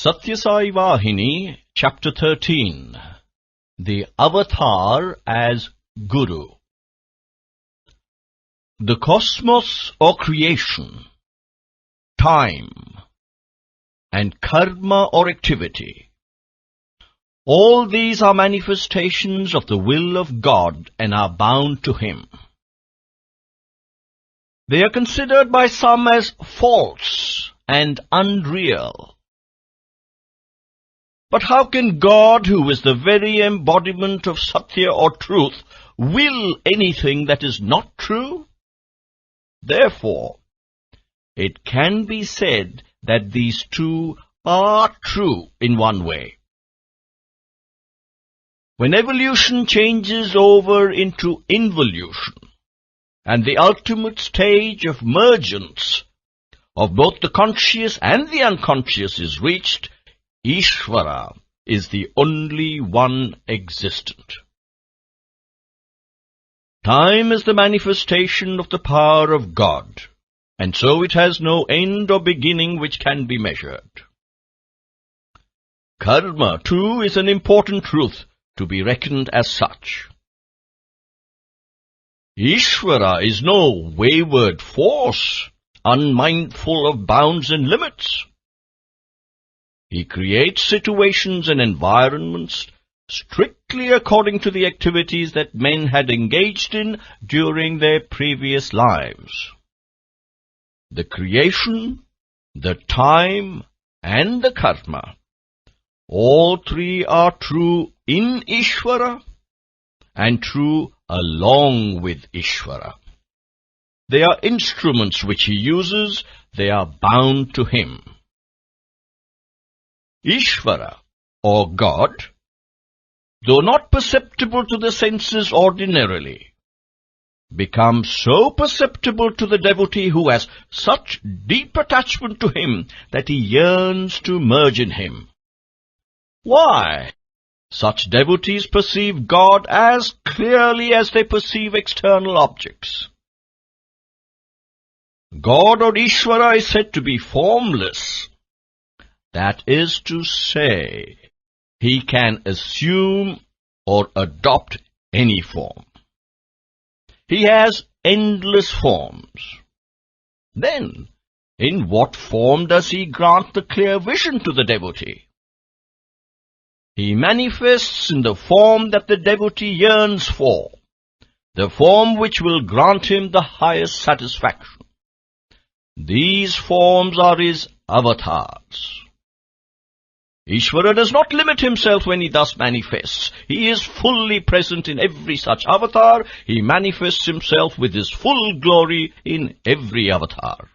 Sathya Sai Vahini, Chapter 13. The Avatar as Guru. The cosmos or creation, time, and karma or activity, all these are manifestations of the will of God and are bound to Him. They are considered by some as false and unreal. But how can God, who is the very embodiment of Satya or truth, will anything that is not true? Therefore, it can be said that these two are true in one way. When evolution changes over into involution, and the ultimate stage of mergence of both the conscious and the unconscious is reached, Ishvara is the only one existent. Time is the manifestation of the power of God, and so it has no end or beginning which can be measured. Karma, too, is an important truth to be reckoned as such. Ishvara is no wayward force, unmindful of bounds and limits. He creates situations and environments strictly according to the activities that men had engaged in during their previous lives. The creation, the time, and the karma, all three are true in Ishvara and true along with Ishvara. They are instruments which he uses, they are bound to him. Ishvara, or God, though not perceptible to the senses ordinarily, becomes so perceptible to the devotee who has such deep attachment to him that he yearns to merge in him. Why? Such devotees perceive God as clearly as they perceive external objects. God or Ishvara is said to be formless. That is to say, he can assume or adopt any form. He has endless forms. Then, in what form does he grant the clear vision to the devotee? He manifests in the form that the devotee yearns for, the form which will grant him the highest satisfaction. These forms are his avatars. Ishvara does not limit himself when he thus manifests. He is fully present in every such avatar. He manifests himself with his full glory in every avatar.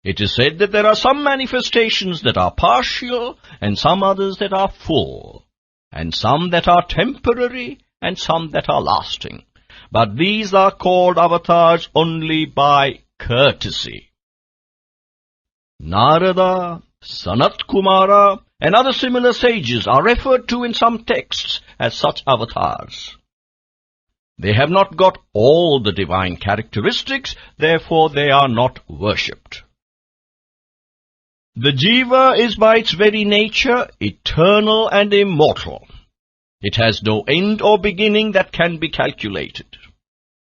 It is said that there are some manifestations that are partial, and some others that are full, and some that are temporary, and some that are lasting. But these are called avatars only by courtesy. Narada, Sanat Kumara, and other similar sages are referred to in some texts as such avatars. They have not got all the divine characteristics, therefore they are not worshipped. The jiva is by its very nature eternal and immortal. It has no end or beginning that can be calculated.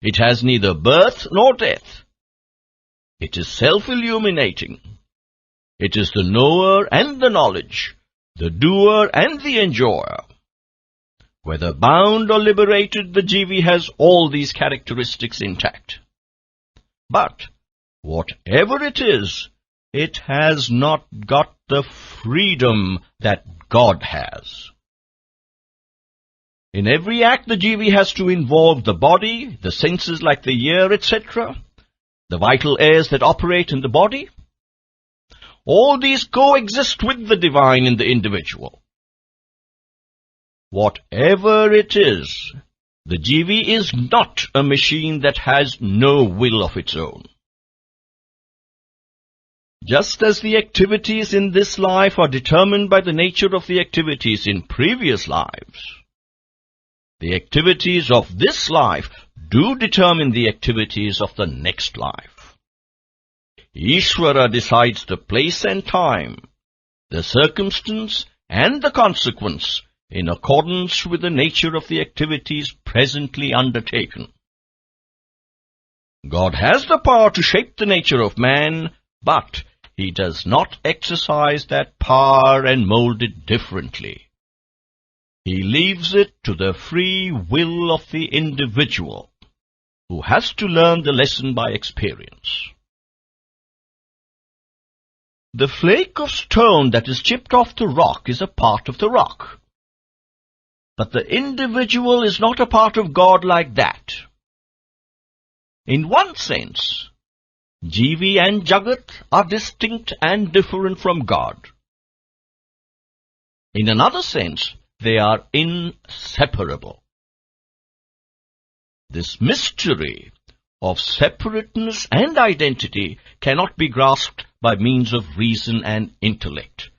It has neither birth nor death. It is self-illuminating. It is the knower and the knowledge, the doer and the enjoyer. Whether bound or liberated, the jiva has all these characteristics intact. But, whatever it has not got the freedom that God has. In every act, the jiva has to involve the body, the senses like the ear, etc., the vital airs that operate in the body. All these coexist with the divine in the individual. Whatever it is, the jiva is not a machine that has no will of its own. Just as the activities in this life are determined by the nature of the activities in previous lives, the activities of this life do determine the activities of the next life. Ishvara decides the place and time, the circumstance and the consequence in accordance with the nature of the activities presently undertaken. God has the power to shape the nature of man, but he does not exercise that power and mold it differently. He leaves it to the free will of the individual, who has to learn the lesson by experience. The flake of stone that is chipped off the rock is a part of the rock. But the individual is not a part of God like that. In one sense, Jivi and Jagat are distinct and different from God. In another sense, they are inseparable. This mystery of separateness and identity cannot be grasped by means of reason and intellect.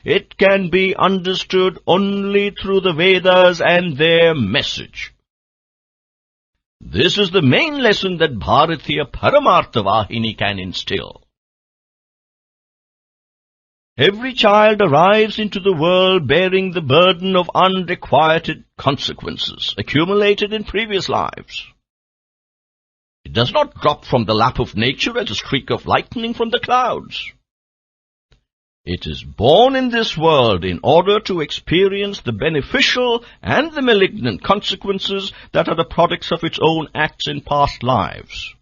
It can be understood only through the Vedas and their message. This is the main lesson that Bharatiya Paramartha Vahini can instill. Every child arrives into the world bearing the burden of unrequited consequences accumulated in previous lives. It does not drop from the lap of nature as a streak of lightning from the clouds. It is born in this world in order to experience the beneficial and the malignant consequences that are the products of its own acts in past lives.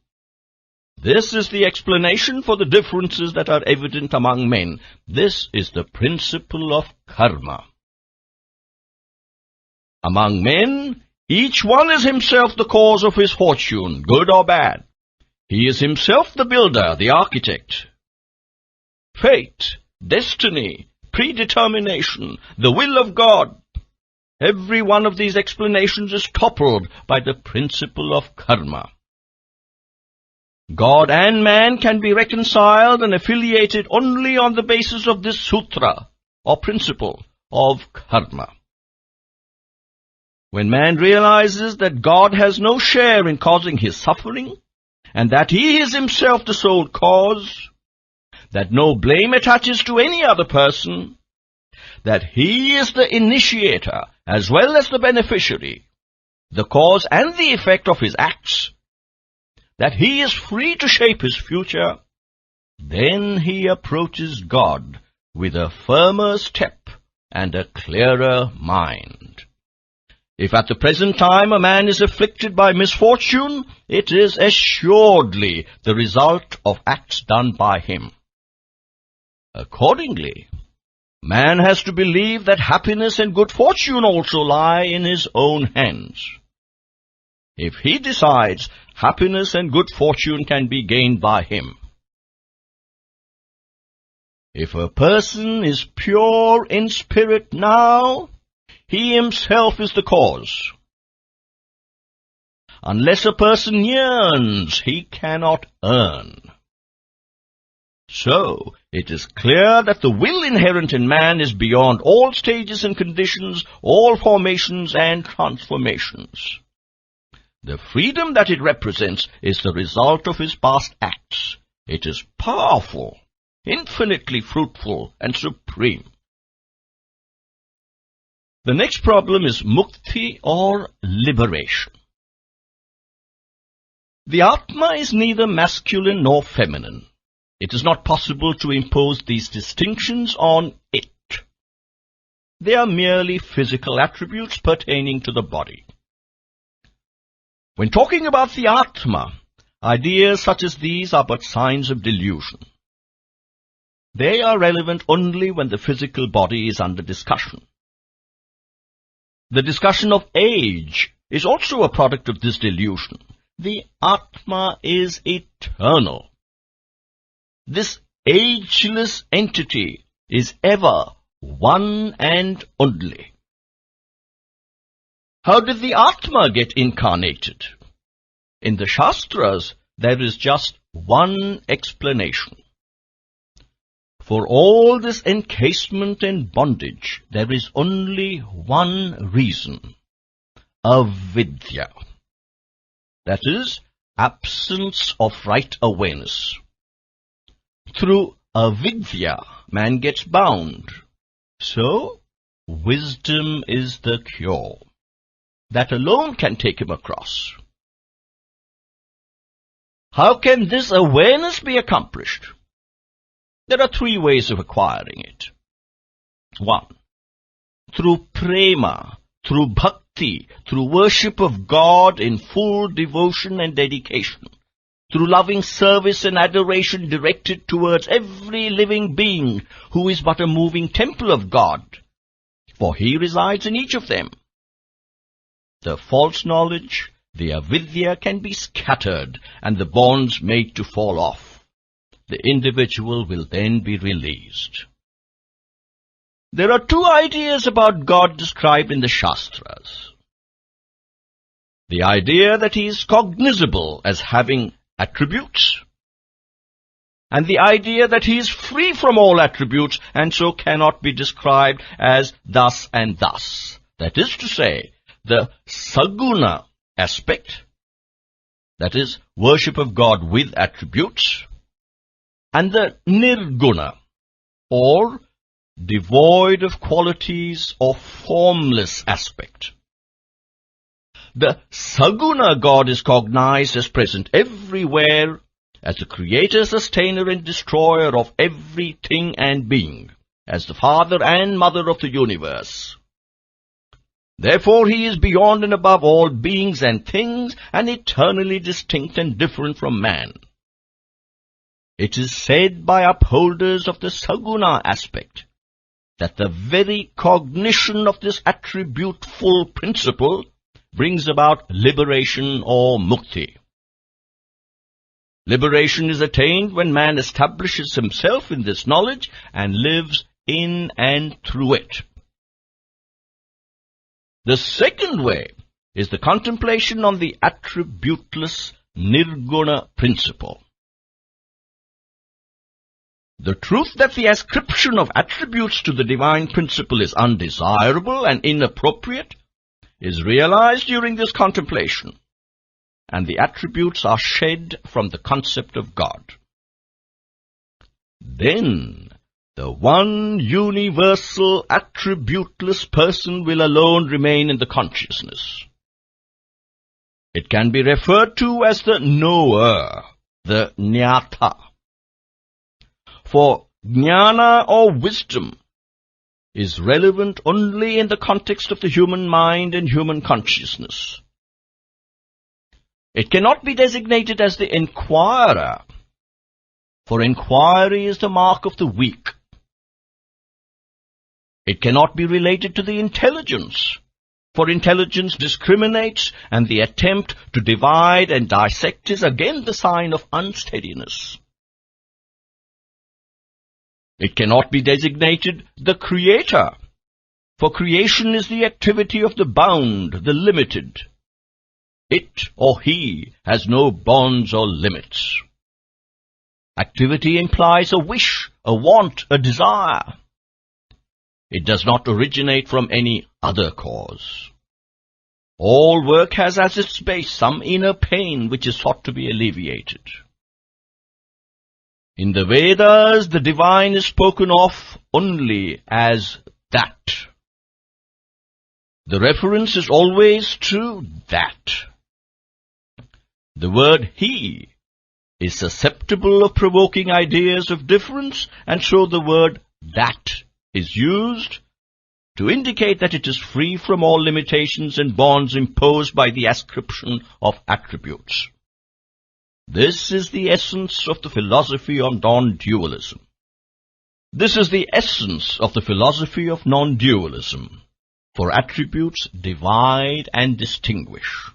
This is the explanation for the differences that are evident among men. This is the principle of karma. Among men, each one is himself the cause of his fortune, good or bad. He is himself the builder, the architect. Fate, destiny, predetermination, the will of God. Every one of these explanations is toppled by the principle of karma. God and man can be reconciled and affiliated only on the basis of this sutra, or principle, of karma. When man realizes that God has no share in causing his suffering, and that he is himself the sole cause, that no blame attaches to any other person, that he is the initiator as well as the beneficiary, the cause and the effect of his acts, that he is free to shape his future, then he approaches God with a firmer step and a clearer mind. If at the present time a man is afflicted by misfortune, it is assuredly the result of acts done by him. Accordingly, man has to believe that happiness and good fortune also lie in his own hands. If he decides, happiness and good fortune can be gained by him. If a person is pure in spirit now, he himself is the cause. Unless a person yearns, he cannot earn. So, it is clear that the will inherent in man is beyond all stages and conditions, all formations and transformations. The freedom that it represents is the result of his past acts. It is powerful, infinitely fruitful and supreme. The next problem is mukti or liberation. The Atma is neither masculine nor feminine. It is not possible to impose these distinctions on it. They are merely physical attributes pertaining to the body. When talking about the Atma, ideas such as these are but signs of delusion. They are relevant only when the physical body is under discussion. The discussion of age is also a product of this delusion. The Atma is eternal. This ageless entity is ever one and only. How did the Atma get incarnated? In the Shastras, there is just one explanation. For all this encasement and bondage, there is only one reason: avidya. That is, absence of right awareness. Through avidya, man gets bound. So, wisdom is the cure. That alone can take him across. How can this awareness be accomplished? There are 3 ways of acquiring it. 1. Through prema, through bhakti, through worship of God in full devotion and dedication, through loving service and adoration directed towards every living being who is but a moving temple of God, for He resides in each of them. The false knowledge, the avidya, can be scattered and the bonds made to fall off. The individual will then be released. There are 2 ideas about God described in the Shastras. The idea that He is cognizable as having attributes, and the idea that He is free from all attributes and so cannot be described as thus and thus. That is to say, the saguna aspect, that is, worship of God with attributes, and the nirguna, or devoid of qualities or formless aspect. The saguna God is cognized as present everywhere, as the creator, sustainer, and destroyer of everything and being, as the father and mother of the universe. Therefore He is beyond and above all beings and things, and eternally distinct and different from man. It is said by upholders of the saguna aspect that the very cognition of this attribute-full principle brings about liberation or mukti. Liberation is attained when man establishes himself in this knowledge and lives in and through it. The second way is the contemplation on the attributeless nirguna principle. The truth that the ascription of attributes to the divine principle is undesirable and inappropriate is realized during this contemplation, and the attributes are shed from the concept of God. Then the one universal attributeless person will alone remain in the consciousness. It can be referred to as the knower, the jnata. For jnana or wisdom is relevant only in the context of the human mind and human consciousness. It cannot be designated as the inquirer, for inquiry is the mark of the weak. It cannot be related to the intelligence, for intelligence discriminates, and the attempt to divide and dissect is again the sign of unsteadiness. It cannot be designated the creator, for creation is the activity of the bound, the limited. It or he has no bonds or limits. Activity implies a wish, a want, a desire. It does not originate from any other cause. All work has as its base some inner pain which is sought to be alleviated. In the Vedas, the divine is spoken of only as that. The reference is always to that. The word he is susceptible of provoking ideas of difference, and so the word that is used to indicate that it is free from all limitations and bonds imposed by the ascription of attributes. This is the essence of the philosophy of non-dualism. This is the essence of the philosophy of non-dualism, for attributes divide and distinguish.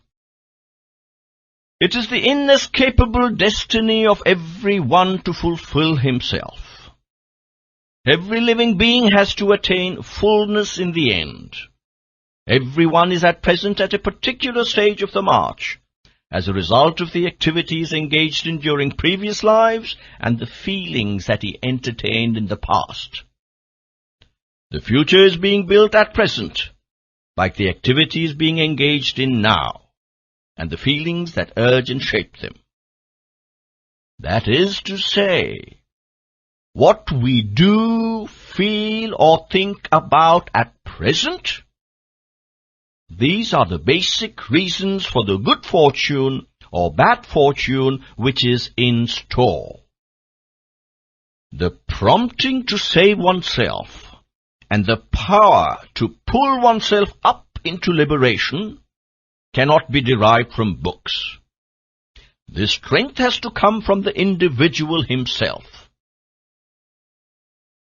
It is the inescapable destiny of every one to fulfill himself. Every living being has to attain fullness in the end. Everyone is at present at a particular stage of the march, as a result of the activities engaged in during previous lives and the feelings that he entertained in the past. The future is being built at present, like the activities being engaged in now, and the feelings that urge and shape them. That is to say, what we do, feel, or think about at present, these are the basic reasons for the good fortune or bad fortune which is in store. The prompting to save oneself and the power to pull oneself up into liberation cannot be derived from books. This strength has to come from the individual himself.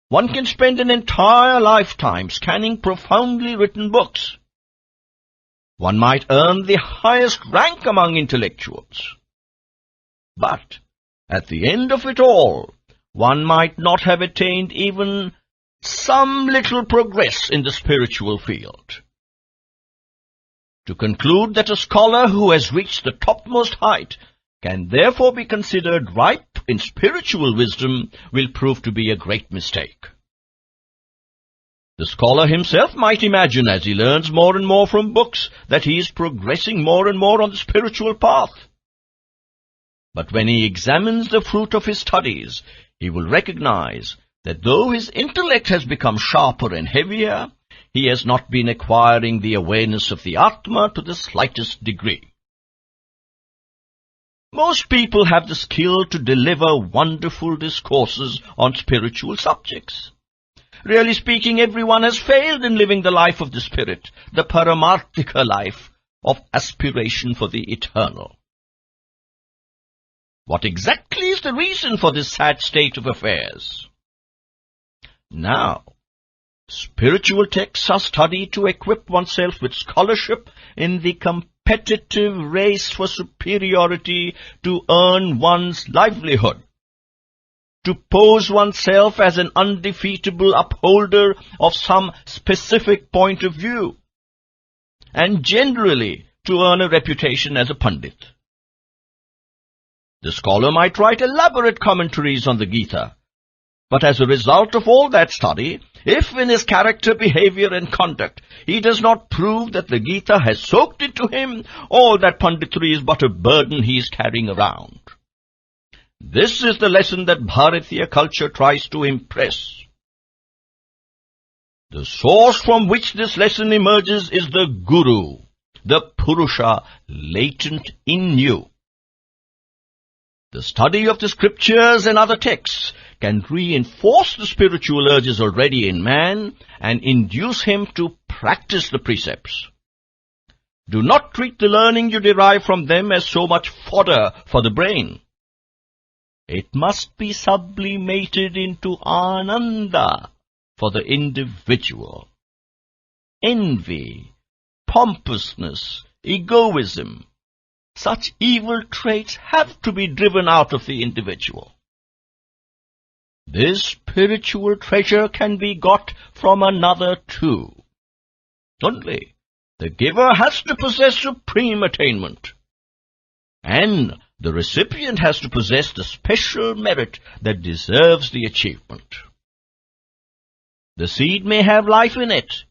One can spend an entire lifetime scanning profoundly written books. One might earn the highest rank among intellectuals. But at the end of it all, one might not have attained even some little progress in the spiritual field. To conclude that a scholar who has reached the topmost height can therefore be considered ripe in spiritual wisdom will prove to be a great mistake. The scholar himself might imagine, as he learns more and more from books, that he is progressing more and more on the spiritual path. But when he examines the fruit of his studies, he will recognize that though his intellect has become sharper and heavier, he has not been acquiring the awareness of the Atma to the slightest degree. Most people have the skill to deliver wonderful discourses on spiritual subjects. Really speaking, everyone has failed in living the life of the spirit, the paramarthika life of aspiration for the eternal. What exactly is the reason for this sad state of affairs? Now, spiritual texts are studied to equip oneself with scholarship in the competitive race for superiority to earn one's livelihood, to pose oneself as an undefeatable upholder of some specific point of view, and generally to earn a reputation as a pandit. The scholar might write elaborate commentaries on the Gita, but as a result of all that study, if in his character, behavior, and conduct he does not prove that the Gita has soaked into him, all that panditry is but a burden he is carrying around. This is the lesson that Bharatiya culture tries to impress. The source from which this lesson emerges is the Guru, the Purusha latent in you. The study of the scriptures and other texts can reinforce the spiritual urges already in man and induce him to practice the precepts. Do not treat the learning you derive from them as so much fodder for the brain. It must be sublimated into ananda for the individual. Envy, pompousness, egoism, such evil traits have to be driven out of the individual. This spiritual treasure can be got from another too. Only the giver has to possess supreme attainment, and the recipient has to possess the special merit that deserves the achievement. The seed may have life in it,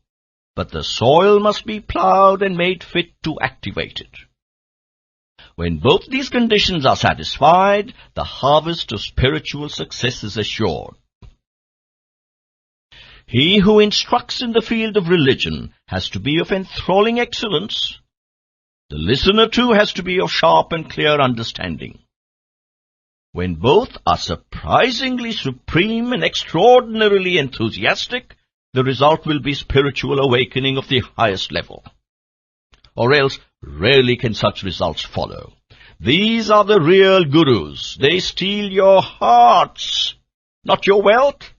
but the soil must be ploughed and made fit to activate it. When both these conditions are satisfied, the harvest of spiritual success is assured. He who instructs in the field of religion has to be of enthralling excellence. The listener too has to be of sharp and clear understanding. When both are surprisingly supreme and extraordinarily enthusiastic, the result will be spiritual awakening of the highest level. Or else, rarely can such results follow. These are the real gurus. They steal your hearts, not your wealth.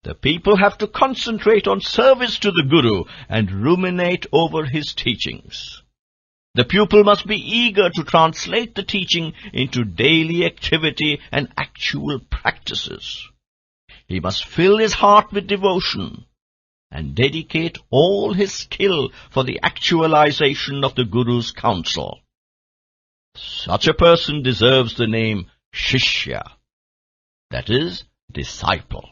The people have to concentrate on service to the guru and ruminate over his teachings. The pupil must be eager to translate the teaching into daily activity and actual practices. He must fill his heart with devotion and dedicate all his skill for the actualization of the Guru's counsel. Such a person deserves the name Shishya, that is, disciple.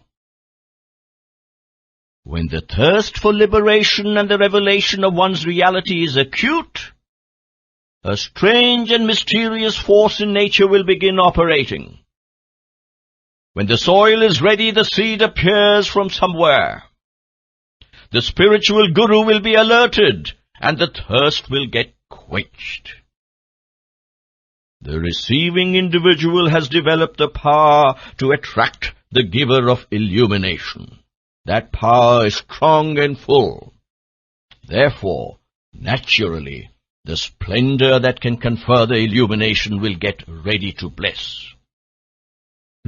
When the thirst for liberation and the revelation of one's reality is acute, a strange and mysterious force in nature will begin operating. When the soil is ready, the seed appears from somewhere. The spiritual guru will be alerted, and the thirst will get quenched. The receiving individual has developed the power to attract the giver of illumination. That power is strong and full. Therefore, naturally, the splendor that can confer the illumination will get ready to bless.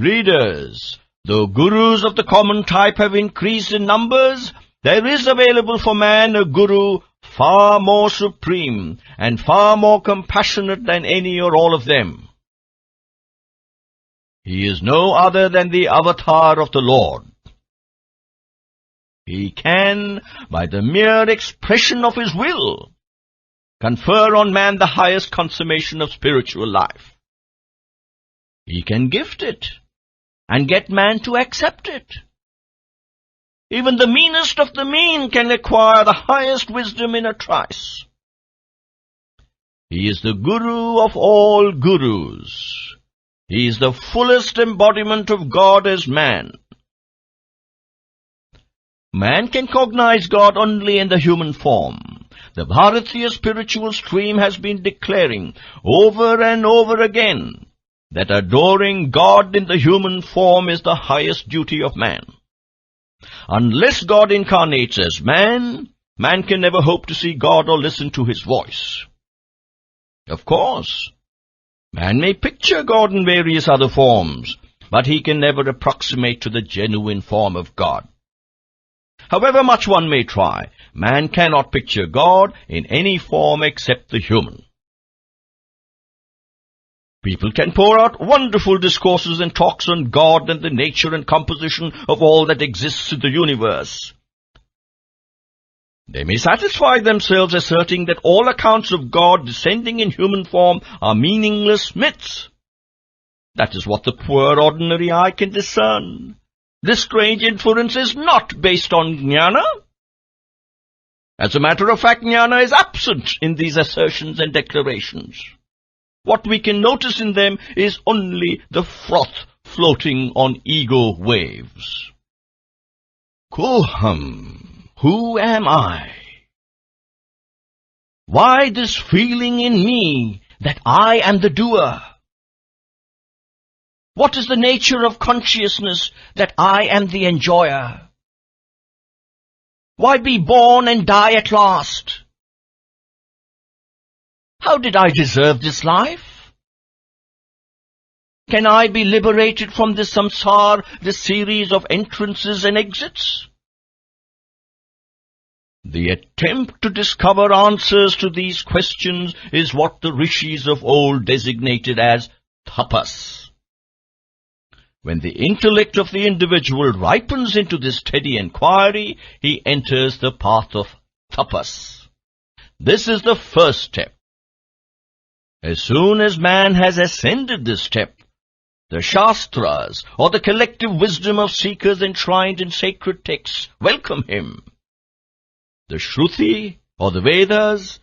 Readers, though gurus of the common type have increased in numbers, there is available for man a guru far more supreme and far more compassionate than any or all of them. He is no other than the avatar of the Lord. He can, by the mere expression of his will, confer on man the highest consummation of spiritual life. He can gift it and get man to accept it. Even the meanest of the mean can acquire the highest wisdom in a trice. He is the guru of all gurus. He is the fullest embodiment of God as man. Man can cognize God only in the human form. The Bharatiya spiritual stream has been declaring over and over again that adoring God in the human form is the highest duty of man. Unless God incarnates as man, man can never hope to see God or listen to his voice. Of course, man may picture God in various other forms, but he can never approximate to the genuine form of God. However much one may try, man cannot picture God in any form except the human. People can pour out wonderful discourses and talks on God and the nature and composition of all that exists in the universe. They may satisfy themselves asserting that all accounts of God descending in human form are meaningless myths. That is what the poor ordinary eye can discern. This strange inference is not based on jnana. As a matter of fact, jnana is absent in these assertions and declarations. What we can notice in them is only the froth floating on ego waves. Koham, who am I? Why this feeling in me that I am the doer? What is the nature of consciousness that I am the enjoyer? Why be born and die at last? How did I deserve this life? Can I be liberated from this samsara, this series of entrances and exits? The attempt to discover answers to these questions is what the rishis of old designated as tapas. When the intellect of the individual ripens into this steady inquiry, he enters the path of tapas. This is the first step. As soon as man has ascended this step, the Shastras, or the collective wisdom of seekers enshrined in sacred texts, welcome him. The Shruti, or the Vedas,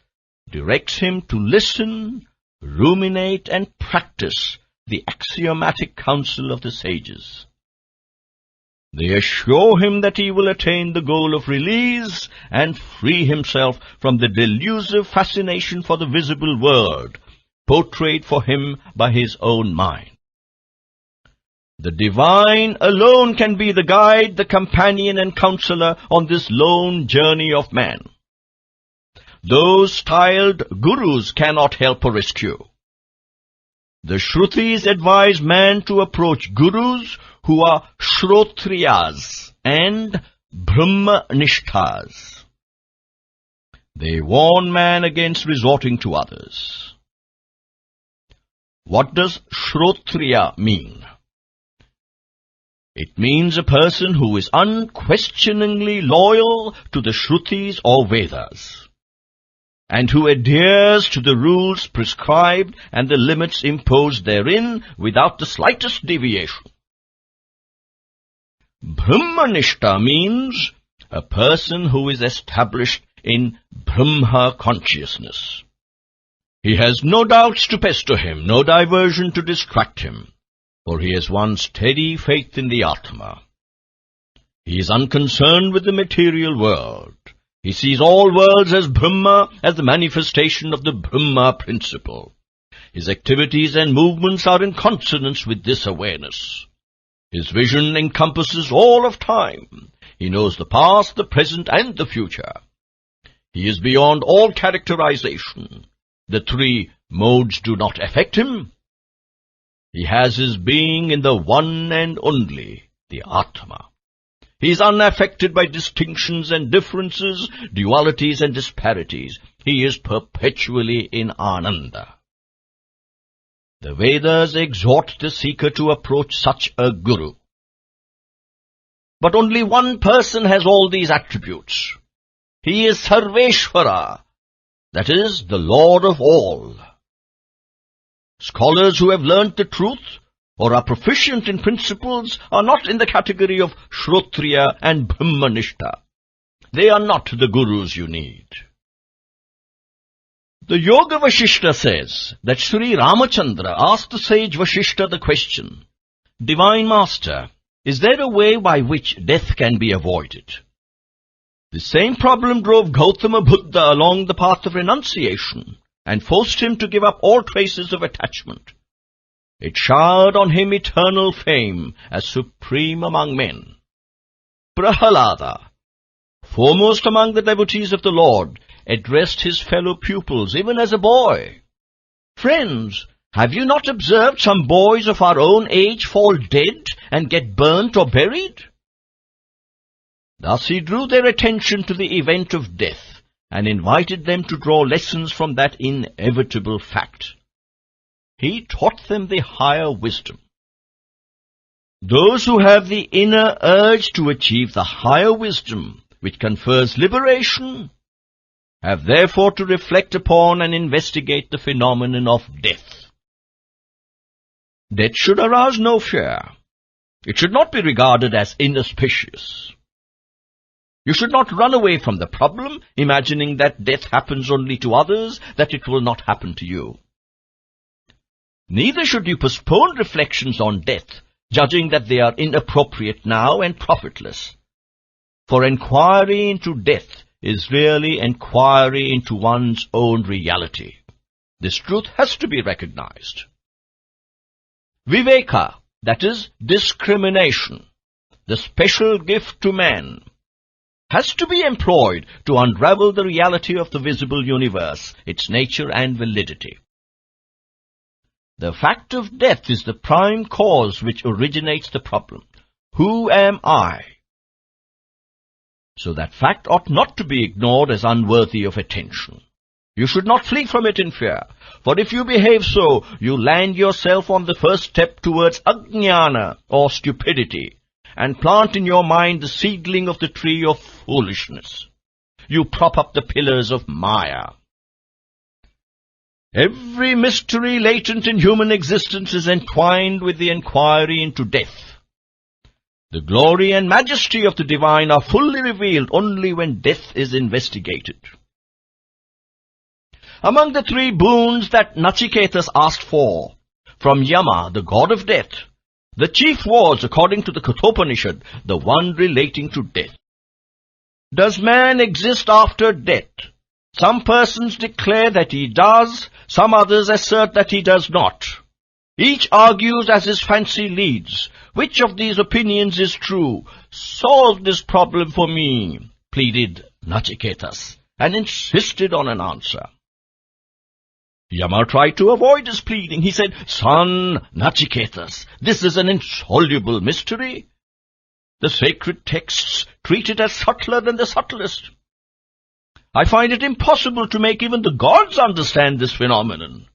directs him to listen, ruminate, and practice the axiomatic counsel of the sages. They assure him that he will attain the goal of release and free himself from the delusive fascination for the visible world, portrayed for him by his own mind. The divine alone can be the guide, the companion and counselor on this lone journey of man. Those styled gurus cannot help or rescue. The Shrutis advise man to approach gurus who are Shrotriyas and Brahmanishtas. They warn man against resorting to others. What does Shrotriya mean? It means a person who is unquestioningly loyal to the Shrutis or Vedas, and who adheres to the rules prescribed and the limits imposed therein without the slightest deviation. Brahmanishta means a person who is established in Brahma consciousness. He has no doubts to pester him, no diversion to distract him. for he has won steady faith in the Atma. He is unconcerned with the material world. He sees all worlds as Brahma, as the manifestation of the Brahma principle. His activities and movements are in consonance with this awareness. His vision encompasses all of time. He knows the past, the present, and the future. He is beyond all characterization. The three modes do not affect him. He has his being in the one and only, the Atma. He is unaffected by distinctions and differences, dualities and disparities. He is perpetually in Ananda. The Vedas exhort the seeker to approach such a guru. But only one person has all these attributes. He is Sarveshvara, that is, the Lord of all. Scholars who have learnt the truth or are proficient in principles are not in the category of Shrotriya and Brahmanishta. They are not the gurus you need. The Yoga Vashishta says that Sri Ramachandra asked the sage Vashishta the question, Divine Master, is there a way by which death can be avoided? The same problem drove Gautama Buddha along the path of renunciation and forced him to give up all traces of attachment. It showered on him eternal fame as supreme among men. Prahalada, foremost among the devotees of the Lord, addressed his fellow pupils even as a boy. Friends, have you not observed some boys of our own age fall dead and get burnt or buried? Thus he drew their attention to the event of death and invited them to draw lessons from that inevitable fact. He taught them the higher wisdom. Those who have the inner urge to achieve the higher wisdom, which confers liberation, have therefore to reflect upon and investigate the phenomenon of death. Death should arouse no fear. It should not be regarded as inauspicious. You should not run away from the problem, imagining that death happens only to others, that it will not happen to you. Neither should you postpone reflections on death, judging that they are inappropriate now and profitless. For inquiry into death is really inquiry into one's own reality. This truth has to be recognized. Viveka, that is, discrimination, the special gift to man, has to be employed to unravel the reality of the visible universe, its nature and validity. The fact of death is the prime cause which originates the problem. Who am I? So that fact ought not to be ignored as unworthy of attention. You should not flee from it in fear, for if you behave so, you land yourself on the first step towards ajnana, or stupidity, and plant in your mind the seedling of the tree of foolishness. You prop up the pillars of Maya. Every mystery latent in human existence is entwined with the inquiry into death. The glory and majesty of the divine are fully revealed only when death is investigated. Among the three boons that Nachiketas asked for, from Yama, the god of death, the chief was, according to the Kathopanishad, the one relating to death. Does man exist after death? Some persons declare that he does, some others assert that he does not. Each argues as his fancy leads. Which of these opinions is true? Solve this problem for me, pleaded Nachiketas, and insisted on an answer. Yama tried to avoid his pleading. He said, Son, Nachiketas, this is an insoluble mystery. The sacred texts treat it as subtler than the subtlest. I find it impossible to make even the gods understand this phenomenon.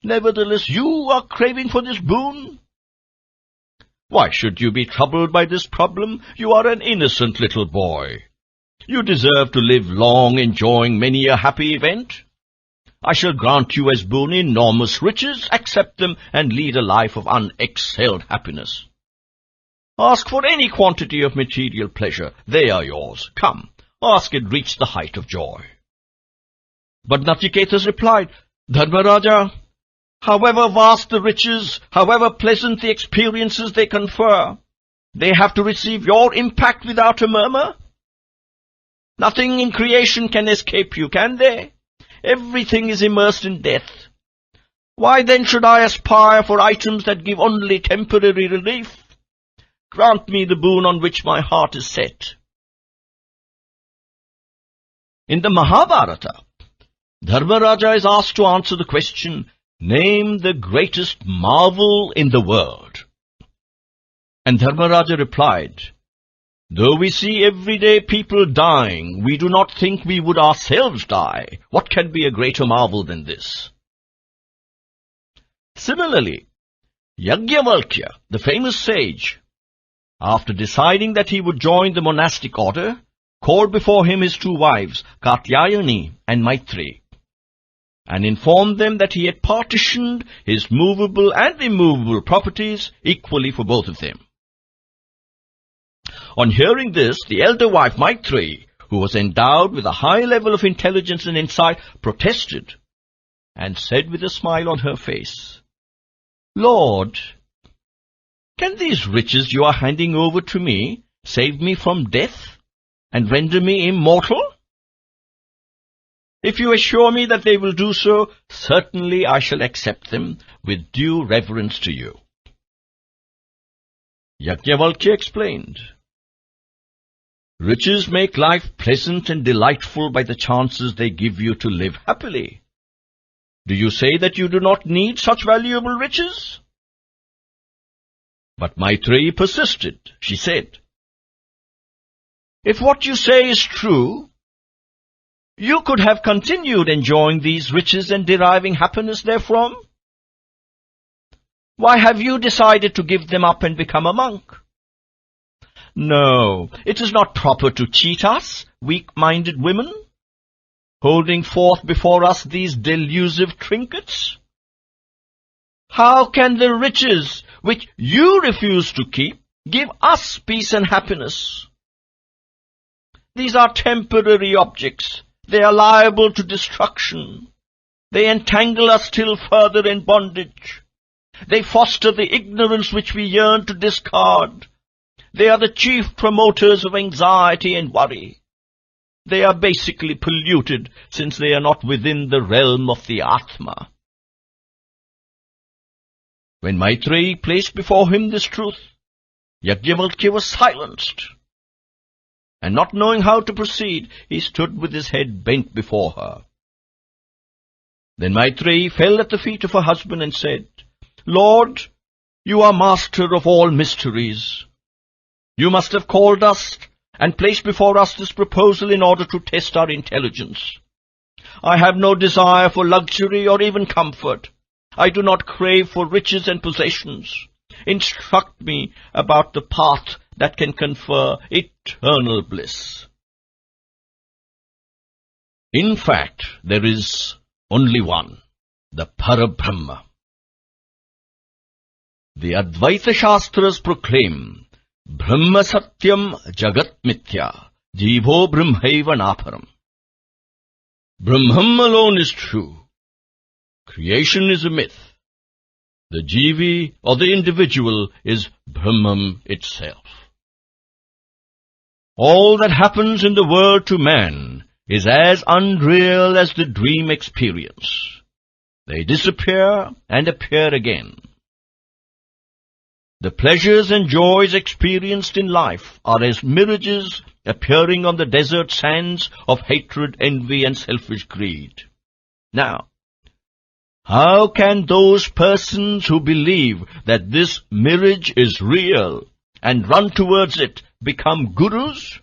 Nevertheless, you are craving for this boon? Why should you be troubled by this problem? You are an innocent little boy. You deserve to live long, enjoying many a happy event. I shall grant you as boon enormous riches, accept them, and lead a life of unexcelled happiness. Ask for any quantity of material pleasure. They are yours. Come, ask and reach the height of joy. But Nachiketas replied, Dharmaraja, However vast the riches, however pleasant the experiences they confer, they have to receive your impact without a murmur? Nothing in creation can escape you, can they? Everything is immersed in death. Why then should I aspire for items that give only temporary relief? Grant me the boon on which my heart is set. In the Mahabharata, Dharmaraja is asked to answer the question, name the greatest marvel in the world. And Dharmaraja replied, though we see everyday people dying, we do not think we would ourselves die. What can be a greater marvel than this? Similarly, Yajnavalkya, the famous sage, after deciding that he would join the monastic order, called before him his two wives, Katyayani and Maitri, and informed them that he had partitioned his movable and immovable properties equally for both of them. On hearing this, the elder wife Maitri, who was endowed with a high level of intelligence and insight, protested and said with a smile on her face, Lord, can these riches you are handing over to me save me from death and render me immortal? If you assure me that they will do so, certainly I shall accept them with due reverence to you. Yajnavalkya explained, riches make life pleasant and delightful by the chances they give you to live happily. Do you say that you do not need such valuable riches? But Maitreyi persisted. She said, if what you say is true, you could have continued enjoying these riches and deriving happiness therefrom. Why have you decided to give them up and become a monk? No, it is not proper to cheat us, weak-minded women, holding forth before us these delusive trinkets. How can the riches which you refuse to keep give us peace and happiness? These are temporary objects. They are liable to destruction. They entangle us still further in bondage. They foster the ignorance which we yearn to discard. They are the chief promoters of anxiety and worry. They are basically polluted, since they are not within the realm of the Atma. When Maitreyi placed before him this truth, Yajnavalkya was silenced, and not knowing how to proceed, he stood with his head bent before her. Then Maitreyi fell at the feet of her husband and said, Lord, you are master of all mysteries. You must have called us and placed before us this proposal in order to test our intelligence. I have no desire for luxury or even comfort. I do not crave for riches and possessions. Instruct me about the path that can confer eternal bliss. In fact, there is only one, the Parabrahma. The Advaita Shastras proclaim, Brahma Satyam Jagat Mithya, Jivo Brahmaiva Naparam. Brahman alone is true. Creation is a myth. The Jivi, or the individual, is Brahman itself. All that happens in the world to man is as unreal as the dream experience. They disappear and appear again. The pleasures and joys experienced in life are as mirages appearing on the desert sands of hatred, envy, and selfish greed. Now, how can those persons who believe that this mirage is real and run towards it become gurus?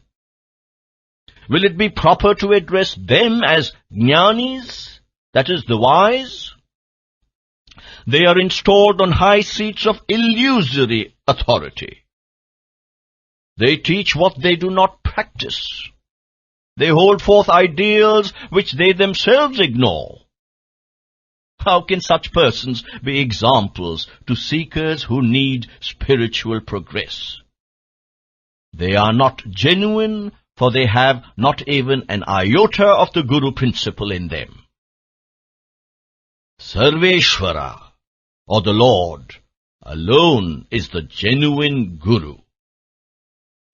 Will it be proper to address them as jnanis, that is, the wise? They are installed on high seats of illusory authority. They teach what they do not practice. They hold forth ideals which they themselves ignore. How can such persons be examples to seekers who need spiritual progress? They are not genuine, for they have not even an iota of the Guru principle in them. Sarveshvara, or the Lord alone is the genuine Guru.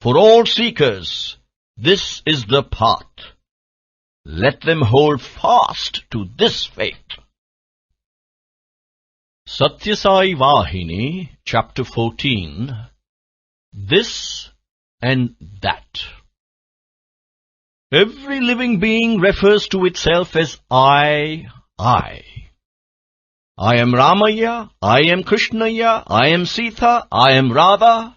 For all seekers, this is the path. Let them hold fast to this faith. Sathya Sai Vahini, Chapter 14, This and That. Every living being refers to itself as I. I am Ramaya, I am Krishnaya, I am Sita, I am Radha.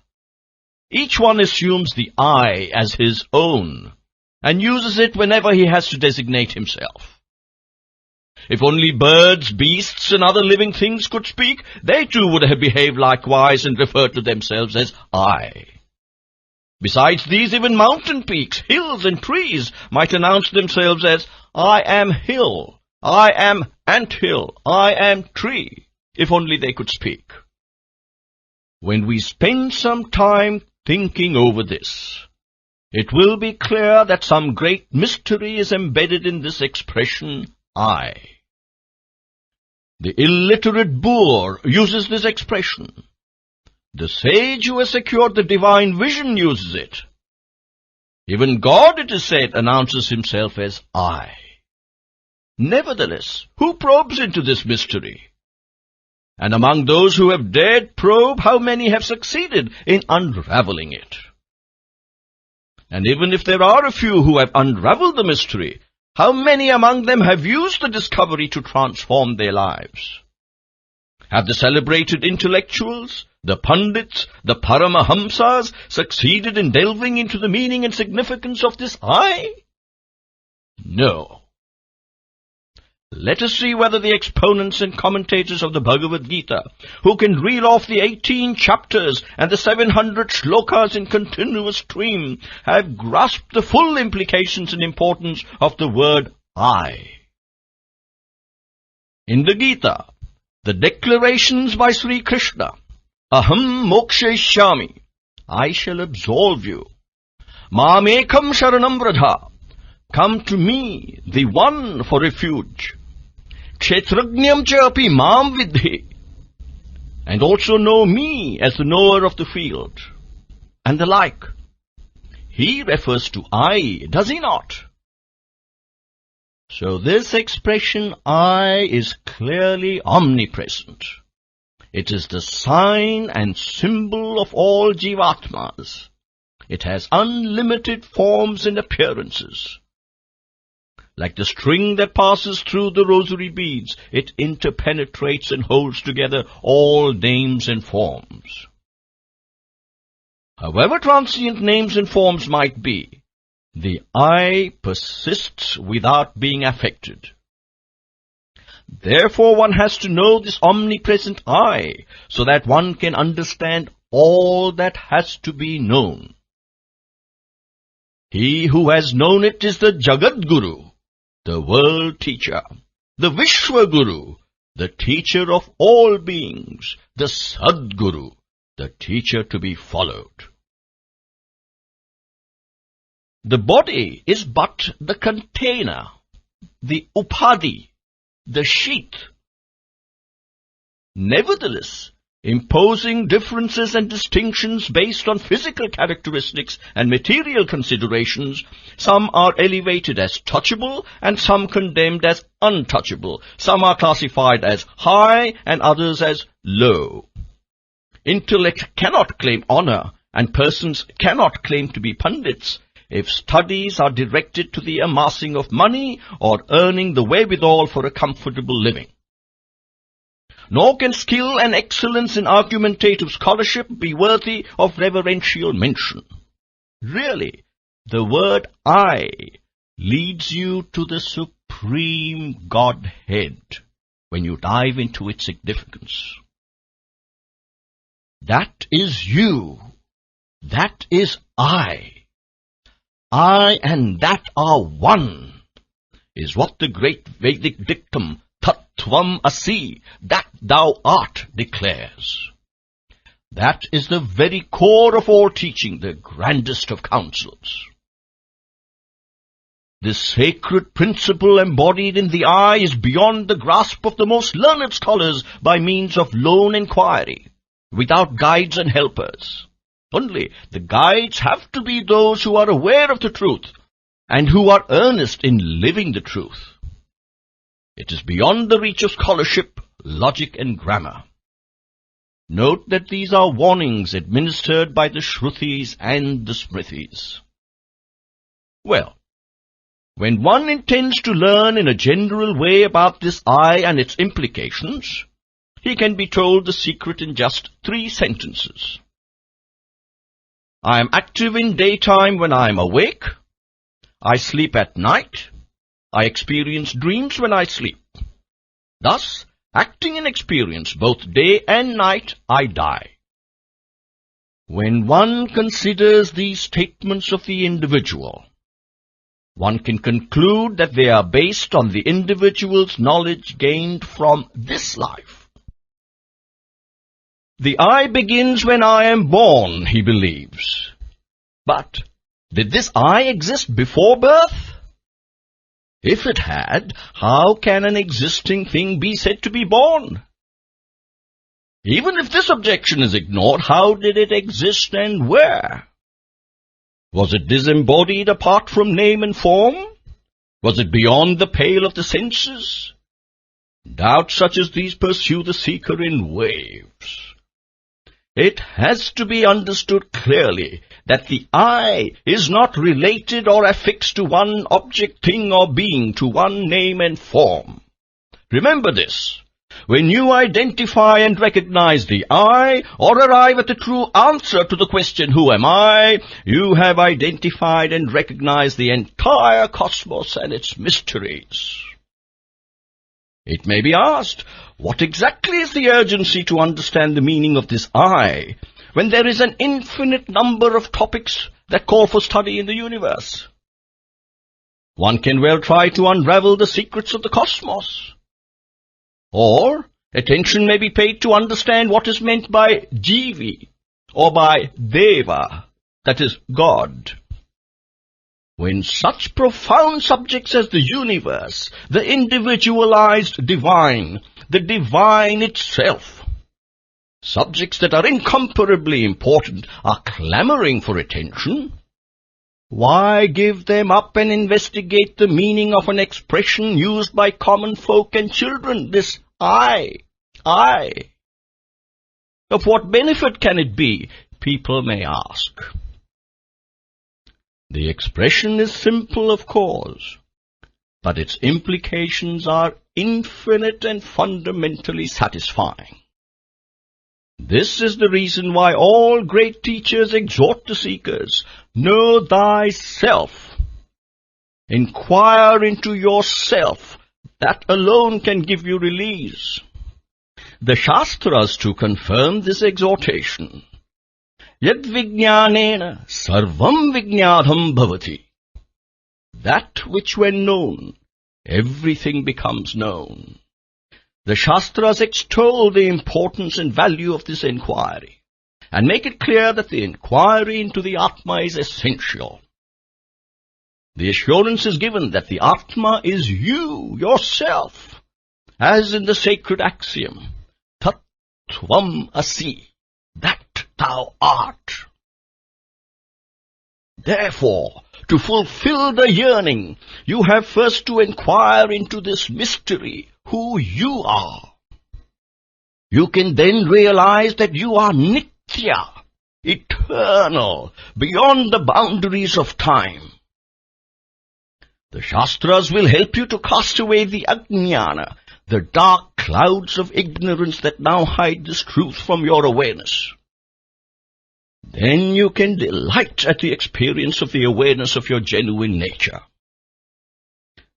Each one assumes the I as his own and uses it whenever he has to designate himself. If only birds, beasts, and other living things could speak, they too would have behaved likewise and referred to themselves as I. Besides these, even mountain peaks, hills, and trees might announce themselves as I am hill, I am anthill, I am tree, if only they could speak. When we spend some time thinking over this, it will be clear that some great mystery is embedded in this expression, I. The illiterate boor uses this expression. The sage who has secured the divine vision uses it. Even God, it is said, announces himself as I. Nevertheless, who probes into this mystery? And among those who have dared probe, how many have succeeded in unraveling it? And even if there are a few who have unraveled the mystery, how many among them have used the discovery to transform their lives? Have the celebrated intellectuals, the Pandits, the Paramahamsas succeeded in delving into the meaning and significance of this I? No. Let us see whether the exponents and commentators of the Bhagavad Gita, who can reel off the 18 chapters and the 700 shlokas in continuous stream, have grasped the full implications and importance of the word I. In the Gita, the declarations by Sri Krishna, Aham mokshayishyami, I shall absolve you. Mamekam sharanam vradha, come to me, the one for refuge. Kshetrajñam cha api mam vidhi, and also know me as the knower of the field, and the like. He refers to I, does he not? So this expression I is clearly omnipresent. It is the sign and symbol of all jivatmas. It has unlimited forms and appearances. Like the string that passes through the rosary beads, it interpenetrates and holds together all names and forms. However transient names and forms might be, the I persists without being affected. Therefore one has to know this omnipresent I, so that one can understand all that has to be known. He who has known it is the Jagat Guru, the world teacher, the Vishwa Guru, the teacher of all beings, the Sadguru, the teacher to be followed. The body is but the container, the upadhi, the sheath. Nevertheless, imposing differences and distinctions based on physical characteristics and material considerations, some are elevated as touchable and some condemned as untouchable. Some are classified as high and others as low. Intellect cannot claim honor, and persons cannot claim to be Pandits if studies are directed to the amassing of money or earning the wherewithal for a comfortable living. Nor can skill and excellence in argumentative scholarship be worthy of reverential mention. Really, the word I leads you to the supreme Godhead when you dive into its significance. That is you. That is I. I and that are one, is what the great Vedic dictum Tvam Asi, that thou art, declares. That is the very core of all teaching, the grandest of counsels. This sacred principle embodied in the I is beyond the grasp of the most learned scholars by means of lone inquiry, without guides and helpers. Only the guides have to be those who are aware of the truth and who are earnest in living the truth. It is beyond the reach of scholarship, logic and grammar. Note that these are warnings administered by the Shrutis and the Smritis. Well, when one intends to learn in a general way about this I and its implications, he can be told the secret in just 3 sentences. I am active in daytime when I am awake. I sleep at night. I experience dreams when I sleep. Thus, acting in experience both day and night, I die. When one considers these statements of the individual, one can conclude that they are based on the individual's knowledge gained from this life. The I begins when I am born, he believes. But did this I exist before birth? If it had, how can an existing thing be said to be born? Even if this objection is ignored, how did it exist and where? Was it disembodied apart from name and form? Was it beyond the pale of the senses? Doubts such as these pursue the seeker in waves. It has to be understood clearly that the I is not related or affixed to one object, thing or being, to one name and form. Remember this. When you identify and recognize the I, or arrive at the true answer to the question, who am I, you have identified and recognized the entire cosmos and its mysteries. It may be asked, what exactly is the urgency to understand the meaning of this I, when there is an infinite number of topics that call for study in the universe? One can well try to unravel the secrets of the cosmos. Or attention may be paid to understand what is meant by Jivi, or by Deva, that is, God. When such profound subjects as the universe, the individualized divine, the divine itself, subjects that are incomparably important, are clamoring for attention, why give them up and investigate the meaning of an expression used by common folk and children, this I? Of what benefit can it be, people may ask. The expression is simple, of course, but its implications are infinite and fundamentally satisfying. This is the reason why all great teachers exhort the seekers, know thyself. Inquire into yourself. That alone can give you release. The Shastras to confirm this exhortation. Yad vijnanena sarvam vijnadham bhavati. That which when known, everything becomes known. The Shastras extol the importance and value of this inquiry, and make it clear that the inquiry into the Atma is essential. The assurance is given that the Atma is you, yourself, as in the sacred axiom, Tat Tvam Asi, that thou art. Therefore, to fulfill the yearning, you have first to inquire into this mystery, who you are. You can then realize that you are Nitya, eternal, beyond the boundaries of time. The Shastras will help you to cast away the Ajnana, the dark clouds of ignorance that now hide this truth from your awareness. Then you can delight at the experience of the awareness of your genuine nature.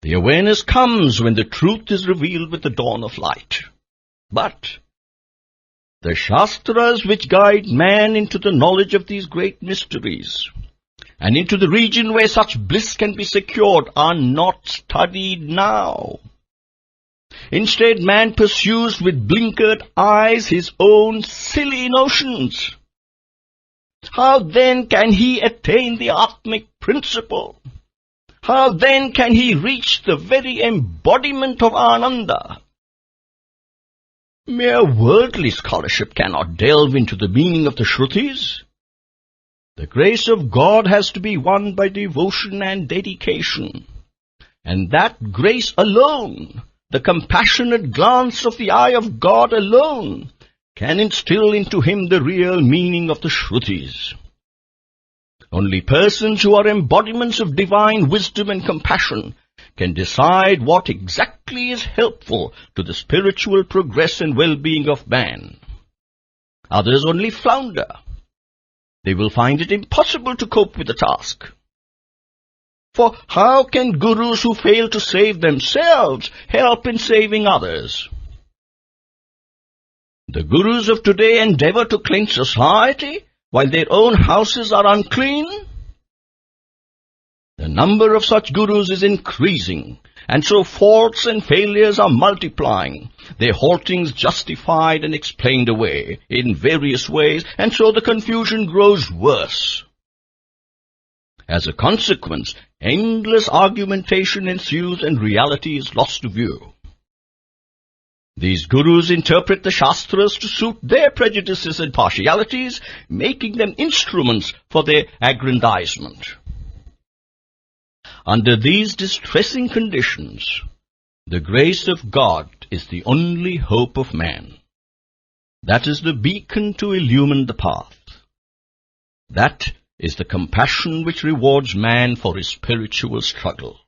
The awareness comes when the truth is revealed with the dawn of light. But the Shastras which guide man into the knowledge of these great mysteries, and into the region where such bliss can be secured, are not studied now. Instead, man pursues with blinkered eyes his own silly notions. How then can he attain the Atmic principle? how then can he reach the very embodiment of Ananda? Mere worldly scholarship cannot delve into the meaning of the Shrutis. The grace of God has to be won by devotion and dedication. And that grace alone, the compassionate glance of the eye of God alone, can instill into him the real meaning of the Shrutis. Only persons who are embodiments of divine wisdom and compassion can decide what exactly is helpful to the spiritual progress and well-being of man. Others only flounder. They will find it impossible to cope with the task. For how can gurus who fail to save themselves help in saving others? The gurus of today endeavor to cleanse society while their own houses are unclean. The number of such gurus is increasing, and so faults and failures are multiplying, their haltings justified and explained away in various ways, and so the confusion grows worse. As a consequence, endless argumentation ensues and reality is lost to view. These gurus interpret the Shastras to suit their prejudices and partialities, making them instruments for their aggrandizement. Under these distressing conditions, the grace of God is the only hope of man. That is the beacon to illumine the path. That is the compassion which rewards man for his spiritual struggle.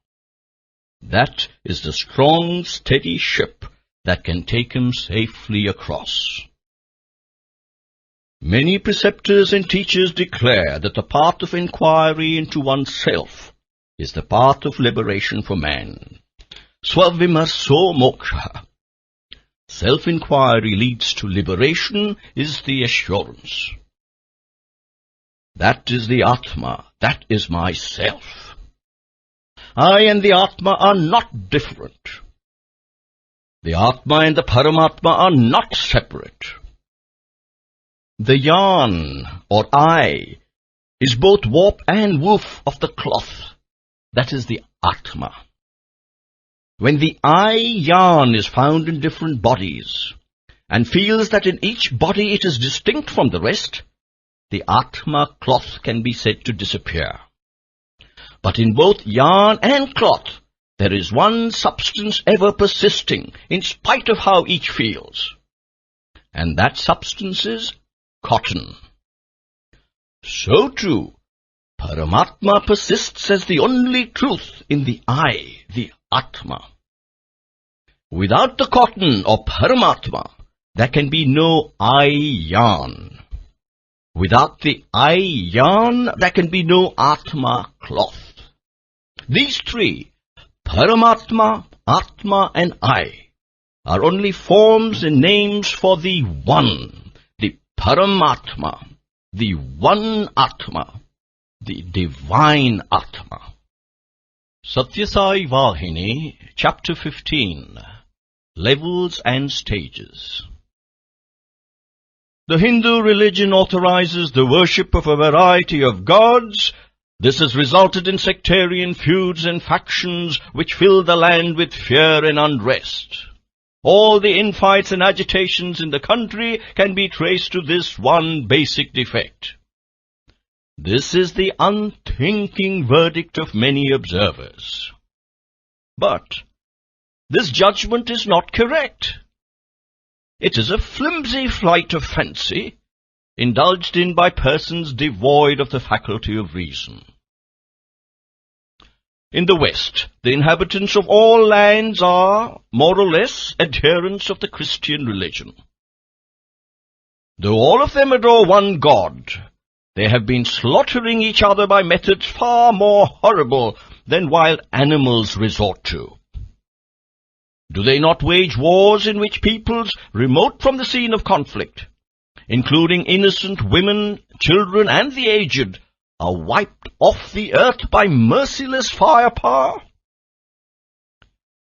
That is the strong, steady ship that can take him safely across. Many preceptors and teachers declare that the path of inquiry into oneself is the path of liberation for man. Swavimarso moksha. Self-inquiry leads to liberation is the assurance. That is the Atma, that is myself. I and the Atma are not different. The Atma and the Paramatma are not separate. The yarn, or I, is both warp and woof of the cloth. That is the Atma. When the I yarn is found in different bodies, and feels that in each body it is distinct from the rest, the Atma cloth can be said to disappear. But in both yarn and cloth, there is one substance ever persisting, in spite of how each feels. And that substance is cotton. So too, Paramatma persists as the only truth in the I, the Atma. Without the cotton or Paramatma, there can be no I yarn. Without the I yarn, there can be no Atma cloth. These three, Paramatma, Atma and I, are only forms and names for the One, the Paramatma, the One Atma, the Divine Atma. Sathya Sai Vahini, Chapter 15, Levels and Stages. The Hindu religion authorizes the worship of a variety of gods. This has resulted in sectarian feuds and factions which fill the land with fear and unrest. All the infights and agitations in the country can be traced to this one basic defect. This is the unthinking verdict of many observers. But this judgment is not correct. It is a flimsy flight of fancy, indulged in by persons devoid of the faculty of reason. In the West, the inhabitants of all lands are, more or less, adherents of the Christian religion. Though all of them adore one God, they have been slaughtering each other by methods far more horrible than wild animals resort to. Do they not wage wars in which peoples remote from the scene of conflict, including innocent women, children, and the aged, are wiped off the earth by merciless firepower?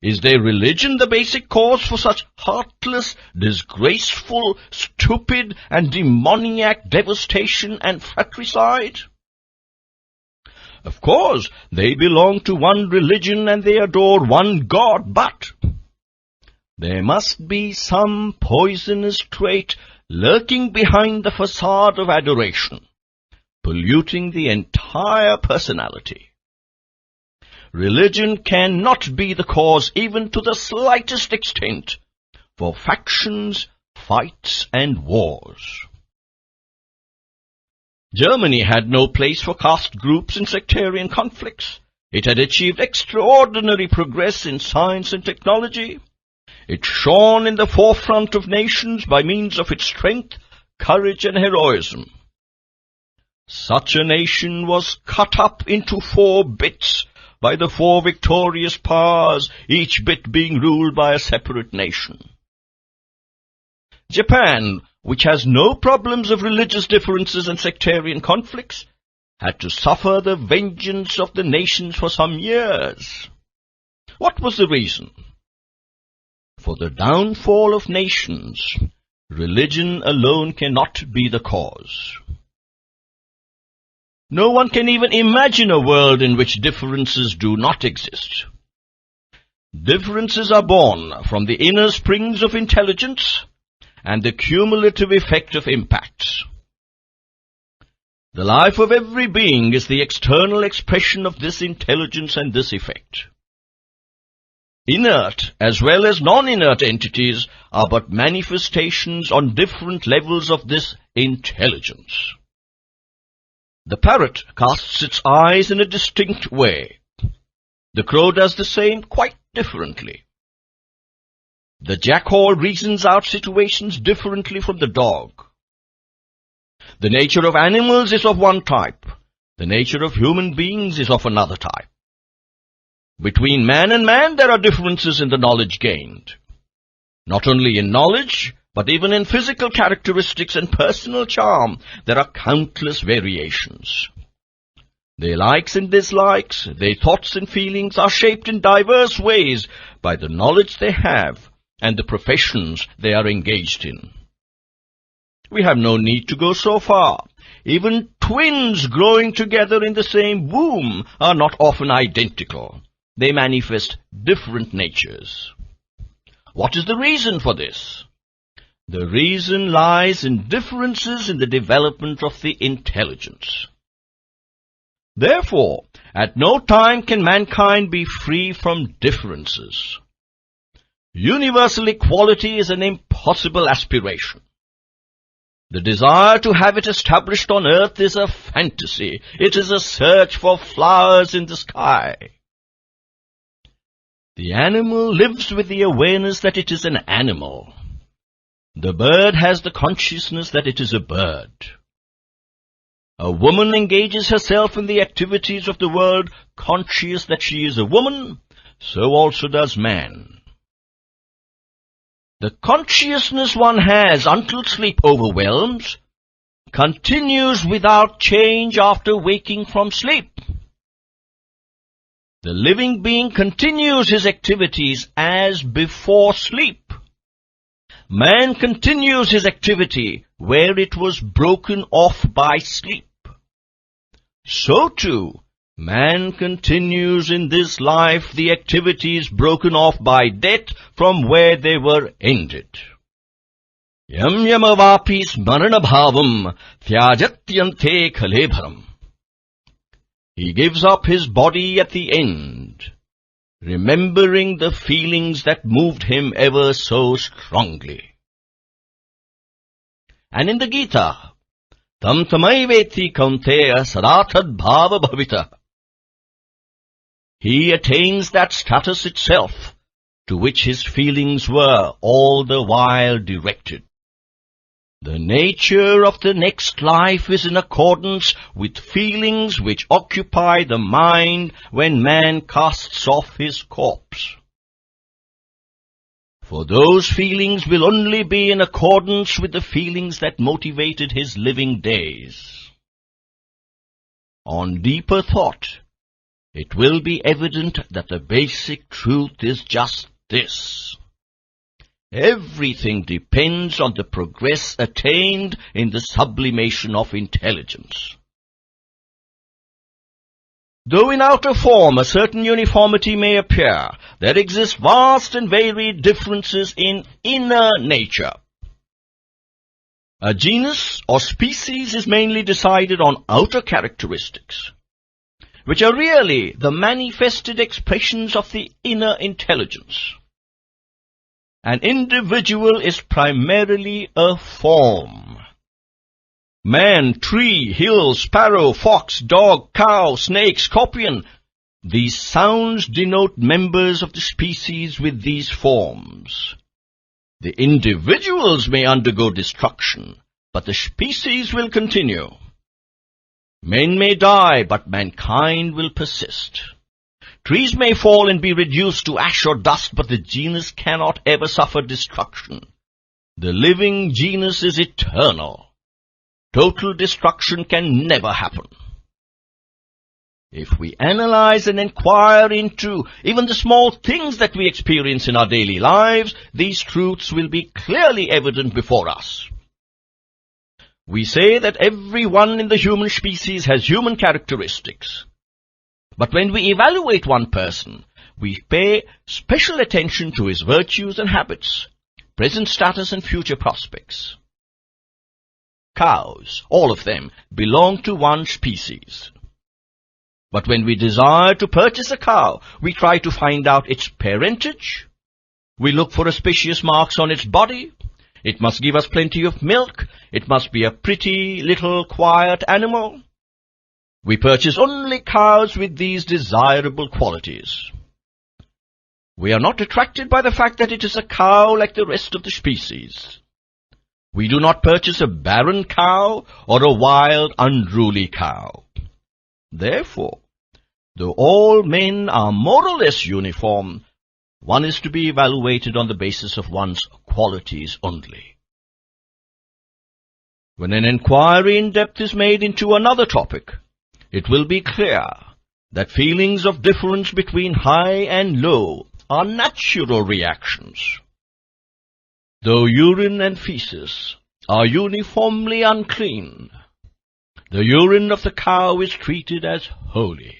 Is their religion the basic cause for such heartless, disgraceful, stupid, and demoniac devastation and fratricide? Of course, they belong to one religion and they adore one God, but there must be some poisonous trait lurking behind the facade of adoration, polluting the entire personality. Religion cannot be the cause, even to the slightest extent, for factions, fights, and wars. Germany had no place for caste groups and sectarian conflicts. It had achieved extraordinary progress in science and technology. It shone in the forefront of nations by means of its strength, courage, and heroism. Such a nation was cut up into 4 bits by the 4 victorious powers, each bit being ruled by a separate nation. Japan, which has no problems of religious differences and sectarian conflicts, had to suffer the vengeance of the nations for some years. What was the reason? For the downfall of nations, religion alone cannot be the cause. No one can even imagine a world in which differences do not exist. Differences are born from the inner springs of intelligence and the cumulative effect of impacts. The life of every being is the external expression of this intelligence and this effect. Inert as well as non-inert entities are but manifestations on different levels of this intelligence. The parrot casts its eyes in a distinct way. The crow does the same quite differently. The jackal reasons out situations differently from the dog. The nature of animals is of one type. The nature of human beings is of another type. Between man and man there are differences in the knowledge gained. Not only in knowledge, but even in physical characteristics and personal charm, there are countless variations. Their likes and dislikes, their thoughts and feelings are shaped in diverse ways by the knowledge they have and the professions they are engaged in. We have no need to go so far. Even twins growing together in the same womb are not often identical. They manifest different natures. What is the reason for this? The reason lies in differences in the development of the intelligence. Therefore, at no time can mankind be free from differences. Universal equality is an impossible aspiration. The desire to have it established on earth is a fantasy. It is a search for flowers in the sky. The animal lives with the awareness that it is an animal. The bird has the consciousness that it is a bird. A woman engages herself in the activities of the world, conscious that she is a woman, so also does man. The consciousness one has until sleep overwhelms continues without change after waking from sleep. The living being continues his activities as before sleep. Man continues his activity where it was broken off by sleep. So too, man continues in this life the activities broken off by death from where they were ended. Yam yamavapi smarana bhavam tyajatyante kalebharam. He gives up his body at the end, remembering the feelings that moved him ever so strongly. And in the Gita, tam tamaiveti kaunteya sadatad bhava bhavita. He attains that status itself to which his feelings were all the while directed. The nature of the next life is in accordance with feelings which occupy the mind when man casts off his corpse. For those feelings will only be in accordance with the feelings that motivated his living days. On deeper thought, it will be evident that the basic truth is just this. Everything depends on the progress attained in the sublimation of intelligence. Though in outer form a certain uniformity may appear, there exist vast and varied differences in inner nature. A genus or species is mainly decided on outer characteristics, which are really the manifested expressions of the inner intelligence. An individual is primarily a form. Man, tree, hill, sparrow, fox, dog, cow, snake, scorpion. These sounds denote members of the species with these forms. The individuals may undergo destruction, but the species will continue. Men may die, but mankind will persist. Trees may fall and be reduced to ash or dust, but the genus cannot ever suffer destruction. The living genus is eternal. Total destruction can never happen. If we analyze and inquire into even the small things that we experience in our daily lives, these truths will be clearly evident before us. We say that everyone in the human species has human characteristics. But when we evaluate one person, we pay special attention to his virtues and habits, present status and future prospects. Cows, all of them, belong to one species. But when we desire to purchase a cow, we try to find out its parentage. We look for auspicious marks on its body. It must give us plenty of milk. It must be a pretty, little, quiet animal. We purchase only cows with these desirable qualities. We are not attracted by the fact that it is a cow like the rest of the species. We do not purchase a barren cow or a wild, unruly cow. Therefore, though all men are more or less uniform, one is to be evaluated on the basis of one's qualities only. When an inquiry in depth is made into another topic, it will be clear that feelings of difference between high and low are natural reactions. Though urine and feces are uniformly unclean, the urine of the cow is treated as holy.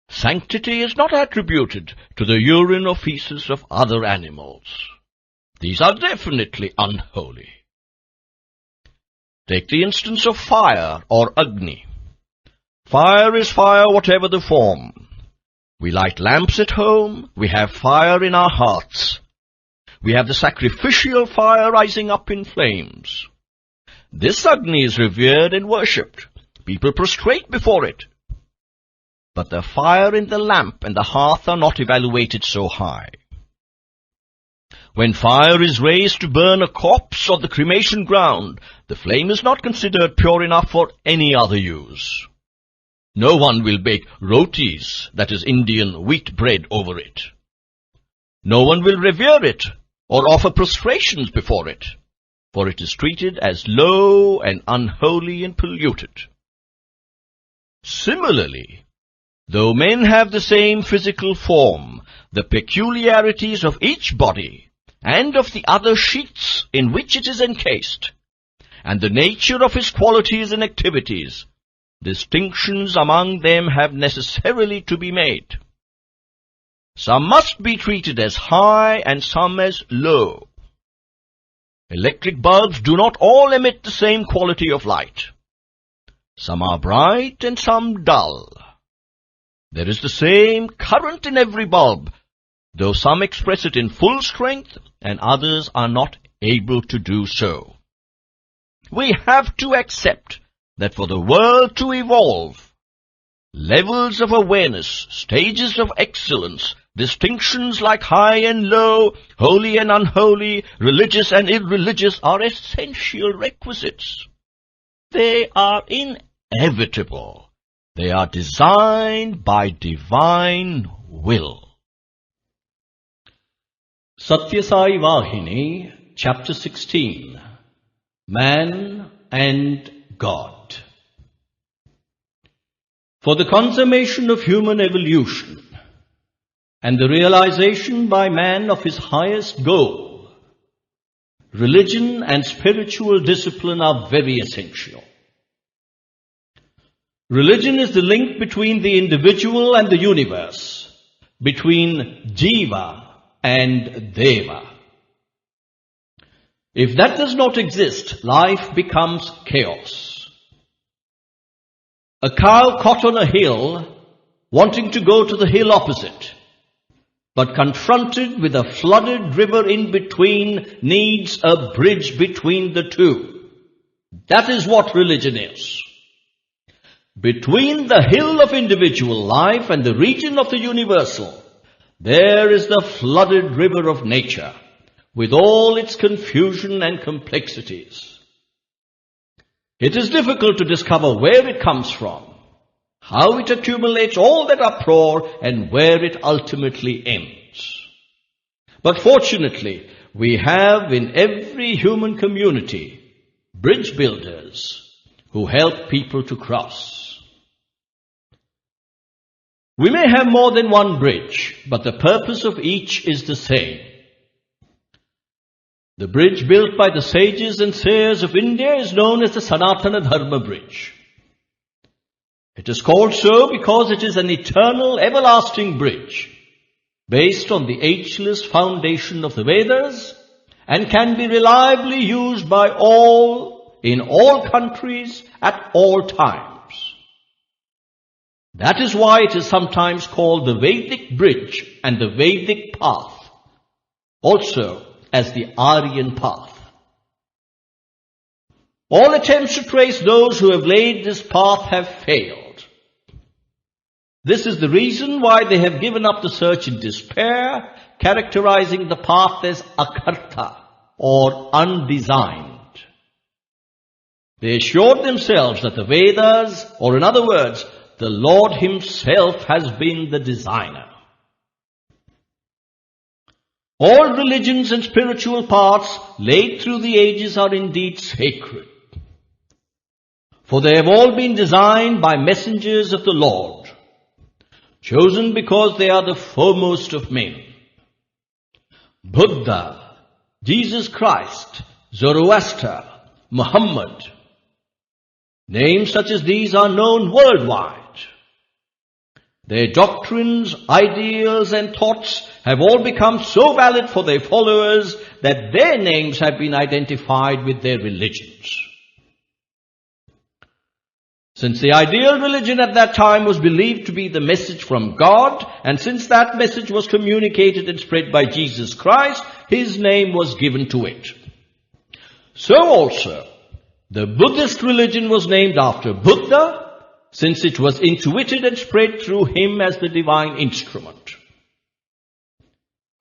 Sanctity is not attributed to the urine or feces of other animals. These are definitely unholy. Take the instance of fire or Agni. Fire is fire whatever the form. We light lamps at home, we have fire in our hearts. We have the sacrificial fire rising up in flames. This Agni is revered and worshipped. People prostrate before it. But the fire in the lamp and the hearth are not evaluated so high. When fire is raised to burn a corpse on the cremation ground, the flame is not considered pure enough for any other use. No one will bake rotis, that is Indian wheat bread, over it. No one will revere it or offer prostrations before it, for it is treated as low and unholy and polluted. Similarly, though men have the same physical form, the peculiarities of each body and of the other sheaths in which it is encased, and the nature of his qualities and activities, distinctions among them have necessarily to be made. Some must be treated as high and some as low. Electric bulbs do not all emit the same quality of light. Some are bright and some dull. There is the same current in every bulb, though some express it in full strength and others are not able to do so. We have to accept that for the world to evolve, levels of awareness, stages of excellence, distinctions like high and low, holy and unholy, religious and irreligious are essential requisites. They are inevitable. They are designed by divine will. Sathya Sai Vahini, Chapter 16, Man and God. For the consummation of human evolution and the realization by man of his highest goal, religion and spiritual discipline are very essential. Religion is the link between the individual and the universe, between Jiva and Deva. If that does not exist, life becomes chaos. A cow caught on a hill, wanting to go to the hill opposite, but confronted with a flooded river in between, needs a bridge between the two. That is what religion is. Between the hill of individual life and the region of the universal, there is the flooded river of nature, with all its confusion and complexities. It is difficult to discover where it comes from, how it accumulates all that uproar, and where it ultimately ends. But fortunately, we have in every human community bridge builders who help people to cross. We may have more than one bridge, but the purpose of each is the same. The bridge built by the sages and seers of India is known as the Sanatana Dharma Bridge. It is called so because it is an eternal, everlasting bridge based on the ageless foundation of the Vedas and can be reliably used by all, in all countries, at all times. That is why it is sometimes called the Vedic bridge and the Vedic path, also as the Aryan path. All attempts to trace those who have laid this path have failed. This is the reason why they have given up the search in despair, characterizing the path as akarta, or undesigned. They assured themselves that the Vedas, or in other words, the Lord Himself has been the designer. All religions and spiritual paths laid through the ages are indeed sacred, for they have all been designed by messengers of the Lord, chosen because they are the foremost of men. Buddha, Jesus Christ, Zoroaster, Muhammad. Names such as these are known worldwide. Their doctrines, ideals and thoughts have all become so valid for their followers that their names have been identified with their religions. Since the ideal religion at that time was believed to be the message from God, and since that message was communicated and spread by Jesus Christ, His name was given to it. So also, the Buddhist religion was named after Buddha, since it was intuited and spread through him as the divine instrument.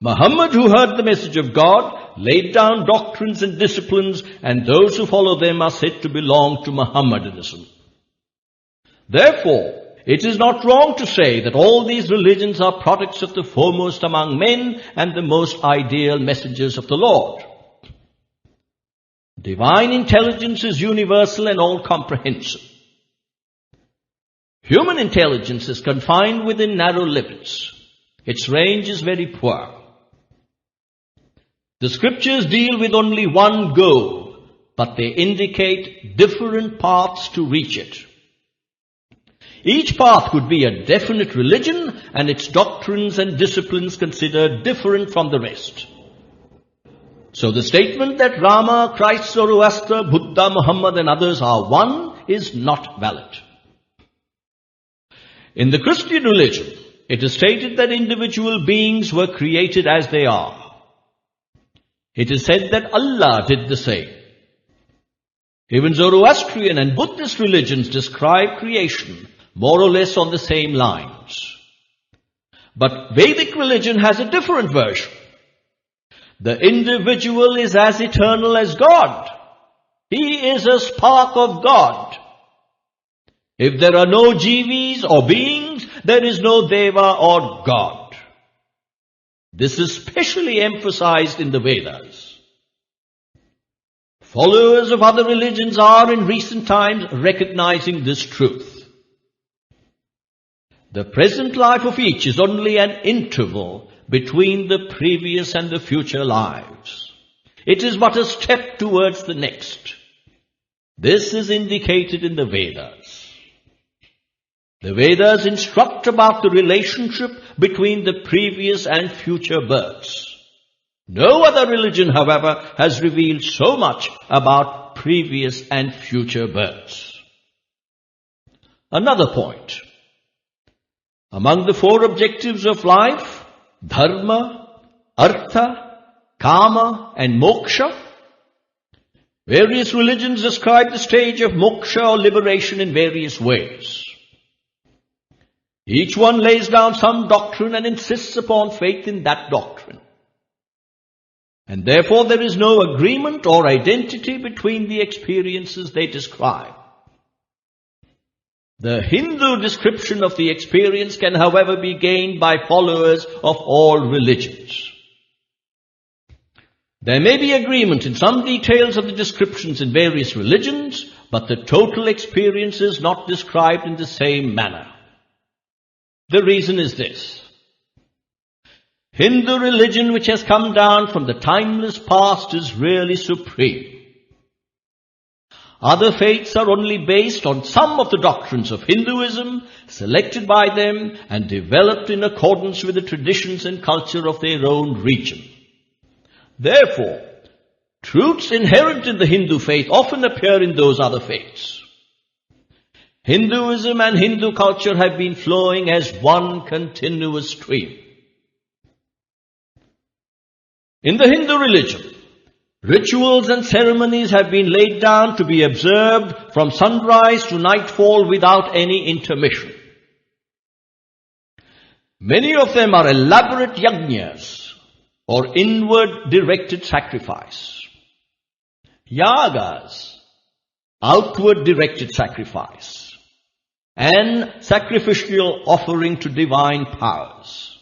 Muhammad, who heard the message of God, laid down doctrines and disciplines, and those who follow them are said to belong to Mohammedanism. Therefore, it is not wrong to say that all these religions are products of the foremost among men and the most ideal messengers of the Lord. Divine intelligence is universal and all-comprehensive. Human intelligence is confined within narrow limits. Its range is very poor. The scriptures deal with only one goal, but they indicate different paths to reach it. Each path could be a definite religion and its doctrines and disciplines considered different from the rest. So the statement that Rama, Christ, Zoroaster, Buddha, Muhammad and others are one is not valid. In the Christian religion, it is stated that individual beings were created as they are. It is said that Allah did the same. Even Zoroastrian and Buddhist religions describe creation more or less on the same lines. But Vedic religion has a different version. The individual is as eternal as God. He is a spark of God. If there are no jivis or beings, there is no Deva or God. This is specially emphasized in the Vedas. Followers of other religions are in recent times recognizing this truth. The present life of each is only an interval between the previous and the future lives. It is but a step towards the next. This is indicated in the Vedas. The Vedas instruct about the relationship between the previous and future births. No other religion, however, has revealed so much about previous and future births. Another point. Among the four objectives of life, dharma, artha, kama and moksha, various religions describe the stage of moksha or liberation in various ways. Each one lays down some doctrine and insists upon faith in that doctrine. And therefore there is no agreement or identity between the experiences they describe. The Hindu description of the experience can, however, be gained by followers of all religions. There may be agreement in some details of the descriptions in various religions, but the total experience is not described in the same manner. The reason is this. Hindu religion, which has come down from the timeless past, is really supreme. Other faiths are only based on some of the doctrines of Hinduism, selected by them and developed in accordance with the traditions and culture of their own region. Therefore, truths inherent in the Hindu faith often appear in those other faiths. Hinduism and Hindu culture have been flowing as one continuous stream. In the Hindu religion, rituals and ceremonies have been laid down to be observed from sunrise to nightfall without any intermission. Many of them are elaborate yajnas, or inward-directed sacrifice. Yagas, outward-directed sacrifice, and sacrificial offering to divine powers.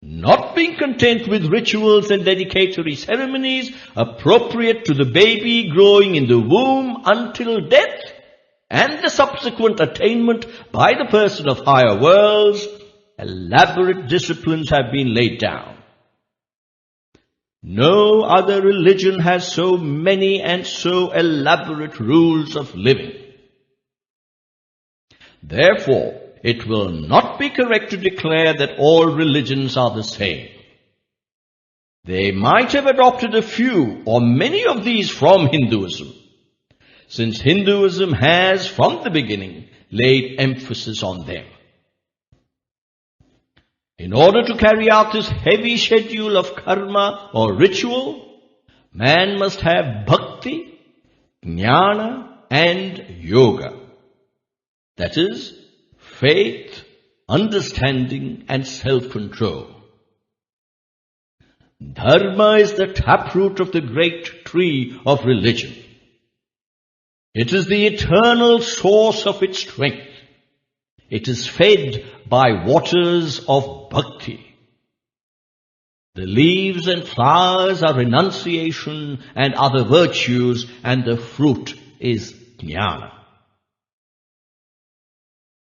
Not being content with rituals and dedicatory ceremonies appropriate to the baby growing in the womb until death and the subsequent attainment by the person of higher worlds, elaborate disciplines have been laid down. No other religion has so many and so elaborate rules of living. Therefore, it will not be correct to declare that all religions are the same. They might have adopted a few or many of these from Hinduism, since Hinduism has, from the beginning, laid emphasis on them. In order to carry out this heavy schedule of karma or ritual, man must have bhakti, jnana and yoga. That is, faith, understanding and self-control. Dharma is the taproot of the great tree of religion. It is the eternal source of its strength. It is fed by waters of bhakti. The leaves and flowers are renunciation and other virtues, and the fruit is jnana.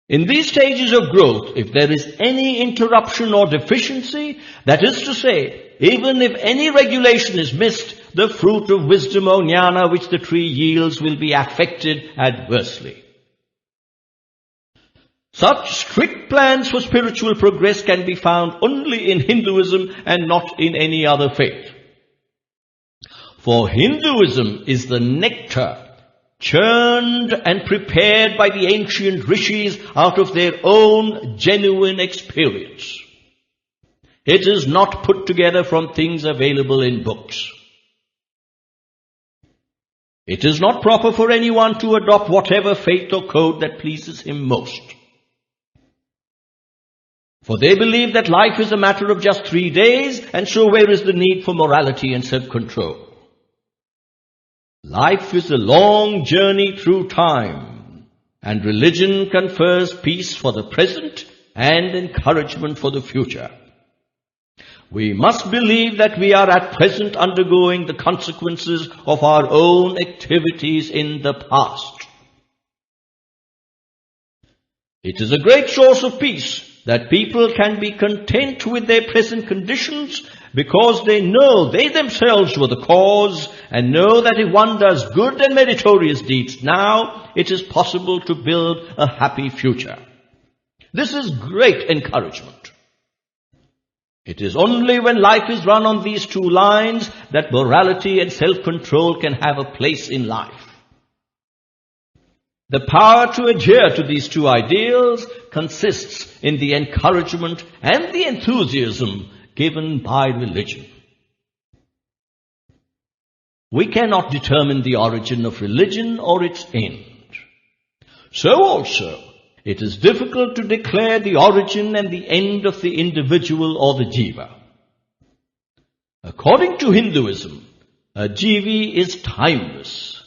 In these stages of growth, if there is any interruption or deficiency, that is to say, even if any regulation is missed, the fruit of wisdom or jnana which the tree yields will be affected adversely. Such strict plans for spiritual progress can be found only in Hinduism and not in any other faith. For Hinduism is the nectar churned and prepared by the ancient rishis out of their own genuine experience. It is not put together from things available in books. It is not proper for anyone to adopt whatever faith or code that pleases him most. For they believe that life is a matter of just 3 days, and so where is the need for morality and self-control? Life is a long journey through time, and religion confers peace for the present and encouragement for the future. We must believe that we are at present undergoing the consequences of our own activities in the past. It is a great source of peace that people can be content with their present conditions because they know they themselves were the cause and know that if one does good and meritorious deeds now, it is possible to build a happy future. This is great encouragement. It is only when life is run on these two lines that morality and self-control can have a place in life. The power to adhere to these two ideals consists in the encouragement and the enthusiasm given by religion. We cannot determine the origin of religion or its end. So also, it is difficult to declare the origin and the end of the individual or the jiva. According to Hinduism, a jivi is timeless.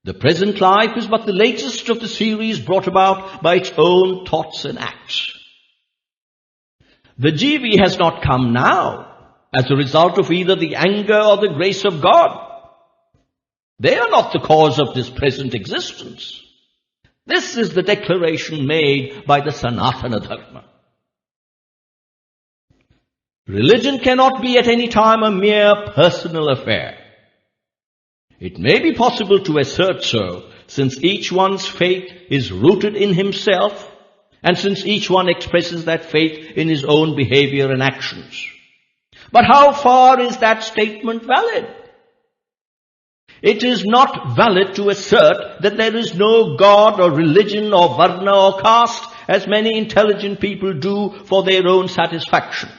The present life is but the latest of the series brought about by its own thoughts and acts. The jivi has not come now as a result of either the anger or the grace of God. They are not the cause of this present existence. This is the declaration made by the Sanatana Dharma. Religion cannot be at any time a mere personal affair. It may be possible to assert so, since each one's faith is rooted in himself, and since each one expresses that faith in his own behavior and actions. But how far is that statement valid? It is not valid to assert that there is no God or religion or varna or caste, as many intelligent people do for their own satisfaction.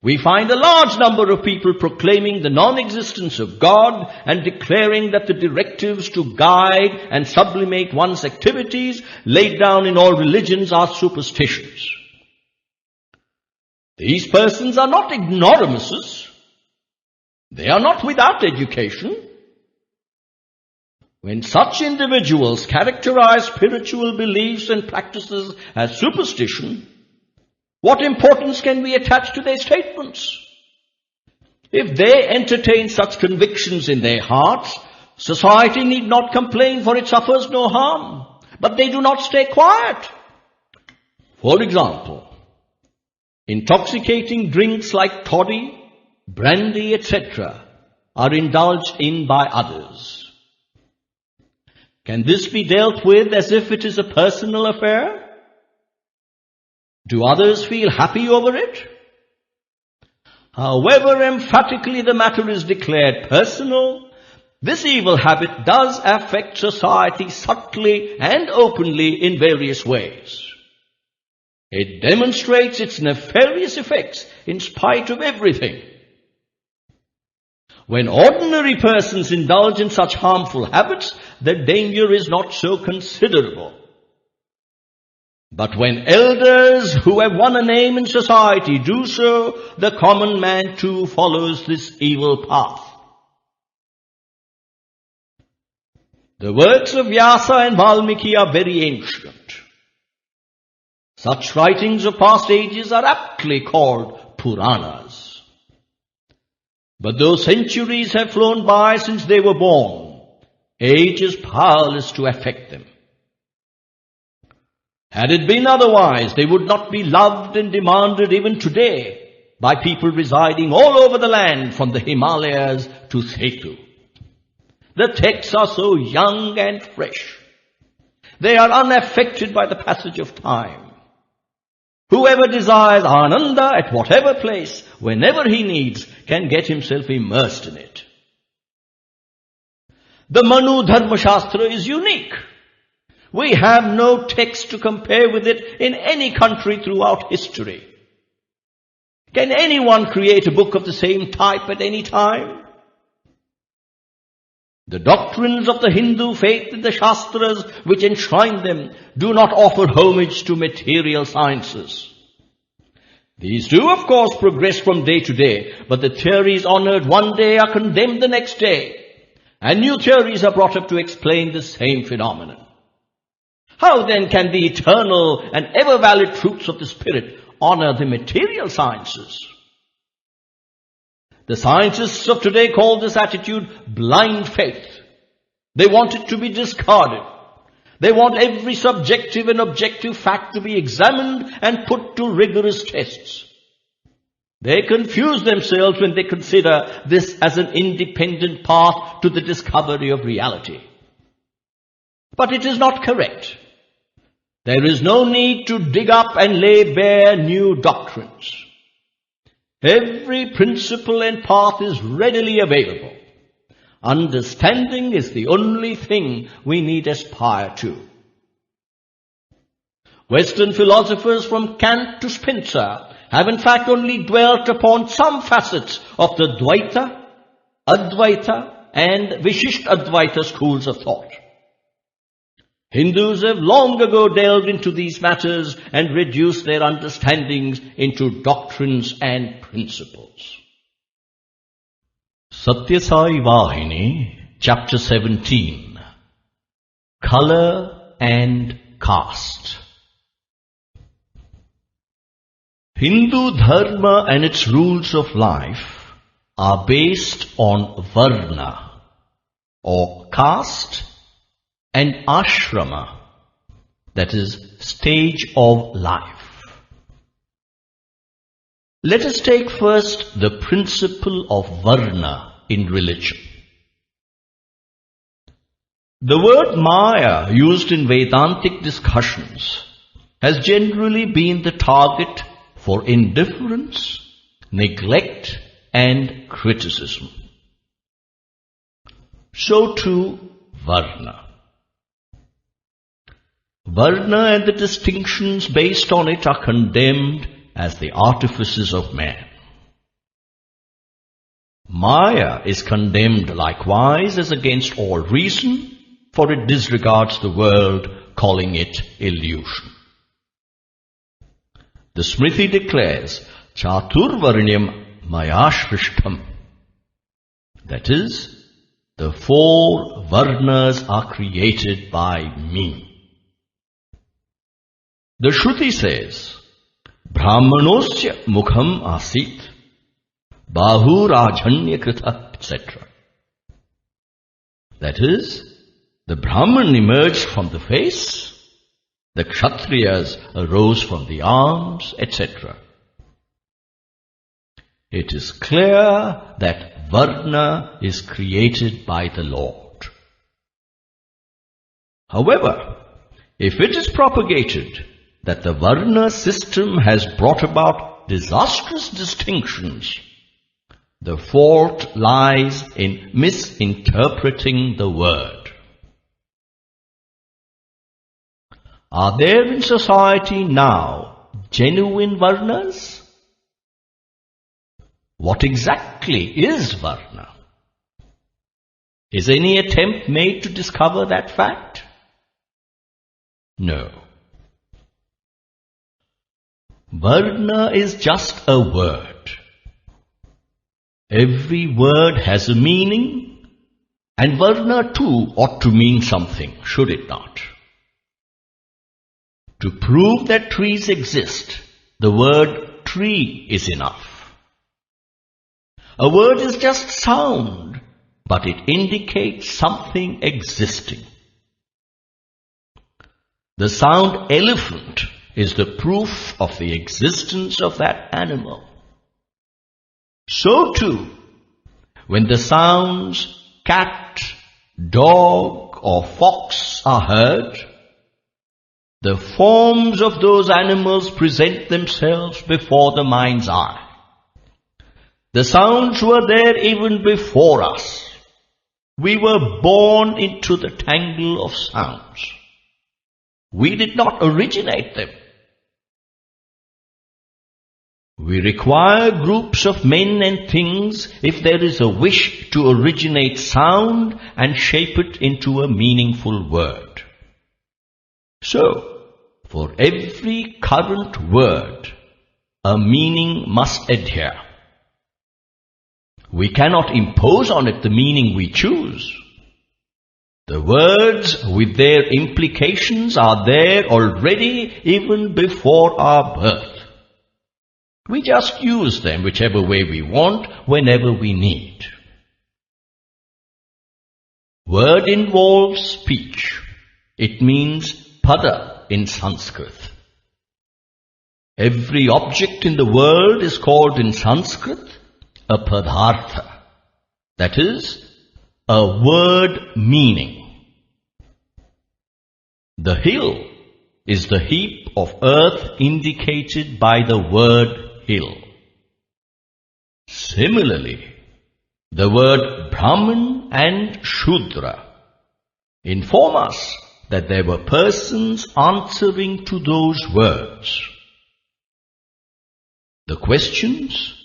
We find a large number of people proclaiming the non-existence of God and declaring that the directives to guide and sublimate one's activities laid down in all religions are superstitions. These persons are not ignoramuses. They are not without education. When such individuals characterize spiritual beliefs and practices as superstition, what importance can we attach to their statements? If they entertain such convictions in their hearts, society need not complain, for it suffers no harm. But they do not stay quiet. For example, intoxicating drinks like toddy, brandy, etc. are indulged in by others. Can this be dealt with as if it is a personal affair? Do others feel happy over it? However emphatically the matter is declared personal, this evil habit does affect society subtly and openly in various ways. It demonstrates its nefarious effects in spite of everything. When ordinary persons indulge in such harmful habits, the danger is not so considerable. But when elders who have won a name in society do so, the common man too follows this evil path. The works of Vyasa and Valmiki are very ancient. Such writings of past ages are aptly called Puranas. But though centuries have flown by since they were born, age is powerless to affect them. Had it been otherwise, they would not be loved and demanded even today by people residing all over the land from the Himalayas to Setu. The texts are so young and fresh. They are unaffected by the passage of time. Whoever desires Ananda at whatever place, whenever he needs, can get himself immersed in it. The Manu Dharma Shastra is unique. We have no text to compare with it in any country throughout history. Can anyone create a book of the same type at any time? The doctrines of the Hindu faith and the Shastras which enshrine them do not offer homage to material sciences. These do, of course, progress from day to day, but the theories honored one day are condemned the next day, and new theories are brought up to explain the same phenomenon. How then can the eternal and ever-valid truths of the Spirit honor the material sciences? The scientists of today call this attitude blind faith. They want it to be discarded. They want every subjective and objective fact to be examined and put to rigorous tests. They confuse themselves when they consider this as an independent path to the discovery of reality. But it is not correct. There is no need to dig up and lay bare new doctrines. Every principle and path is readily available. Understanding is the only thing we need aspire to. Western philosophers from Kant to Spencer have in fact only dwelt upon some facets of the Dvaita, Advaita and Vishishtadvaita schools of thought. Hindus have long ago delved into these matters and reduced their understandings into doctrines and principles. Sathya Sai Vahini, Chapter 17, Color and Caste. Hindu dharma and its rules of life are based on varna or caste and ashrama, that is, stage of life. Let us take first the principle of varna in religion. The word Maya used in Vedantic discussions has generally been the target for indifference, neglect and criticism. So too Varna. Varna and the distinctions based on it are condemned as the artifices of man. Maya is condemned likewise as against all reason, for it disregards the world, calling it illusion. The Smriti declares, Chaturvarnyam Maya Shrishtam. That is, the four Varnas are created by me. The Shruti says, Brahmanosya Mukham Asit, Bahu Rajanya Krita, etc. That is, the Brahman emerged from the face, the Kshatriyas arose from the arms, etc. It is clear that Varna is created by the Lord. However, if it is propagated that the Varna system has brought about disastrous distinctions, the fault lies in misinterpreting the word. Are there in society now genuine Varnas? What exactly is Varna? Is any attempt made to discover that fact? No. Varna is just a word. Every word has a meaning, and Varna too ought to mean something, should it not? To prove that trees exist, the word tree is enough. A word is just sound, but it indicates something existing. The sound elephant is the proof of the existence of that animal. So too, when the sounds cat, dog or fox are heard, the forms of those animals present themselves before the mind's eye. The sounds were there even before us. We were born into the tangle of sounds. We did not originate them. We require groups of men and things if there is a wish to originate sound and shape it into a meaningful word. So, for every current word, a meaning must adhere. We cannot impose on it the meaning we choose. The words with their implications are there already even before our birth. We just use them whichever way we want, whenever we need. Word involves speech. It means pada in Sanskrit. Every object in the world is called in Sanskrit a padartha, that is, a word meaning. The hill is the heap of earth indicated by the word hill. Similarly, the word Brahman and Shudra inform us that there were persons answering to those words. The questions,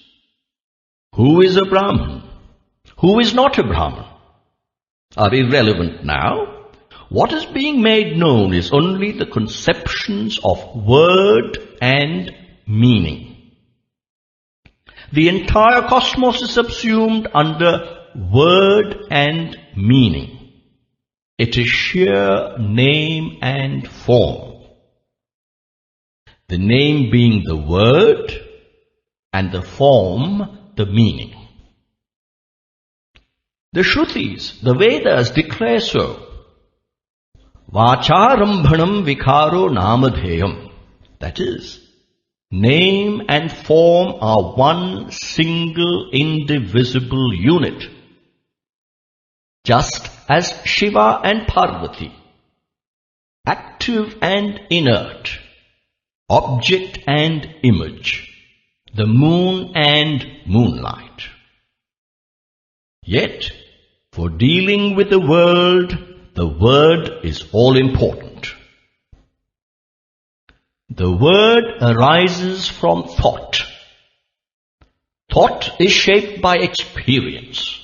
who is a Brahman, who is not a Brahman, are irrelevant now. What is being made known is only the conceptions of word and meaning. The entire cosmos is subsumed under word and meaning. It is sheer name and form. The name being the word and the form the meaning. The Shrutis, the Vedas, declare so. Vacharambhanam vikaro namadheyam. That is, name and form are one single indivisible unit. Just as Shiva and Parvati, active and inert, object and image, the moon and moonlight. Yet, for dealing with the word is all important. The word arises from thought. Thought is shaped by experience.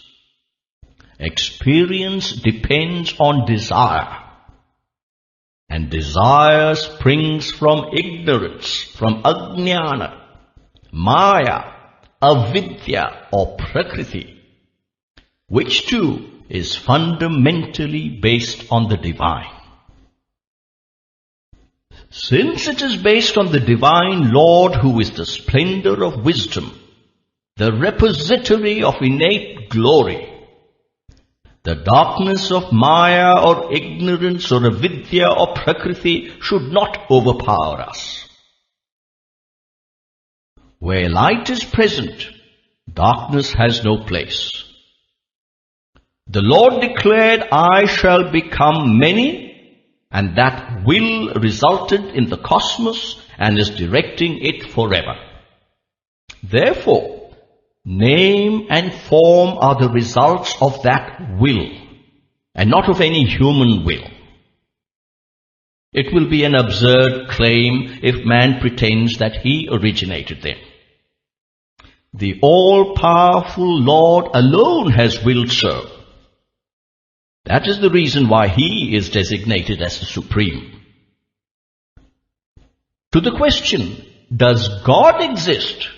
Experience depends on desire. And desire springs from ignorance, from ajnana, maya, avidya or prakriti, which too is fundamentally based on the divine. Since it is based on the divine Lord who is the splendor of wisdom, the repository of innate glory, the darkness of maya or ignorance or avidya or prakriti should not overpower us. Where light is present, darkness has no place. The Lord declared, I shall become many, and that will resulted in the cosmos and is directing it forever. Therefore, name and form are the results of that will, and not of any human will. It will be an absurd claim if man pretends that he originated them. The all-powerful Lord alone has willed so. That is the reason why he is designated as the Supreme. To the question, does God exist?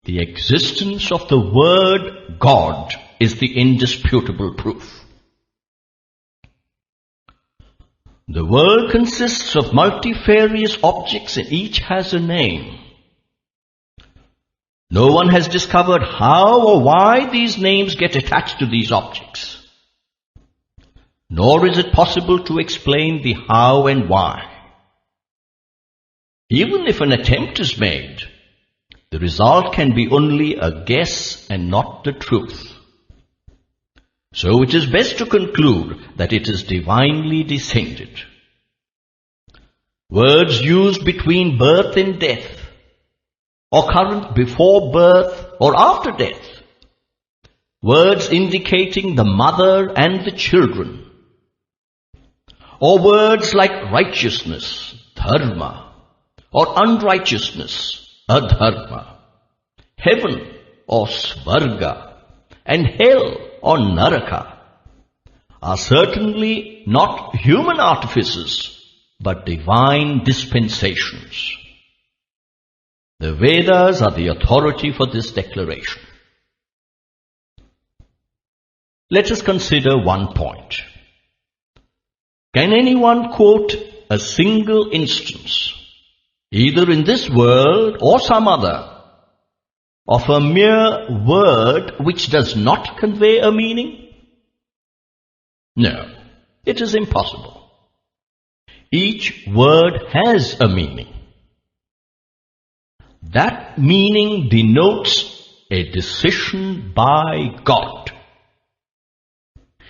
The existence of the word God is the indisputable proof. The world consists of multifarious objects and each has a name. No one has discovered how or why these names get attached to these objects. Nor is it possible to explain the how and why. Even if an attempt is made, the result can be only a guess and not the truth. So it is best to conclude that it is divinely descended. Words used between birth and death, or current before birth or after death, words indicating the mother and the children, or words like righteousness, dharma, or unrighteousness, adharma, heaven or svarga, and hell or naraka, are certainly not human artifices, but divine dispensations. The Vedas are the authority for this declaration. Let us consider one point. Can anyone quote a single instance, either in this world or some other, of a mere word which does not convey a meaning? No, it is impossible. Each word has a meaning. That meaning denotes a decision by God.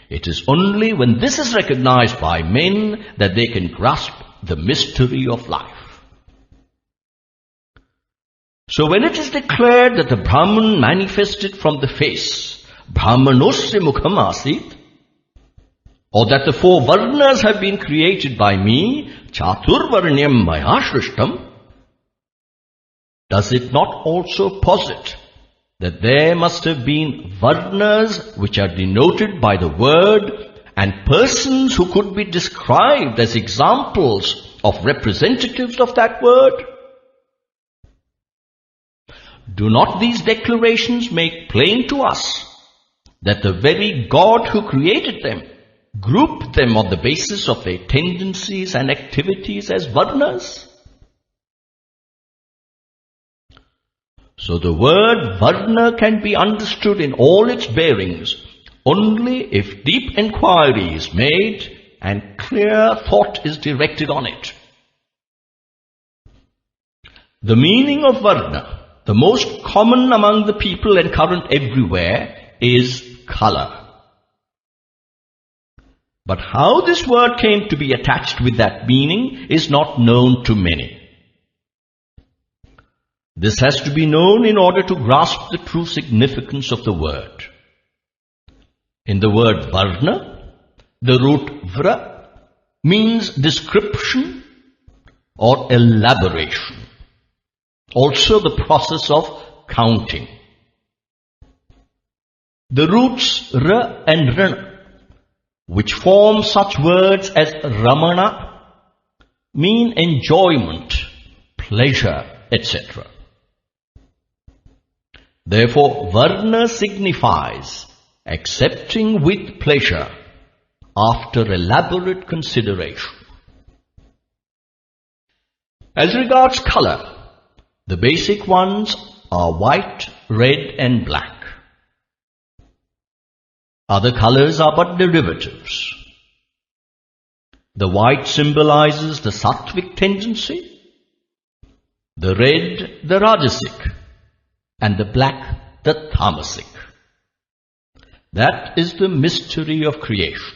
It is only when this is recognized by men that they can grasp the mystery of life. So when it is declared that the Brahman manifested from the face, Brahmanosya mukham asit, or that the four varnas have been created by me, chaturvarnyam maya shrishtam, does it not also posit that there must have been varnas which are denoted by the word and persons who could be described as examples of representatives of that word? Do not these declarations make plain to us that the very God who created them grouped them on the basis of their tendencies and activities as varnas? So the word varna can be understood in all its bearings only if deep inquiry is made and clear thought is directed on it. The meaning of varna, the most common among the people and current everywhere, is color. But how this word came to be attached with that meaning is not known to many. This has to be known in order to grasp the true significance of the word. In the word varna, the root vra means description or elaboration. Also the process of counting. The roots ra and rana, which form such words as ramana, mean enjoyment, pleasure, etc. Therefore, varna signifies accepting with pleasure after elaborate consideration. As regards color, the basic ones are white, red and black. Other colors are but derivatives. The white symbolizes the sattvic tendency, the red the rajasic, and the black the tamasic. That is the mystery of creation.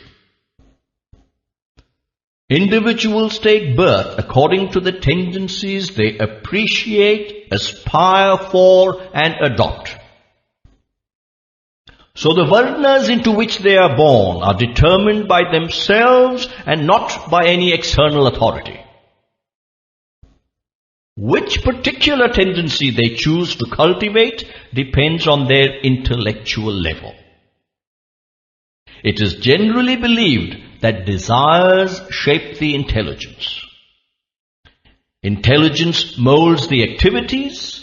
Individuals take birth according to the tendencies they appreciate, aspire for, and adopt. So the varnas into which they are born are determined by themselves and not by any external authority. Which particular tendency they choose to cultivate depends on their intellectual level. It is generally believed that desires shape the intelligence. Intelligence molds the activities,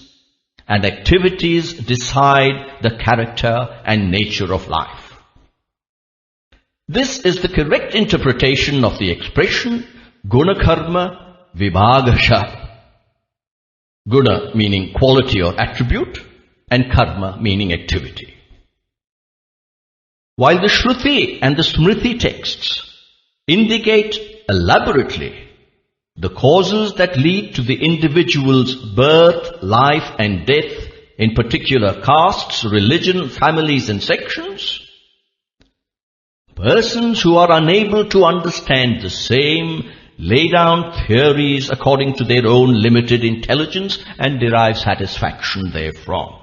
and activities decide the character and nature of life. This is the correct interpretation of the expression guna karma vibhagasha. Guna meaning quality or attribute, and karma meaning activity. While the Shruti and the Smriti texts indicate elaborately the causes that lead to the individual's birth, life and death in particular castes, religion, families and sections, persons who are unable to understand the same lay down theories according to their own limited intelligence and derive satisfaction therefrom.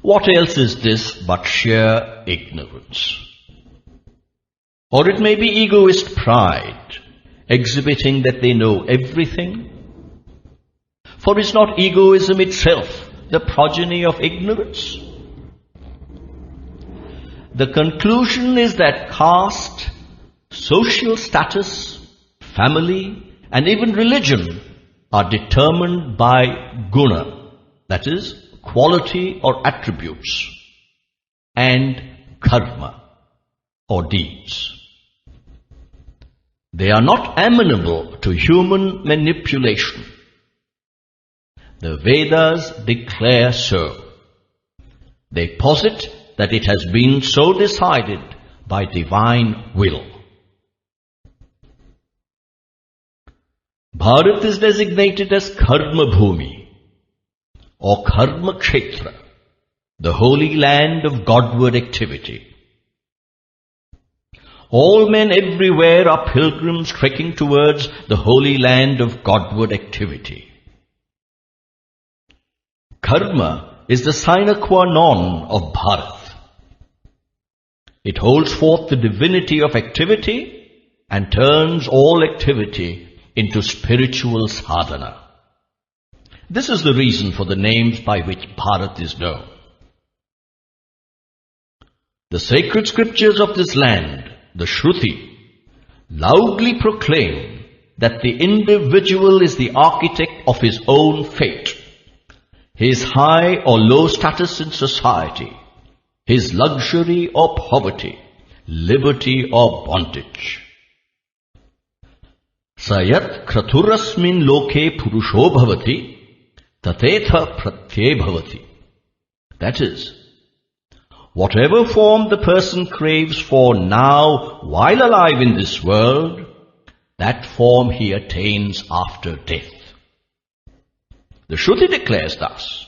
What else is this but sheer ignorance? Or it may be egoist pride, exhibiting that they know everything. For is not egoism itself the progeny of ignorance? The conclusion is that caste, social status, family, and even religion are determined by guna, that is, quality or attributes, and karma, or deeds. They are not amenable to human manipulation. The Vedas declare so. They posit that it has been so decided by divine will. Bharat is designated as Karma Bhumi or Karma Kshetra, the holy land of Godward activity. All men everywhere are pilgrims trekking towards the holy land of Godward activity. Karma is the sine qua non of Bharat. It holds forth the divinity of activity and turns all activity into spiritual sadhana. This is the reason for the names by which Bharat is known. The sacred scriptures of this land, the Shruti, loudly proclaim that the individual is the architect of his own fate, his high or low status in society, his luxury or poverty, liberty or bondage. Sayat kraturasmin loke purusho bhavati, tatetha pratye bhavati. That is, whatever form the person craves for now while alive in this world, that form he attains after death. The Shruti declares thus.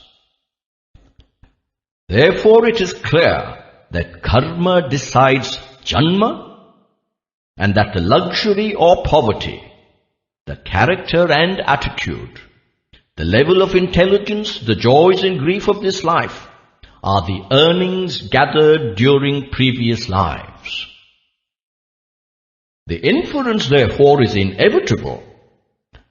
Therefore it is clear that karma decides janma, and that the luxury or poverty, the character and attitude, the level of intelligence, the joys and grief of this life are the earnings gathered during previous lives. The inference, therefore, is inevitable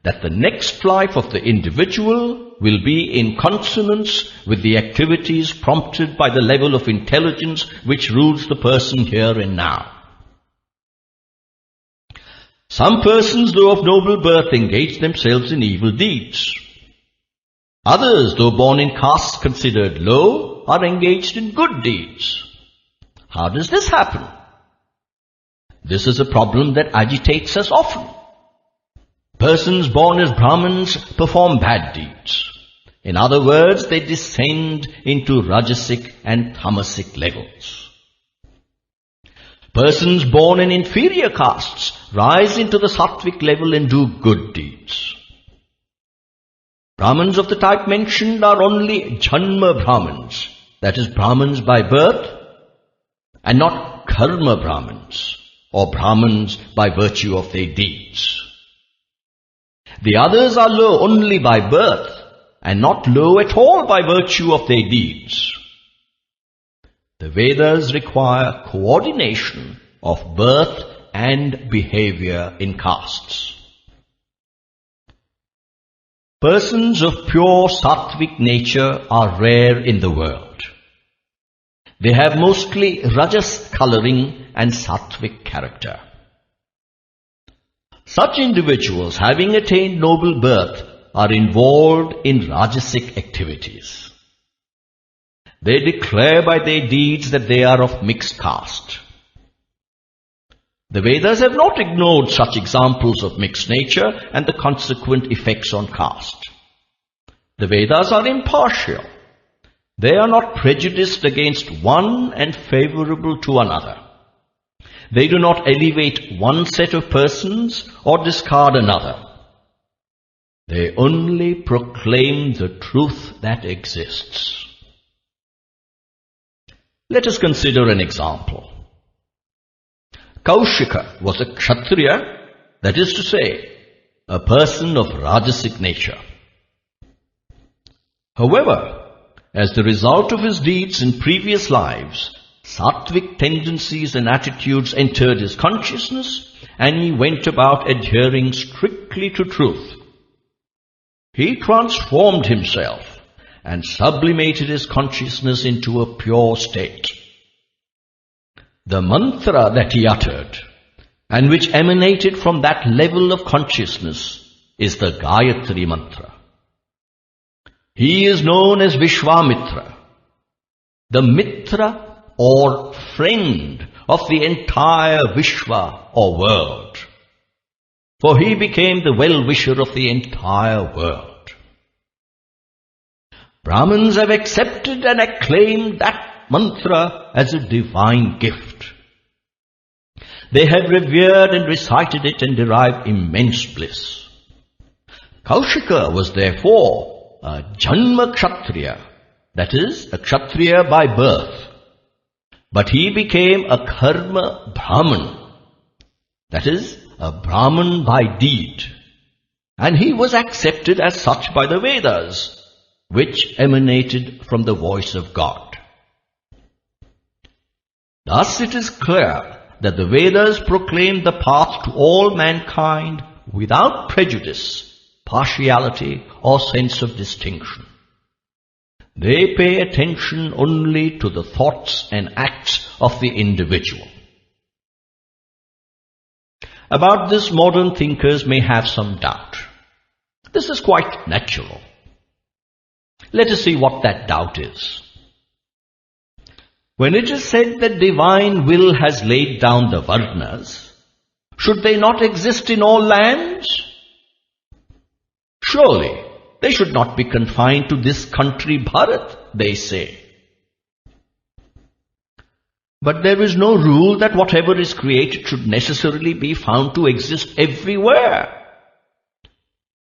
that the next life of the individual will be in consonance with the activities prompted by the level of intelligence which rules the person here and now. Some persons, though of noble birth, engage themselves in evil deeds. Others, though born in castes considered low, are engaged in good deeds. How does this happen? This is a problem that agitates us often. Persons born as Brahmins perform bad deeds. In other words, they descend into Rajasic and Tamasic levels. Persons born in inferior castes rise into the Sattvic level and do good deeds. Brahmins of the type mentioned are only Janma Brahmins, that is, Brahmins by birth, and not Karma Brahmins, or Brahmins by virtue of their deeds. The others are low only by birth, and not low at all by virtue of their deeds. The Vedas require coordination of birth and behavior in castes. Persons of pure sattvic nature are rare in the world. They have mostly rajas coloring and sattvic character. Such individuals, having attained noble birth, are involved in rajasic activities. They declare by their deeds that they are of mixed caste. The Vedas have not ignored such examples of mixed nature and the consequent effects on caste. The Vedas are impartial. They are not prejudiced against one and favorable to another. They do not elevate one set of persons or discard another. They only proclaim the truth that exists. Let us consider an example. Kaushika was a Kshatriya, that is to say, a person of Rajasic nature. However, as the result of his deeds in previous lives, Sattvic tendencies and attitudes entered his consciousness, and he went about adhering strictly to truth. He transformed himself and sublimated his consciousness into a pure state. The mantra that he uttered, and which emanated from that level of consciousness, is the Gayatri mantra. He is known as Vishwamitra, the Mitra or friend of the entire Vishwa or world, for he became the well-wisher of the entire world. Brahmins have accepted and acclaimed that mantra as a divine gift. They have revered and recited it and derived immense bliss. Kaushika was therefore a Janma Kshatriya, that is, a Kshatriya by birth. But he became a Karma Brahman, that is, a Brahman by deed. And he was accepted as such by the Vedas, which emanated from the voice of God. Thus it is clear that the Vedas proclaim the path to all mankind without prejudice, partiality, or sense of distinction. They pay attention only to the thoughts and acts of the individual. About this, modern thinkers may have some doubt. This is quite natural. Let us see what that doubt is. When it is said that divine will has laid down the Varnas, should they not exist in all lands? Surely, they should not be confined to this country Bharat, they say. But there is no rule that whatever is created should necessarily be found to exist everywhere.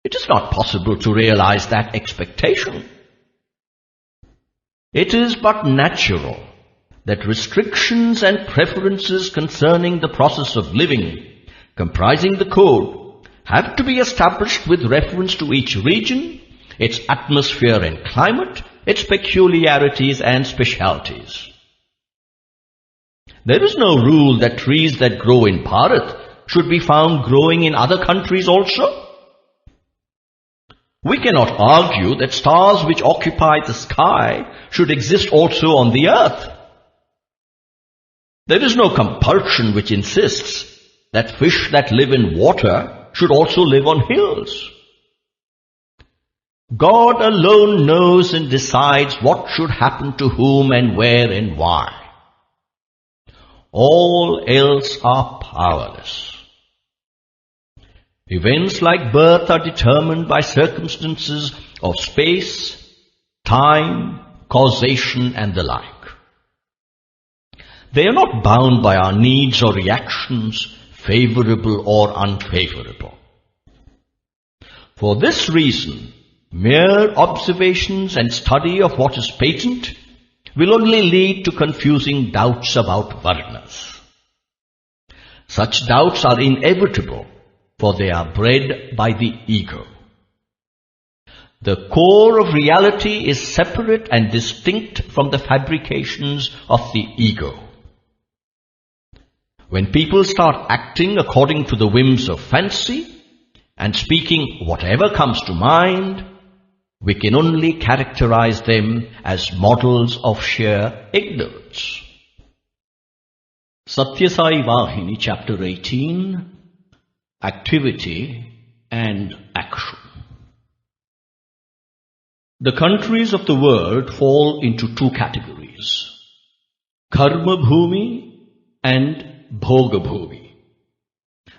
It is not possible to realize that expectation. It is but natural that restrictions and preferences concerning the process of living, comprising the code, have to be established with reference to each region, its atmosphere and climate, its peculiarities and specialities. There is no rule that trees that grow in Bharat should be found growing in other countries also. We cannot argue that stars which occupy the sky should exist also on the earth. There is no compulsion which insists that fish that live in water should also live on hills. God alone knows and decides what should happen to whom and where and why. All else are powerless. Events like birth are determined by circumstances of space, time, causation, and the like. They are not bound by our needs or reactions, favorable or unfavorable. For this reason, mere observations and study of what is patent will only lead to confusing doubts about Varnas. Such doubts are inevitable, for they are bred by the ego. The core of reality is separate and distinct from the fabrications of the ego. When people start acting according to the whims of fancy and speaking whatever comes to mind, we can only characterize them as models of sheer ignorance. Sathya Sai Vahini, Chapter 18, Activity and Action. The countries of the world fall into two categories: Karma Bhumi and Bhoga Bhumi.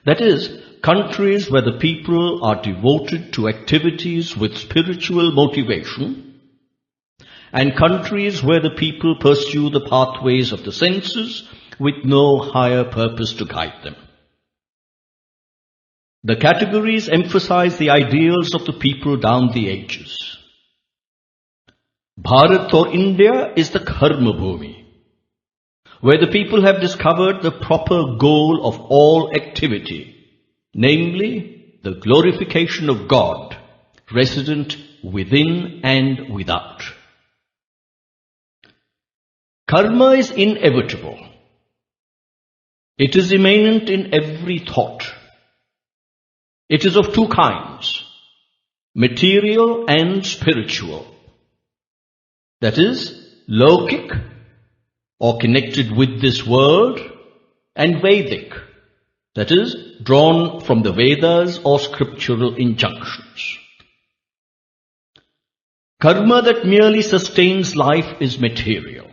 That is, countries where the people are devoted to activities with spiritual motivation, and countries where the people pursue the pathways of the senses with no higher purpose to guide them. The categories emphasize the ideals of the people down the ages. Bharat or India is the Karma Bhumi, where the people have discovered the proper goal of all activity, namely the glorification of God, resident within and without. Karma is inevitable. It is immanent in every thought. It is of two kinds, material and spiritual. That is, Lokic, or connected with this world, and Vedic, that is, drawn from the Vedas or scriptural injunctions. Karma that merely sustains life is material.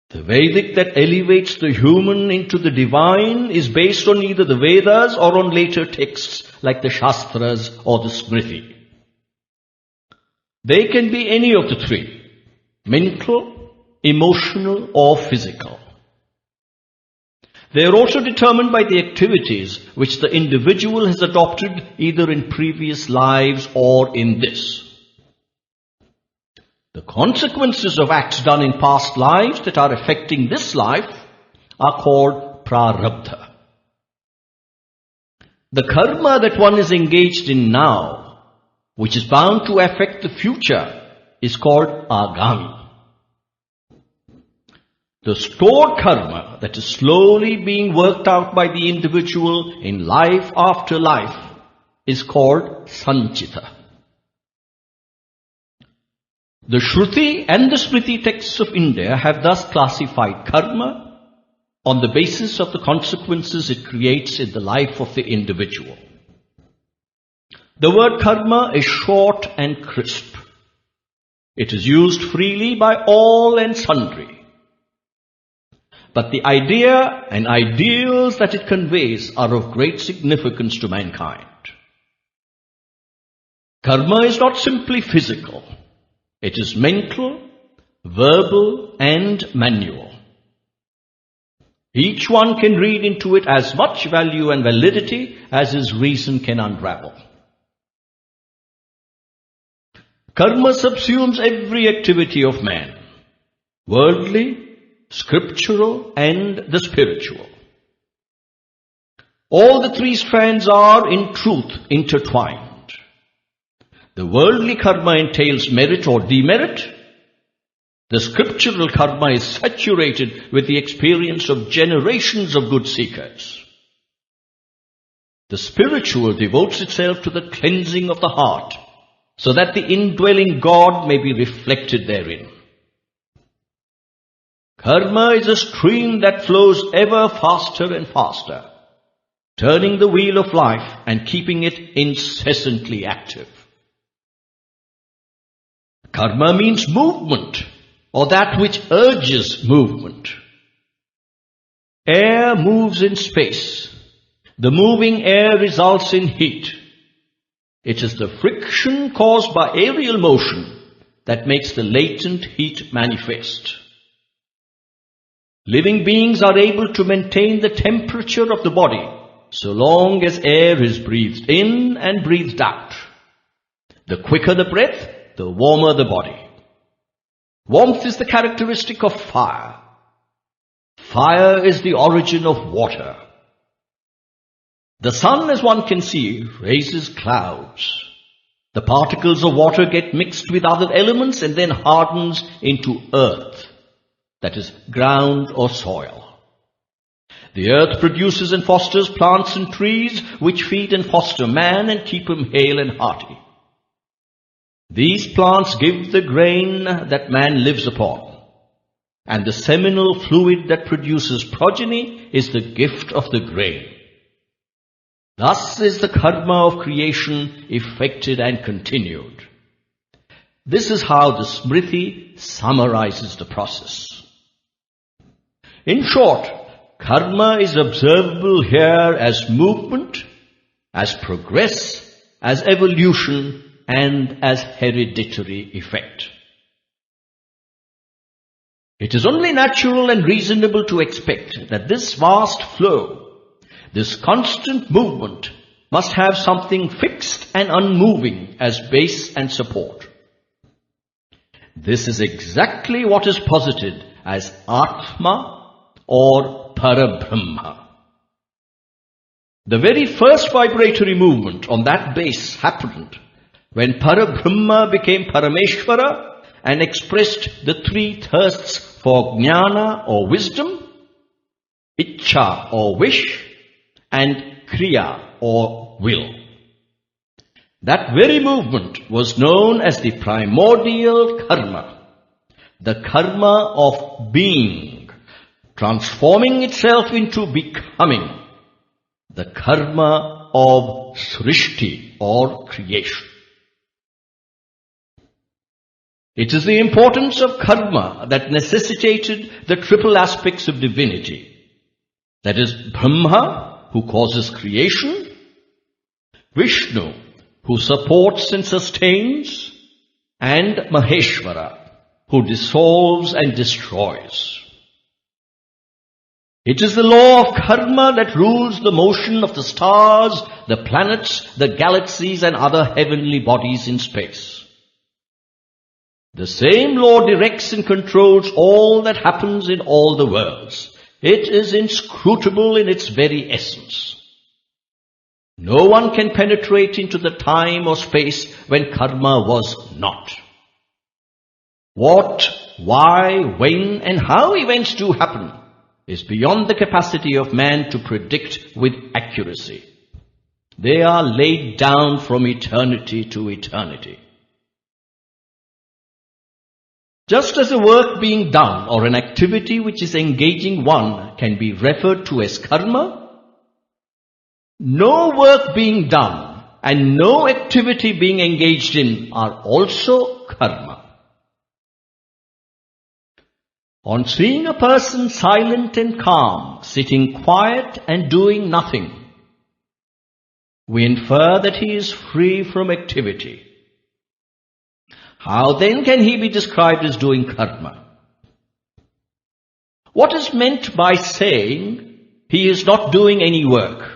The Vedic that elevates the human into the divine is based on either the Vedas or on later texts like the Shastras or the Smriti. They can be any of the three: mental, emotional, or physical. They are also determined by the activities which the individual has adopted either in previous lives or in this. The consequences of acts done in past lives that are affecting this life are called prarabdha. The karma that one is engaged in now, which is bound to affect the future, is called agami. The stored karma that is slowly being worked out by the individual in life after life is called sanchita. The Shruti and the Smriti texts of India have thus classified karma on the basis of the consequences it creates in the life of the individual. The word karma is short and crisp. It is used freely by all and sundry. But the idea and ideals that it conveys are of great significance to mankind. Karma is not simply physical. It is mental, verbal, and manual. Each one can read into it as much value and validity as his reason can unravel. Karma subsumes every activity of man, worldly, scriptural, and the spiritual. All the three strands are, in truth, intertwined. The worldly karma entails merit or demerit. The scriptural karma is saturated with the experience of generations of good seekers. The spiritual devotes itself to the cleansing of the heart, so that the indwelling God may be reflected therein. Karma is a stream that flows ever faster and faster, turning the wheel of life and keeping it incessantly active. Karma means movement, or that which urges movement. Air moves in space. The moving air results in heat. It is the friction caused by aerial motion that makes the latent heat manifest. Living beings are able to maintain the temperature of the body so long as air is breathed in and breathed out. The quicker the breath, the warmer the body. Warmth is the characteristic of fire. Fire is the origin of water. The sun, as one can see, raises clouds. The particles of water get mixed with other elements and then hardens into earth, that is, ground or soil. The earth produces and fosters plants and trees which feed and foster man and keep him hale and hearty. These plants give the grain that man lives upon, and the seminal fluid that produces progeny is the gift of the grain. Thus is the karma of creation effected and continued. This is how the Smriti summarizes the process. In short, karma is observable here as movement, as progress, as evolution, and as hereditary effect. It is only natural and reasonable to expect that this vast flow, this constant movement, must have something fixed and unmoving as base and support. This is exactly what is posited as Atma or Parabrahma. The very first vibratory movement on that base happened when Parabrahma became Parameshvara and expressed the three thirsts for jnana or wisdom, ichcha or wish, and kriya or will. That very movement was known as the primordial karma, the karma of being, transforming itself into becoming, the karma of srishti or creation. It is the importance of karma that necessitated the triple aspects of divinity. That is, Brahma, who causes creation, Vishnu, who supports and sustains, and Maheshvara, who dissolves and destroys. It is the law of karma that rules the motion of the stars, the planets, the galaxies and other heavenly bodies in space. The same law directs and controls all that happens in all the worlds. It is inscrutable in its very essence. No one can penetrate into the time or space when karma was not. What, why, when and how events do happen is beyond the capacity of man to predict with accuracy. They are laid down from eternity to eternity. Just as a work being done or an activity which is engaging one can be referred to as karma, no work being done and no activity being engaged in are also karma. On seeing a person silent and calm, sitting quiet and doing nothing, we infer that he is free from activity. How then can he be described as doing karma? What is meant by saying he is not doing any work?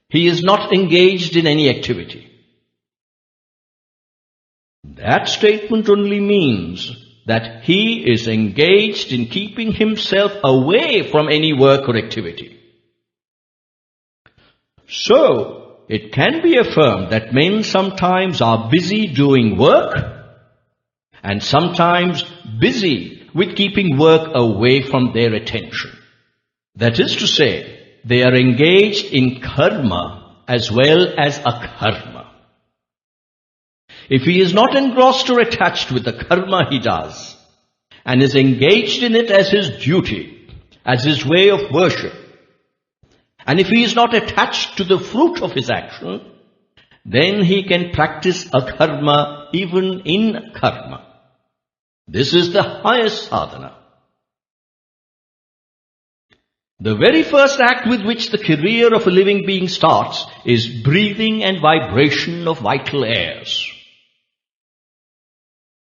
He is not engaged in any activity. That statement only means that he is engaged in keeping himself away from any work or activity. So, it can be affirmed that men sometimes are busy doing work and sometimes busy with keeping work away from their attention. That is to say, they are engaged in karma as well as akarma. If he is not engrossed or attached with the karma he does, and is engaged in it as his duty, as his way of worship, and if he is not attached to the fruit of his action, then he can practice akarma even in karma. This is the highest sadhana. The very first act with which the career of a living being starts is breathing and vibration of vital airs.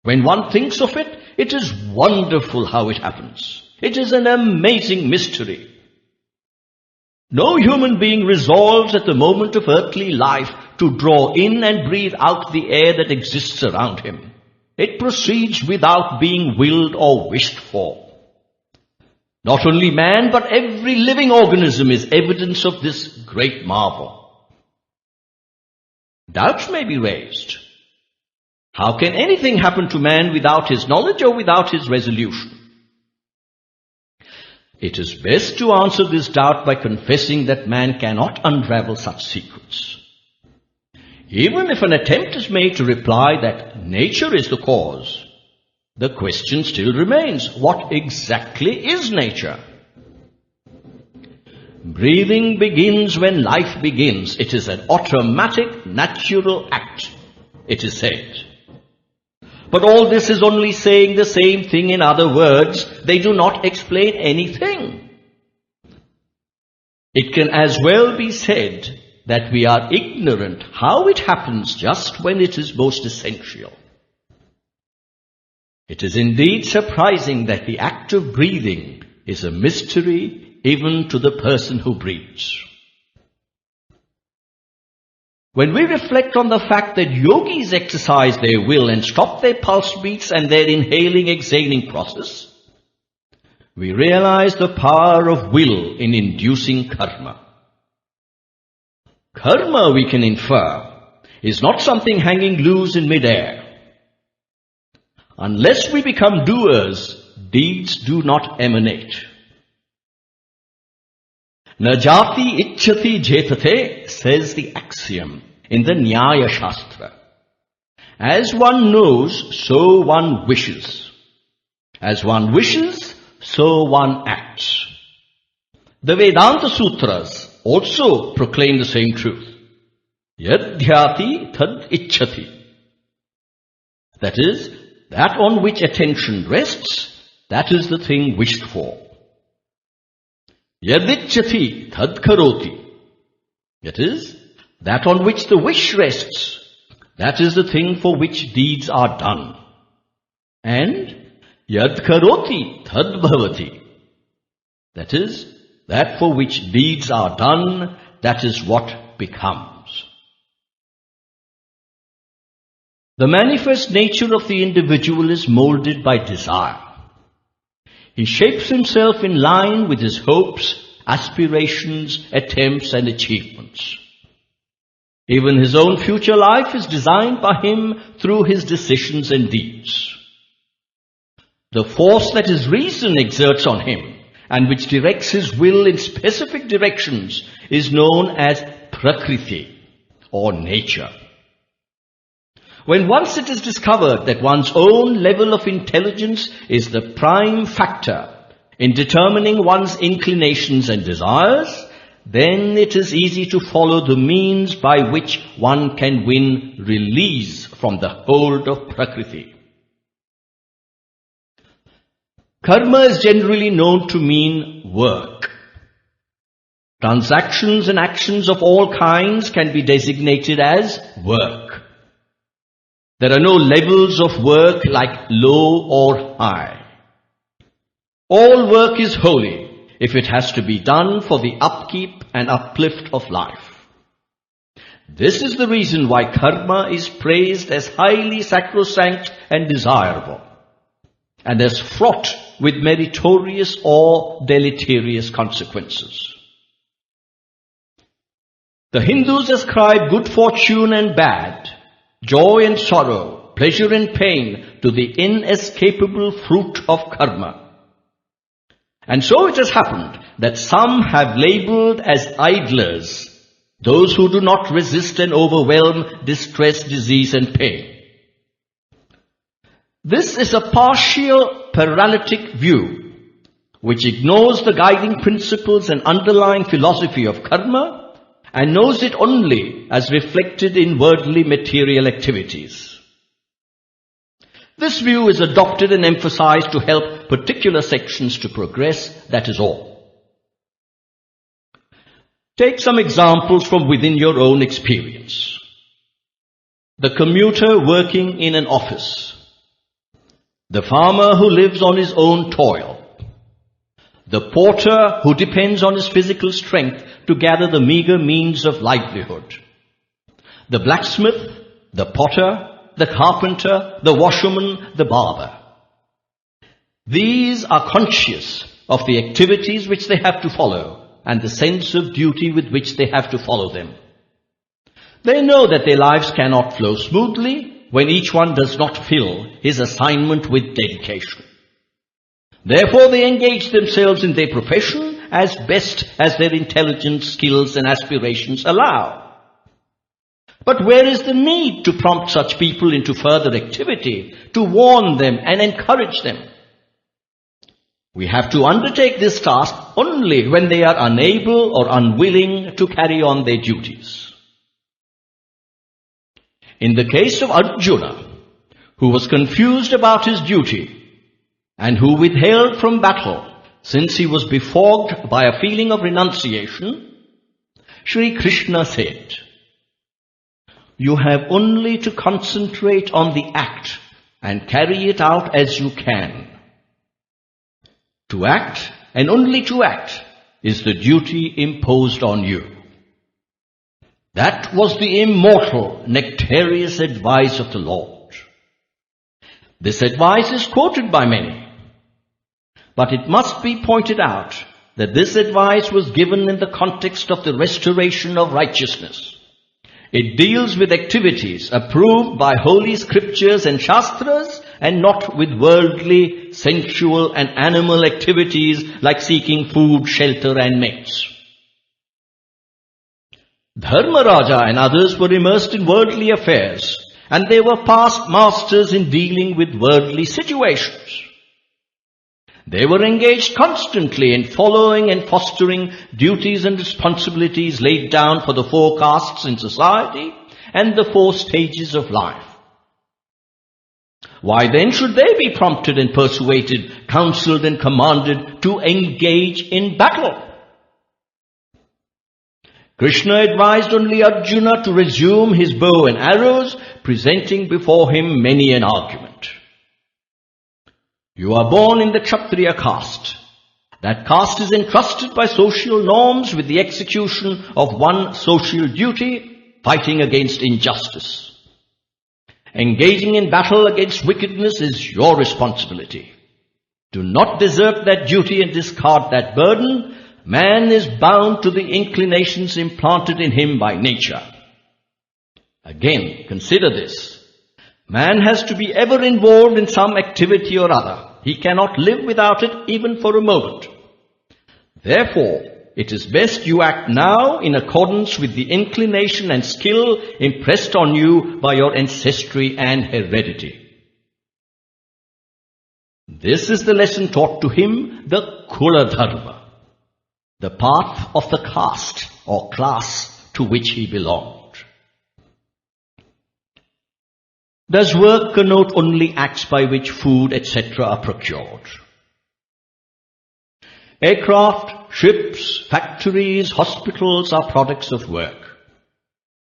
When one thinks of it, it is wonderful how it happens. It is an amazing mystery. No human being resolves at the moment of earthly life to draw in and breathe out the air that exists around him. It proceeds without being willed or wished for. Not only man, but every living organism is evidence of this great marvel. Doubts may be raised. How can anything happen to man without his knowledge or without his resolution? It is best to answer this doubt by confessing that man cannot unravel such secrets. Even if an attempt is made to reply that nature is the cause, the question still remains, what exactly is nature? Breathing begins when life begins. It is an automatic, natural act, it is said. But all this is only saying the same thing in other words. They do not explain anything. It can as well be said that we are ignorant how it happens just when it is most essential. It is indeed surprising that the act of breathing is a mystery even to the person who breathes. When we reflect on the fact that yogis exercise their will and stop their pulse beats and their inhaling-exhaling process, we realize the power of will in inducing karma. Karma, we can infer, is not something hanging loose in mid-air. Unless we become doers, deeds do not emanate. Najati ichchati jetate, says the axiom in the Nyaya Shastra. As one knows, so one wishes. As one wishes, so one acts. The Vedanta Sutras also proclaim the same truth. Yadhyati tad ichchati. That is, that on which attention rests, that is the thing wished for. Yadichchati tad karoti. That is, that on which the wish rests, that is the thing for which deeds are done. And yad karoti tad bhavati. That is, that for which deeds are done, that is what becomes. The manifest nature of the individual is molded by desire. He shapes himself in line with his hopes, aspirations, attempts and achievements. Even his own future life is designed by him through his decisions and deeds. The force that his reason exerts on him and which directs his will in specific directions is known as Prakriti or nature. When once it is discovered that one's own level of intelligence is the prime factor in determining one's inclinations and desires, then it is easy to follow the means by which one can win release from the hold of Prakriti. Karma is generally known to mean work. Transactions and actions of all kinds can be designated as work. There are no levels of work like low or high. All work is holy if it has to be done for the upkeep and uplift of life. This is the reason why karma is praised as highly sacrosanct and desirable, and as fraught with meritorious or deleterious consequences. The Hindus ascribe good fortune and bad, joy and sorrow, pleasure and pain to the inescapable fruit of karma. And so it has happened that some have labeled as idlers those who do not resist and overwhelm distress, disease and pain. This is a partial paralytic view which ignores the guiding principles and underlying philosophy of karma and knows it only as reflected in worldly material activities. This view is adopted and emphasized to help particular sections to progress, that is all. Take some examples from within your own experience. The commuter working in an office. The farmer who lives on his own toil. The porter who depends on his physical strength to gather the meager means of livelihood. The blacksmith, the potter, the carpenter, the washerman, the barber. These are conscious of the activities which they have to follow and the sense of duty with which they have to follow them. They know that their lives cannot flow smoothly when each one does not fill his assignment with dedication. Therefore, they engage themselves in their profession as best as their intelligence, skills and aspirations allow. But where is the need to prompt such people into further activity, to warn them and encourage them? We have to undertake this task only when they are unable or unwilling to carry on their duties. In the case of Arjuna, who was confused about his duty and who withheld from battle since he was befogged by a feeling of renunciation, Sri Krishna said, "You have only to concentrate on the act and carry it out as you can. To act, and only to act, is the duty imposed on you." That was the immortal, nectarious advice of the Lord. This advice is quoted by many, but it must be pointed out that this advice was given in the context of the restoration of righteousness. It deals with activities approved by holy scriptures and shastras and not with worldly, sensual and animal activities like seeking food, shelter and mates. Dharmaraja and others were immersed in worldly affairs and they were past masters in dealing with worldly situations. They were engaged constantly in following and fostering duties and responsibilities laid down for the four castes in society and the four stages of life. Why then should they be prompted and persuaded, counseled and commanded to engage in battle? Krishna advised only Arjuna to resume his bow and arrows, presenting before him many an argument. You are born in the Kshatriya caste, That caste is entrusted by social norms with the execution of one social duty, fighting against injustice. Engaging in battle against wickedness is your responsibility. Do not desert that duty and discard that burden. Man is bound to the inclinations implanted in him by nature. Again, consider this. Man has to be ever involved in some activity or other. He cannot live without it even for a moment. Therefore, it is best you act now in accordance with the inclination and skill impressed on you by your ancestry and heredity. This is the lesson taught to him, the Kula Dharma, the path of the caste or class to which he belonged. Does work connote only acts by which food, etc. are procured? Aircraft, ships, factories, hospitals are products of work.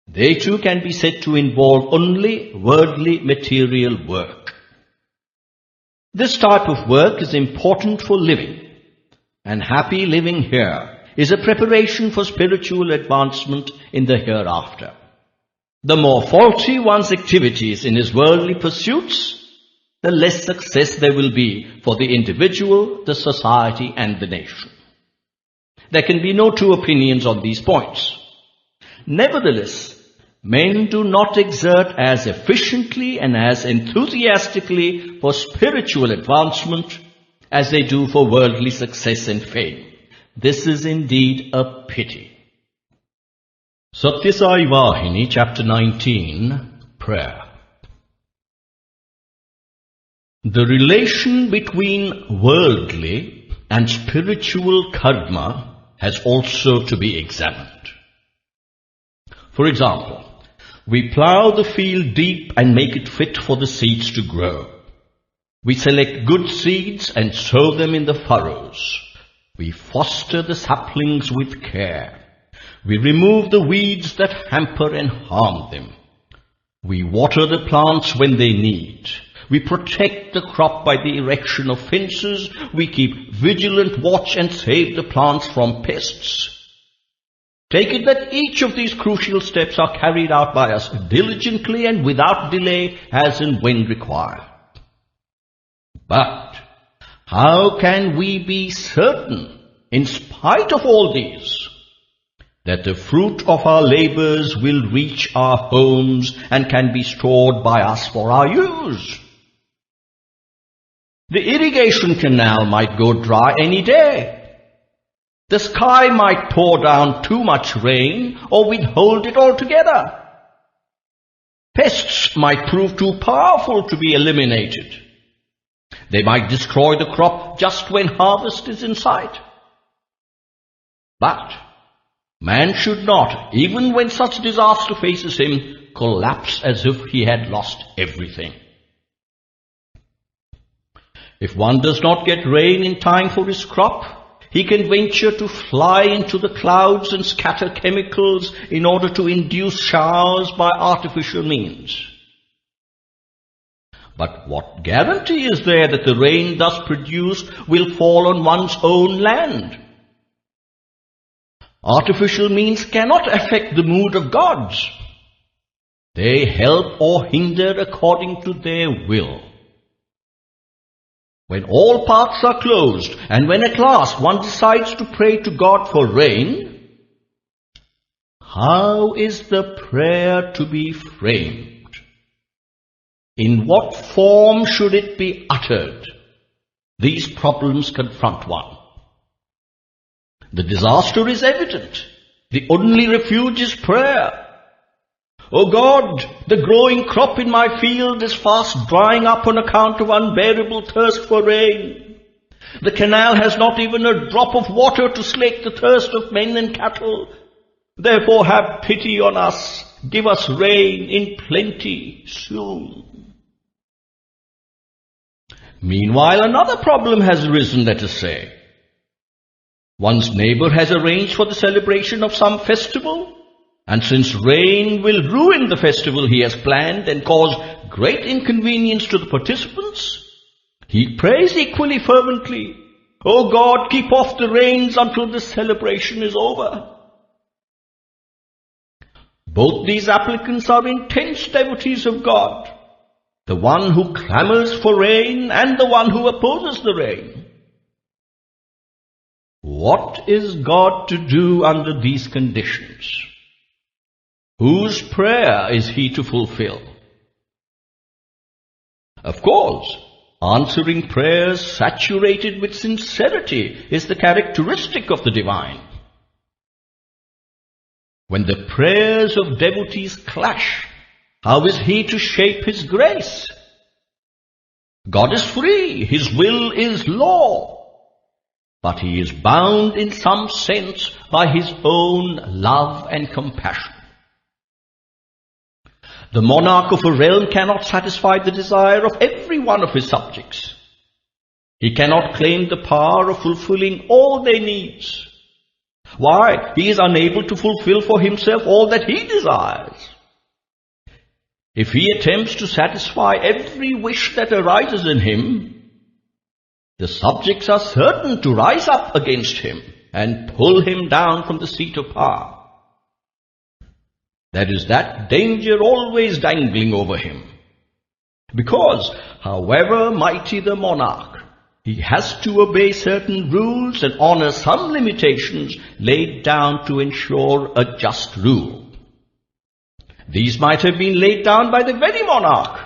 They too can be said to involve only worldly material work. This type of work is important for living, and happy living here is a preparation for spiritual advancement in the hereafter. The more faulty one's activities in his worldly pursuits, the less success there will be for the individual, the society, and the nation. There can be no two opinions on these points. Nevertheless, men do not exert as efficiently and as enthusiastically for spiritual advancement as they do for worldly success and fame. This is indeed a pity. Sathya Sai Vahini, Chapter 19, Prayer. The relation between worldly and spiritual karma has also to be examined. For example, we plough the field deep and make it fit for the seeds to grow. We select good seeds and sow them in the furrows. We foster the saplings with care. We remove the weeds that hamper and harm them. We water the plants when they need. We protect the crop by the erection of fences. We keep vigilant watch and save the plants from pests. Take it that each of these crucial steps are carried out by us diligently and without delay as and when required. But how can we be certain, in spite of all these, that the fruit of our labors will reach our homes and can be stored by us for our use? The irrigation canal might go dry any day. The sky might pour down too much rain or withhold it altogether. Pests might prove too powerful to be eliminated. They might destroy the crop just when harvest is in sight. But man should not, even when such disaster faces him, collapse as if he had lost everything. If one does not get rain in time for his crop, he can venture to fly into the clouds and scatter chemicals in order to induce showers by artificial means. But what guarantee is there that the rain thus produced will fall on one's own land? Artificial means cannot affect the mood of gods. They help or hinder according to their will. When all paths are closed, and when at last one decides to pray to God for rain, how is the prayer to be framed? In what form should it be uttered? These problems confront one. The disaster is evident. The only refuge is prayer. O God, the growing crop in my field is fast drying up on account of unbearable thirst for rain. The canal has not even a drop of water to slake the thirst of men and cattle. Therefore have pity on us. Give us rain in plenty soon. Meanwhile, another problem has arisen, let us say. One's neighbor has arranged for the celebration of some festival, and since rain will ruin the festival he has planned and cause great inconvenience to the participants, he prays equally fervently, "O God, keep off the rains until this celebration is over." Both these applicants are intense devotees of God, the one who clamors for rain and the one who opposes the rain. What is God to do under these conditions? Whose prayer is he to fulfill? Of course, answering prayers saturated with sincerity is the characteristic of the divine. When the prayers of devotees clash, how is he to shape his grace? God is free, his will is law, but he is bound in some sense by his own love and compassion. The monarch of a realm cannot satisfy the desire of every one of his subjects. He cannot claim the power of fulfilling all their needs. Why? He is unable to fulfill for himself all that he desires. If he attempts to satisfy every wish that arises in him, the subjects are certain to rise up against him and pull him down from the seat of power. There is that danger always dangling over him. Because, however mighty the monarch, he has to obey certain rules and honor some limitations laid down to ensure a just rule. These might have been laid down by the very monarch,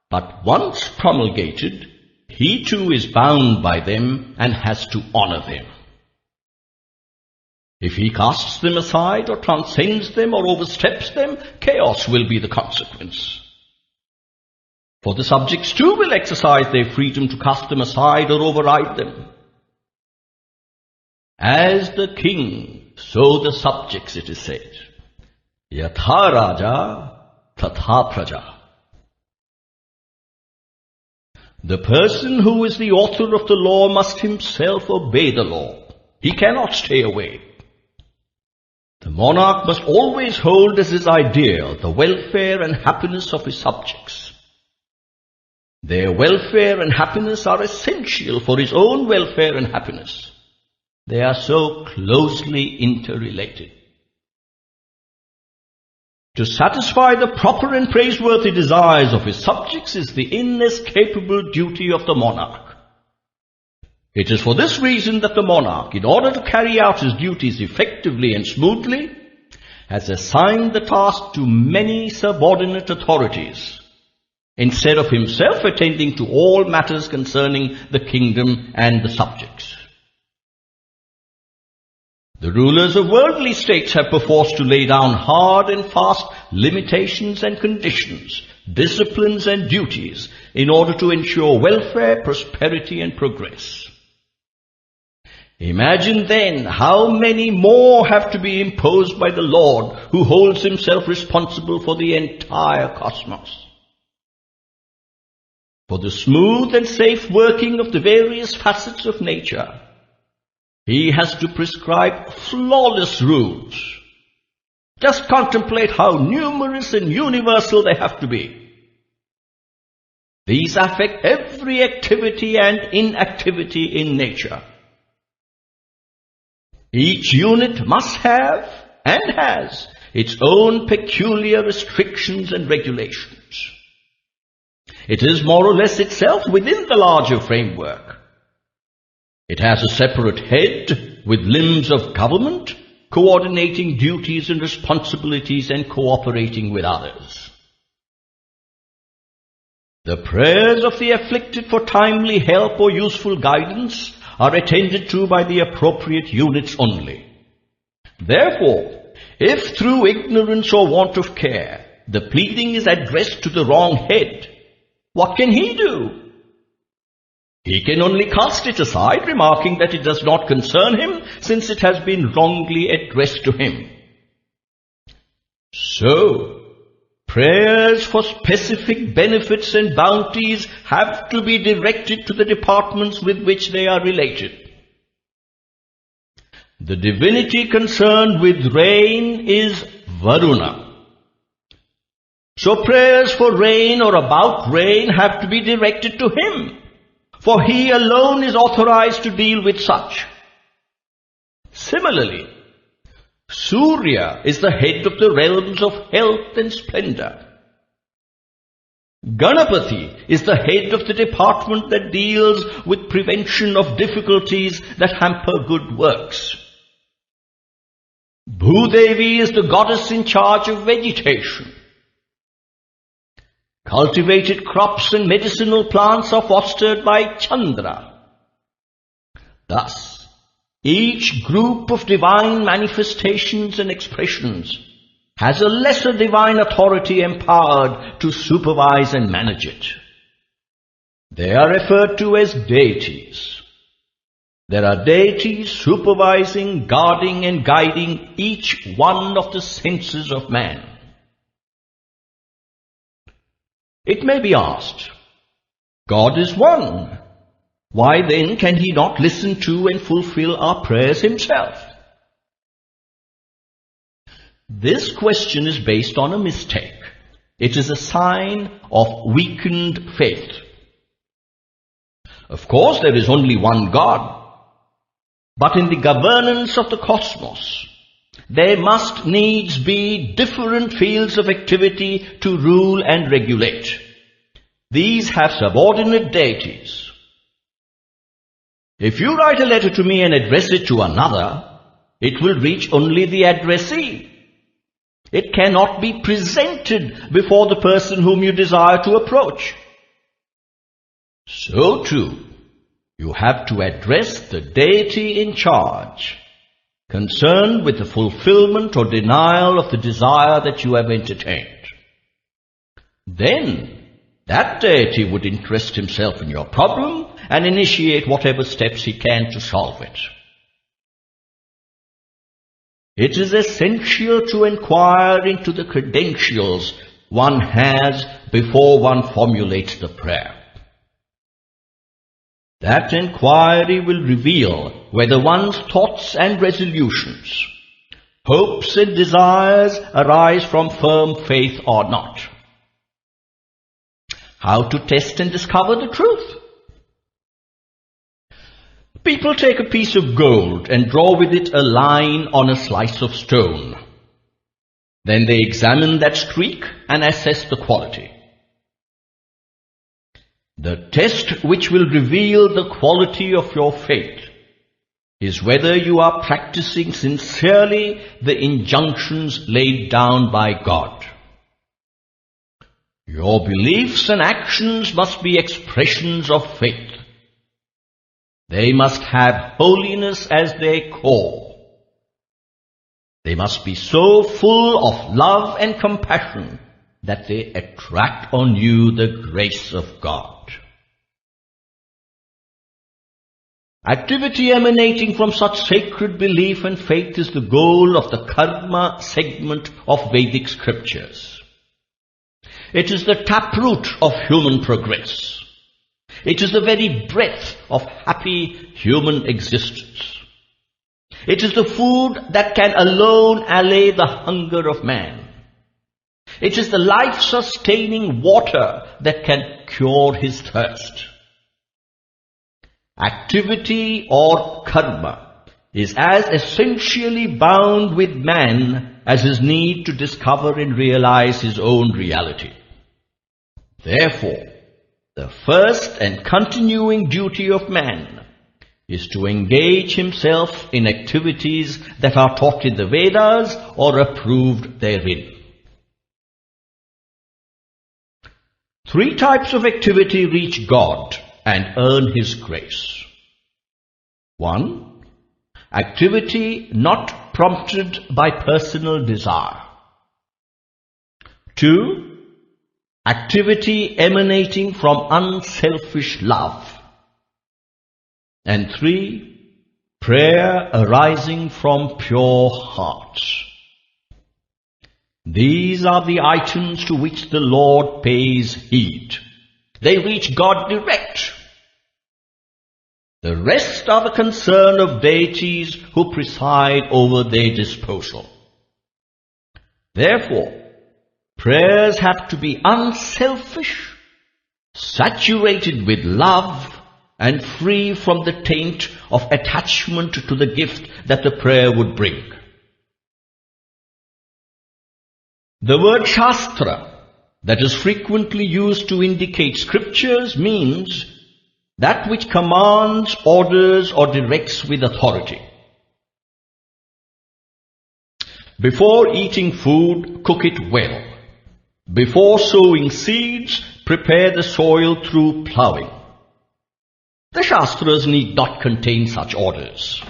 but once promulgated, he too is bound by them and has to honor them. If he casts them aside or transcends them or oversteps them, chaos will be the consequence. For the subjects too will exercise their freedom to cast them aside or override them. As the king, so the subjects, it is said. Yatha Raja, Tatha Praja. The person who is the author of the law must himself obey the law. He cannot stay away. The monarch must always hold as his ideal the welfare and happiness of his subjects. Their welfare and happiness are essential for his own welfare and happiness. They are so closely interrelated. To satisfy the proper and praiseworthy desires of his subjects is the inescapable duty of the monarch. It is for this reason that the monarch, in order to carry out his duties effectively and smoothly, has assigned the task to many subordinate authorities, instead of himself attending to all matters concerning the kingdom and the subjects. The rulers of worldly states have perforce to lay down hard and fast limitations and conditions, disciplines and duties, in order to ensure welfare, prosperity and progress. Imagine then how many more have to be imposed by the Lord, who holds himself responsible for the entire cosmos. For the smooth and safe working of the various facets of nature, he has to prescribe flawless rules. Just contemplate how numerous and universal they have to be. These affect every activity and inactivity in nature. Each unit must have, and has, its own peculiar restrictions and regulations. It is more or less itself within the larger framework. It has a separate head with limbs of government, coordinating duties and responsibilities and cooperating with others. The prayers of the afflicted for timely help or useful guidance are attended to by the appropriate units only. Therefore, if through ignorance or want of care, the pleading is addressed to the wrong head, what can he do? He can only cast it aside, remarking that it does not concern him, since it has been wrongly addressed to him. So, prayers for specific benefits and bounties have to be directed to the departments with which they are related. The divinity concerned with rain is Varuna. So prayers for rain or about rain have to be directed to him, for he alone is authorized to deal with such. Similarly, Surya is the head of the realms of health and splendor. Ganapati is the head of the department that deals with prevention of difficulties that hamper good works. Bhudevi is the goddess in charge of vegetation. Cultivated crops and medicinal plants are fostered by Chandra. Thus, each group of divine manifestations and expressions has a lesser divine authority empowered to supervise and manage it. They are referred to as deities. There are deities supervising, guarding and guiding each one of the senses of man. It may be asked, God is one. Why then can he not listen to and fulfill our prayers himself? This question is based on a mistake. It is a sign of weakened faith. Of course, there is only one God, but in the governance of the cosmos, there must needs be different fields of activity to rule and regulate. These have subordinate deities. If you write a letter to me and address it to another, it will reach only the addressee. It cannot be presented before the person whom you desire to approach. So too, you have to address the deity in charge, concerned with the fulfillment or denial of the desire that you have entertained. Then, that deity would interest himself in your problem and initiate whatever steps he can to solve it. It is essential to inquire into the credentials one has before one formulates the prayer. That inquiry will reveal whether one's thoughts and resolutions, hopes and desires arise from firm faith or not. How to test and discover the truth? People take a piece of gold and draw with it a line on a slice of stone. Then they examine that streak and assess the quality. The test which will reveal the quality of your faith is whether you are practicing sincerely the injunctions laid down by God. Your beliefs and actions must be expressions of faith. They must have holiness as their core. They must be so full of love and compassion that they attract on you the grace of God. Activity emanating from such sacred belief and faith is the goal of the karma segment of Vedic scriptures. It is the taproot of human progress. It is the very breath of happy human existence. It is the food that can alone allay the hunger of man. It is the life-sustaining water that can cure his thirst. Activity or karma is as essentially bound with man as his need to discover and realize his own reality. Therefore, the first and continuing duty of man is to engage himself in activities that are taught in the Vedas or approved therein. 3 types of activity reach God and earn His grace. 1. Activity not prompted by personal desire. 2. Activity emanating from unselfish love. And 3. Prayer arising from pure hearts. These are the items to which the Lord pays heed. They reach God direct. The rest are the concern of deities who preside over their disposal. Therefore, prayers have to be unselfish, saturated with love, and free from the taint of attachment to the gift that the prayer would bring. The word Shastra, that is frequently used to indicate scriptures, means that which commands, orders, or directs with authority. Before eating food, cook it well. Before sowing seeds, prepare the soil through ploughing. The Shastras need not contain such orders.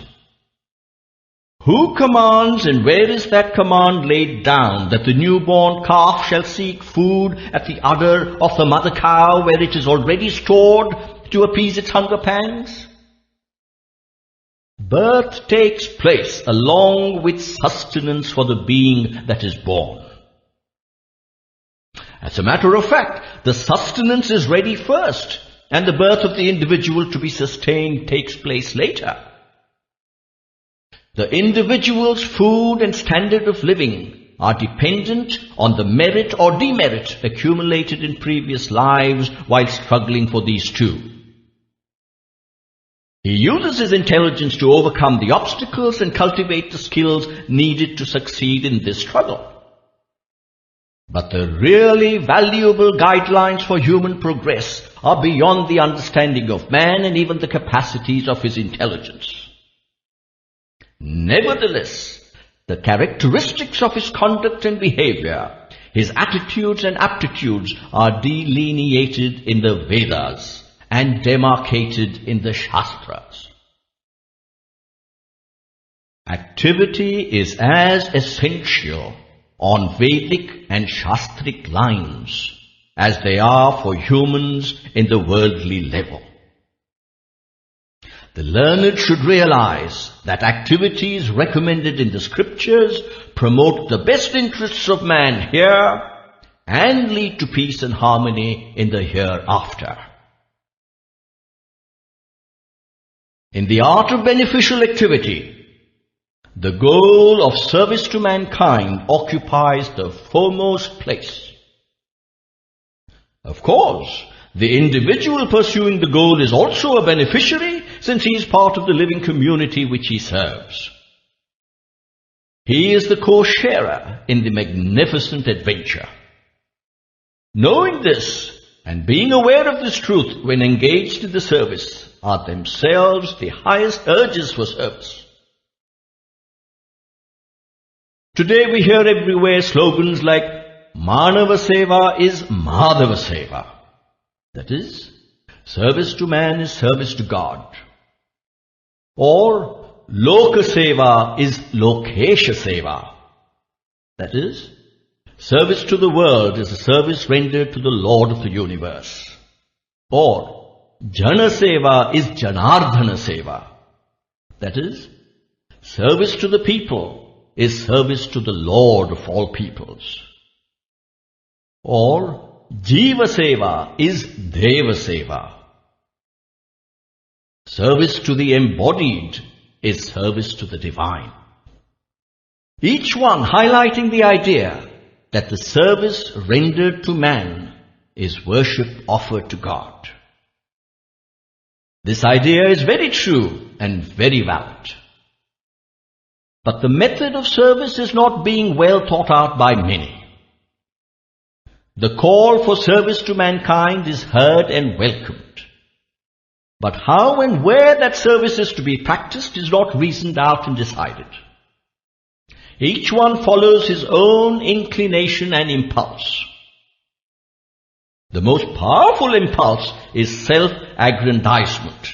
Who commands, and where is that command laid down, that the newborn calf shall seek food at the udder of the mother cow, where it is already stored to appease its hunger pangs? Birth takes place along with sustenance for the being that is born. As a matter of fact, the sustenance is ready first, and the birth of the individual to be sustained takes place later. The individual's food and standard of living are dependent on the merit or demerit accumulated in previous lives while struggling for these two. He uses his intelligence to overcome the obstacles and cultivate the skills needed to succeed in this struggle. But the really valuable guidelines for human progress are beyond the understanding of man and even the capacities of his intelligence. Nevertheless, the characteristics of his conduct and behavior, his attitudes and aptitudes are delineated in the Vedas and demarcated in the Shastras. Activity is as essential on Vedic and Shastric lines as they are for humans in the worldly level. The learned should realize that activities recommended in the scriptures promote the best interests of man here and lead to peace and harmony in the hereafter. In the art of beneficial activity, the goal of service to mankind occupies the foremost place. Of course, the individual pursuing the goal is also a beneficiary, since he is part of the living community which he serves. He is the co-sharer in the magnificent adventure. Knowing this and being aware of this truth when engaged in the service are themselves the highest urges for service. Today we hear everywhere slogans like Manava Seva is Madhava Seva. That is, service to man is service to God. Or Loka Seva is Lokesha Seva. That is, service to the world is a service rendered to the Lord of the universe. Or Jana Seva is Janardhana Seva. That is, service to the people is service to the Lord of all peoples. Or Jiva Seva is Deva Seva. Service to the embodied is service to the divine. Each one highlighting the idea that the service rendered to man is worship offered to God. This idea is very true and very valid. But the method of service is not being well thought out by many. The call for service to mankind is heard and welcomed. But how and where that service is to be practiced is not reasoned out and decided. Each one follows his own inclination and impulse. The most powerful impulse is self-aggrandizement,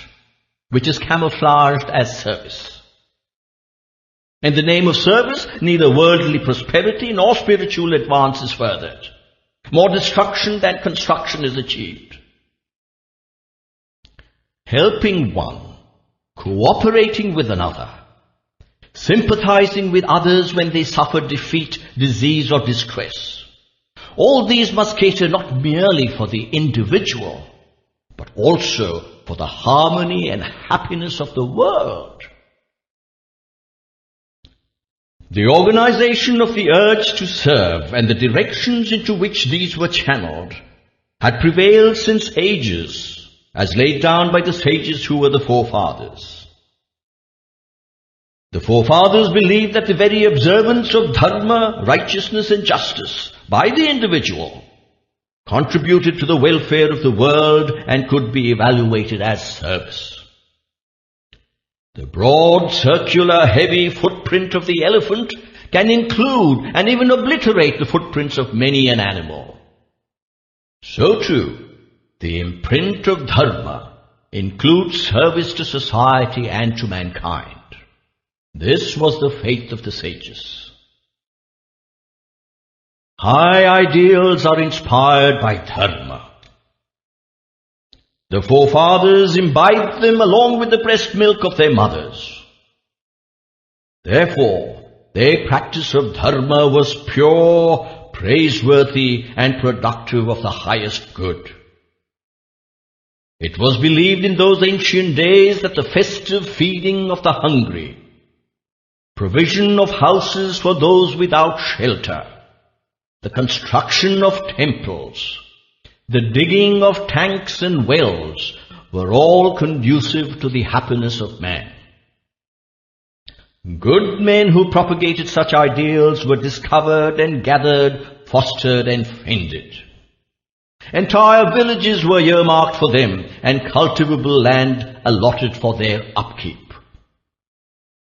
which is camouflaged as service. In the name of service, neither worldly prosperity nor spiritual advance is furthered. More destruction than construction is achieved. Helping one, cooperating with another, sympathizing with others when they suffer defeat, disease or distress. All these must cater not merely for the individual, but also for the harmony and happiness of the world. The organization of the urge to serve and the directions into which these were channeled had prevailed since ages as laid down by the sages who were the forefathers. The forefathers believed that the very observance of dharma, righteousness and justice by the individual contributed to the welfare of the world and could be evaluated as service. The broad, circular, heavy footprint of the elephant can include and even obliterate the footprints of many an animal. So too, the imprint of dharma includes service to society and to mankind. This was the faith of the sages. High ideals are inspired by dharma. The forefathers imbibed them along with the breast milk of their mothers. Therefore, their practice of dharma was pure, praiseworthy, and productive of the highest good. It was believed in those ancient days that the festive feeding of the hungry, provision of houses for those without shelter, the construction of temples, the digging of tanks and wells were all conducive to the happiness of man. Good men who propagated such ideals were discovered and gathered, fostered and fended. Entire villages were earmarked for them and cultivable land allotted for their upkeep.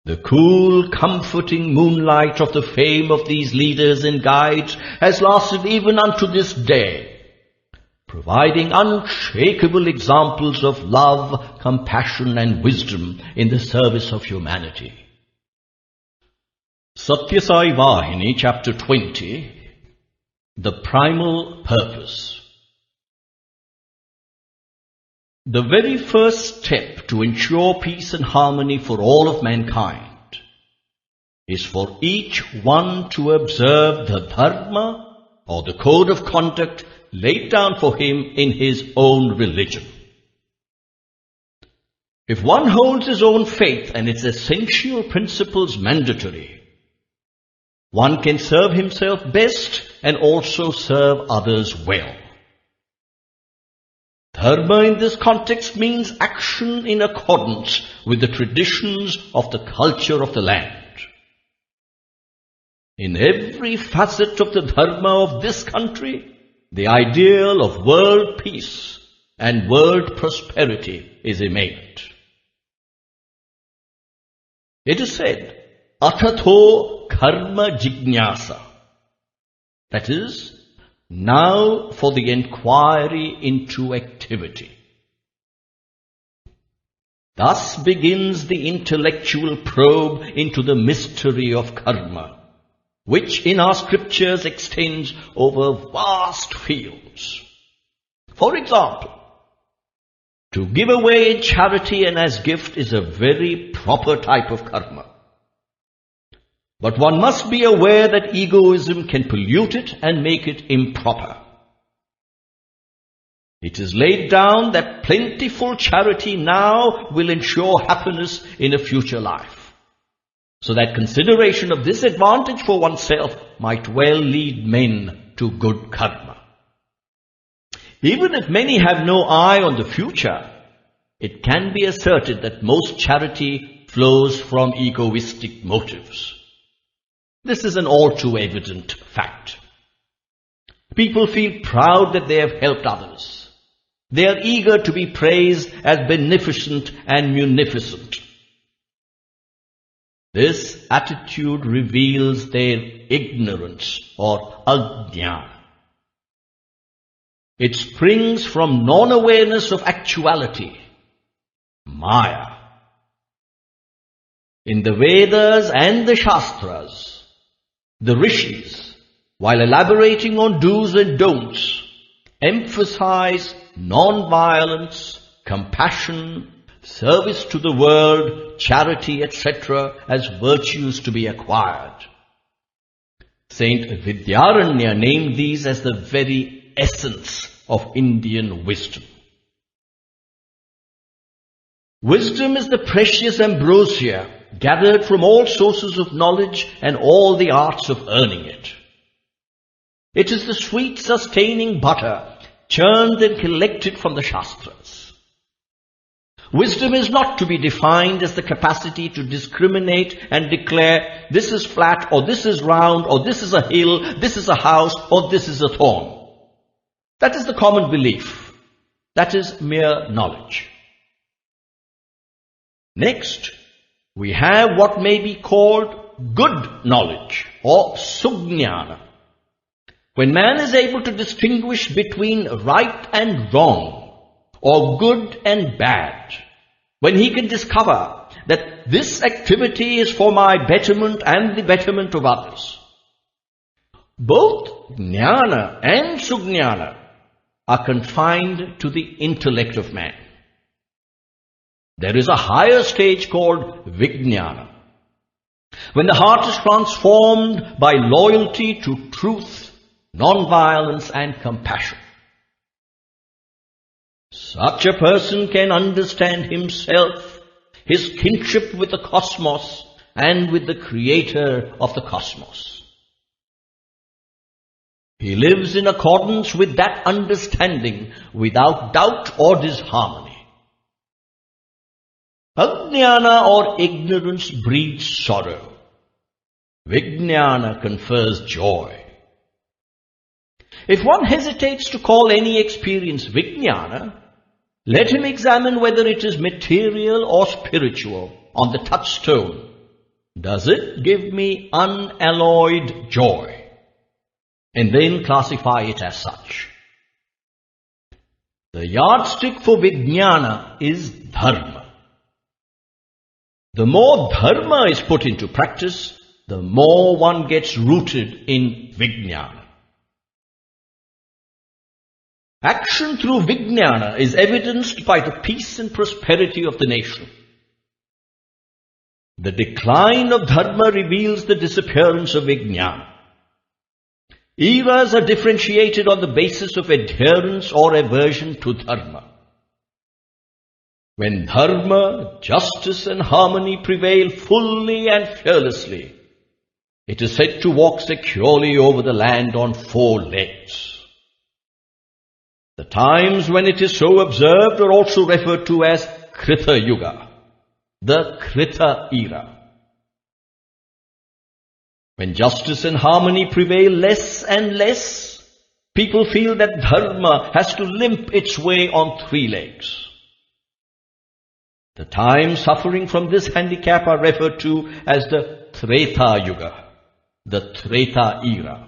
The cool, comforting moonlight of the fame of these leaders and guides has lasted even unto this day, providing unshakable examples of love, compassion and wisdom in the service of humanity. Sathya Sai Vahini, chapter 20, The Primal Purpose. The very first step to ensure peace and harmony for all of mankind is for each one to observe the dharma or the code of conduct laid down for him in his own religion. If one holds his own faith and its essential principles mandatory, one can serve himself best and also serve others well. Dharma in this context means action in accordance with the traditions of the culture of the land. In every facet of the dharma of this country, the ideal of world peace and world prosperity is immanent. It is said, Atatho karma jignasa. That is, now for the inquiry into activity. Thus begins the intellectual probe into the mystery of karma, which in our scriptures extends over vast fields. For example, to give away in charity and as gift is a very proper type of karma. But one must be aware that egoism can pollute it and make it improper. It is laid down that plentiful charity now will ensure happiness in a future life, so that consideration of this advantage for oneself might well lead men to good karma. Even if many have no eye on the future, it can be asserted that most charity flows from egoistic motives. This is an all too evident fact. People feel proud that they have helped others. They are eager to be praised as beneficent and munificent. This attitude reveals their ignorance or ajnana. It springs from non-awareness of actuality, maya. In the Vedas and the Shastras, the rishis, while elaborating on do's and don'ts, emphasize non-violence, compassion, service to the world, charity, etc. as virtues to be acquired. Saint Vidyaranya named these as the very essence of Indian wisdom. Wisdom is the precious ambrosia gathered from all sources of knowledge and all the arts of earning it. It is the sweet sustaining butter churned and collected from the Shastras. Wisdom is not to be defined as the capacity to discriminate and declare this is flat or this is round or this is a hill, this is a house or this is a thorn. That is the common belief. That is mere knowledge. Next, we have what may be called good knowledge or sujnana. When man is able to distinguish between right and wrong, or good and bad, when he can discover that this activity is for my betterment and the betterment of others, both jnana and sujnana are confined to the intellect of man. There is a higher stage called vijnana, when the heart is transformed by loyalty to truth, non-violence and compassion. Such a person can understand himself, his kinship with the cosmos and with the creator of the cosmos. He lives in accordance with that understanding without doubt or disharmony. Ajnana or ignorance breeds sorrow. Vijnana confers joy. If one hesitates to call any experience vijnana, let him examine whether it is material or spiritual on the touchstone. Does it give me unalloyed joy? And then classify it as such. The yardstick for vijnana is dharma. The more dharma is put into practice, the more one gets rooted in vijnana. Action through vijnana is evidenced by the peace and prosperity of the nation. The decline of dharma reveals the disappearance of vijnana. Eras are differentiated on the basis of adherence or aversion to dharma. When dharma, justice and harmony prevail fully and fearlessly, it is said to walk securely over the land on 4 legs. The times when it is so observed are also referred to as Krita Yuga, the Krita era. When justice and harmony prevail less and less, people feel that dharma has to limp its way on 3 legs. The times suffering from this handicap are referred to as the Treta Yuga, the Treta era.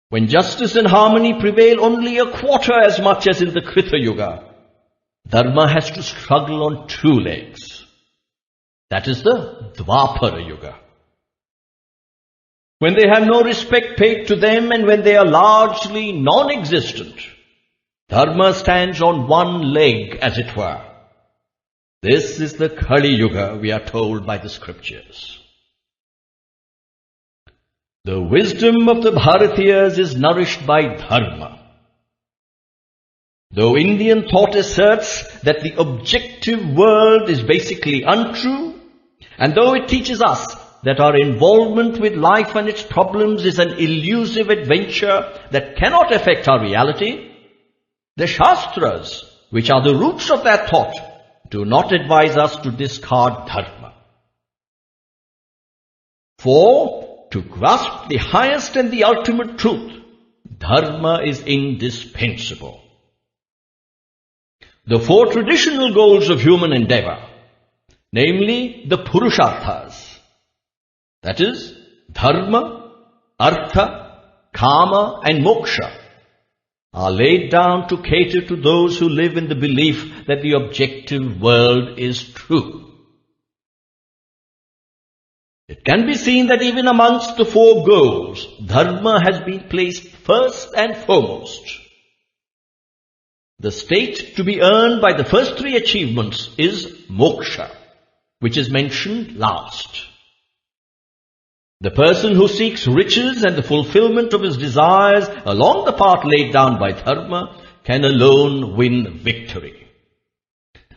When justice and harmony prevail only a quarter as much as in the Krita Yuga, dharma has to struggle on 2 legs. That is the Dwapara Yuga. When they have no respect paid to them and when they are largely non-existent, dharma stands on 1 leg, as it were. This is the Kali Yuga, we are told by the scriptures. The wisdom of the Bharatiyas is nourished by dharma. Though Indian thought asserts that the objective world is basically untrue, and though it teaches us that our involvement with life and its problems is an elusive adventure that cannot affect our reality, the Shastras, which are the roots of that thought, do not advise us to discard dharma. For, to grasp the highest and the ultimate truth, dharma is indispensable. The 4 traditional goals of human endeavor, namely the Purusharthas, that is, dharma, artha, kama and moksha, are laid down to cater to those who live in the belief that the objective world is true. It can be seen that even amongst the 4 goals, dharma has been placed first and foremost. The state to be earned by the first 3 achievements is moksha, which is mentioned last. The person who seeks riches and the fulfillment of his desires along the path laid down by dharma can alone win victory.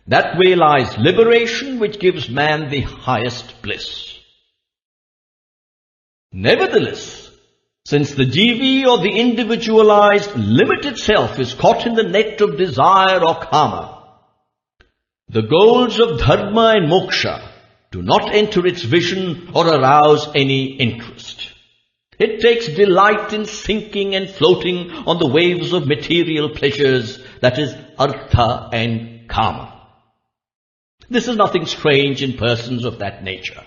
That way lies liberation, which gives man the highest bliss. Nevertheless, Since the jivi or the individualized limited self is caught in the net of desire or karma, the goals of dharma and moksha do not enter its vision or arouse any interest. It takes delight in sinking and floating on the waves of material pleasures, that is, artha and kama. This is nothing strange in persons of that nature.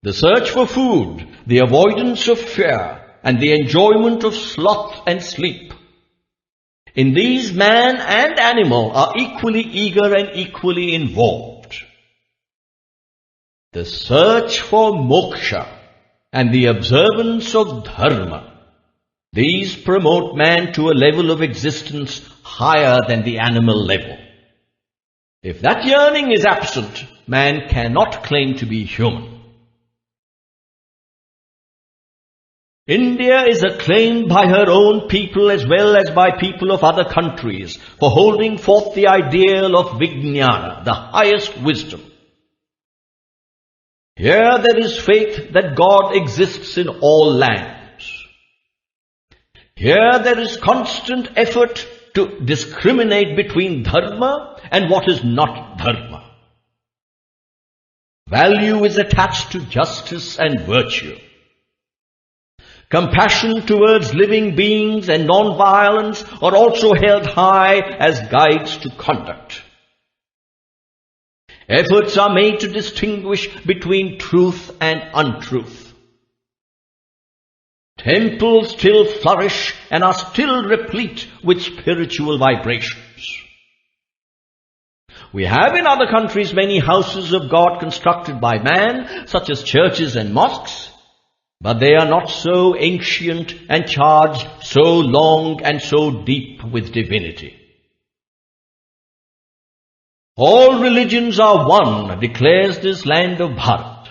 The search for food, the avoidance of fear, and the enjoyment of sloth and sleep, in these man and animal are equally eager and equally involved. The search for moksha and the observance of dharma, these promote man to a level of existence higher than the animal level. If that yearning is absent, man cannot claim to be human. India is acclaimed by her own people as well as by people of other countries for holding forth the ideal of Vijnana, the highest wisdom. Here there is faith that God exists in all lands. Here there is constant effort to discriminate between dharma and what is not dharma. Value is attached to justice and virtue. Compassion towards living beings and non-violence are also held high as guides to conduct. Efforts are made to distinguish between truth and untruth. Temples still flourish and are still replete with spiritual vibrations. We have in other countries many houses of God constructed by man, such as churches and mosques, but they are not so ancient and charged so long and so deep with divinity. All religions are one, declares this land of Bharat.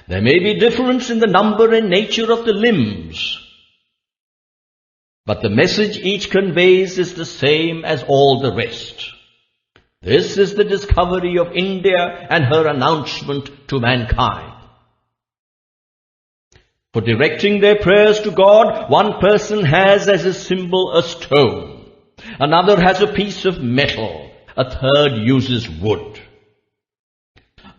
There may be difference in the number and nature of the limbs, but the message each conveys is the same as all the rest. This is the discovery of India and her announcement to mankind. For directing their prayers to God, one person has as a symbol a stone, another has a piece of metal, a third uses wood.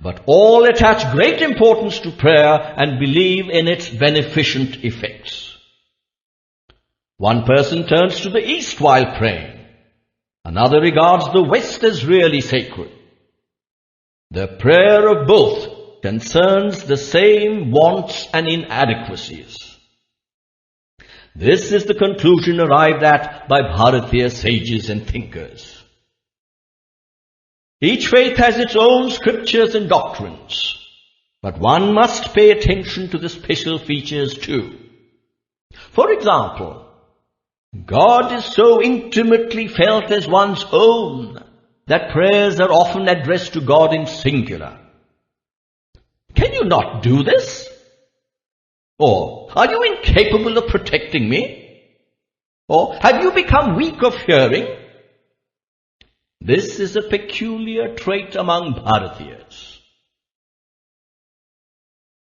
But all attach great importance to prayer and believe in its beneficent effects. One person turns to the east while praying, another regards the west as really sacred. The prayer of both concerns the same wants and inadequacies. This is the conclusion arrived at by Bharatiya sages and thinkers. Each faith has its own scriptures and doctrines, but one must pay attention to the special features too. For example, God is so intimately felt as one's own that prayers are often addressed to God in singular. Can you not do this? Or, are you incapable of protecting me? Or, have you become weak of hearing? This is a peculiar trait among Bharatiyas.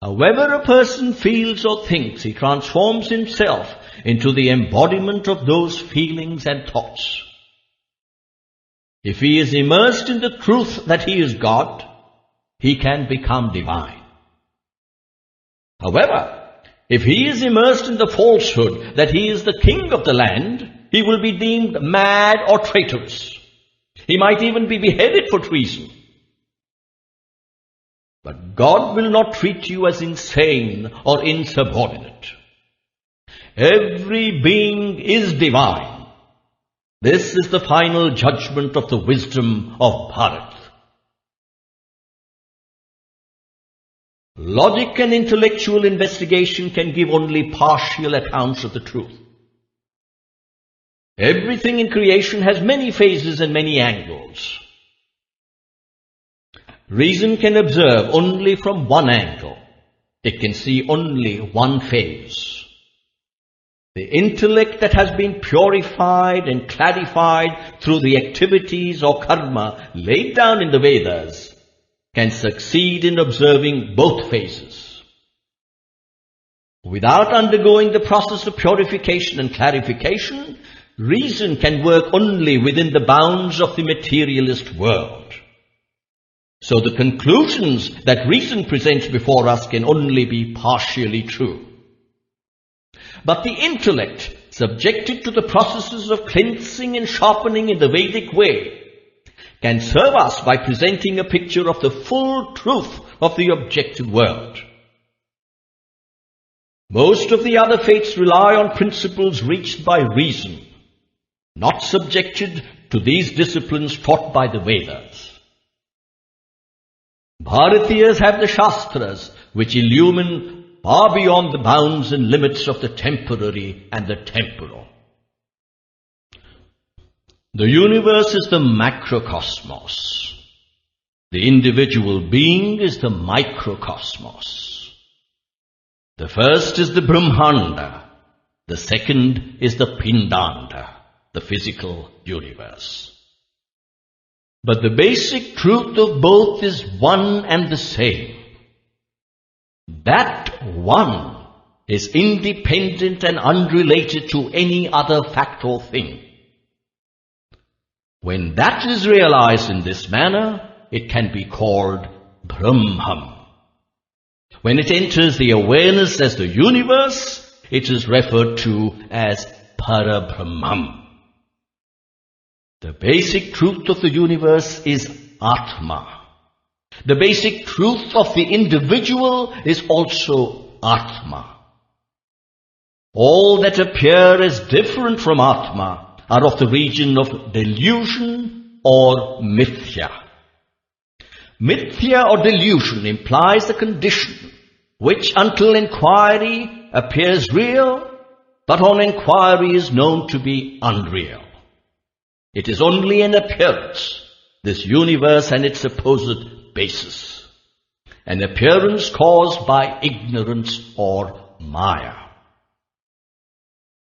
However a person feels or thinks, he transforms himself into the embodiment of those feelings and thoughts. If he is immersed in the truth that he is God, he can become divine. However, if he is immersed in the falsehood that he is the king of the land, he will be deemed mad or traitorous. He might even be beheaded for treason. But God will not treat you as insane or insubordinate. Every being is divine. This is the final judgment of the wisdom of Bharat. Logic and intellectual investigation can give only partial accounts of the truth. Everything in creation has many phases and many angles. Reason can observe only from one angle. It can see only one phase. The intellect that has been purified and clarified through the activities or karma laid down in the Vedas can succeed in observing both phases. Without undergoing the process of purification and clarification, reason can work only within the bounds of the materialist world. So the conclusions that reason presents before us can only be partially true. But the intellect, subjected to the processes of cleansing and sharpening in the Vedic way, can serve us by presenting a picture of the full truth of the objective world. Most of the other faiths rely on principles reached by reason, not subjected to these disciplines taught by the Vedas. Bharatiyas have the Shastras, which illumine far beyond the bounds and limits of the temporary and the temporal. The universe is the macrocosmos. The individual being is the microcosmos. The first is the Brahmanda. The second is the Pindanda, the physical universe. But the basic truth of both is one and the same. That one is independent and unrelated to any other fact or thing. When that is realized in this manner, it can be called Brahman. When it enters the awareness as the universe, it is referred to as Parabrahman. The basic truth of the universe is Atma. The basic truth of the individual is also Atma. All that appear as different from Atma are of the region of delusion or mithya. Mithya or delusion implies a condition which until inquiry appears real, but on inquiry is known to be unreal. It is only an appearance, this universe and its supposed basis. An appearance caused by ignorance or maya.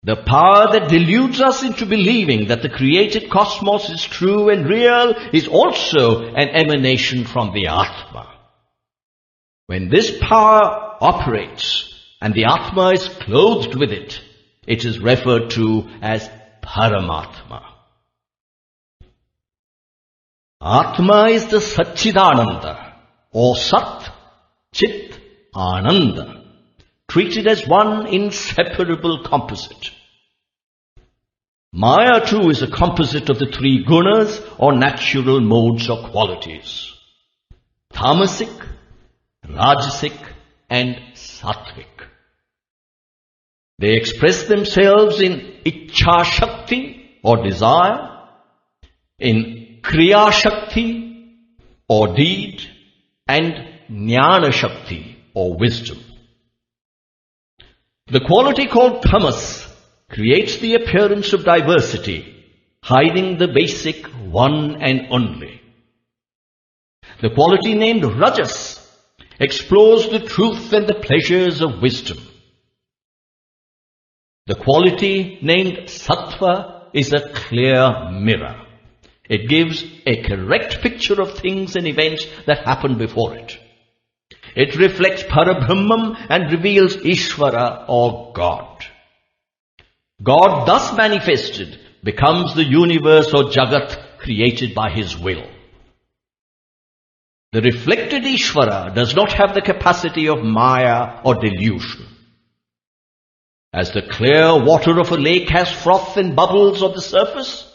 The power that deludes us into believing that the created cosmos is true and real is also an emanation from the Atma. When this power operates and the Atma is clothed with it, it is referred to as Paramatma. Atma is the Satchidananda or Sat, Chit, Ananda, treated as one inseparable composite. Maya too is a composite of the three gunas or natural modes or qualities. Tamasic, Rajasic and Sattvic. They express themselves in Ichha Shakti or desire, in Kriya Shakti or deed, and Jnana Shakti or wisdom. The quality called tamas creates the appearance of diversity, hiding the basic one and only. The quality named rajas explores the truth and the pleasures of wisdom. The quality named sattva is a clear mirror. It gives a correct picture of things and events that happen before it. It reflects Parabrahman and reveals Ishvara or God. God thus manifested becomes the universe or Jagat created by His will. The reflected Ishvara does not have the capacity of Maya or delusion. As the clear water of a lake has froth and bubbles on the surface,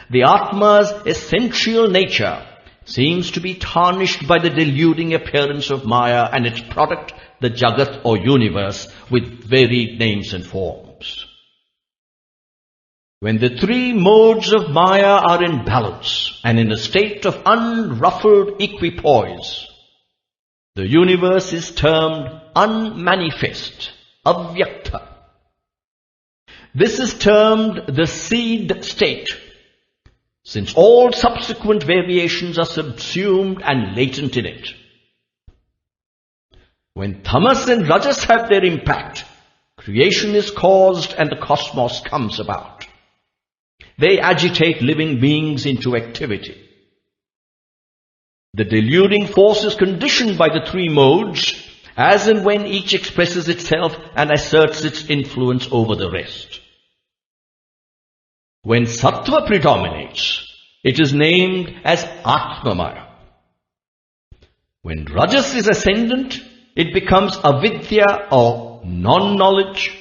the Atma's essential nature seems to be tarnished by the deluding appearance of Maya and its product, the Jagat or universe, with varied names and forms. When the three modes of Maya are in balance and in a state of unruffled equipoise, the universe is termed unmanifest, avyakta. This is termed the seed state, since all subsequent variations are subsumed and latent in it. When tamas and rajas have their impact, creation is caused and the cosmos comes about. They agitate living beings into activity. The deluding force is conditioned by the three modes as and when each expresses itself and asserts its influence over the rest. When Sattva predominates, it is named as Atmamaya. When Rajas is ascendant, it becomes avidya or non-knowledge.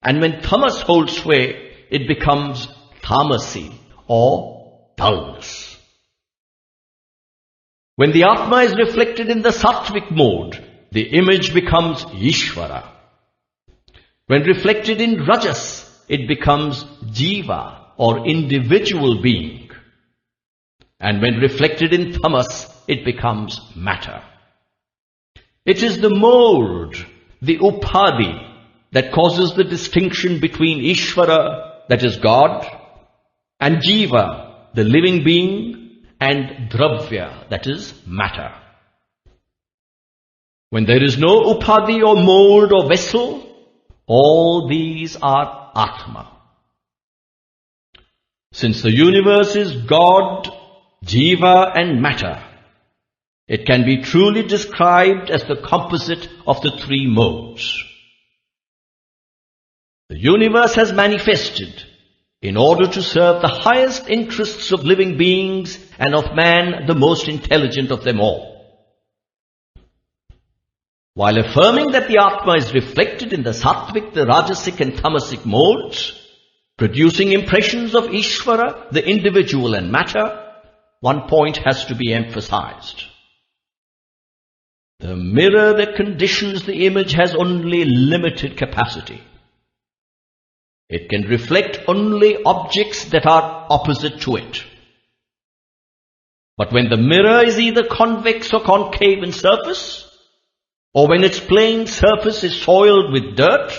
And when Tamas holds sway, it becomes Tamasi or dullness. When the Atma is reflected in the Sattvic mode, the image becomes Ishvara. When reflected in Rajas, it becomes Jiva or individual being. And when reflected in Tamas, it becomes matter. It is the mold, the upadhi, that causes the distinction between Ishvara, that is God, and Jiva, the living being, and Dravya, that is matter. When there is no upadhi or mold or vessel, all these are Atma. Since the universe is God, Jiva and matter, it can be truly described as the composite of the three modes. The universe has manifested in order to serve the highest interests of living beings and of man, the most intelligent of them all. While affirming that the Atma is reflected in the Sattvic, the Rajasic and Tamasic modes, producing impressions of Ishvara, the individual and matter, one point has to be emphasized. The mirror that conditions the image has only limited capacity. It can reflect only objects that are opposite to it. But when the mirror is either convex or concave in surface, or when its plane surface is soiled with dirt,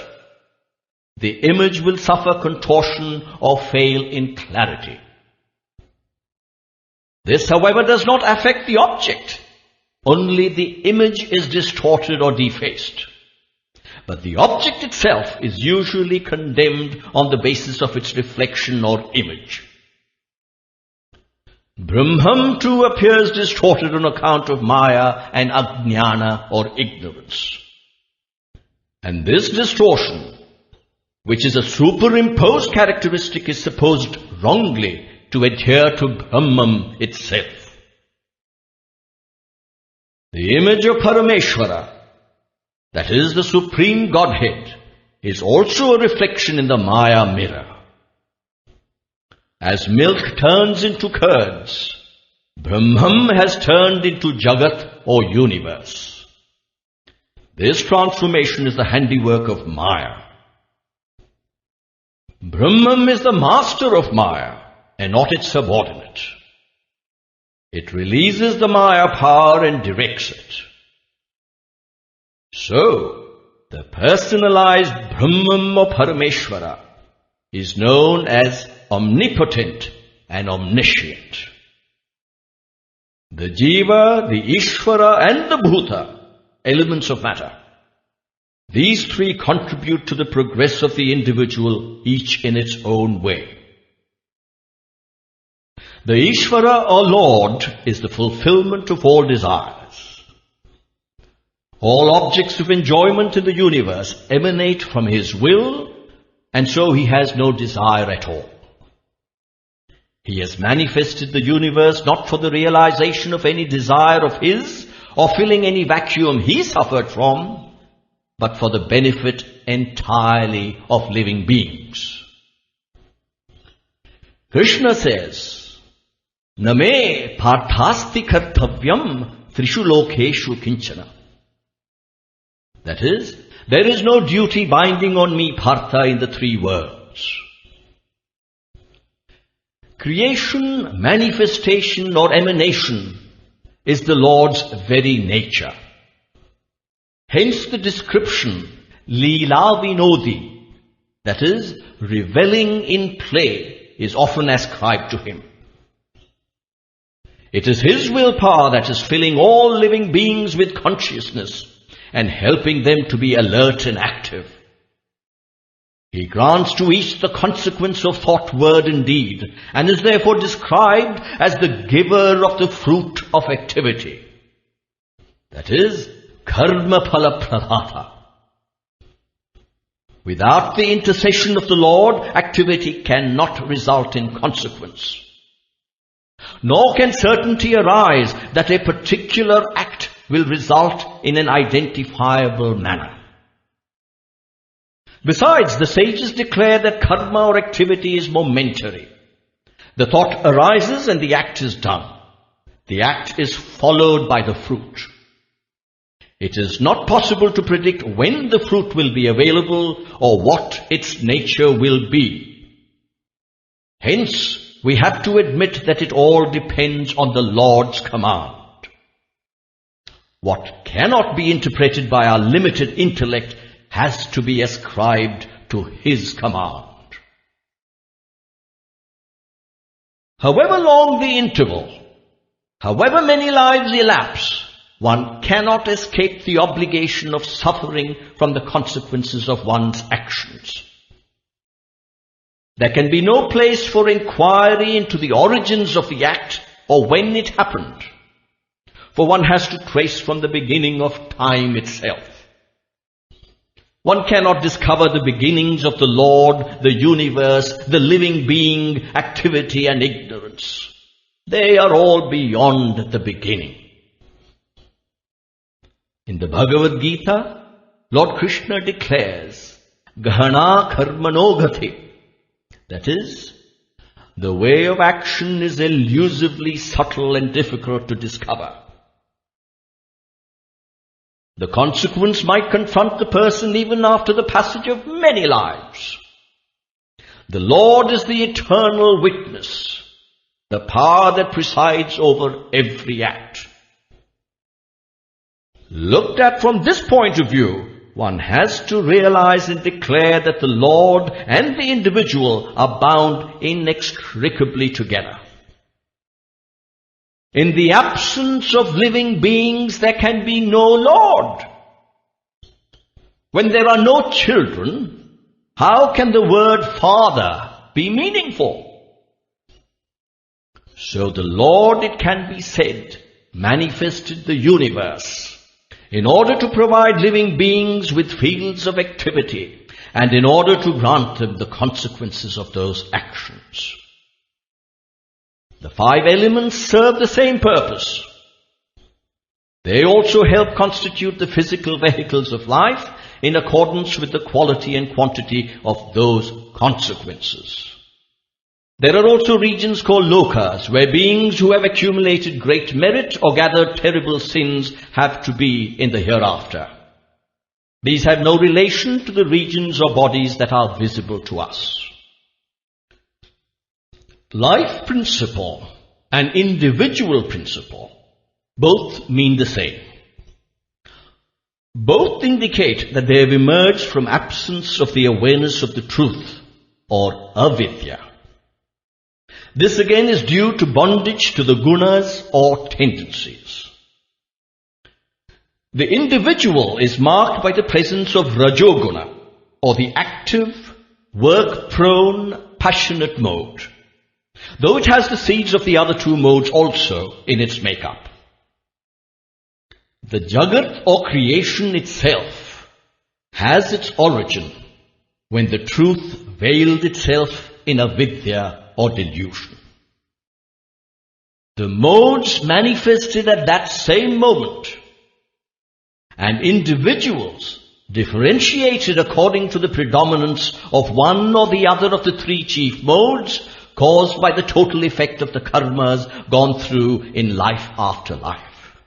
the image will suffer contortion or fail in clarity. This, however, does not affect the object. Only the image is distorted or defaced. But the object itself is usually condemned on the basis of its reflection or image. Brahman too appears distorted on account of Maya and Ajnana or ignorance. And this distortion, which is a superimposed characteristic, is supposed wrongly to adhere to Brahman itself. The image of Parameshvara, that is the Supreme Godhead, is also a reflection in the Maya mirror. As milk turns into curds, Brahman has turned into Jagat or universe. This transformation is the handiwork of Maya. Brahman is the master of Maya and not its subordinate. It releases the Maya power and directs it. So, the personalized Brahman or Parameshvara is known as omnipotent and omniscient. The Jiva, the Ishvara and the Bhuta, elements of matter, these three contribute to the progress of the individual, each in its own way. The Ishvara or Lord is the fulfillment of all desires. All objects of enjoyment in the universe emanate from His will, and so He has no desire at all. He has manifested the universe not for the realization of any desire of His or filling any vacuum He suffered from, but for the benefit entirely of living beings. Krishna says, Name parthasti kartavyam trishu lokeshu kinchana. That is, there is no duty binding on me, Partha, in the three worlds. Creation, manifestation or emanation is the Lord's very nature. Hence the description, Leela Vinodi, that is, reveling in play, is often ascribed to Him. It is His willpower that is filling all living beings with consciousness and helping them to be alert and active. He grants to each the consequence of thought, word and deed, and is therefore described as the giver of the fruit of activity. That is, karma phala pradhata. Without the intercession of the Lord, activity cannot result in consequence. Nor can certainty arise that a particular act will result in an identifiable manner. Besides, the sages declare that karma or activity is momentary. The thought arises and the act is done. The act is followed by the fruit. It is not possible to predict when the fruit will be available or what its nature will be. Hence, we have to admit that it all depends on the Lord's command. What cannot be interpreted by our limited intellect has to be ascribed to His command. However long the interval, however many lives elapse, one cannot escape the obligation of suffering from the consequences of one's actions. There can be no place for inquiry into the origins of the act or when it happened, for one has to trace from the beginning of time itself. One cannot discover the beginnings of the Lord, the universe, the living being, activity and ignorance. They are all beyond the beginning. In the Bhagavad Gita, Lord Krishna declares, Gahana karmanogati. That is, the way of action is elusively subtle and difficult to discover. The consequence might confront the person even after the passage of many lives. The Lord is the eternal witness, the power that presides over every act. Looked at from this point of view, one has to realize and declare that the Lord and the individual are bound inextricably together. In the absence of living beings, there can be no Lord. When there are no children, how can the word Father be meaningful? So the Lord, it can be said, manifested the universe in order to provide living beings with fields of activity and in order to grant them the consequences of those actions. The five elements serve the same purpose. They also help constitute the physical vehicles of life in accordance with the quality and quantity of those consequences. There are also regions called lokas, where beings who have accumulated great merit or gathered terrible sins have to be in the hereafter. These have no relation to the regions or bodies that are visible to us. Life principle and individual principle both mean the same. Both indicate that they have emerged from absence of the awareness of the truth, or avidya. This again is due to bondage to the gunas or tendencies. The individual is marked by the presence of rajoguna, or the active, work-prone, passionate mode, though it has the seeds of the other two modes also in its makeup. The Jagat or creation itself has its origin when the truth veiled itself in avidya or delusion. The modes manifested at that same moment, and individuals differentiated according to the predominance of one or the other of the three chief modes caused by the total effect of the karmas gone through in life after life.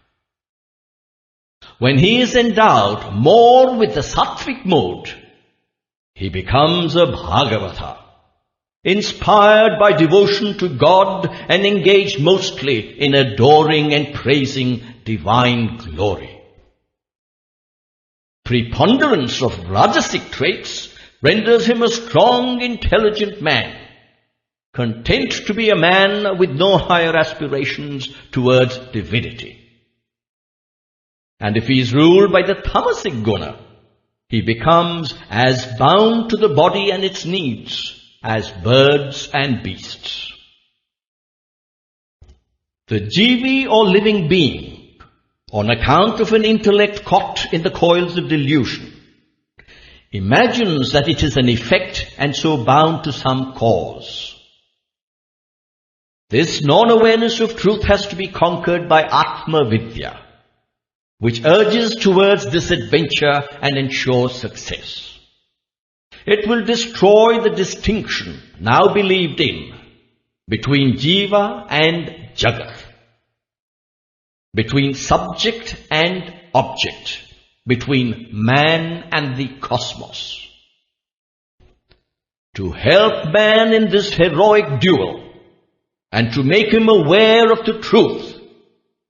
When he is endowed more with the sattvic mode, he becomes a Bhagavata, inspired by devotion to God and engaged mostly in adoring and praising divine glory. Preponderance of rajasic traits renders him a strong, intelligent man, content to be a man with no higher aspirations towards divinity. And if he is ruled by the tamasic guna, he becomes as bound to the body and its needs as birds and beasts. The jivi or living being on account of an intellect caught in the coils of delusion, imagines that it is an effect and so bound to some cause. This non-awareness of truth has to be conquered by Atma Vidya, which urges towards this adventure and ensures success. It will destroy the distinction now believed in between Jiva and Jagat, between subject and object, between man and the cosmos. To help man in this heroic duel and to make him aware of the truth,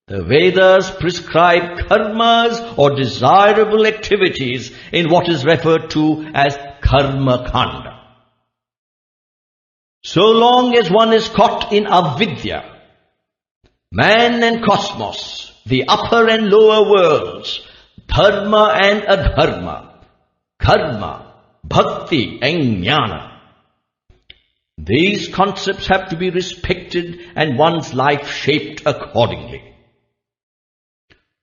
the Vedas prescribe karmas or desirable activities in what is referred to as karma kanda. So long as one is caught in avidya, man and cosmos, the upper and lower worlds, dharma and adharma, karma, bhakti and jnana, these concepts have to be respected and one's life shaped accordingly.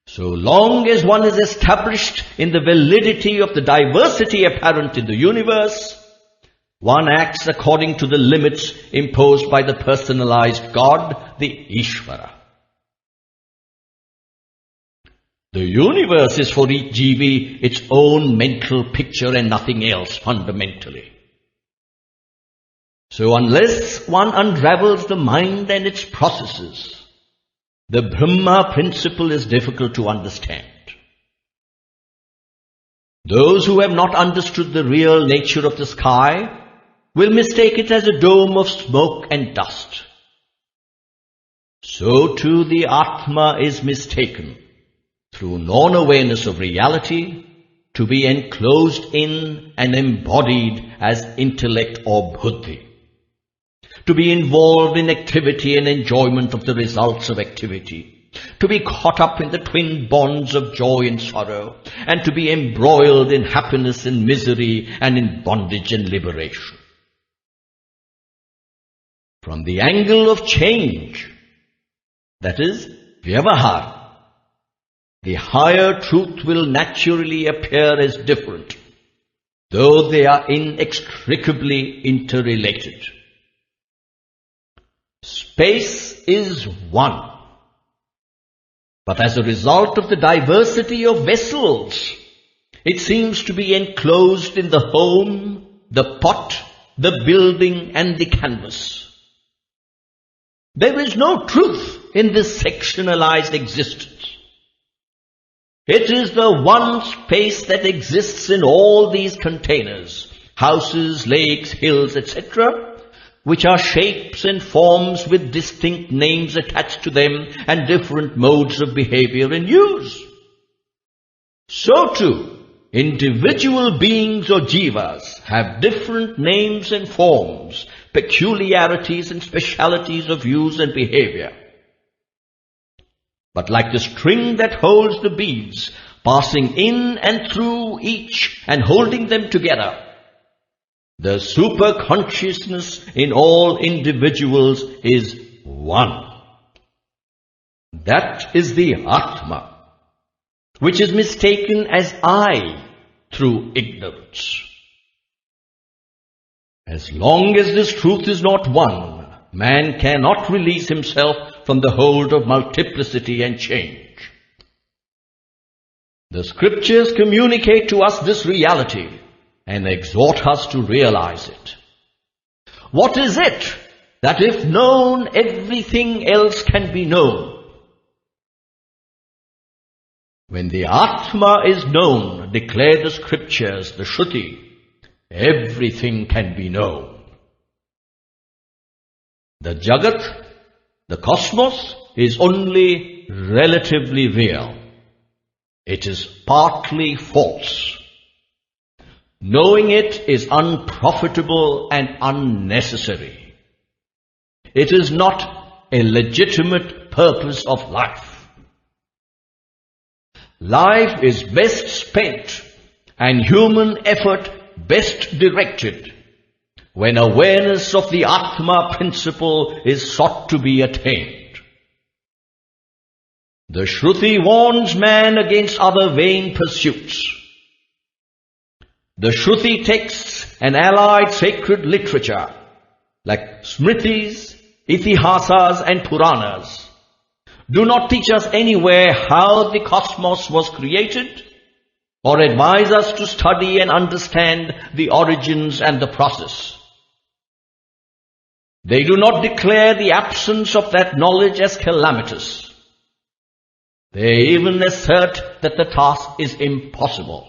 So long as one is established in the validity of the diversity apparent in the universe, one acts according to the limits imposed by the personalized God, the Ishvara. The universe is for each jivi its own mental picture and nothing else fundamentally. So unless one unravels the mind and its processes, the Brahma principle is difficult to understand. Those who have not understood the real nature of the sky will mistake it as a dome of smoke and dust. So too the Atma is mistaken, through non-awareness of reality, to be enclosed in and embodied as intellect or buddhi, to be involved in activity and enjoyment of the results of activity, to be caught up in the twin bonds of joy and sorrow, and to be embroiled in happiness and misery and in bondage and liberation. From the angle of change, that is, vyavahar, the higher truth will naturally appear as different, though they are inextricably interrelated. Space is one, but as a result of the diversity of vessels, it seems to be enclosed in the home, the pot, the building and the canvas. There is no truth in this sectionalized existence. It is the one space that exists in all these containers, houses, lakes, hills, etc., which are shapes and forms with distinct names attached to them and different modes of behavior and use. So too, individual beings or jivas have different names and forms, peculiarities and specialities of use and behavior. But like the string that holds the beads, passing in and through each and holding them together, the super-consciousness in all individuals is one. That is the Atma, which is mistaken as I through ignorance. As long as this truth is not one, man cannot release himself from the hold of multiplicity and change. The scriptures communicate to us this reality and exhort us to realize it. What is it that if known, everything else can be known? When the Atma is known, declare the scriptures, the Shruti, everything can be known. The Jagat, the cosmos, is only relatively real. It is partly false. Knowing it is unprofitable and unnecessary. It is not a legitimate purpose of life. Life is best spent and human effort best directed when awareness of the Atma principle is sought to be attained. The Shruti warns man against other vain pursuits. The Shruti texts and allied sacred literature, like Smritis, Itihasas and Puranas, do not teach us anywhere how the cosmos was created, or advise us to study and understand the origins and the process. They do not declare the absence of that knowledge as calamitous. They even assert that the task is impossible.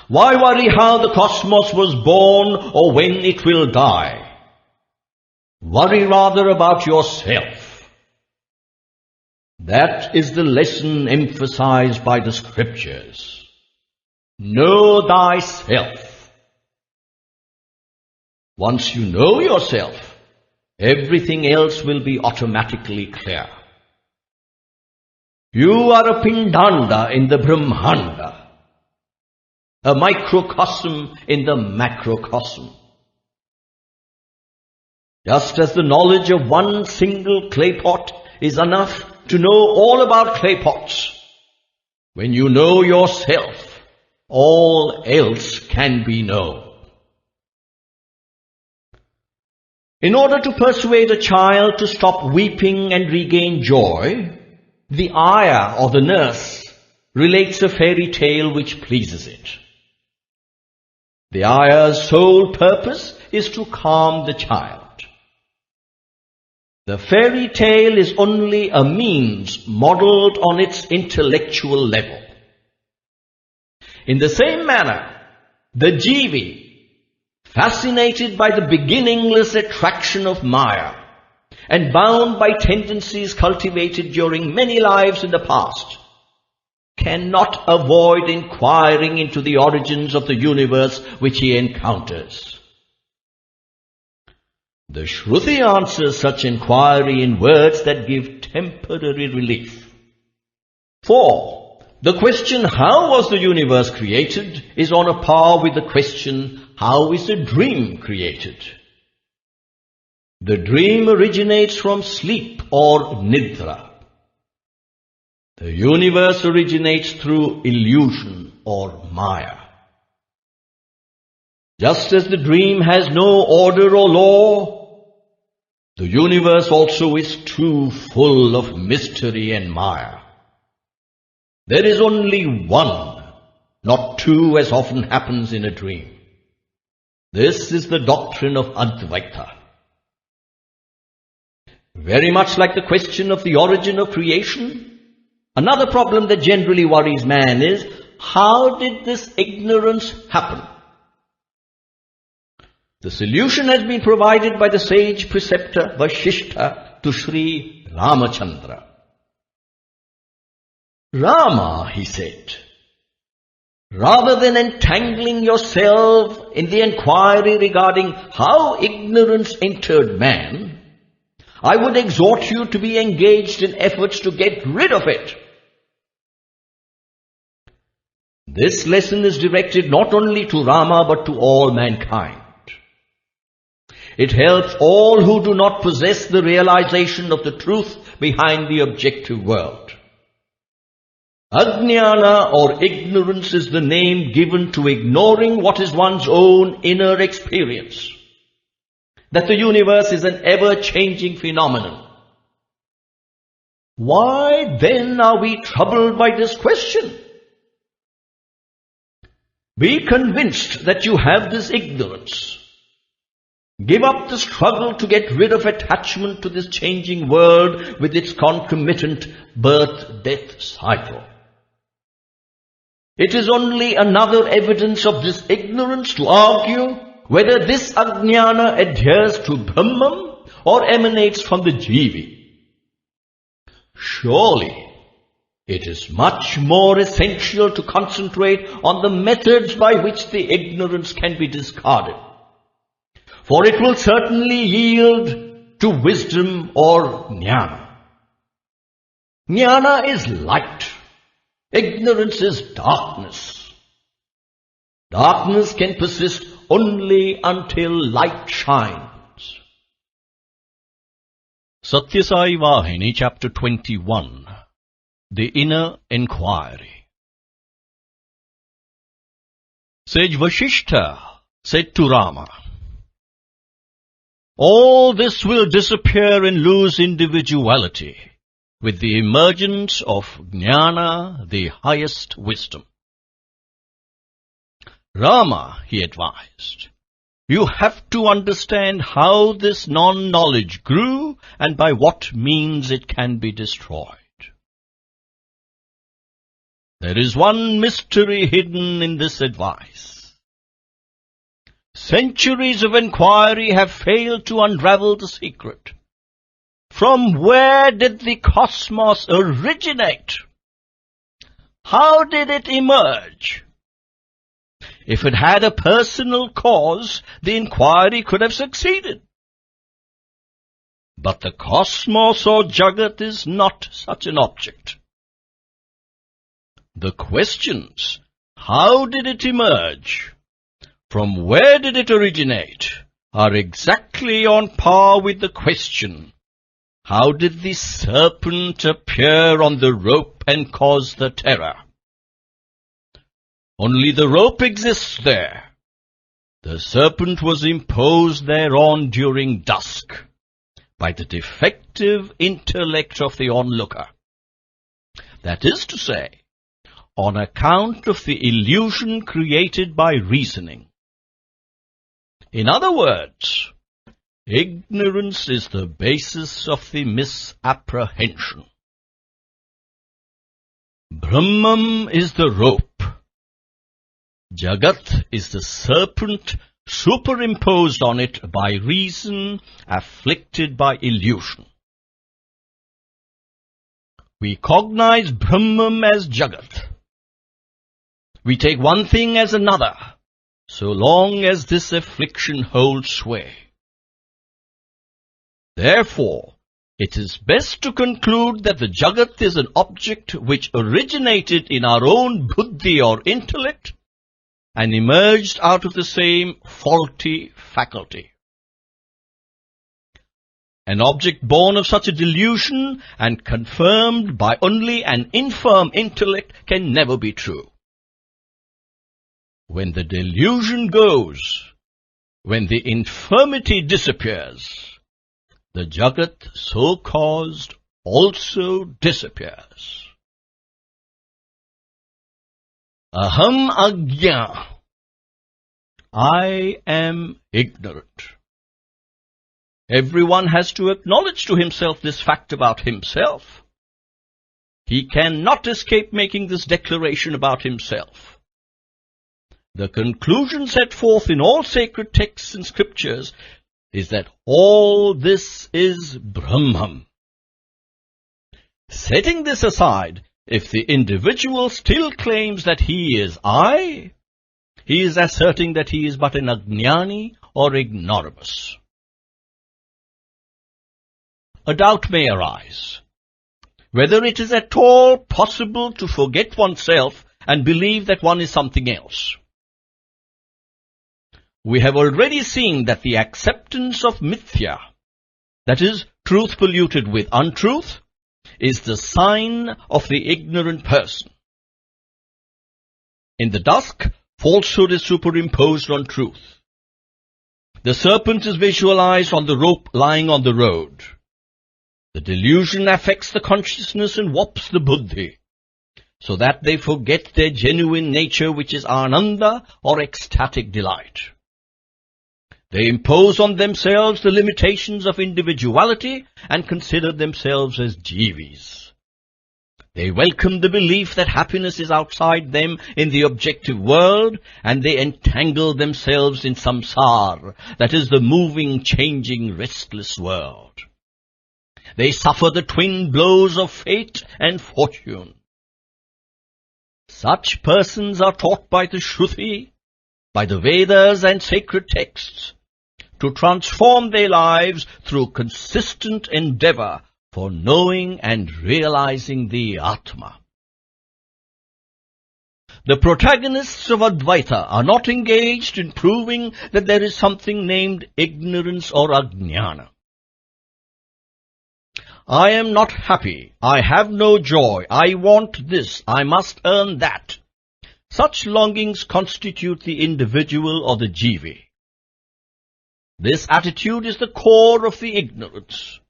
Why worry how the cosmos was born or when it will die? Worry rather about yourself. That is the lesson emphasized by the scriptures. Know thyself. Once you know yourself, everything else will be automatically clear. You are a pindanda in the Brahmanda, a microcosm in the macrocosm. Just as the knowledge of one single clay pot is enough to know all about clay pots, when you know yourself, all else can be known. In order to persuade a child to stop weeping and regain joy, the ayah or the nurse relates a fairy tale which pleases it. The ayah's sole purpose is to calm the child. The fairy tale is only a means modelled on its intellectual level. In the same manner, the jivi, fascinated by the beginningless attraction of Maya and bound by tendencies cultivated during many lives in the past, cannot avoid inquiring into the origins of the universe which he encounters. The Shruti answers such inquiry in words that give temporary relief. For the question, how was the universe created, is on a par with the question, how is a dream created? The dream originates from sleep or nidra. The universe originates through illusion or maya. Just as the dream has no order or law, the universe also is too full of mystery and maya. There is only one, not two as often happens in a dream. This is the doctrine of Advaita. Very much like the question of the origin of creation, another problem that generally worries man is, how did this ignorance happen? The solution has been provided by the sage preceptor Vashishta to Sri Ramachandra. Rama, he said, rather than entangling yourself in the inquiry regarding how ignorance entered man, I would exhort you to be engaged in efforts to get rid of it. This lesson is directed not only to Rama but to all mankind. It helps all who do not possess the realization of the truth behind the objective world. Ajnana or ignorance is the name given to ignoring what is one's own inner experience, that the universe is an ever-changing phenomenon. Why then are we troubled by this question? Be convinced that you have this ignorance. Give up the struggle to get rid of attachment to this changing world with its concomitant birth-death cycle. It is only another evidence of this ignorance to argue whether this ajnana adheres to Brahman or emanates from the jivi. Surely, it is much more essential to concentrate on the methods by which the ignorance can be discarded. For it will certainly yield to wisdom or jnana. Jnana is light. Ignorance is darkness. Darkness can persist only until light shines. Sathya Sai Vahini, Chapter 21. The Inner Enquiry. Sage Vasishtha said to Rama, "All this will disappear and lose individuality with the emergence of Jnana, the highest wisdom." Rama, he advised, you have to understand how this non-knowledge grew and by what means it can be destroyed. There is one mystery hidden in this advice. Centuries of inquiry have failed to unravel the secret. From where did the cosmos originate? How did it emerge? If it had a personal cause, the inquiry could have succeeded. But the cosmos or Jagat is not such an object. The questions, how did it emerge? From where did it originate? Are exactly on par with the question, how did the serpent appear on the rope and cause the terror? Only the rope exists there. The serpent was imposed thereon during dusk by the defective intellect of the onlooker. That is to say, on account of the illusion created by reasoning. In other words, ignorance is the basis of the misapprehension. Brahman is the rope. Jagat is the serpent superimposed on it by reason, afflicted by illusion. We cognize Brahman as Jagat. We take one thing as another, so long as this affliction holds sway. Therefore, it is best to conclude that the Jagat is an object which originated in our own buddhi or intellect, and emerged out of the same faulty faculty. An object born of such a delusion and confirmed by only an infirm intellect can never be true. When the delusion goes, when the infirmity disappears, the Jagat so caused also disappears. Aham agya. I am ignorant. Everyone has to acknowledge to himself this fact about himself. He cannot escape making this declaration about himself. The conclusion set forth in all sacred texts and scriptures is that all this is Brahman. Setting this aside, if the individual still claims that he is I, he is asserting that he is but an ajnani or ignoramus. A doubt may arise, whether it is at all possible to forget oneself and believe that one is something else. We have already seen that the acceptance of mithya, that is, truth polluted with untruth, is the sign of the ignorant person. In the dusk, falsehood is superimposed on truth. The serpent is visualized on the rope lying on the road. The delusion affects the consciousness and warps the buddhi, so that they forget their genuine nature, which is ananda or ecstatic delight. They impose on themselves the limitations of individuality and consider themselves as jivis. They welcome the belief that happiness is outside them in the objective world, and they entangle themselves in samsara, that is the moving, changing, restless world. They suffer the twin blows of fate and fortune. Such persons are taught by the Shruti, by the Vedas and sacred texts, to transform their lives through consistent endeavor for knowing and realizing the Atma. The protagonists of Advaita are not engaged in proving that there is something named ignorance or ajnana. I am not happy, I have no joy, I want this, I must earn that. Such longings constitute the individual or the jivi. This attitude is the core of the ignorance.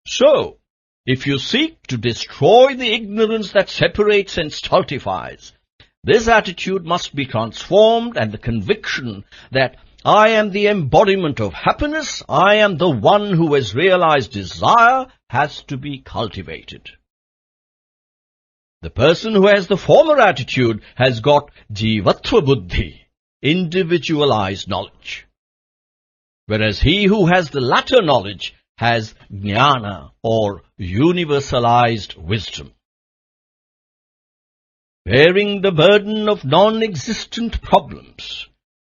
So, if you seek to destroy the ignorance that separates and stultifies, this attitude must be transformed, and the conviction that I am the embodiment of happiness, I am the one who has realized desire, has to be cultivated. The person who has the former attitude has got jivatva buddhi, individualized knowledge, whereas he who has the latter knowledge has jnana, or universalized wisdom. Bearing the burden of non-existent problems,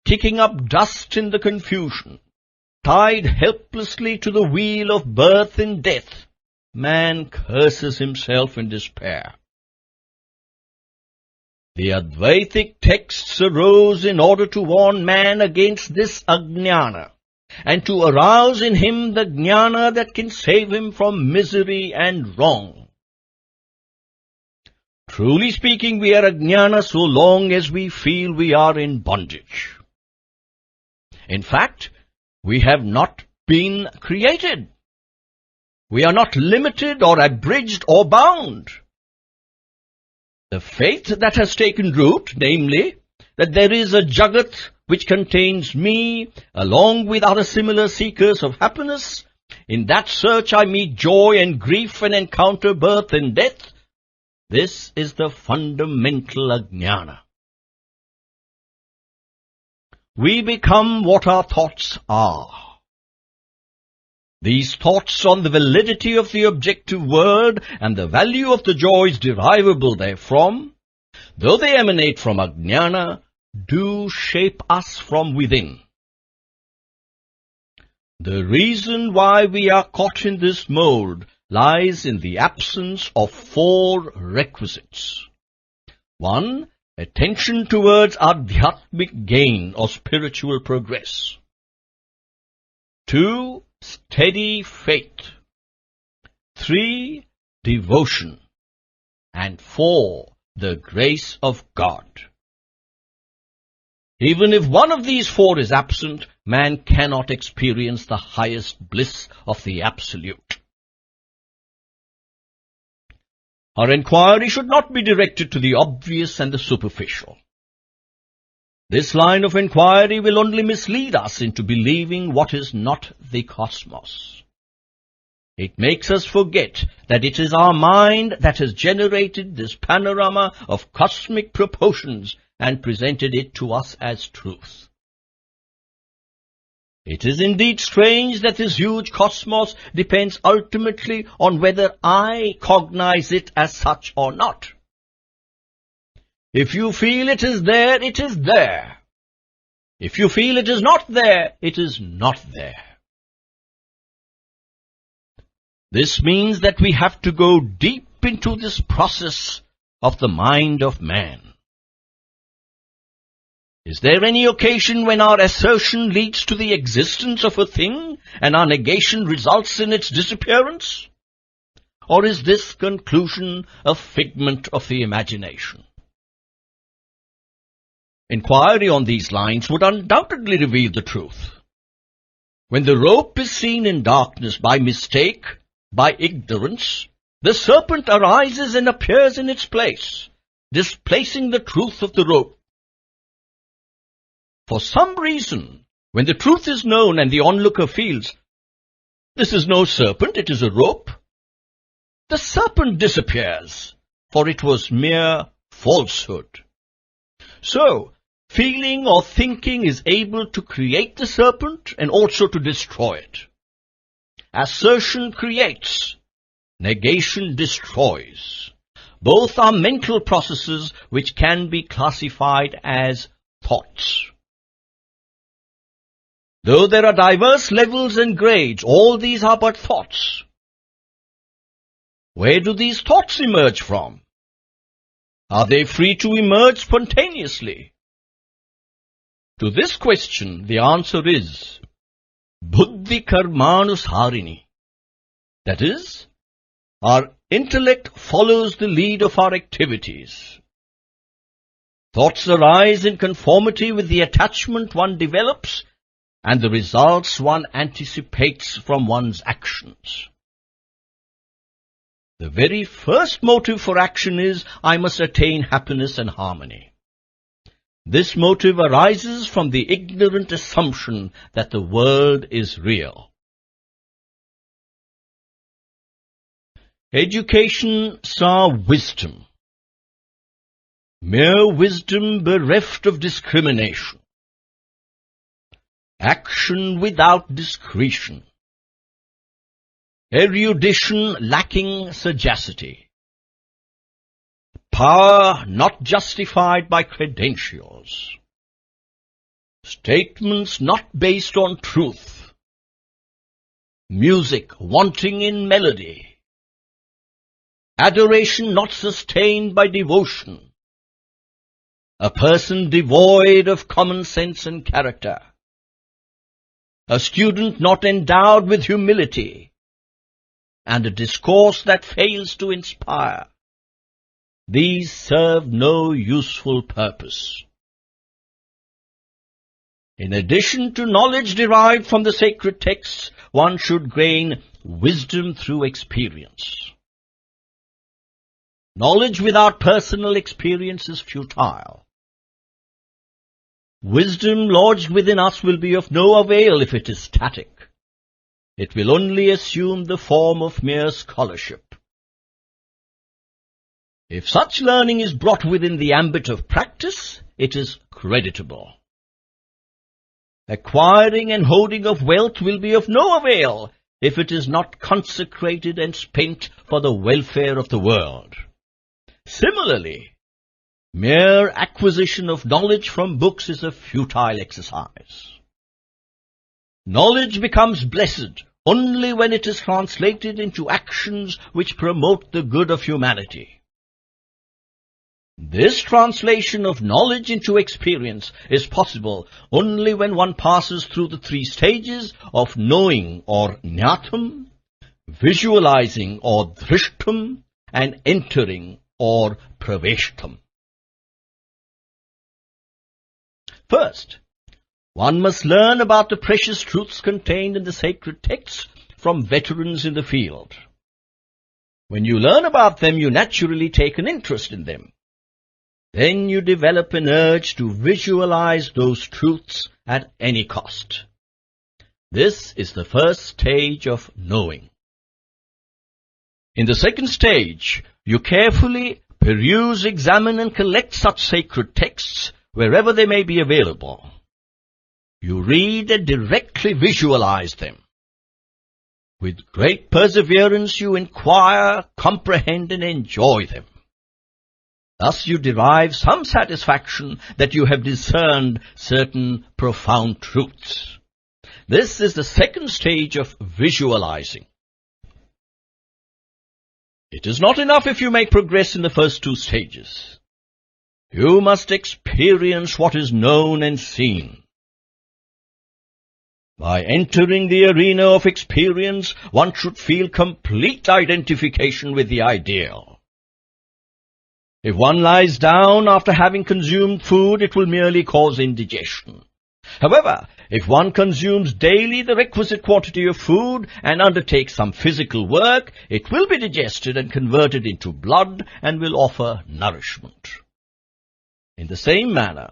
kicking up dust in the confusion, tied helplessly to the wheel of birth and death, man curses himself in despair. The Advaitic texts arose in order to warn man against this ajnana, and to arouse in him the jnana that can save him from misery and wrong. Truly speaking, we are ajnana so long as we feel we are in bondage. In fact, we have not been created. We are not limited or abridged or bound. The faith that has taken root, namely, that there is a jagat which contains me, along with other similar seekers of happiness, in that search I meet joy and grief and encounter birth and death, this is the fundamental ajnana. We become what our thoughts are. These thoughts on the validity of the objective world and the value of the joys derivable therefrom, though they emanate from ajnana, do shape us from within. The reason why we are caught in this mold lies in the absence of 4 requisites. 1. Attention towards adhyatmic gain or spiritual progress. 2. Steady faith. 3. Devotion. And 4. The grace of God. Even if one of these 4 is absent, man cannot experience the highest bliss of the Absolute. Our inquiry should not be directed to the obvious and the superficial. This line of inquiry will only mislead us into believing what is not the cosmos. It makes us forget that it is our mind that has generated this panorama of cosmic proportions and presented it to us as truth. It is indeed strange that this huge cosmos depends ultimately on whether I cognize it as such or not. If you feel it is there, it is there. If you feel it is not there, it is not there. This means that we have to go deep into this process of the mind of man. Is there any occasion when our assertion leads to the existence of a thing and our negation results in its disappearance? Or is this conclusion a figment of the imagination? Inquiry on these lines would undoubtedly reveal the truth. When the rope is seen in darkness by mistake, by ignorance, the serpent arises and appears in its place, displacing the truth of the rope. For some reason, when the truth is known and the onlooker feels, this is no serpent, it is a rope, the serpent disappears, for it was mere falsehood. So, feeling or thinking is able to create the serpent and also to destroy it. Assertion creates, negation destroys. Both are mental processes which can be classified as thoughts. Though there are diverse levels and grades, all these are but thoughts. Where do these thoughts emerge from? Are they free to emerge spontaneously? To this question, the answer is Buddhi Karmanusharini. That is, our intellect follows the lead of our activities. Thoughts arise in conformity with the attachment one develops and the results one anticipates from one's actions. The very first motive for action is, I must attain happiness and harmony. This motive arises from the ignorant assumption that the world is real. Education saw wisdom, mere wisdom bereft of discrimination, action without discretion, erudition lacking sagacity, power not justified by credentials, statements not based on truth, music wanting in melody, adoration not sustained by devotion, a person devoid of common sense and character, a student not endowed with humility, and a discourse that fails to inspire. These serve no useful purpose. In addition to knowledge derived from the sacred texts, one should gain wisdom through experience. Knowledge without personal experience is futile. Wisdom lodged within us will be of no avail if it is static. It will only assume the form of mere scholarship. If such learning is brought within the ambit of practice, it is creditable. Acquiring and holding of wealth will be of no avail if it is not consecrated and spent for the welfare of the world. Similarly, mere acquisition of knowledge from books is a futile exercise. Knowledge becomes blessed only when it is translated into actions which promote the good of humanity. This translation of knowledge into experience is possible only when one passes through the three stages of knowing or jnatam, visualizing or drishtam, and entering or praveshtam. First, one must learn about the precious truths contained in the sacred texts from veterans in the field. When you learn about them, you naturally take an interest in them. Then you develop an urge to visualize those truths at any cost. This is the first stage of knowing. In the second stage, you carefully peruse, examine, and collect such sacred texts wherever they may be available. You read and directly visualize them. With great perseverance you inquire, comprehend, and enjoy them. Thus you derive some satisfaction that you have discerned certain profound truths. This is the second stage of visualizing. It is not enough if you make progress in the first two stages. You must experience what is known and seen. By entering the arena of experience, one should feel complete identification with the ideal. If one lies down after having consumed food, it will merely cause indigestion. However, if one consumes daily the requisite quantity of food and undertakes some physical work, it will be digested and converted into blood and will offer nourishment. In the same manner,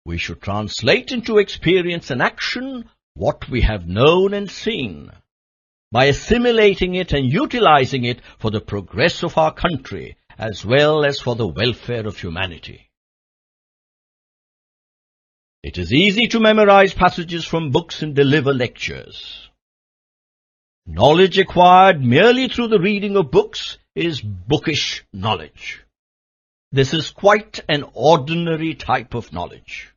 we should translate into experience and action what we have known and seen, by assimilating it and utilizing it for the progress of our country, as well as for the welfare of humanity. It is easy to memorize passages from books and deliver lectures. Knowledge acquired merely through the reading of books is bookish knowledge. This is quite an ordinary type of knowledge.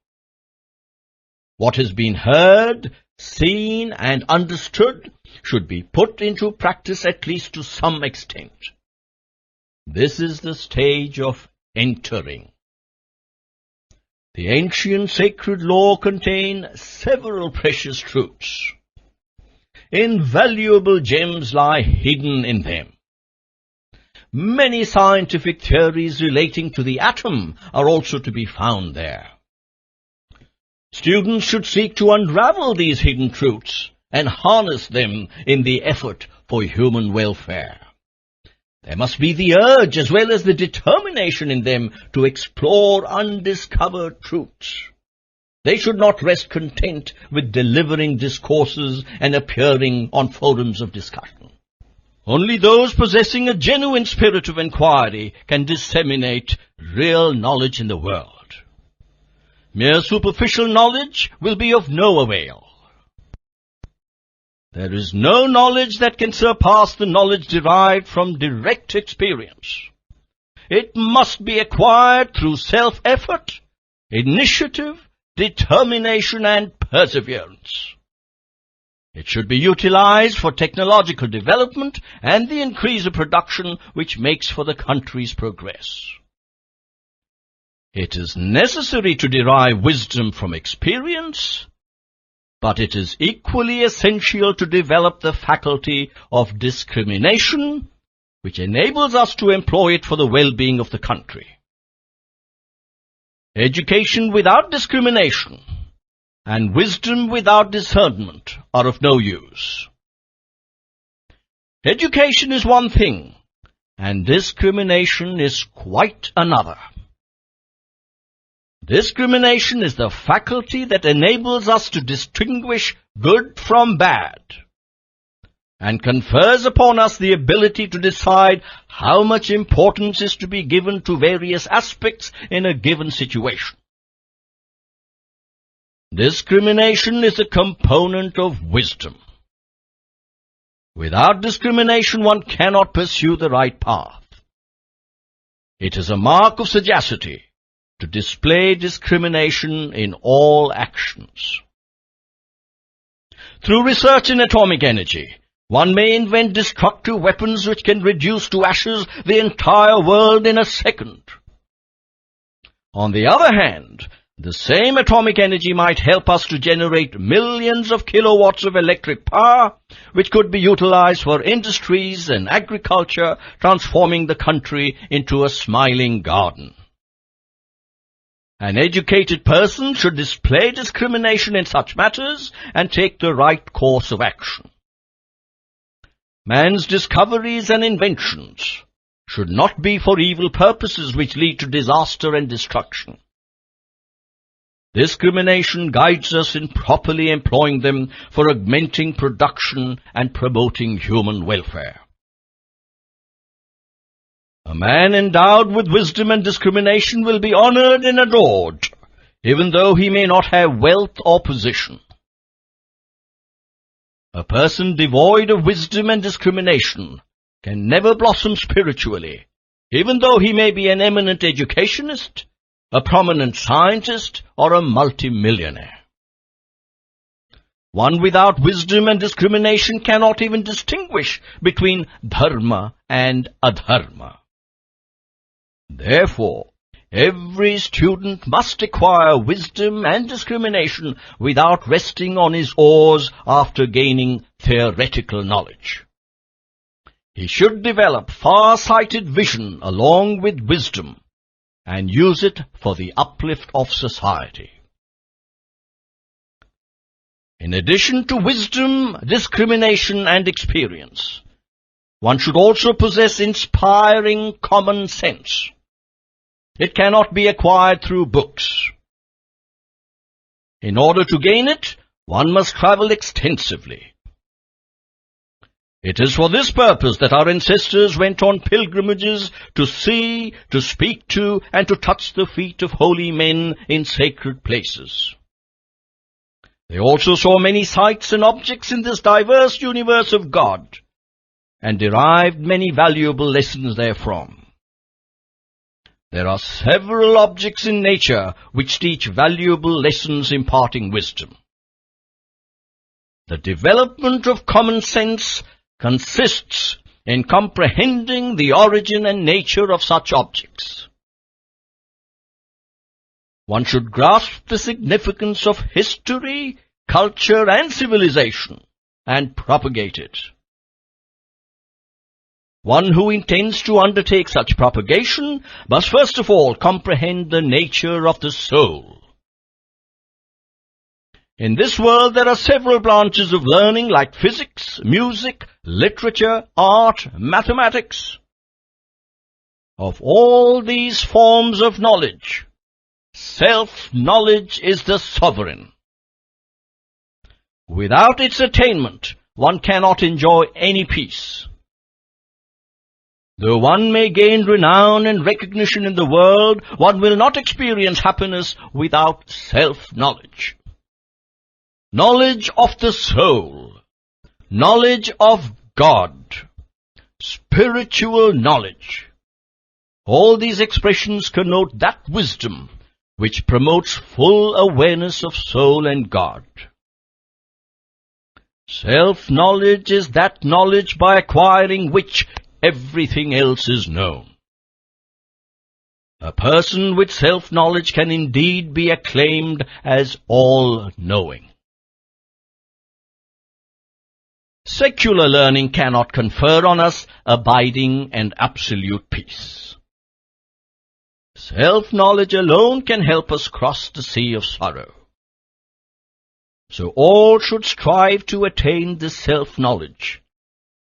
What has been heard, seen, and understood should be put into practice at least to some extent. This is the stage of entering. The ancient sacred law contains several precious truths. invaluable gems lie hidden in them. Many scientific theories relating to the atom are also to be found there. Students should seek to unravel these hidden truths and harness them in the effort for human welfare. There must be the urge as well as the determination in them to explore undiscovered truths. They should not rest content with delivering discourses and appearing on forums of discussion. Only those possessing a genuine spirit of inquiry can disseminate real knowledge in the world. Mere superficial knowledge will be of no avail. There is no knowledge that can surpass the knowledge derived from direct experience. It must be acquired through self-effort, initiative, determination, and perseverance. It should be utilized for technological development and the increase of production which makes for the country's progress. It is necessary to derive wisdom from experience, but it is equally essential to develop the faculty of discrimination, which enables us to employ it for the well-being of the country. Education without discrimination and wisdom without discernment are of no use. Education is one thing, and discrimination is quite another. Discrimination is the faculty that enables us to distinguish good from bad, and confers upon us the ability to decide how much importance is to be given to various aspects in a given situation. Discrimination is a component of wisdom. Without discrimination, one cannot pursue the right path. It is a mark of sagacity to display discrimination in all actions. Through research in atomic energy, one may invent destructive weapons which can reduce to ashes the entire world in a second. On the other hand, the same atomic energy might help us to generate millions of kilowatts of electric power, which could be utilized for industries and agriculture, transforming the country into a smiling garden. An educated person should display discrimination in such matters and take the right course of action. Man's discoveries and inventions should not be for evil purposes which lead to disaster and destruction. Discrimination guides us in properly employing them for augmenting production and promoting human welfare. A man endowed with wisdom and discrimination will be honored and adored, even though he may not have wealth or position. A person devoid of wisdom and discrimination can never blossom spiritually, even though he may be an eminent educationist, a prominent scientist, or a multimillionaire. One without wisdom and discrimination cannot even distinguish between dharma and adharma. Therefore, every student must acquire wisdom and discrimination without resting on his oars after gaining theoretical knowledge. He should develop far-sighted vision along with wisdom and use it for the uplift of society. In addition to wisdom, discrimination, and experience, one should also possess inspiring common sense. It cannot be acquired through books. In order to gain it, one must travel extensively. It is for this purpose that our ancestors went on pilgrimages to see, to speak to, and to touch the feet of holy men in sacred places. They also saw many sights and objects in this diverse universe of God, and derived many valuable lessons therefrom. There are several objects in nature which teach valuable lessons imparting wisdom. The development of common sense consists in comprehending the origin and nature of such objects. One should grasp the significance of history, culture, and civilization, and propagate it. One who intends to undertake such propagation must first of all comprehend the nature of the soul. In this world there are several branches of learning like physics, music, literature, art, mathematics. Of all these forms of knowledge, self-knowledge is the sovereign. Without its attainment, one cannot enjoy any peace. Though one may gain renown and recognition in the world, one will not experience happiness without self-knowledge. Knowledge of the soul, knowledge of God, spiritual knowledge. All these expressions connote that wisdom which promotes full awareness of soul and God. Self-knowledge is that knowledge by acquiring which everything else is known. A person with self-knowledge can indeed be acclaimed as all-knowing. Secular learning cannot confer on us abiding and absolute peace. Self-knowledge alone can help us cross the sea of sorrow. So all should strive to attain this self-knowledge,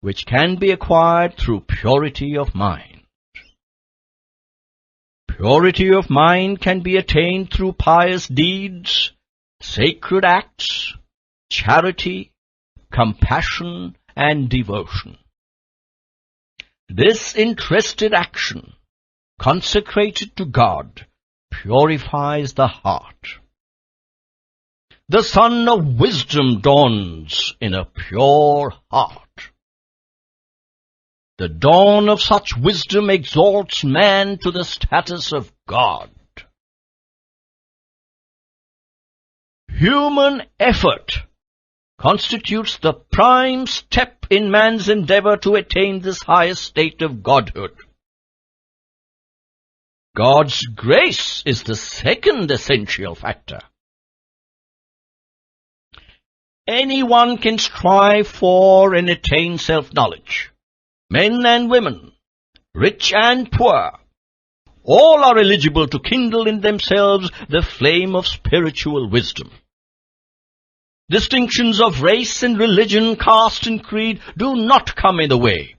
which can be acquired through purity of mind. Purity of mind can be attained through pious deeds, sacred acts, charity, compassion, and devotion. This interested action, consecrated to God, purifies the heart. The sun of wisdom dawns in a pure heart. The dawn of such wisdom exalts man to the status of God. Human effort constitutes the prime step in man's endeavor to attain this highest state of godhood. God's grace is the second essential factor. Anyone can strive for and attain self-knowledge. Men and women, rich and poor, all are eligible to kindle in themselves the flame of spiritual wisdom. Distinctions of race and religion, caste and creed do not come in the way.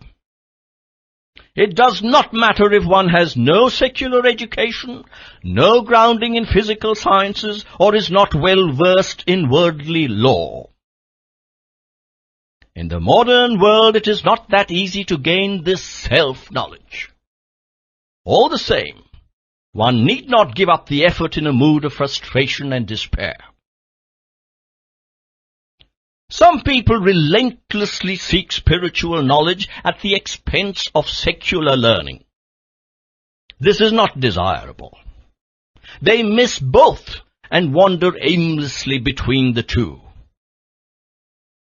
It does not matter if one has no secular education, no grounding in physical sciences, or is not well versed in worldly law. In the modern world, it is not that easy to gain this self-knowledge. All the same, one need not give up the effort in a mood of frustration and despair. Some people relentlessly seek spiritual knowledge at the expense of secular learning. This is not desirable. They miss both and wander aimlessly between the two.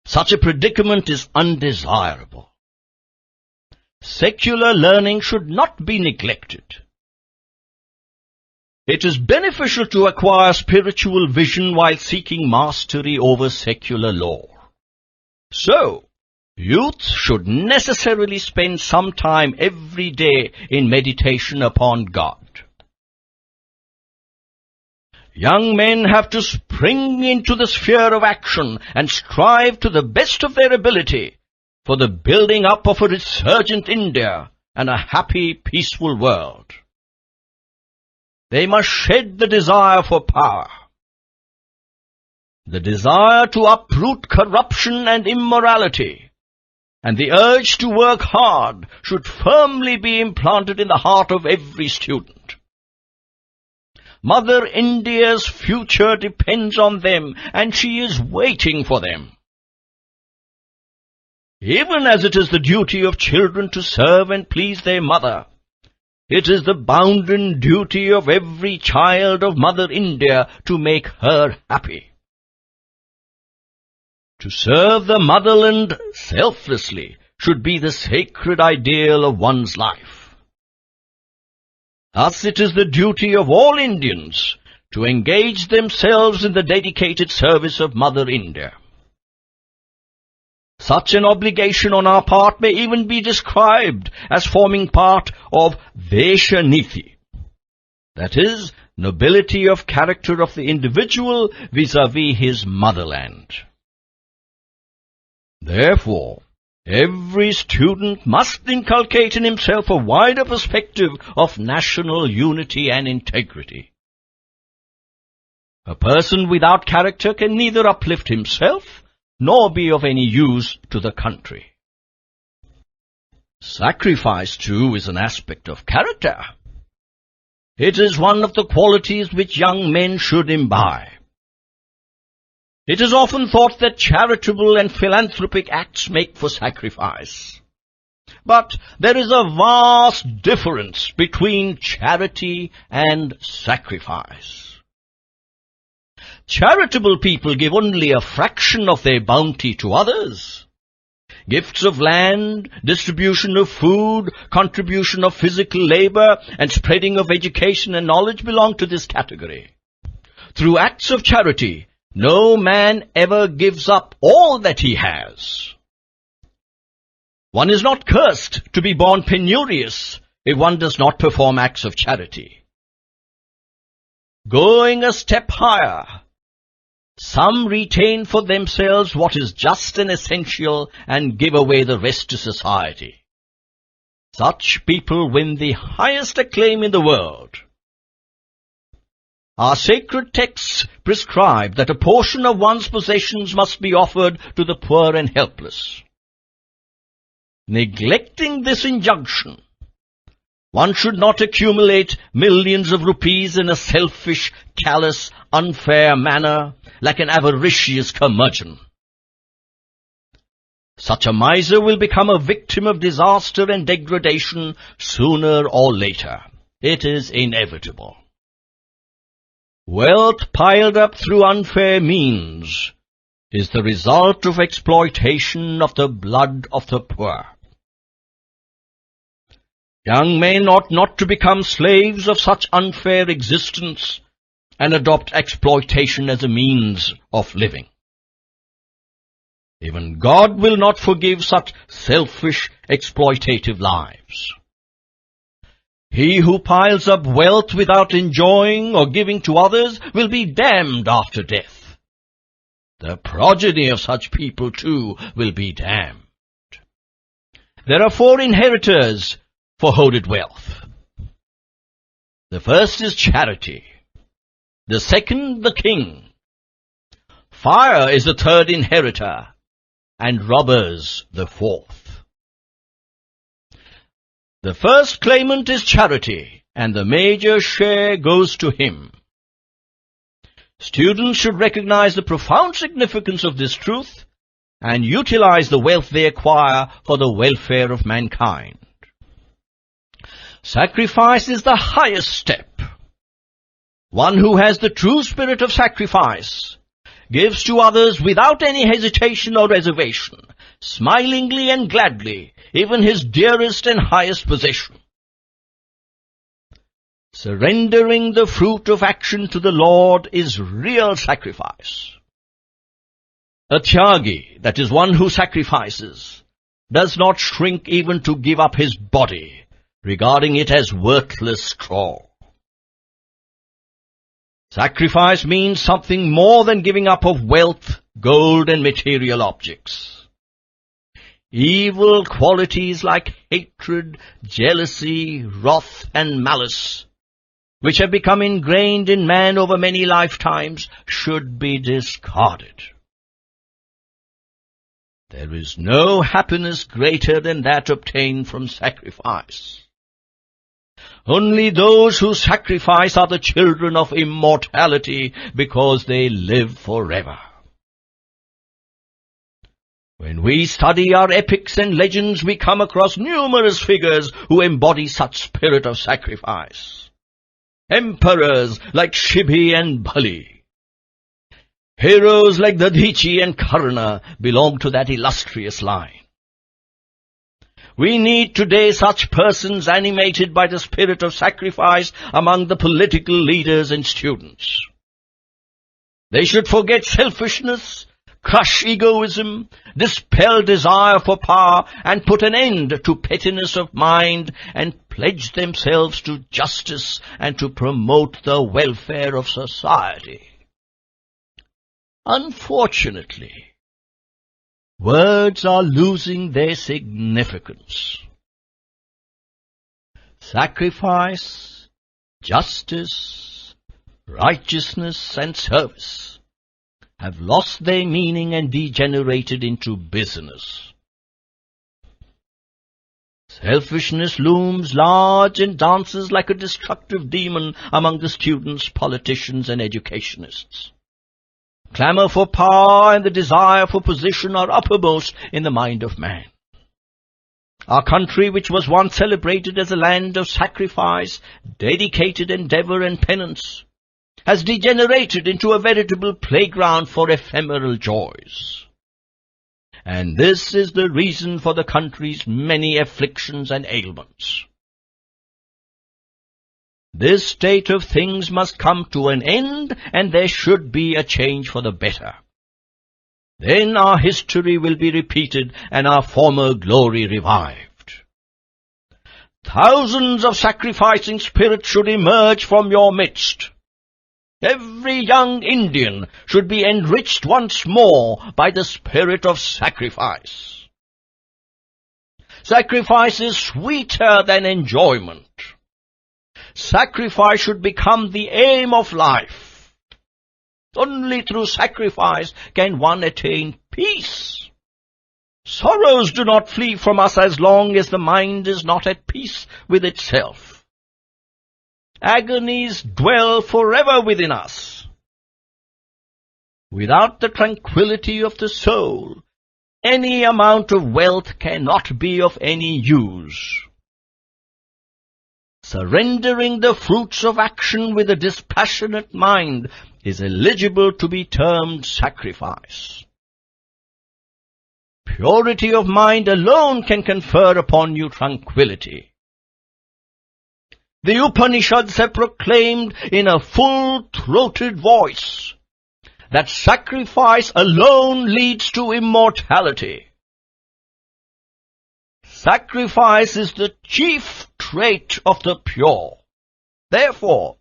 Such a predicament is undesirable. Secular learning should not be neglected. It is beneficial to acquire spiritual vision while seeking mastery over secular law. So, youth should necessarily spend some time every day in meditation upon God. Young men have to spring into the sphere of action and strive to the best of their ability for the building up of a resurgent India and a happy, peaceful world. They must shed the desire for power. The desire to uproot corruption and immorality, and the urge to work hard should firmly be implanted in the heart of every student. Mother India's future depends on them, and she is waiting for them. Even as it is the duty of children to serve and please their mother, it is the bounden duty of every child of Mother India to make her happy. To serve the motherland selflessly should be the sacred ideal of one's life. Thus it is the duty of all Indians to engage themselves in the dedicated service of Mother India. Such an obligation on our part may even be described as forming part of Veshaniti, that is, nobility of character of the individual vis-à-vis his motherland. Therefore, every student must inculcate in himself a wider perspective of national unity and integrity. A person without character can neither uplift himself nor be of any use to the country. Sacrifice, too, is an aspect of character. It is one of the qualities which young men should imbibe. It is often thought that charitable and philanthropic acts make for sacrifice. But there is a vast difference between charity and sacrifice. Charitable people give only a fraction of their bounty to others. Gifts of land, distribution of food, contribution of physical labor, and spreading of education and knowledge belong to this category. Through acts of charity, no man ever gives up all that he has. One is not cursed to be born penurious if one does not perform acts of charity. Going a step higher, some retain for themselves what is just and essential and give away the rest to society. Such people win the highest acclaim in the world. Our sacred texts prescribe that a portion of one's possessions must be offered to the poor and helpless. Neglecting this injunction, one should not accumulate millions of rupees in a selfish, callous, unfair manner, like an avaricious curmudgeon. Such a miser will become a victim of disaster and degradation sooner or later. It is inevitable. Wealth piled up through unfair means is the result of exploitation of the blood of the poor. Young men ought not to become slaves of such unfair existence and adopt exploitation as a means of living. Even God will not forgive such selfish, exploitative lives. He who piles up wealth without enjoying or giving to others will be damned after death. The progeny of such people, too, will be damned. There are 4 inheritors for hoarded wealth. The first is charity. The second, the king. Fire is the third inheritor, and robbers the fourth. The first claimant is charity, and the major share goes to him. Students should recognize the profound significance of this truth and utilize the wealth they acquire for the welfare of mankind. Sacrifice is the highest step. One who has the true spirit of sacrifice gives to others without any hesitation or reservation, smilingly and gladly, even his dearest and highest possession. Surrendering the fruit of action to the Lord is real sacrifice. A tyagi, that is one who sacrifices, does not shrink even to give up his body, regarding it as worthless straw. Sacrifice means something more than giving up of wealth, gold, and material objects. Evil qualities like hatred, jealousy, wrath, and malice, which have become ingrained in man over many lifetimes, should be discarded. There is no happiness greater than that obtained from sacrifice. Only those who sacrifice are the children of immortality because they live forever. When we study our epics and legends, we come across numerous figures who embody such spirit of sacrifice. Emperors like Shibhi and Bali. Heroes like Dadichi and Karna belong to that illustrious line. We need today such persons animated by the spirit of sacrifice among the political leaders and students. They should forget selfishness, crush egoism, dispel desire for power, and put an end to pettiness of mind, and pledge themselves to justice and to promote the welfare of society. Unfortunately, words are losing their significance. Sacrifice, justice, righteousness, and service have lost their meaning and degenerated into business. Selfishness looms large and dances like a destructive demon among the students, politicians, and educationists. Clamour for power and the desire for position are uppermost in the mind of man. Our country, which was once celebrated as a land of sacrifice, dedicated endeavour and penance, has degenerated into a veritable playground for ephemeral joys. And this is the reason for the country's many afflictions and ailments. This state of things must come to an end, and there should be a change for the better. Then our history will be repeated and our former glory revived. Thousands of sacrificing spirits should emerge from your midst. Every young Indian should be enriched once more by the spirit of sacrifice. Sacrifice is sweeter than enjoyment. Sacrifice should become the aim of life. Only through sacrifice can one attain peace. Sorrows do not flee from us as long as the mind is not at peace with itself. Agonies dwell forever within us. Without the tranquility of the soul, any amount of wealth cannot be of any use. Surrendering the fruits of action with a dispassionate mind is eligible to be termed sacrifice. Purity of mind alone can confer upon you tranquility. The Upanishads have proclaimed in a full-throated voice that sacrifice alone leads to immortality. Sacrifice is the chief trait of the pure. Therefore,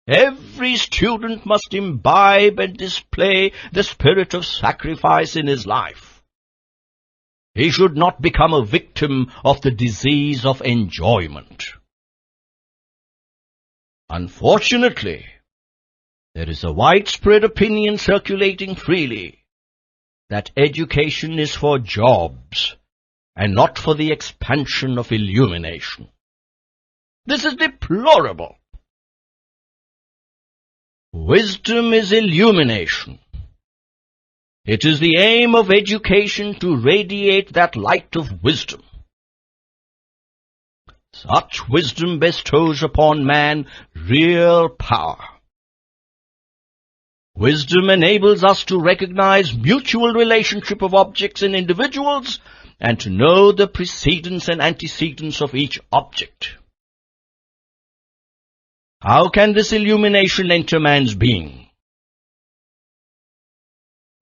every student must imbibe and display the spirit of sacrifice in his life. He should not become a victim of the disease of enjoyment. Unfortunately, there is a widespread opinion circulating freely that education is for jobs and not for the expansion of illumination. This is deplorable. Wisdom is illumination. It is the aim of education to radiate that light of wisdom. Such wisdom bestows upon man real power. Wisdom enables us to recognize mutual relationship of objects and individuals and to know the precedence and antecedents of each object. How can this illumination enter man's being?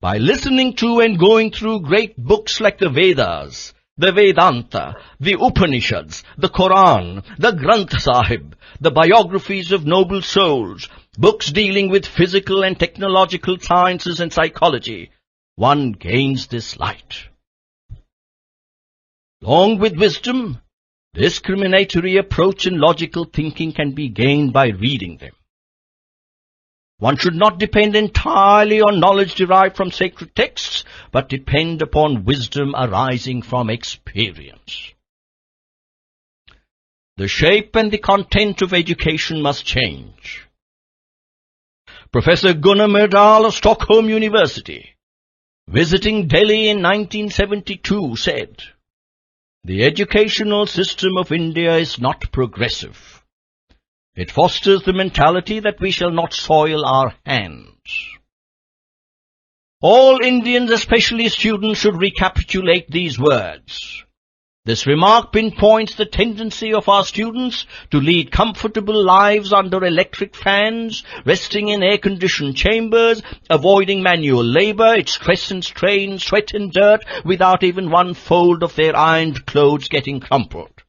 By listening to and going through great books like the Vedas, the Vedanta, the Upanishads, the Quran, the Granth Sahib, the biographies of noble souls, books dealing with physical and technological sciences and psychology, one gains this light. Along with wisdom, discriminatory approach and logical thinking can be gained by reading them. One should not depend entirely on knowledge derived from sacred texts, but depend upon wisdom arising from experience. The shape and the content of education must change. Professor Gunnar Myrdal of Stockholm University, visiting Delhi in 1972, said, "The educational system of India is not progressive. It fosters the mentality that we shall not soil our hands." All Indians, especially students, should recapitulate these words. This remark pinpoints the tendency of our students to lead comfortable lives under electric fans, resting in air-conditioned chambers, avoiding manual labor, its stress and strain, sweat and dirt, without even one fold of their ironed clothes getting crumpled.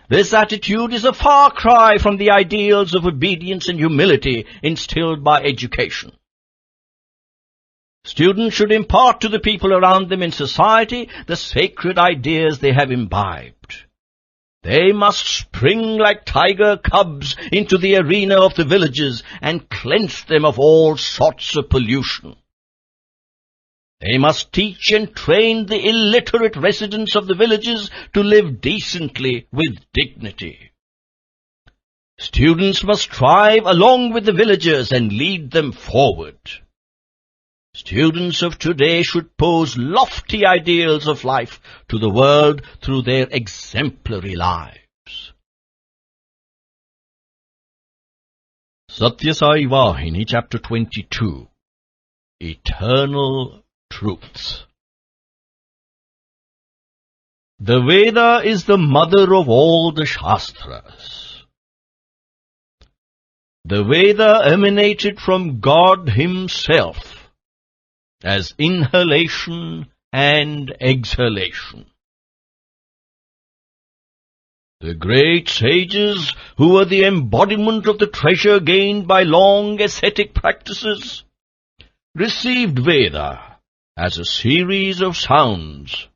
This attitude is a far cry from the ideals of obedience and humility instilled by education. Students should impart to the people around them in society the sacred ideas they have imbibed. They must spring like tiger cubs into the arena of the villages and cleanse them of all sorts of pollution. They must teach and train the illiterate residents of the villages to live decently with dignity. Students must strive along with the villagers and lead them forward. Students of today should pose lofty ideals of life to the world through their exemplary lives. Sathya Sai Vahini, Chapter 22. Eternal Truths. The Veda is the mother of all the Shastras. The Veda emanated from God Himself as inhalation and exhalation. The great sages, who were the embodiment of the treasure gained by long ascetic practices, received Veda as a series of sounds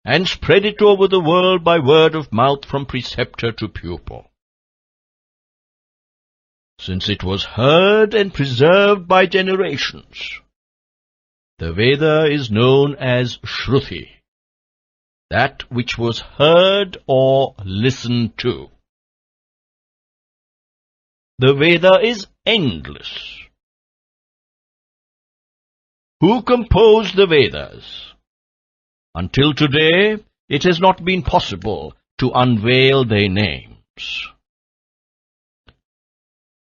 and spread it over the world by word of mouth from preceptor to pupil. Since it was heard and preserved by generations, the Veda is known as Shruti, that which was heard or listened to. The Veda is endless. Who composed the Vedas? Until today, it has not been possible to unveil their names.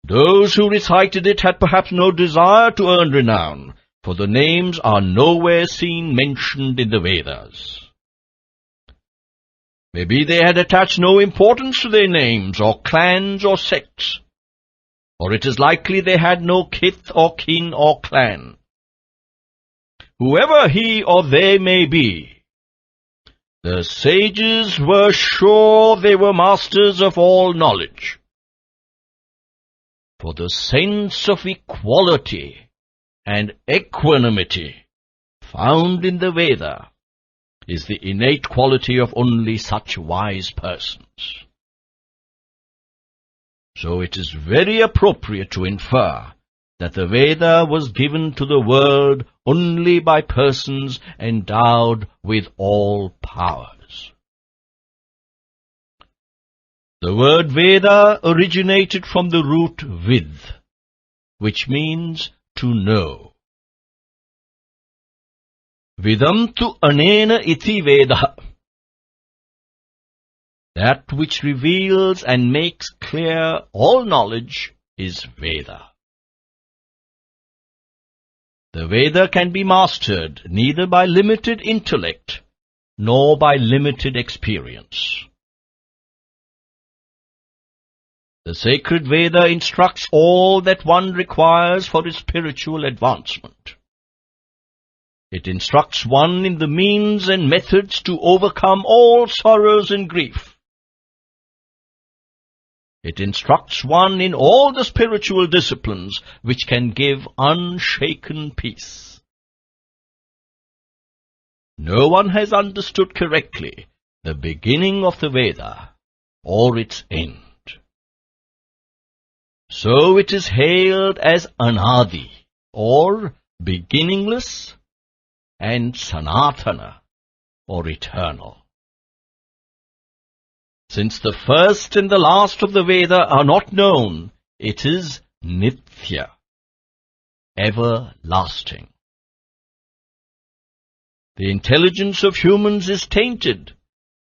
Those who recited it had perhaps no desire to earn renown, for the names are nowhere seen mentioned in the Vedas. Maybe they had attached no importance to their names, or clans, or sects, or it is likely they had no kith or kin or clan. Whoever he or they may be, the sages were sure they were masters of all knowledge. For the sense of equality and equanimity found in the Veda is the innate quality of only such wise persons. So it is very appropriate to infer that the Veda was given to the world only by persons endowed with all powers. The word Veda originated from the root vid, which means to know. Vidam tu anena iti Veda. That which reveals and makes clear all knowledge is Veda. The Veda can be mastered neither by limited intellect nor by limited experience. The sacred Veda instructs all that one requires for his spiritual advancement. It instructs one in the means and methods to overcome all sorrows and grief. It instructs one in all the spiritual disciplines which can give unshaken peace. No one has understood correctly the beginning of the Veda or its end. So it is hailed as Anadi, or beginningless, and Sanatana, or eternal. Since the first and the last of the Veda are not known, it is Nitya, everlasting. The intelligence of humans is tainted,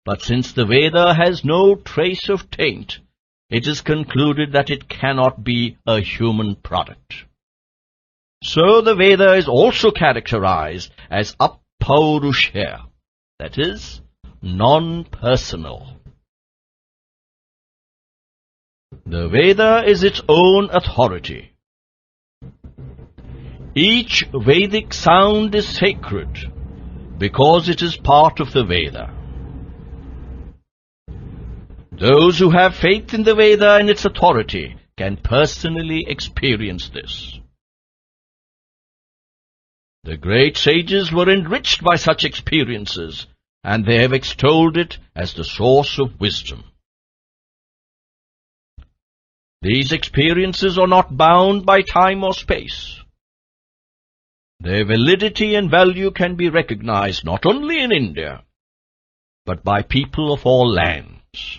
but since the Veda has no trace of taint, it is concluded that it cannot be a human product. So the Veda is also characterized as Apaurushya, that is, non-personal. The Veda is its own authority. Each Vedic sound is sacred because it is part of the Veda. Those who have faith in the Veda and its authority can personally experience this. The great sages were enriched by such experiences, and they have extolled it as the source of wisdom. These experiences are not bound by time or space. Their validity and value can be recognized not only in India, but by people of all lands.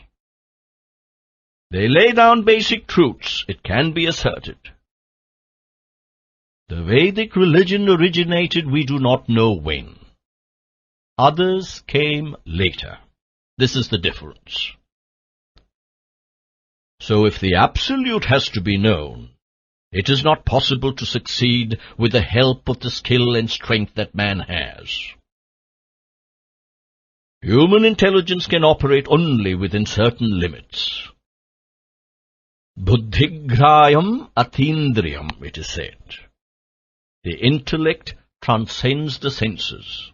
They lay down basic truths, it can be asserted. The Vedic religion originated we do not know when. Others came later. This is the difference. So if the Absolute has to be known, it is not possible to succeed with the help of the skill and strength that man has. Human intelligence can operate only within certain limits. Buddhigrayam atindriyam, it is said. The intellect transcends the senses.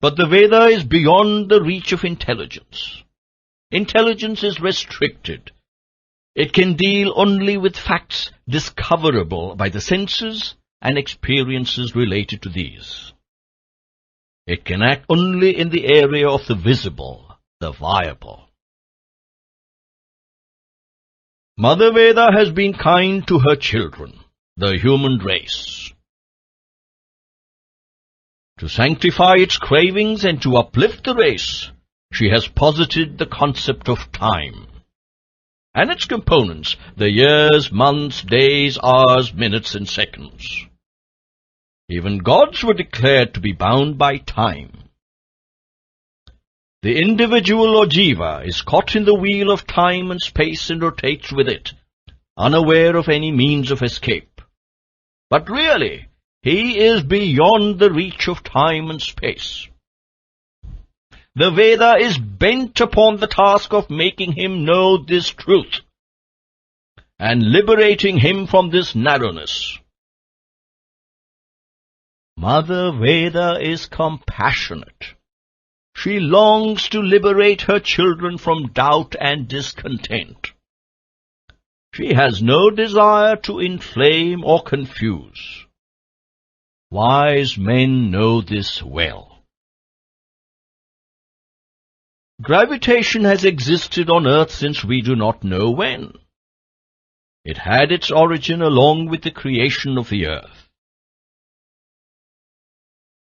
But the Veda is beyond the reach of intelligence. Intelligence is restricted. It can deal only with facts discoverable by the senses and experiences related to these. It can act only in the area of the visible, the viable. Mother Veda has been kind to her children, the human race. To sanctify its cravings and to uplift the race, she has posited the concept of time, and its components, the years, months, days, hours, minutes, and seconds. Even gods were declared to be bound by time. The individual or jiva is caught in the wheel of time and space and rotates with it, unaware of any means of escape. But really, he is beyond the reach of time and space. The Veda is bent upon the task of making him know this truth and liberating him from this narrowness. Mother Veda is compassionate. She longs to liberate her children from doubt and discontent. She has no desire to inflame or confuse. Wise men know this well. Gravitation has existed on earth since we do not know when. It had its origin along with the creation of the earth.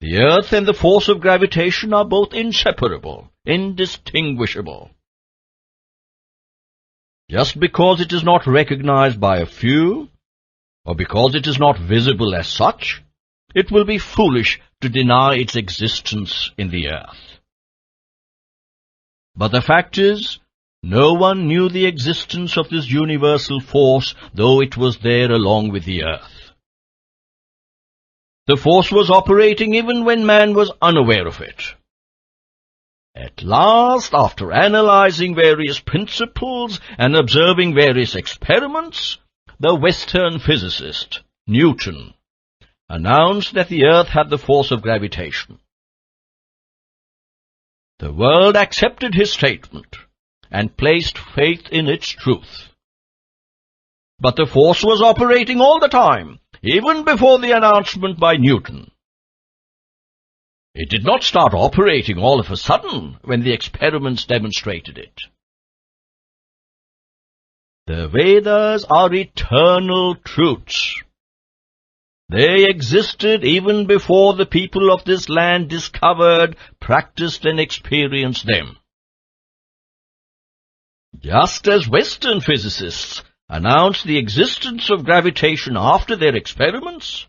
The earth and the force of gravitation are both inseparable, indistinguishable. Just because it is not recognized by a few, or because it is not visible as such, it will be foolish to deny its existence in the earth. But the fact is, no one knew the existence of this universal force, though it was there along with the earth. The force was operating even when man was unaware of it. At last, after analyzing various principles and observing various experiments, the Western physicist, Newton, announced that the earth had the force of gravitation. The world accepted his statement and placed faith in its truth. But the force was operating all the time, even before the announcement by Newton. It did not start operating all of a sudden when the experiments demonstrated it. The Vedas are eternal truths. They existed even before the people of this land discovered, practiced, and experienced them. Just as Western physicists announced the existence of gravitation after their experiments,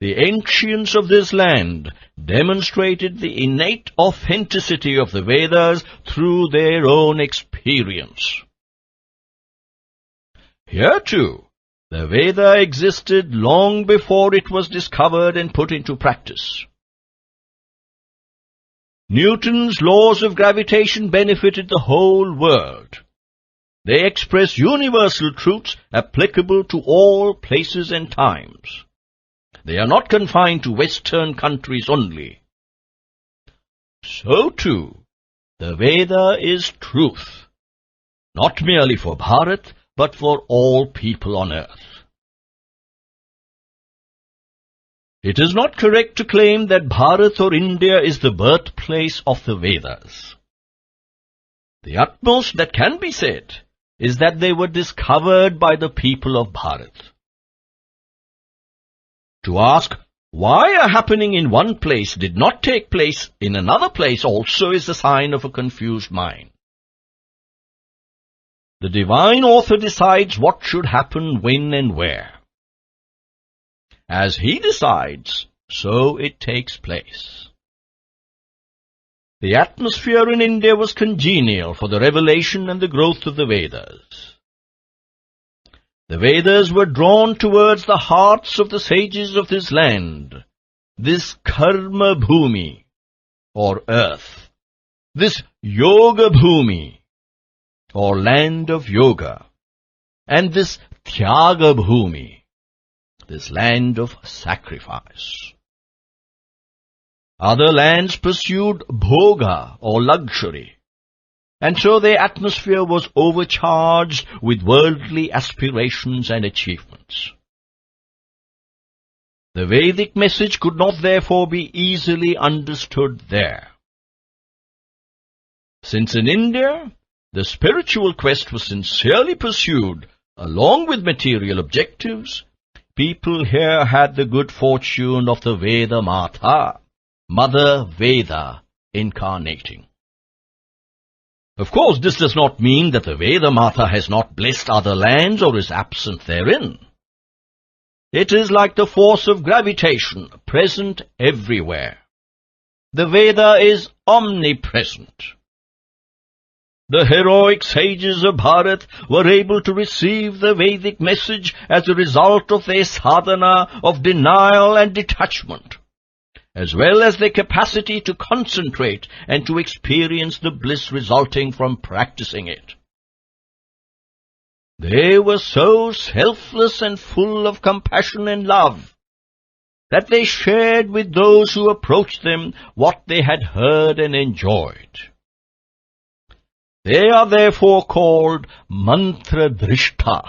the ancients of this land demonstrated the innate authenticity of the Vedas through their own experience. Here, too, the Veda existed long before it was discovered and put into practice. Newton's laws of gravitation benefited the whole world. They express universal truths applicable to all places and times. They are not confined to Western countries only. So too, the Veda is truth, not merely for Bharat, but for all people on earth. It is not correct to claim that Bharat or India is the birthplace of the Vedas. The utmost that can be said is that they were discovered by the people of Bharat. To ask why a happening in one place did not take place in another place also is a sign of a confused mind. The divine author decides what should happen when and where. As he decides, so it takes place. The atmosphere in India was congenial for the revelation and the growth of the Vedas. The Vedas were drawn towards the hearts of the sages of this land, this Karma Bhumi, or earth, this Yoga Bhumi, or land of yoga, and this Tyaga Bhumi, this land of sacrifice. Other lands pursued bhoga, or luxury, and so their atmosphere was overcharged with worldly aspirations and achievements. The Vedic message could not therefore be easily understood there. Since in India, the spiritual quest was sincerely pursued along with material objectives, people here had the good fortune of the Veda Mata, Mother Veda, incarnating. Of course, this does not mean that the Veda Mata has not blessed other lands or is absent therein. It is like the force of gravitation, present everywhere. The Veda is omnipresent. The heroic sages of Bharat were able to receive the Vedic message as a result of their sadhana of denial and detachment, as well as their capacity to concentrate and to experience the bliss resulting from practicing it. They were so selfless and full of compassion and love that they shared with those who approached them what they had heard and enjoyed. They are therefore called mantra drishta.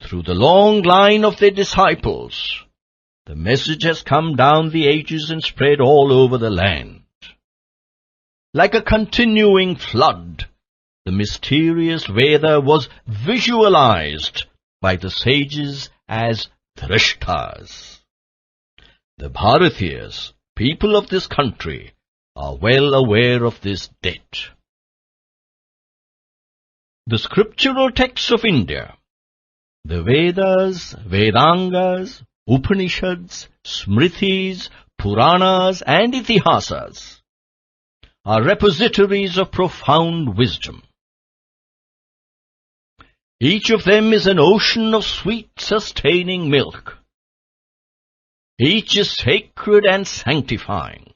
Through the long line of their disciples, the message has come down the ages and spread all over the land. Like a continuing flood, the mysterious Veda was visualized by the sages as drishtas. The Bharatiyas, people of this country, are well aware of this debt. The scriptural texts of India, the Vedas, Vedangas, Upanishads, Smritis, Puranas, and Itihasas, are repositories of profound wisdom. Each of them is an ocean of sweet, sustaining milk. Each is sacred and sanctifying.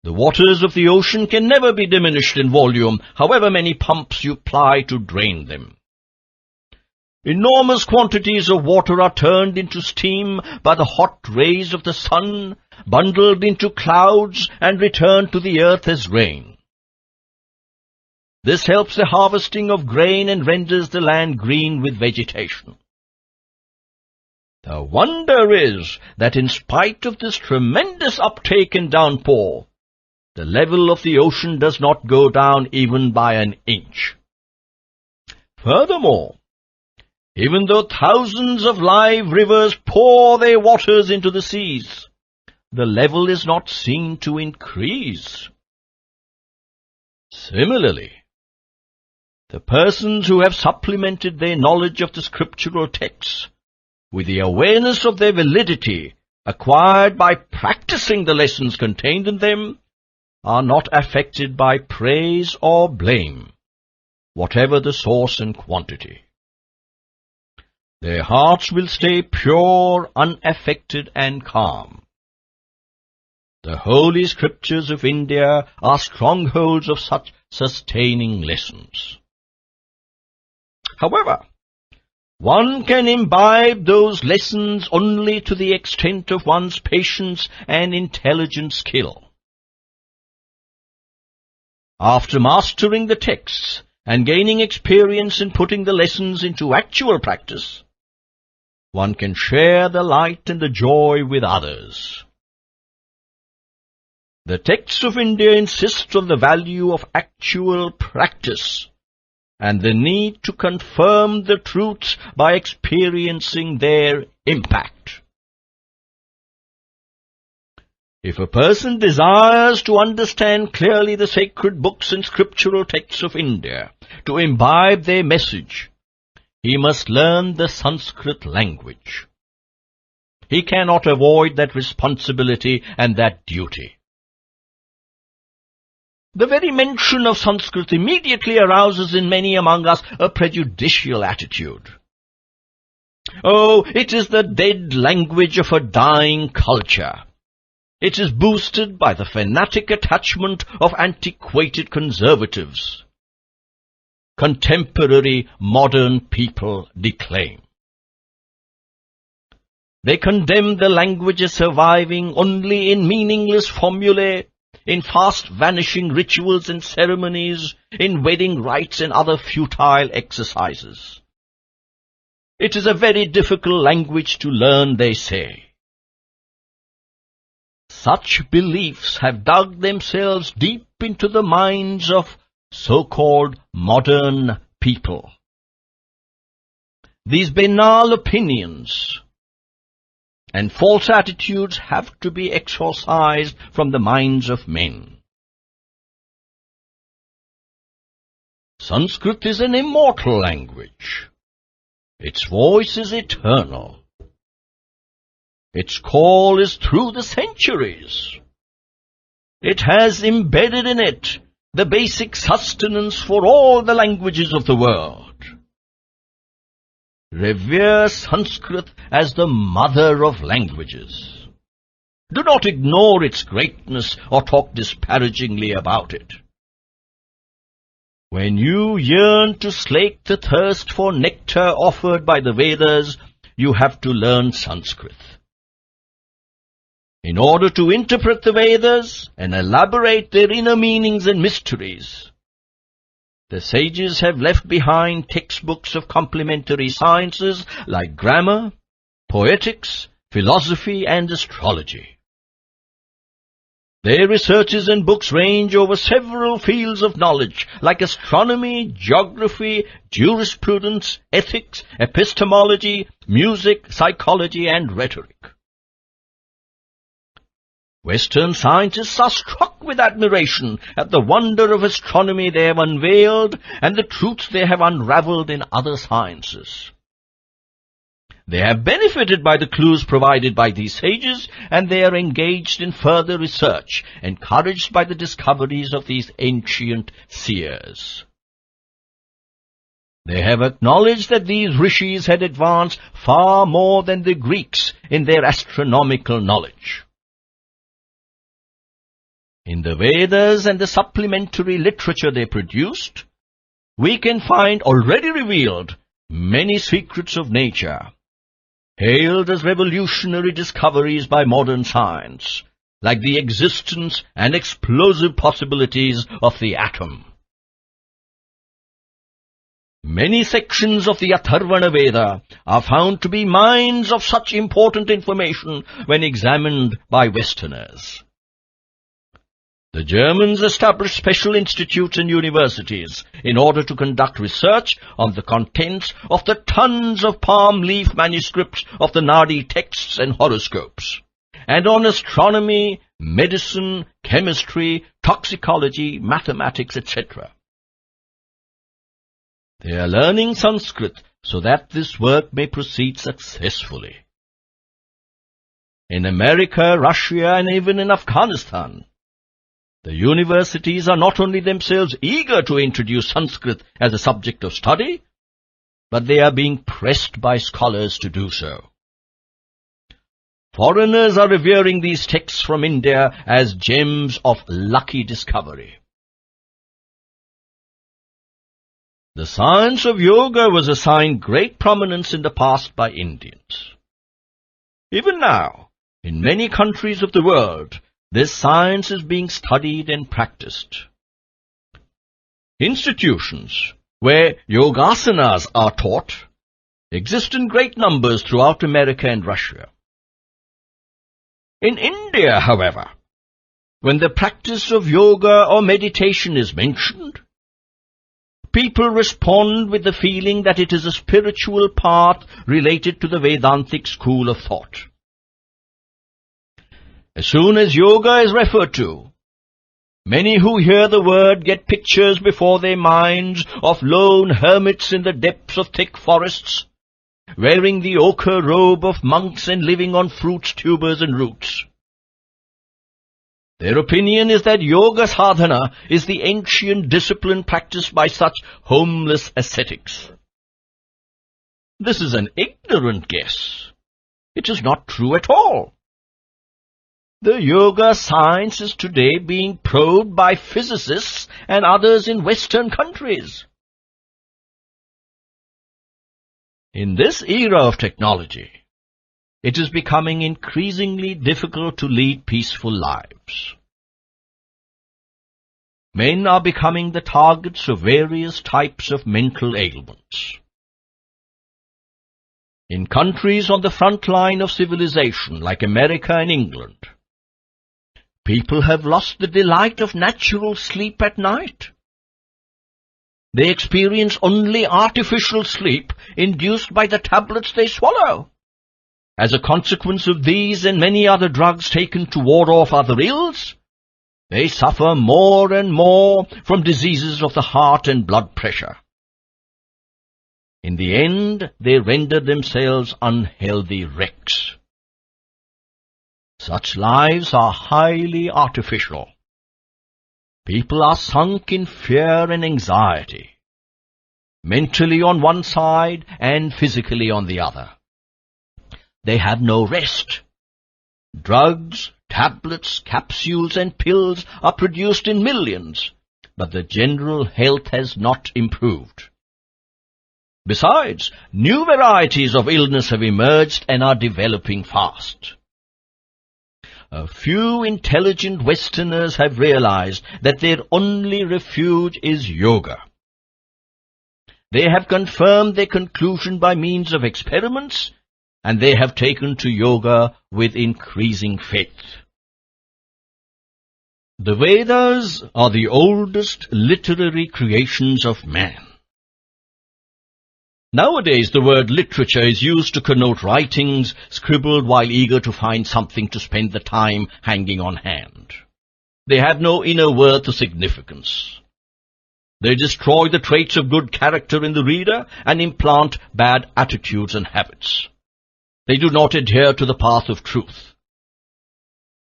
The waters of the ocean can never be diminished in volume, however many pumps you ply to drain them. Enormous quantities of water are turned into steam by the hot rays of the sun, bundled into clouds, and returned to the earth as rain. This helps the harvesting of grain and renders the land green with vegetation. The wonder is that in spite of this tremendous uptake and downpour, the level of the ocean does not go down even by an inch. Furthermore, even though thousands of live rivers pour their waters into the seas, the level is not seen to increase. Similarly, the persons who have supplemented their knowledge of the scriptural texts with the awareness of their validity acquired by practicing the lessons contained in them are not affected by praise or blame, whatever the source and quantity. Their hearts will stay pure, unaffected, and calm. The holy scriptures of India are strongholds of such sustaining lessons. However, one can imbibe those lessons only to the extent of one's patience and intelligent skill. After mastering the texts and gaining experience in putting the lessons into actual practice, one can share the light and the joy with others. The texts of India insist on the value of actual practice and the need to confirm the truths by experiencing their impact. If a person desires to understand clearly the sacred books and scriptural texts of India, to imbibe their message, he must learn the Sanskrit language. He cannot avoid that responsibility and that duty. The very mention of Sanskrit immediately arouses in many among us a prejudicial attitude. Oh, it is the dead language of a dying culture. It is boosted by the fanatic attachment of antiquated conservatives. Contemporary modern people declaim. They condemn the language as surviving only in meaningless formulae, in fast-vanishing rituals and ceremonies, in wedding rites and other futile exercises. It is a very difficult language to learn, they say. Such beliefs have dug themselves deep into the minds of so-called modern people. These banal opinions and false attitudes have to be exorcised from the minds of men. Sanskrit is an immortal language. Its voice is eternal. Its call is through the centuries. It has embedded in it the basic sustenance for all the languages of the world. Revere Sanskrit as the mother of languages. Do not ignore its greatness or talk disparagingly about it. When you yearn to slake the thirst for nectar offered by the Vedas, you have to learn Sanskrit. In order to interpret the Vedas and elaborate their inner meanings and mysteries, the sages have left behind textbooks of complementary sciences like grammar, poetics, philosophy, and astrology. Their researches and books range over several fields of knowledge like astronomy, geography, jurisprudence, ethics, epistemology, music, psychology, and rhetoric. Western scientists are struck with admiration at the wonder of astronomy they have unveiled and the truths they have unraveled in other sciences. They have benefited by the clues provided by these sages, and they are engaged in further research, encouraged by the discoveries of these ancient seers. They have acknowledged that these rishis had advanced far more than the Greeks in their astronomical knowledge. In the Vedas and the supplementary literature they produced, we can find already revealed many secrets of nature, hailed as revolutionary discoveries by modern science, like the existence and explosive possibilities of the atom. Many sections of the Atharvana Veda are found to be mines of such important information when examined by Westerners. The Germans established special institutes and universities in order to conduct research on the contents of the tons of palm leaf manuscripts of the Nadi texts and horoscopes, and on astronomy, medicine, chemistry, toxicology, mathematics, etc. They are learning Sanskrit so that this work may proceed successfully. In America, Russia, and even in Afghanistan, the universities are not only themselves eager to introduce Sanskrit as a subject of study, but they are being pressed by scholars to do so. Foreigners are revering these texts from India as gems of lucky discovery. The science of yoga was assigned great prominence in the past by Indians. Even now, in many countries of the world, this science is being studied and practiced. Institutions where yogasanas are taught exist in great numbers throughout America and Russia. In India, however, when the practice of yoga or meditation is mentioned, people respond with the feeling that it is a spiritual path related to the Vedantic school of thought. As soon as yoga is referred to, many who hear the word get pictures before their minds of lone hermits in the depths of thick forests, wearing the ochre robe of monks and living on fruits, tubers and roots. Their opinion is that yoga sadhana is the ancient discipline practiced by such homeless ascetics. This is an ignorant guess. It is not true at all. The yoga science is today being probed by physicists and others in Western countries. In this era of technology, it is becoming increasingly difficult to lead peaceful lives. Men are becoming the targets of various types of mental ailments. In countries on the front line of civilization like America and England, people have lost the delight of natural sleep at night. They experience only artificial sleep induced by the tablets they swallow. As a consequence of these and many other drugs taken to ward off other ills, they suffer more and more from diseases of the heart and blood pressure. In the end, they render themselves unhealthy wrecks. Such lives are highly artificial. People are sunk in fear and anxiety, mentally on one side and physically on the other. They have no rest. Drugs, tablets, capsules and pills are produced in millions, but the general health has not improved. Besides, new varieties of illness have emerged and are developing fast. A few intelligent Westerners have realized that their only refuge is yoga. They have confirmed their conclusion by means of experiments, and they have taken to yoga with increasing faith. The Vedas are the oldest literary creations of man. Nowadays the word literature is used to connote writings scribbled while eager to find something to spend the time hanging on hand. They have no inner worth or significance. They destroy the traits of good character in the reader and implant bad attitudes and habits. They do not adhere to the path of truth.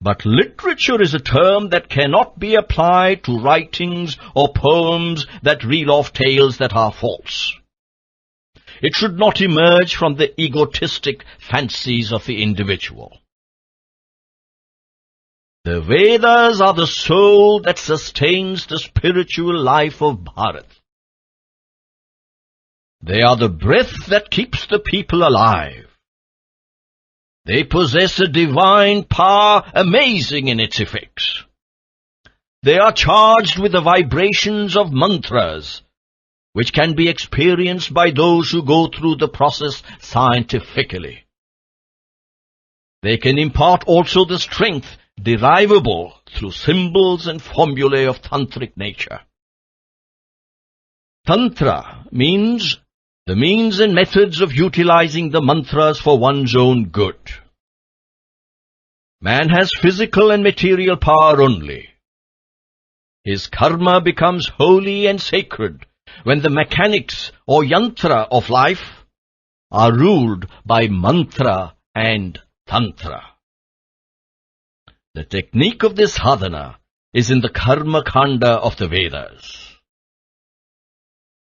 But literature is a term that cannot be applied to writings or poems that reel off tales that are false. It should not emerge from the egotistic fancies of the individual. The Vedas are the soul that sustains the spiritual life of Bharat. They are the breath that keeps the people alive. They possess a divine power amazing in its effects. They are charged with the vibrations of mantras, which can be experienced by those who go through the process scientifically. They can impart also the strength derivable through symbols and formulae of tantric nature. Tantra means the means and methods of utilizing the mantras for one's own good. Man has physical and material power only. His karma becomes holy and sacred when the mechanics or yantra of life are ruled by mantra and tantra. The technique of this sadhana is in the karma kanda of the Vedas.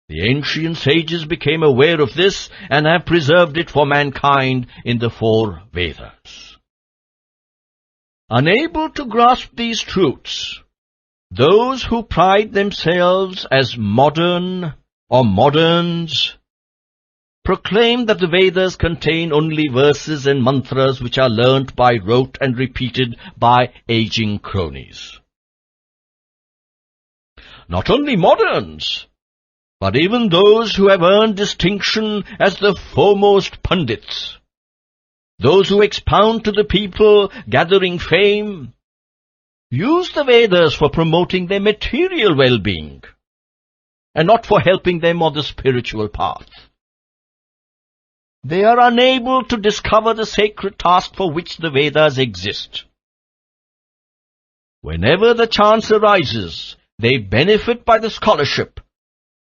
The ancient sages became aware of this and have preserved it for mankind in the 4 Vedas. Unable to grasp these truths, those who pride themselves as modern or moderns proclaim that the Vedas contain only verses and mantras which are learnt by rote and repeated by aging cronies. Not only moderns, but even those who have earned distinction as the foremost pundits, those who expound to the people gathering fame, use the Vedas for promoting their material well-being, and not for helping them on the spiritual path. They are unable to discover the sacred task for which the Vedas exist. Whenever the chance arises, they benefit by the scholarship,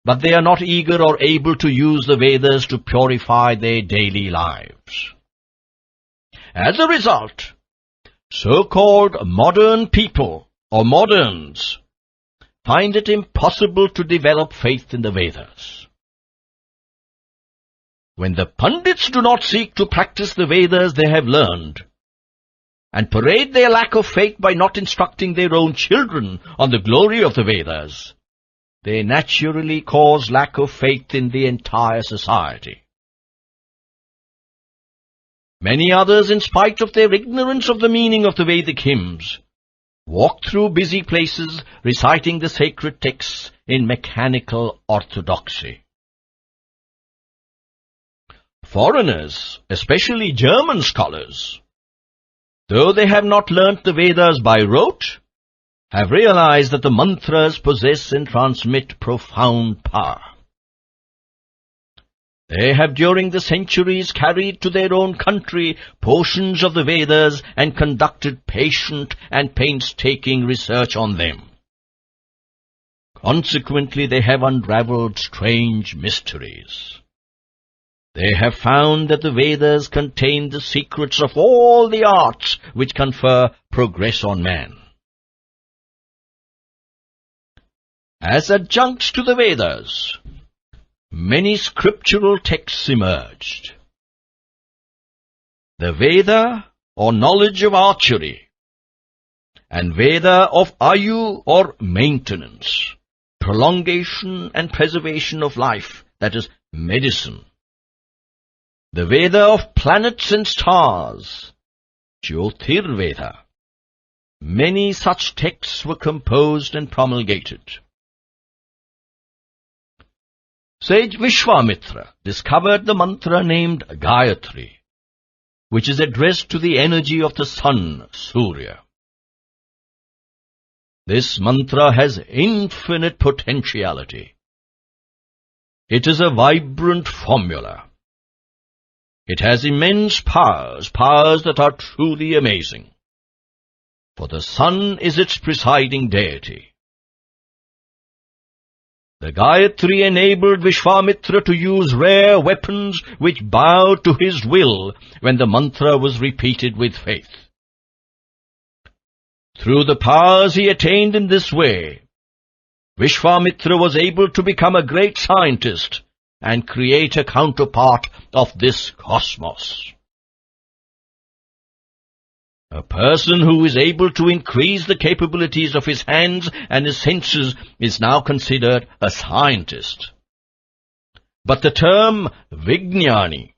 but they are not eager or able to use the Vedas to purify their daily lives. As a result, so-called modern people, or moderns, find it impossible to develop faith in the Vedas. When the pundits do not seek to practice the Vedas they have learned, and parade their lack of faith by not instructing their own children on the glory of the Vedas, they naturally cause lack of faith in the entire society. Many others, in spite of their ignorance of the meaning of the Vedic hymns, walk through busy places reciting the sacred texts in mechanical orthodoxy. Foreigners, especially German scholars, though they have not learnt the Vedas by rote, have realized that the mantras possess and transmit profound power. They have during the centuries carried to their own country portions of the Vedas and conducted patient and painstaking research on them. Consequently, they have unravelled strange mysteries. They have found that the Vedas contain the secrets of all the arts which confer progress on man. As adjuncts to the Vedas, many scriptural texts emerged. The Veda, or knowledge of archery, and Veda of Ayu, or maintenance, prolongation and preservation of life, that is, medicine. The Veda of planets and stars, Jyotirveda. Many such texts were composed and promulgated. Sage Vishwamitra discovered the mantra named Gayatri, which is addressed to the energy of the sun, Surya. This mantra has infinite potentiality. It is a vibrant formula. It has immense powers, powers that are truly amazing. For the sun is its presiding deity. The Gayatri enabled Vishwamitra to use rare weapons which bowed to his will when the mantra was repeated with faith. Through the powers he attained in this way, Vishwamitra was able to become a great scientist and create a counterpart of this cosmos. A person who is able to increase the capabilities of his hands and his senses is now considered a scientist. But the term Vijnani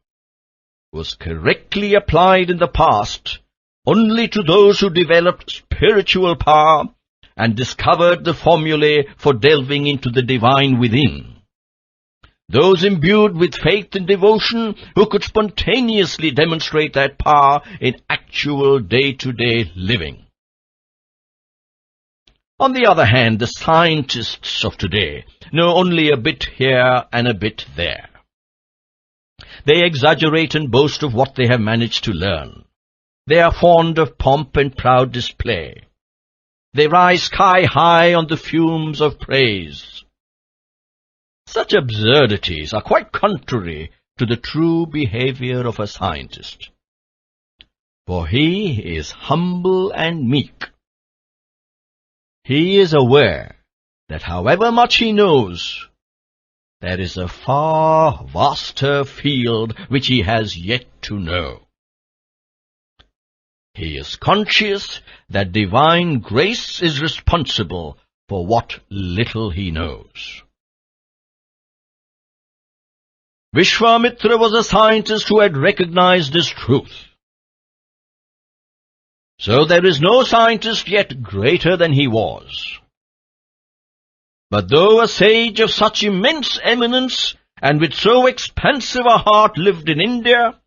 was correctly applied in the past only to those who developed spiritual power and discovered the formulae for delving into the divine within. Those imbued with faith and devotion who could spontaneously demonstrate that power in actual day-to-day living. On the other hand, the scientists of today know only a bit here and a bit there. They exaggerate and boast of what they have managed to learn. They are fond of pomp and proud display. They rise sky high on the fumes of praise. Such absurdities are quite contrary to the true behavior of a scientist. For he is humble and meek. He is aware that however much he knows, there is a far vaster field which he has yet to know. He is conscious that divine grace is responsible for what little he knows. Vishwamitra was a scientist who had recognized this truth. So there is no scientist yet greater than he was. But though a sage of such immense eminence and with so expansive a heart lived in India,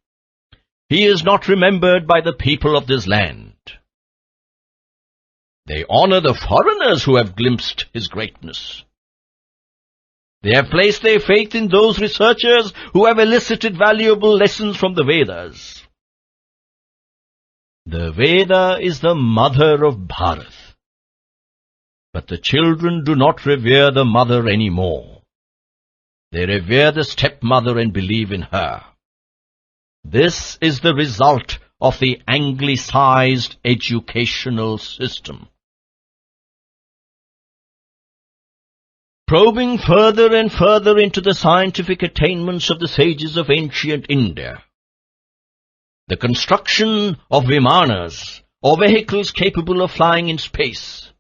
he is not remembered by the people of this land. They honor the foreigners who have glimpsed his greatness. They have placed their faith in those researchers who have elicited valuable lessons from the Vedas. The Veda is the mother of Bharat. But the children do not revere the mother anymore. They revere the stepmother and believe in her. This is the result of the anglicized educational system. Probing further and further into the scientific attainments of the sages of ancient India, the construction of vimanas, or vehicles capable of flying in space,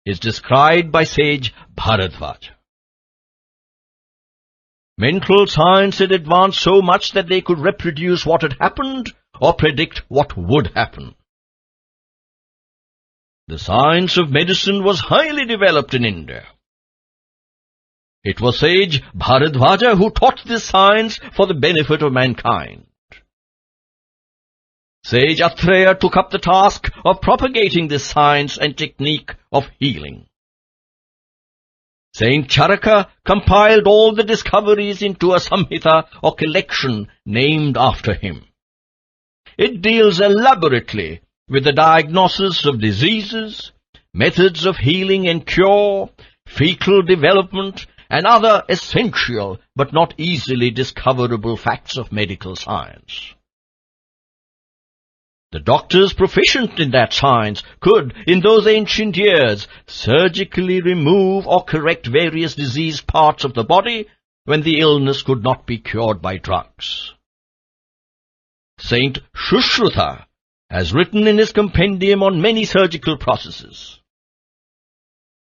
is described by sage Bharadvaja. Mental science had advanced so much that they could reproduce what had happened or predict what would happen. The science of medicine was highly developed in India. It was sage Bharadvaja who taught this science for the benefit of mankind. Sage Atreya took up the task of propagating this science and technique of healing. Saint Charaka compiled all the discoveries into a samhita or collection named after him. It deals elaborately with the diagnosis of diseases, methods of healing and cure, fetal development, and other essential but not easily discoverable facts of medical science. The doctors proficient in that science could, in those ancient years, surgically remove or correct various diseased parts of the body when the illness could not be cured by drugs. Saint Shruti has written in his compendium on many surgical processes.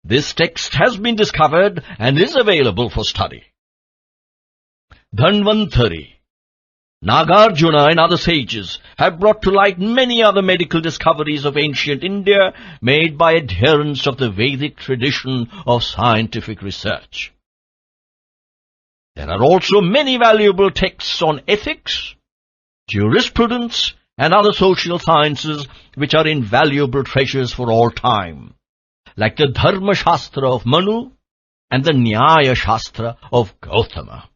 This text has been discovered and is available for study. Dhanvantari, Nagarjuna and other sages have brought to light many other medical discoveries of ancient India made by adherents of the Vedic tradition of scientific research. There are also many valuable texts on ethics, jurisprudence, and other social sciences which are invaluable treasures for all time, like the Dharma Shastra of Manu and the Nyaya Shastra of Gautama.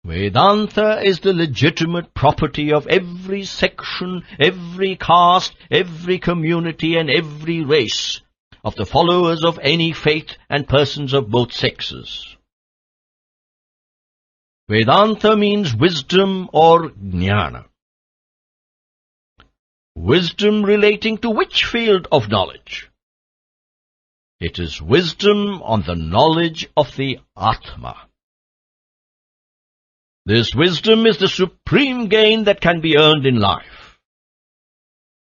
Vedanta is the legitimate property of every section, every caste, every community, and every race of the followers of any faith and persons of both sexes. Vedanta means wisdom or jnana. Wisdom relating to which field of knowledge? It is wisdom on the knowledge of the Atma. This wisdom is the supreme gain that can be earned in life.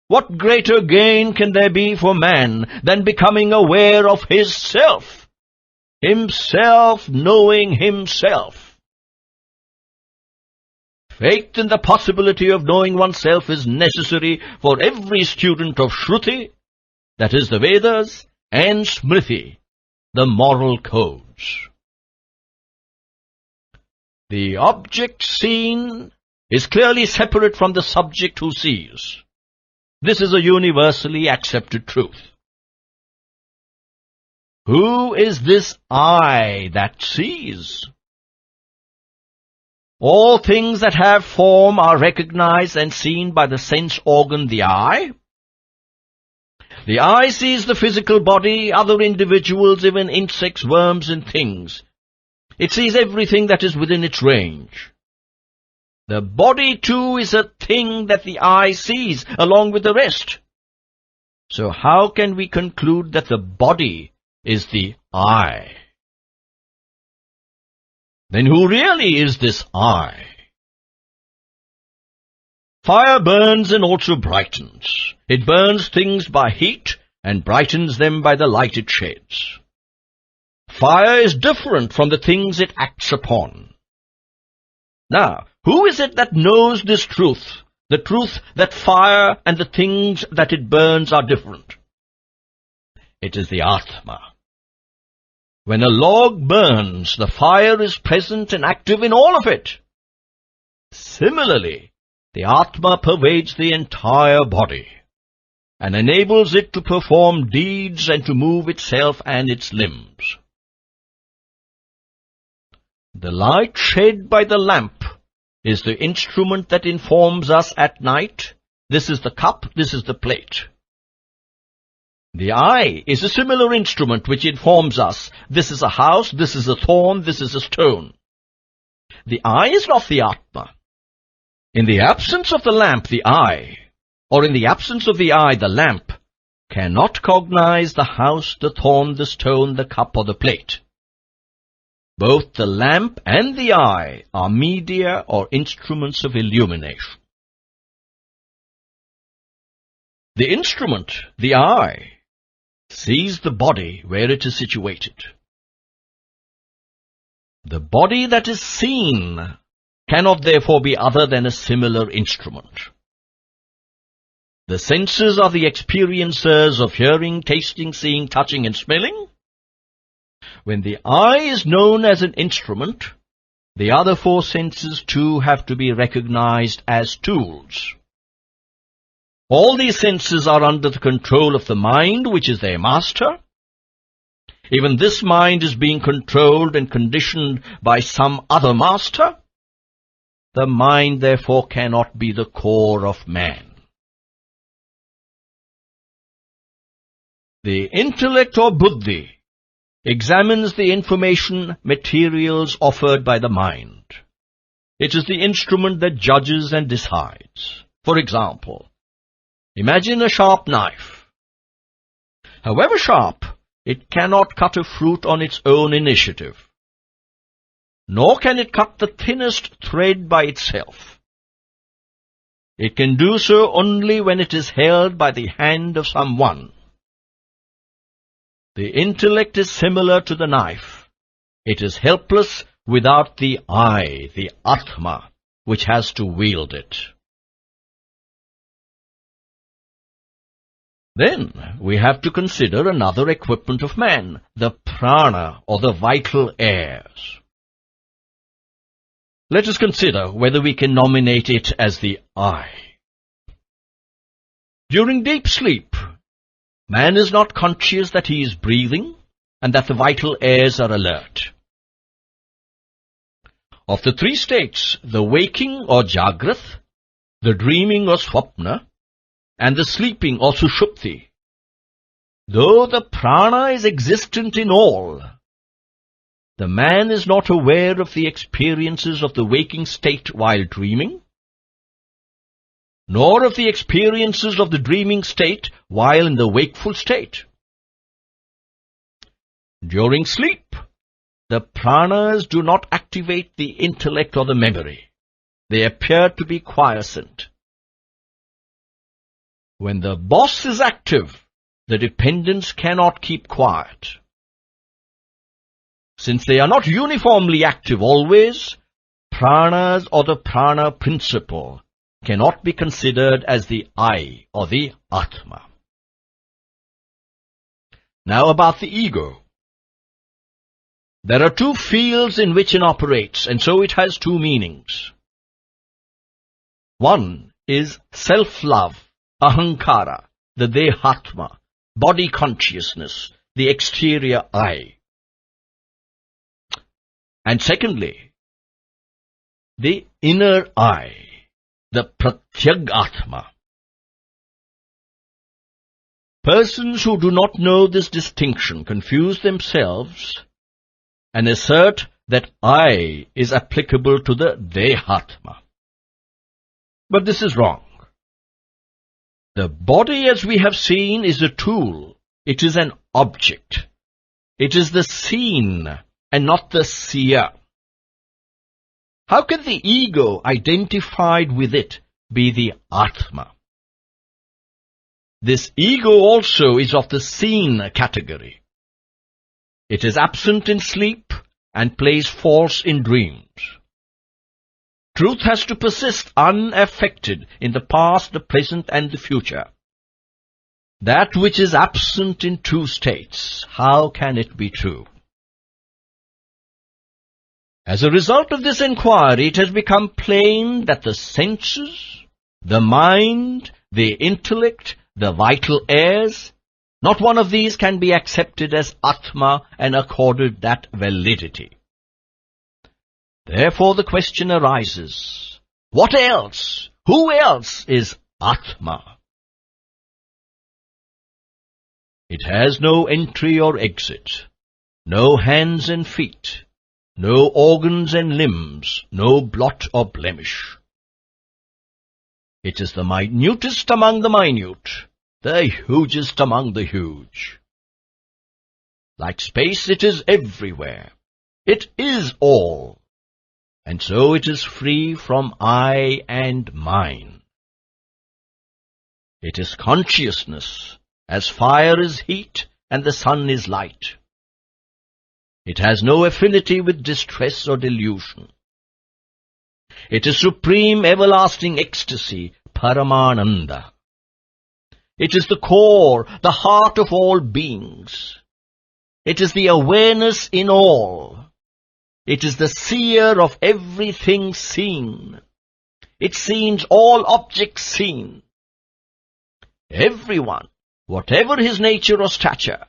What greater gain can there be for man than becoming aware of his self, himself knowing himself? Faith in the possibility of knowing oneself is necessary for every student of Shruti, that is the Vedas, and Smriti, the moral codes. The object seen is clearly separate from the subject who sees. This is a universally accepted truth. Who is this I that sees? All things that have form are recognized and seen by the sense organ, the eye. The eye sees the physical body, other individuals, even insects, worms, and things. It sees everything that is within its range. The body, too, is a thing that the eye sees, along with the rest. So how can we conclude that the body is the I? Then who really is this I? Fire burns and also brightens. It burns things by heat and brightens them by the light it sheds. Fire is different from the things it acts upon. Now, who is it that knows this truth, the truth that fire and the things that it burns are different? It is the Atma. When a log burns, the fire is present and active in all of it. Similarly, the Atma pervades the entire body and enables it to perform deeds and to move itself and its limbs. The light shed by the lamp is the instrument that informs us at night. This is the cup, this is the plate. The eye is a similar instrument which informs us. This is a house, this is a thorn, this is a stone. The eye is not the Atma. In the absence of the lamp, the eye, or in the absence of the eye, the lamp, cannot cognize the house, the thorn, the stone, the cup, or the plate. Both the lamp and the eye are media or instruments of illumination. The instrument, the eye, sees the body where it is situated. The body that is seen cannot therefore be other than a similar instrument. The senses are the experiencers of hearing, tasting, seeing, touching, and smelling. When the eye is known as an instrument, the other four senses too have to be recognized as tools. All these senses are under the control of the mind, which is their master. Even this mind is being controlled and conditioned by some other master. The mind, therefore, cannot be the core of man. The intellect or buddhi examines the information materials offered by the mind. It is the instrument that judges and decides. For example, imagine a sharp knife. However sharp, it cannot cut a fruit on its own initiative, nor can it cut the thinnest thread by itself. It can do so only when it is held by the hand of someone. The intellect is similar to the knife. It is helpless without the I, the Atma, which has to wield it. Then we have to consider another equipment of man, the prana, or the vital airs. Let us consider whether we can nominate it as the I. During deep sleep, man is not conscious that he is breathing and that the vital airs are alert. Of the three states, the waking or Jagrath, the dreaming or Swapna, and the sleeping or Sushupti, though the prana is existent in all, the man is not aware of the experiences of the waking state while dreaming, nor of the experiences of the dreaming state while in the wakeful state. During sleep, the pranas do not activate the intellect or the memory. They appear to be quiescent. When the boss is active, the dependents cannot keep quiet. Since they are not uniformly active always, pranas or the prana principle cannot be considered as the I or the Atma. Now about the ego. There are two fields in which it operates, and so it has two meanings. One is self-love, ahankara, the dehatma, body consciousness, the exterior I. And secondly, the inner I, the pratyag-atma. Persons who do not know this distinction confuse themselves and assert that I is applicable to the dehatma. But this is wrong. The body, as we have seen, is a tool. It is an object. It is the seen and not the seer. How can the ego, identified with it, be the Atma. This ego also is of the seen category. It is absent in sleep and plays false in dreams. Truth has to persist unaffected in the past, the present, and the future. That which is absent in two states, how can it be true? As a result of this inquiry, it has become plain that the senses, the mind, the intellect, the vital airs, not one of these can be accepted as Atma and accorded that validity. Therefore the question arises, what else, who else is Atma? It has no entry or exit, no hands and feet, no organs and limbs, no blot or blemish. It is the minutest among the minute, the hugest among the huge. Like space, it is everywhere. It is all. And so it is free from I and mine. It is consciousness, as fire is heat and the sun is light. It has no affinity with distress or delusion. It is supreme everlasting ecstasy, Paramananda. It is the core, the heart of all beings. It is the awareness in all. It is the seer of everything seen. It sees all objects seen. Everyone, whatever his nature or stature,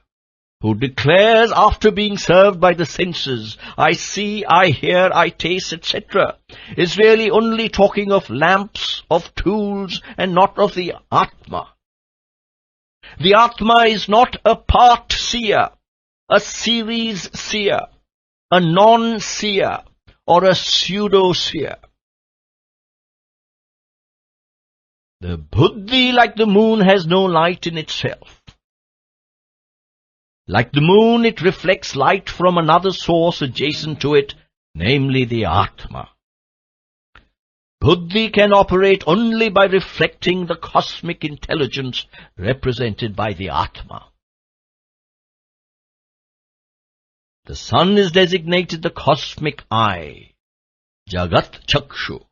who declares after being served by the senses, I see, I hear, I taste, etc., is really only talking of lamps, of tools, and not of the Atma. The Atma is not a part seer, a series seer, a non-seer, or a pseudo-seer. The buddhi, like the moon, has no light in itself. Like the moon, it reflects light from another source adjacent to it, namely the Atma. Buddhi can operate only by reflecting the cosmic intelligence represented by the Atma. The sun is designated the cosmic eye, Jagat Chakshu,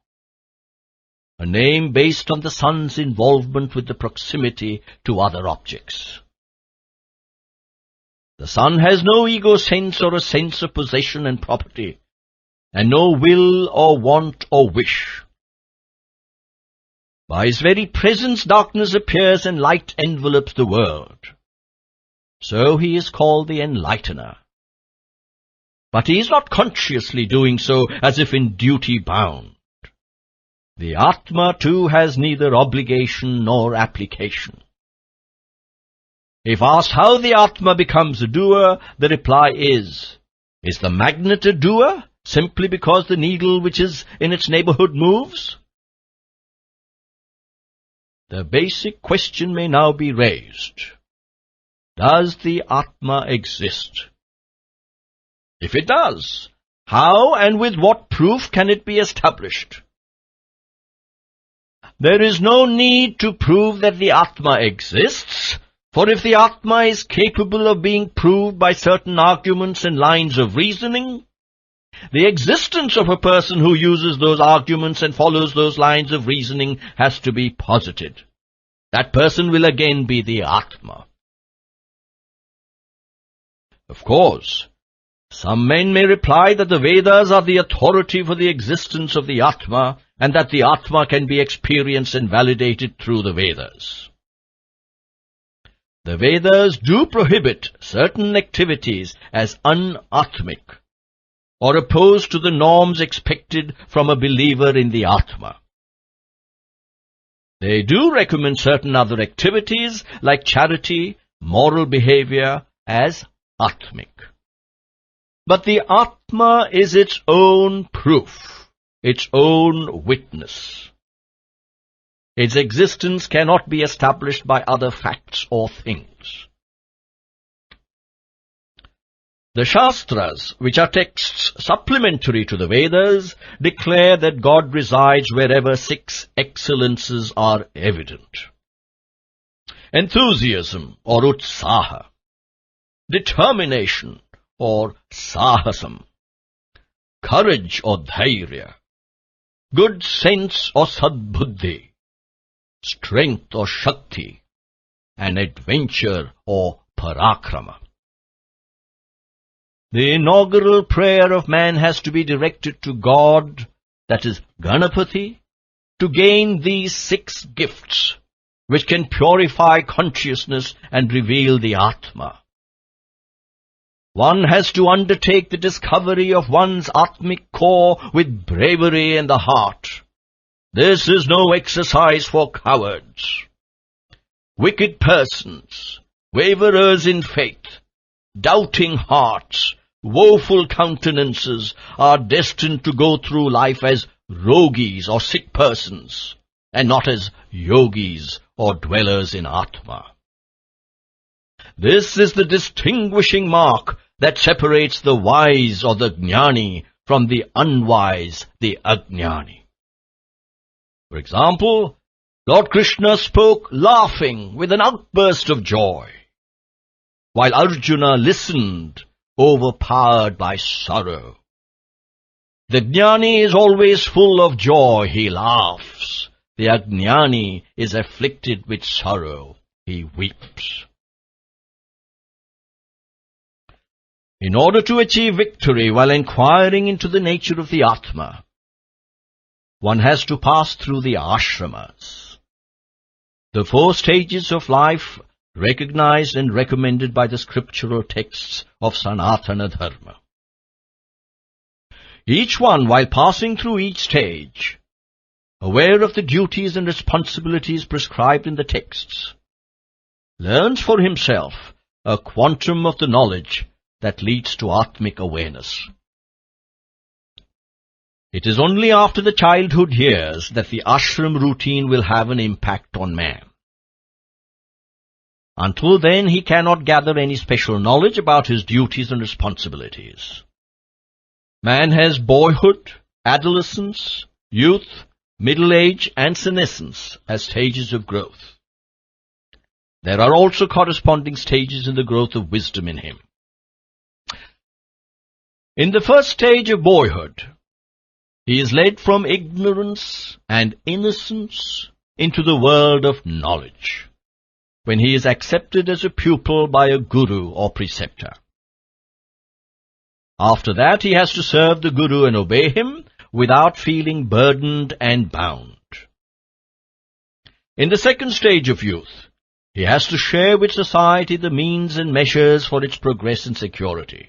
a name based on the sun's involvement with the proximity to other objects. The sun has no ego sense or a sense of possession and property, and no will or want or wish. By his very presence darkness appears and light envelopes the world. So he is called the Enlightener. But he is not consciously doing so as if in duty bound. The Atma too has neither obligation nor application. If asked how the Atma becomes a doer, the reply is the magnet a doer simply because the needle which is in its neighborhood moves? The basic question may now be raised. Does the Atma exist? If it does, how and with what proof can it be established? There is no need to prove that the Atma exists, for if the Atma is capable of being proved by certain arguments and lines of reasoning, the existence of a person who uses those arguments and follows those lines of reasoning has to be posited. That person will again be the Atma. Of course, some men may reply that the Vedas are the authority for the existence of the Atma, and that the Atma can be experienced and validated through the Vedas. The Vedas do prohibit certain activities as unatmic, or opposed to the norms expected from a believer in the Atma. They do recommend certain other activities, like charity, moral behavior, as atmic. But the Atma is its own proof, its own witness. Its existence cannot be established by other facts or things. The Shastras, which are texts supplementary to the Vedas, declare that God resides wherever 6 excellences are evident. Enthusiasm or utsaha, determination or sahasam, courage or dhairya, good sense or sadbuddhi, strength or shakti, and adventure or parakrama. The inaugural prayer of man has to be directed to God, that is Ganapati, to gain these 6 gifts, which can purify consciousness and reveal the Atma. One has to undertake the discovery of one's Atmic core with bravery in the heart. This is no exercise for cowards. Wicked persons, waverers in faith, doubting hearts, woeful countenances are destined to go through life as rogis or sick persons, and not as yogis or dwellers in Atma. This is the distinguishing mark that separates the wise or the jnani from the unwise, the ajnani. For example, Lord Krishna spoke laughing with an outburst of joy, while Arjuna listened, overpowered by sorrow. The jnani is always full of joy, he laughs. The ajnani is afflicted with sorrow, he weeps. In order to achieve victory while inquiring into the nature of the Atma, one has to pass through the ashramas, the 4 stages of life recognized and recommended by the scriptural texts of Sanatana Dharma. Each one, while passing through each stage, aware of the duties and responsibilities prescribed in the texts, learns for himself a quantum of the knowledge that leads to Atmic awareness. It is only after the childhood years that the ashram routine will have an impact on man. Until then, he cannot gather any special knowledge about his duties and responsibilities. Man has boyhood, adolescence, youth, middle age, and senescence as stages of growth. There are also corresponding stages in the growth of wisdom in him. In the first stage of boyhood, he is led from ignorance and innocence into the world of knowledge, when he is accepted as a pupil by a guru or preceptor. After that, he has to serve the guru and obey him without feeling burdened and bound. In the second stage of youth, he has to share with society the means and measures for its progress and security.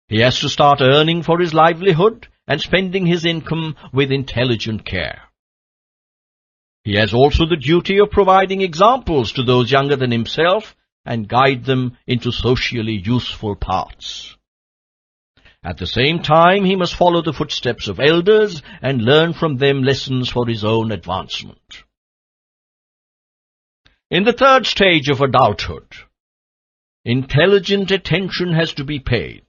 He has to start earning for his livelihood and spending his income with intelligent care. He has also the duty of providing examples to those younger than himself and guide them into socially useful paths. At the same time, he must follow the footsteps of elders and learn from them lessons for his own advancement. In the third stage of adulthood, intelligent attention has to be paid,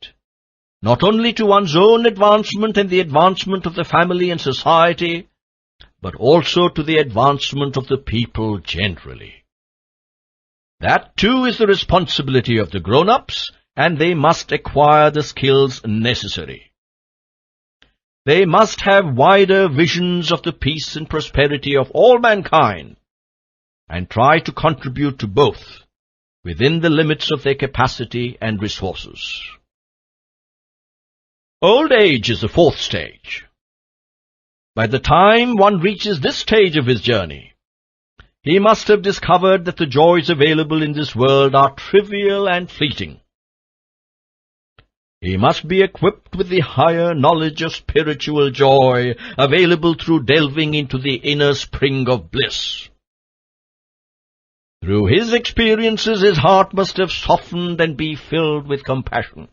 not only to one's own advancement and the advancement of the family and society, but also to the advancement of the people generally. That too is the responsibility of the grown-ups, and they must acquire the skills necessary. They must have wider visions of the peace and prosperity of all mankind, and try to contribute to both, within the limits of their capacity and resources. Old age is the fourth stage. By the time one reaches this stage of his journey, he must have discovered that the joys available in this world are trivial and fleeting. He must be equipped with the higher knowledge of spiritual joy available through delving into the inner spring of bliss. Through his experiences, his heart must have softened and be filled with compassion.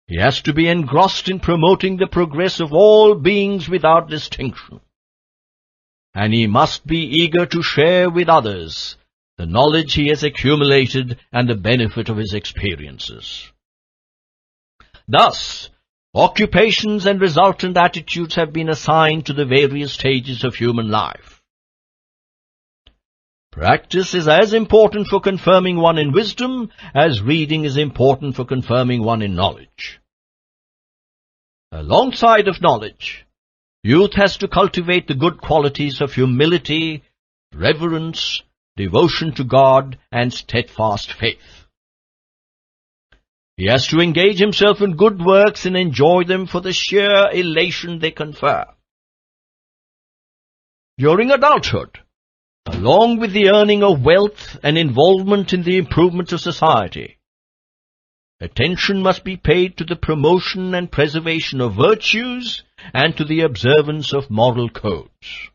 He has to be engrossed in promoting the progress of all beings without distinction. And he must be eager to share with others the knowledge he has accumulated, and the benefit of his experiences. Thus, occupations and resultant attitudes have been assigned to the various stages of human life. Practice is as important for confirming one in wisdom as reading is important for confirming one in knowledge. Alongside of knowledge, youth has to cultivate the good qualities of humility, reverence, devotion to God, and steadfast faith. He has to engage himself in good works and enjoy them for the sheer elation they confer. During adulthood, along with the earning of wealth and involvement in the improvement of society, attention must be paid to the promotion and preservation of virtues and to the observance of moral codes.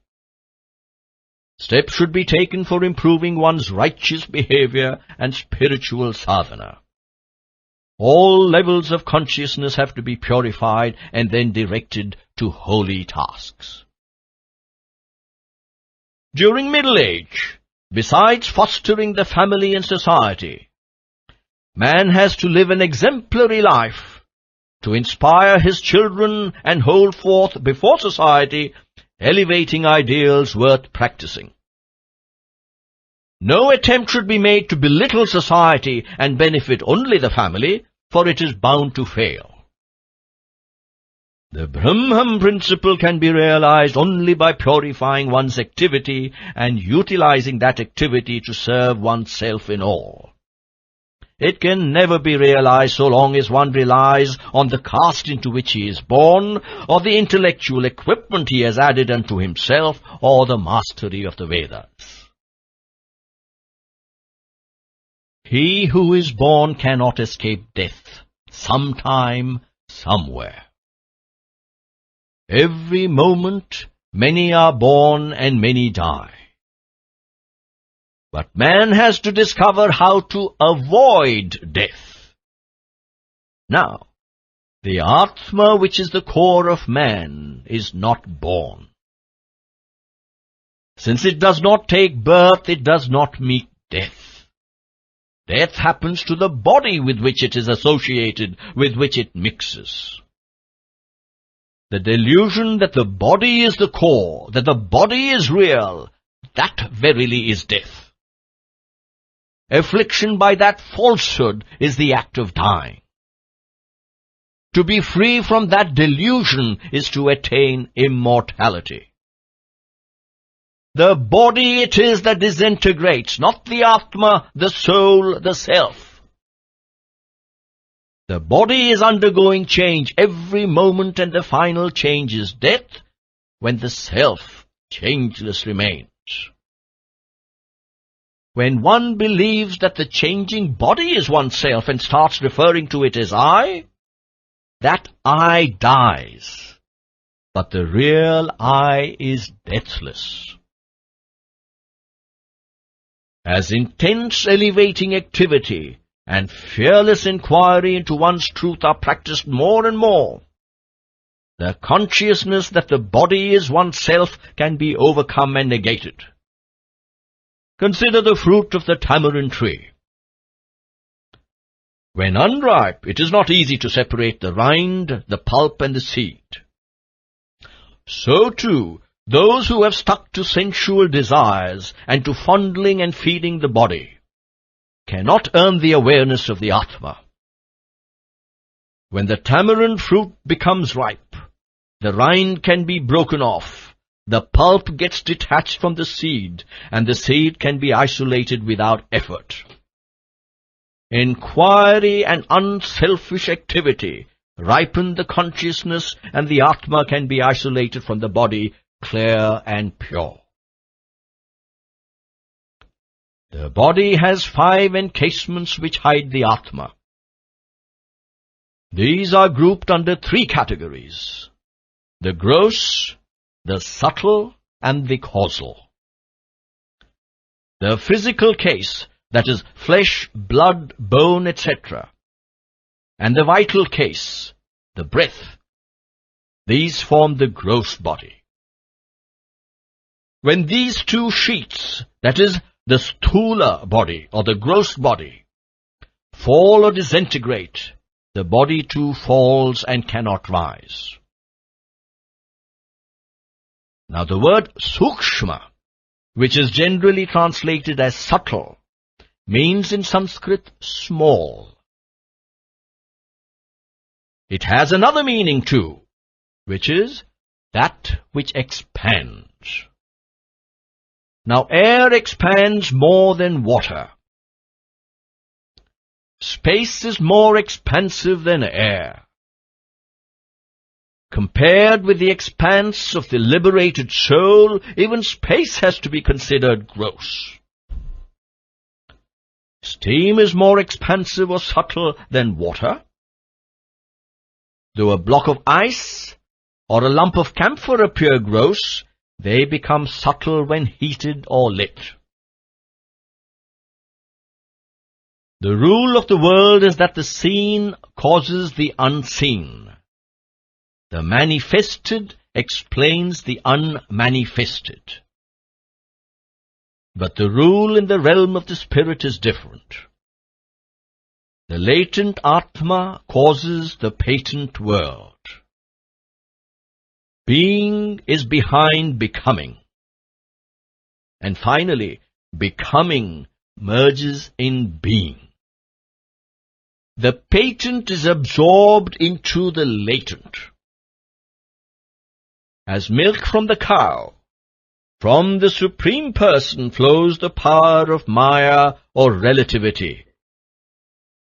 Steps should be taken for improving one's righteous behavior and spiritual sadhana. All levels of consciousness have to be purified and then directed to holy tasks. During middle age, besides fostering the family and society, man has to live an exemplary life to inspire his children and hold forth before society elevating ideals worth practicing. No attempt should be made to belittle society and benefit only the family, for it is bound to fail. The Brahman principle can be realized only by purifying one's activity and utilizing that activity to serve oneself in all. It can never be realized so long as one relies on the caste into which he is born, or the intellectual equipment he has added unto himself, or the mastery of the Vedas. He who is born cannot escape death, sometime, somewhere. Every moment, many are born and many die. But man has to discover how to avoid death. Now, the Atma, which is the core of man, is not born. Since it does not take birth, it does not meet death. Death happens to the body with which it is associated, with which it mixes. The delusion that the body is the core, that the body is real, that verily is death. Affliction by that falsehood is the act of dying. To be free from that delusion is to attain immortality. The body it is that disintegrates, not the Atma, the soul, the self. The body is undergoing change every moment, and the final change is death, when the self changeless remains. When one believes that the changing body is oneself and starts referring to it as I, that I dies, but the real I is deathless. As intense elevating activity and fearless inquiry into one's truth are practiced more and more, the consciousness that the body is oneself can be overcome and negated. Consider the fruit of the tamarind tree. When unripe, it is not easy to separate the rind, the pulp, and the seed. So too, those who have stuck to sensual desires and to fondling and feeding the body cannot earn the awareness of the Atma. When the tamarind fruit becomes ripe, the rind can be broken off, the pulp gets detached from the seed, and the seed can be isolated without effort. Inquiry and unselfish activity ripen the consciousness, and the Atma can be isolated from the body, clear and pure. The body has 5 encasements which hide the Atma. These are grouped under 3 categories: the gross, the subtle, and the causal. The physical case, that is, flesh, blood, bone, etc., and the vital case, the breath, these form the gross body. When these 2 sheets, that is, the sthula body or the gross body, fall or disintegrate, the body too falls and cannot rise. Now the word sukshma, which is generally translated as subtle, means in Sanskrit small. It has another meaning too, which is that which expands. Now air expands more than water. Space is more expansive than air. Compared with the expanse of the liberated soul, even space has to be considered gross. Steam is more expansive or subtle than water. Though a block of ice or a lump of camphor appear gross, they become subtle when heated or lit. The rule of the world is that the seen causes the unseen. The manifested explains the unmanifested. But the rule in the realm of the spirit is different. The latent Atma causes the patent world. Being is behind becoming. And finally, becoming merges in being. The patent is absorbed into the latent. As milk from the cow, from the Supreme Person flows the power of Maya or relativity,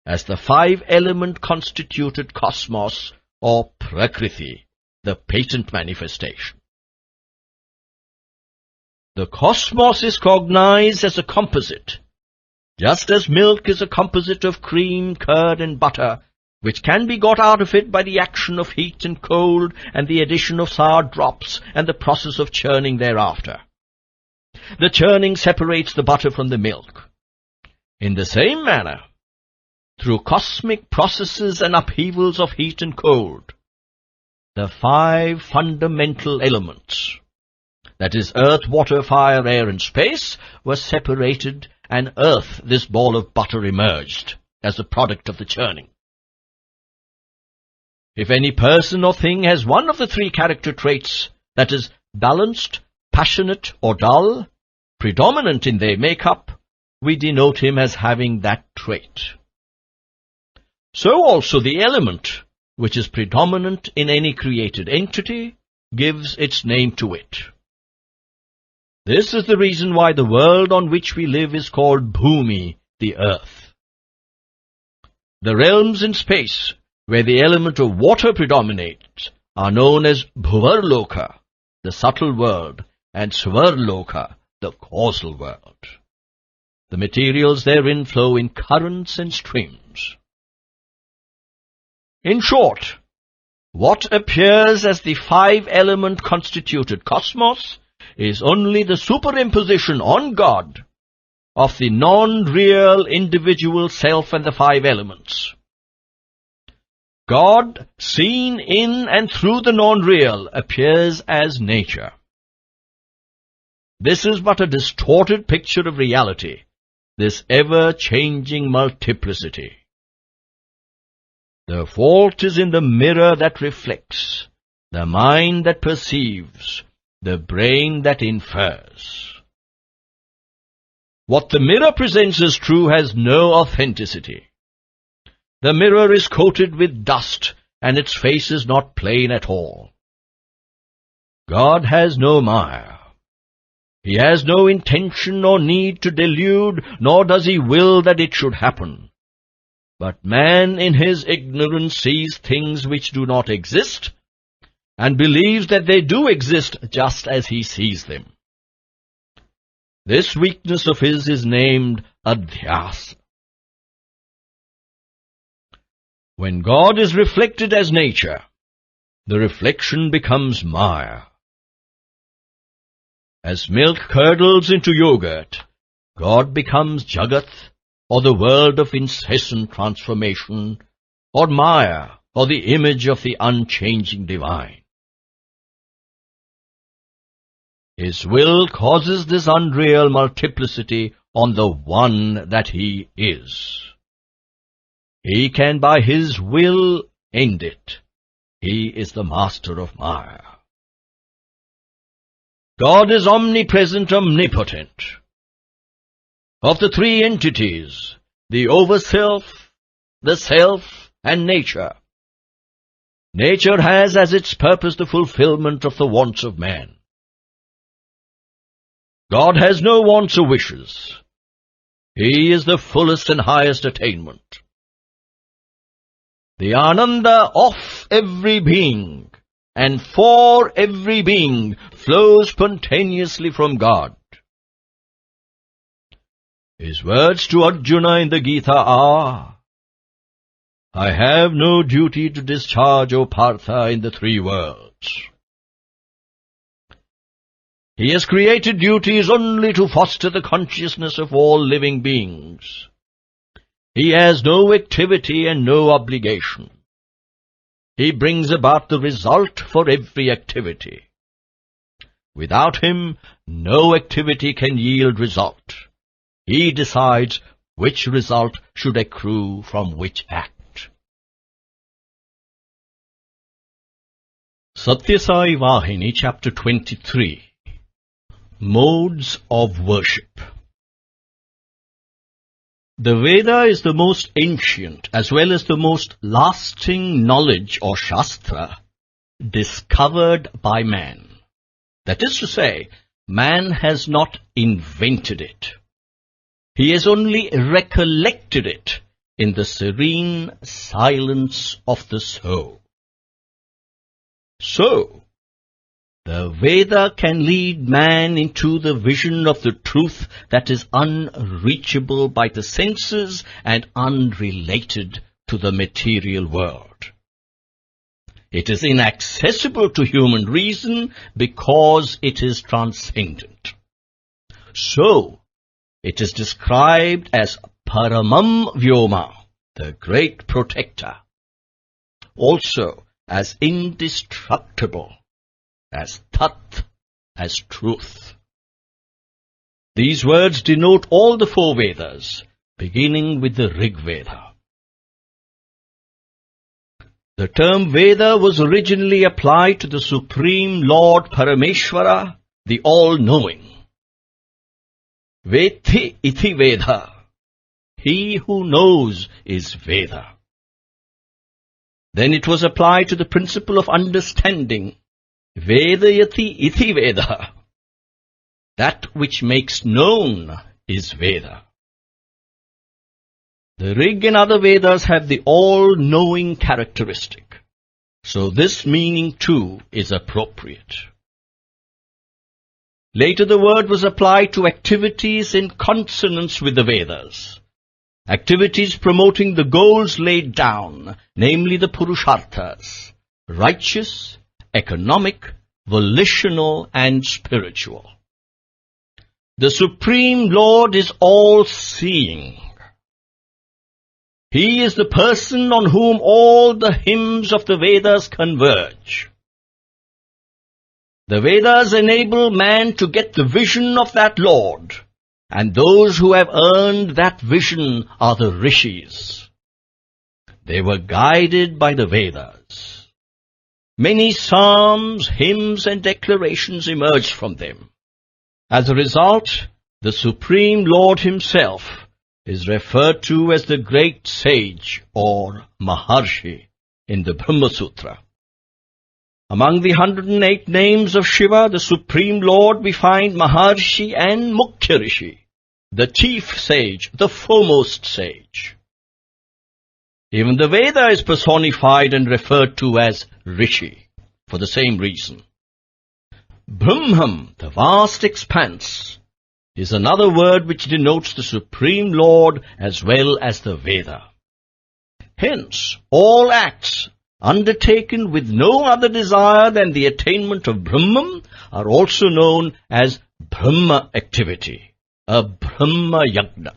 as the five-element constituted cosmos or Prakriti, the patent manifestation. The cosmos is cognized as a composite, just as milk is a composite of cream, curd and butter, which can be got out of it by the action of heat and cold and the addition of sour drops and the process of churning thereafter. The churning separates the butter from the milk. In the same manner, through cosmic processes and upheavals of heat and cold, the five fundamental elements, that is, earth, water, fire, air, and space, were separated, and earth, this ball of butter, emerged as a product of the churning. If any person or thing has one of the three character traits, that is, balanced, passionate, or dull, predominant in their make-up, we denote him as having that trait. So also the element, which is predominant in any created entity, gives its name to it. This is the reason why the world on which we live is called Bhumi, the earth. The realms in space, where the element of water predominates, are known as Bhuvarloka, the subtle world, and Swarloka, the causal world. The materials therein flow in currents and streams. In short, what appears as the five-element constituted cosmos is only the superimposition on God of the non-real individual self and the five elements. God, seen in and through the non-real, appears as nature. This is but a distorted picture of reality, this ever-changing multiplicity. The fault is in the mirror that reflects, the mind that perceives, the brain that infers. What the mirror presents as true has no authenticity. The mirror is coated with dust, and its face is not plain at all. God has no Maya. He has no intention or need to delude, nor does he will that it should happen. But man in his ignorance sees things which do not exist, and believes that they do exist just as he sees them. This weakness of his is named adhyasa. When God is reflected as nature, the reflection becomes Maya. As milk curdles into yogurt, God becomes Jagat, or the world of incessant transformation, or Maya, or the image of the unchanging divine. His will causes this unreal multiplicity on the one that he is. He can by his will end it. He is the master of Maya. God is omnipresent, omnipotent. Of the three entities, the Overself, the Self, and Nature, Nature has as its purpose the fulfillment of the wants of man. God has no wants or wishes. He is the fullest and highest attainment. The Ananda of every being and for every being flows spontaneously from God. His words to Arjuna in the Gita are, I have no duty to discharge, O Partha, in the three worlds. He has created duties only to foster the consciousness of all living beings. He has no activity and no obligation. He brings about the result for every activity. Without him, no activity can yield result. He decides which result should accrue from which act. Sathya Sai Vahini, Chapter 23. Modes of Worship. The Veda is the most ancient as well as the most lasting knowledge or Shastra discovered by man. That is to say, man has not invented it. He has only recollected it in the serene silence of the soul. So, the Veda can lead man into the vision of the truth that is unreachable by the senses and unrelated to the material world. It is inaccessible to human reason because it is transcendent. So, it is described as Paramam Vyoma, the great protector, also as indestructible, as Tat, as truth. These words denote all the four Vedas, beginning with the Rig Veda. The term Veda was originally applied to the Supreme Lord Parameshwara, the All-Knowing. Vethi iti Veda. He who knows is Veda. Then it was applied to the principle of understanding. Vedayati iti Veda. That which makes known is Veda. The Rig and other Vedas have the all-knowing characteristic, so this meaning too is appropriate. Later the word was applied to activities in consonance with the Vedas, activities promoting the goals laid down, namely the Purusharthas, righteous, economic, volitional, and spiritual. The Supreme Lord is all-seeing. He is the person on whom all the hymns of the Vedas converge. The Vedas enable man to get the vision of that Lord, and those who have earned that vision are the Rishis. They were guided by the Vedas. Many psalms, hymns, and declarations emerged from them. As a result, the Supreme Lord himself is referred to as the great sage or Maharshi in the Brahma Sutra. Among the 108 names of Shiva, the Supreme Lord, we find Maharshi and Mukhya Rishi, the chief sage, the foremost sage. Even the Veda is personified and referred to as Rishi, for the same reason. Brahman, the vast expanse, is another word which denotes the Supreme Lord as well as the Veda. Hence, all acts undertaken with no other desire than the attainment of Brahman are also known as Brahma activity, a Brahma Yagna.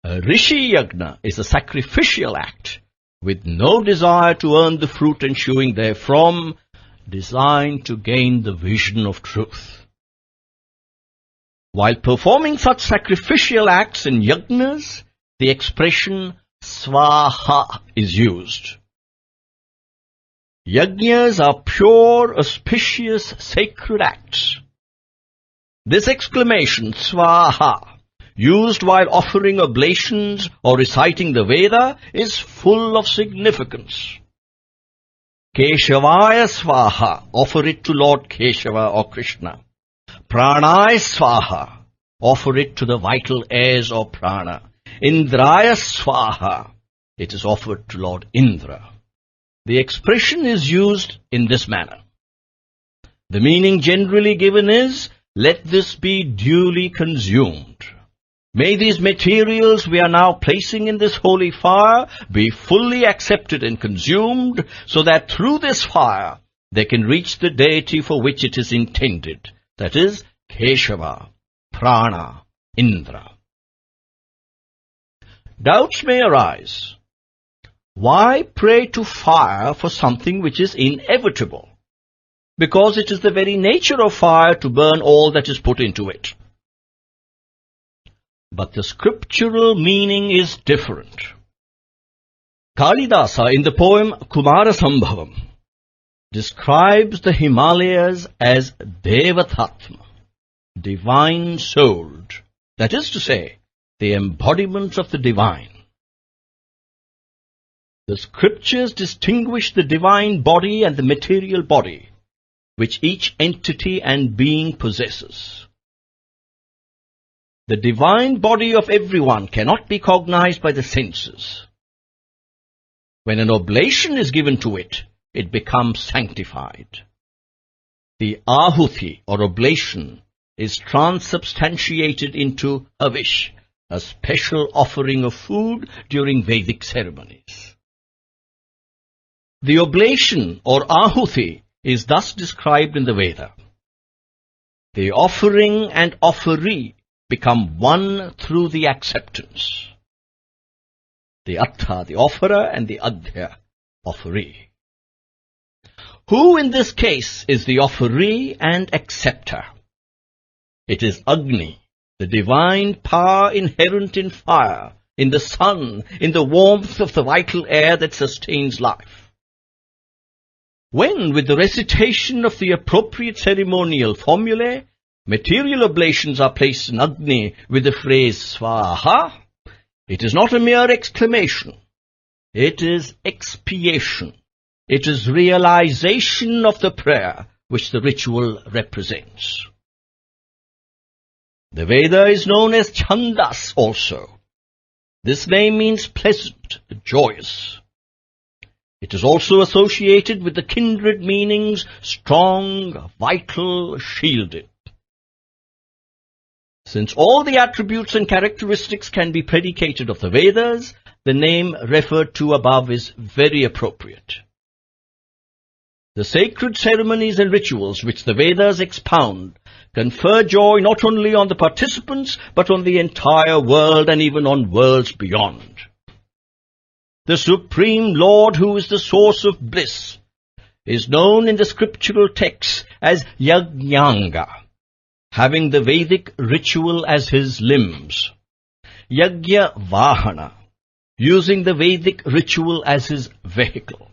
A Rishi Yagna is a sacrificial act with no desire to earn the fruit ensuing therefrom, designed to gain the vision of truth. While performing such sacrificial acts in yajnas, the expression swaha is used. Yajnas are pure, auspicious, sacred acts. This exclamation, swaha, used while offering oblations or reciting the Veda, is full of significance. Keshavaya swaha, offer it to Lord Keshava or Krishna. Pranaya swaha, offer it to the vital airs or prana. Indraya swaha, it is offered to Lord Indra. The expression is used in this manner. The meaning generally given is, let this be duly consumed. May these materials we are now placing in this holy fire be fully accepted and consumed, so that through this fire they can reach the deity for which it is intended, that is, Keshava, Prana, Indra. Doubts may arise. Why pray to fire for something which is inevitable? Because it is the very nature of fire to burn all that is put into it. But the scriptural meaning is different. Kalidasa, in the poem Kumarasambhavam, describes the Himalayas as Devatatma, divine-souled, that is to say, the embodiments of the divine. The scriptures distinguish the divine body and the material body, which each entity and being possesses. The divine body of everyone cannot be cognized by the senses. When an oblation is given to it, it becomes sanctified. The ahuti, or oblation, is transubstantiated into havish, a special offering of food during Vedic ceremonies. The oblation, or ahuti, is thus described in the Veda. The offering and offeree become one through the acceptance. The atta, the offerer, and the adhya, offeree. Who in this case is the offeree and acceptor? It is Agni, the divine power inherent in fire, in the sun, in the warmth of the vital air that sustains life. When, with the recitation of the appropriate ceremonial formulae, material oblations are placed in Agni with the phrase Swaha, it is not a mere exclamation. It is expiation. It is realization of the prayer which the ritual represents. The Veda is known as Chandas also. This name means pleasant, joyous. It is also associated with the kindred meanings strong, vital, shielded. Since all the attributes and characteristics can be predicated of the Vedas, the name referred to above is very appropriate. The sacred ceremonies and rituals which the Vedas expound confer joy not only on the participants, but on the entire world and even on worlds beyond. The Supreme Lord, who is the source of bliss, is known in the scriptural texts as Yajnanga, having the Vedic ritual as his limbs. Yajna Vahana, using the Vedic ritual as his vehicle.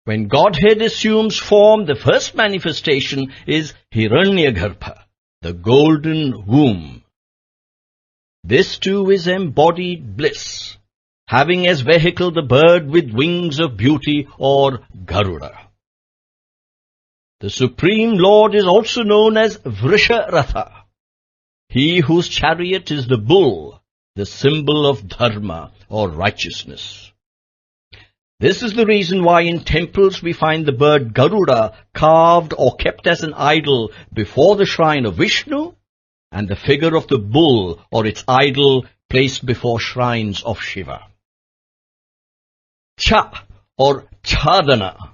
When Godhead assumes form, the first manifestation is Hiranyagarbha, the golden womb. This too is embodied bliss, having as vehicle the bird with wings of beauty, or Garuda. The Supreme Lord is also known as Vrisharatha, he whose chariot is the bull, the symbol of dharma, or righteousness. This is the reason why in temples we find the bird Garuda carved or kept as an idol before the shrine of Vishnu, and the figure of the bull or its idol placed before shrines of Shiva. Cha, or Chadana,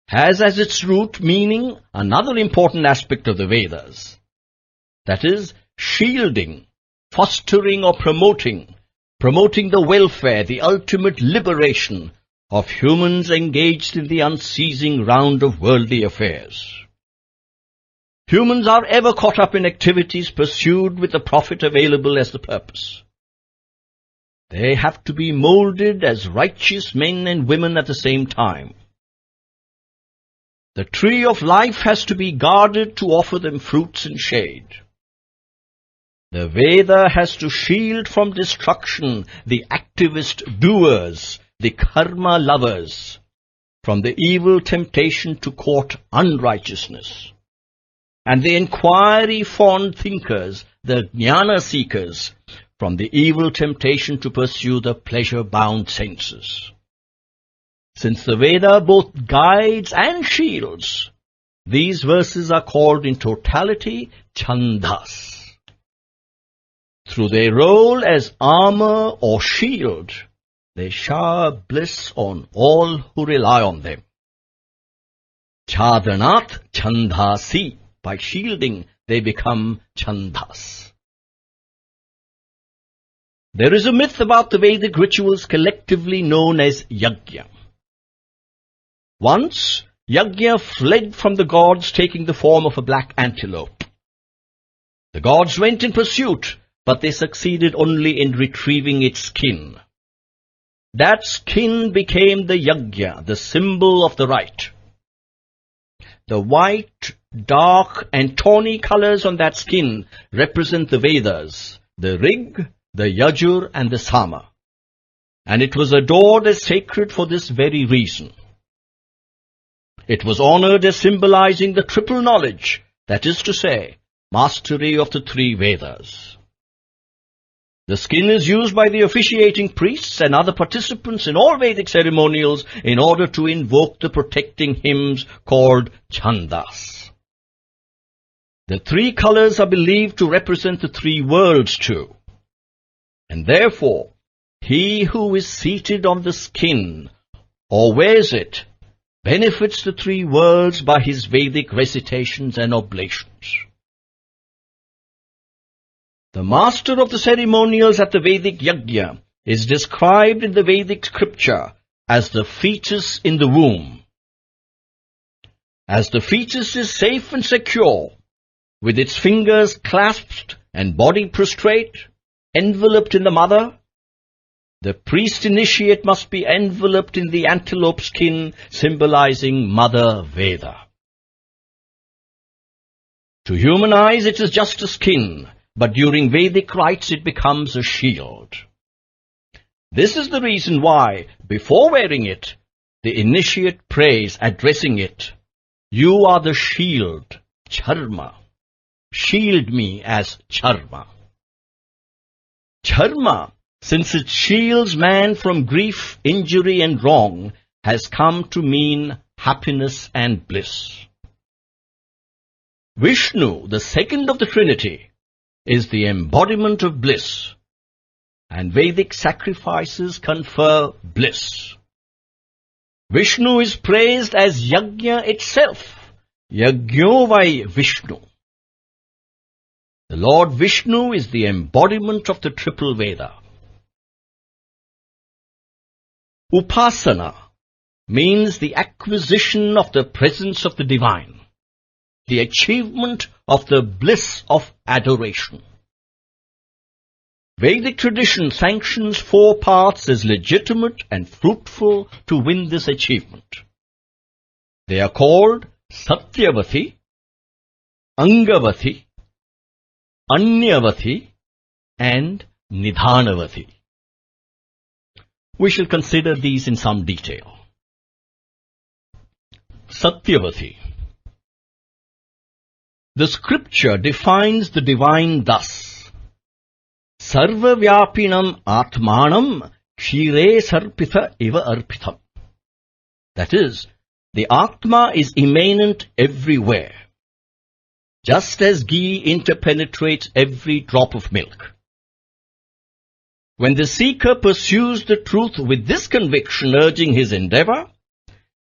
has as its root meaning another important aspect of the Vedas, that is, shielding, fostering or promoting the welfare, the ultimate liberation of humans engaged in the unceasing round of worldly affairs. Humans are ever caught up in activities pursued with the profit available as the purpose. They have to be molded as righteous men and women at the same time. The tree of life has to be guarded to offer them fruits and shade. The Veda has to shield from destruction the activist doers, the karma lovers, from the evil temptation to court unrighteousness, and the inquiry-fond thinkers, the jnana seekers, from the evil temptation to pursue the pleasure-bound senses. Since the Veda both guides and shields, these verses are called in totality chandas. Through their role as armor or shield, they shower bliss on all who rely on them. Chadanat chandasi. By shielding, they become chandas. There is a myth about the Vedic rituals collectively known as yajna. Once, yajna fled from the gods, taking the form of a black antelope. The gods went in pursuit, but they succeeded only in retrieving its skin. That skin became the yajna, the symbol of the rite. The white, dark and tawny colors on that skin represent the Vedas, the Rig, the Yajur and the Sama, and it was adored as sacred for this very reason. It was honored as symbolizing the triple knowledge, that is to say, mastery of the three Vedas. The skin is used by the officiating priests and other participants in all Vedic ceremonials in order to invoke the protecting hymns called chandas. The three colors are believed to represent the three worlds too, and therefore he who is seated on the skin or wears it benefits the three worlds by his Vedic recitations and oblations. The master of the ceremonials at the Vedic yajna is described in the Vedic scripture as the fetus in the womb. As the fetus is safe and secure, with its fingers clasped and body prostrate, enveloped in the mother, the priest initiate must be enveloped in the antelope skin, symbolizing Mother Veda. To human eyes it is just a skin, but during Vedic rites it becomes a shield. This is the reason why, before wearing it, the initiate prays, addressing it, "You are the shield, charma. Shield me as charma." Charma, since it shields man from grief, injury and wrong, has come to mean happiness and bliss. Vishnu, the second of the Trinity, is the embodiment of bliss, and Vedic sacrifices confer bliss. Vishnu is praised as yajna itself, yajno vai Vishnu. The Lord Vishnu is the embodiment of the triple Veda. Upasana means the acquisition of the presence of the divine, the achievement of the bliss of adoration. Vedic tradition sanctions 4 paths as legitimate and fruitful to win this achievement. They are called Satyavati, Angavati, Anyavati and Nidhanavati. We shall consider these in some detail. Satyavati. The scripture defines the divine thus: Sarva Vyapinam Atmanam Kshire Sarpitha Iva Arpitam. That is, the Atma is immanent everywhere, just as ghee interpenetrates every drop of milk. When the seeker pursues the truth with this conviction urging his endeavor,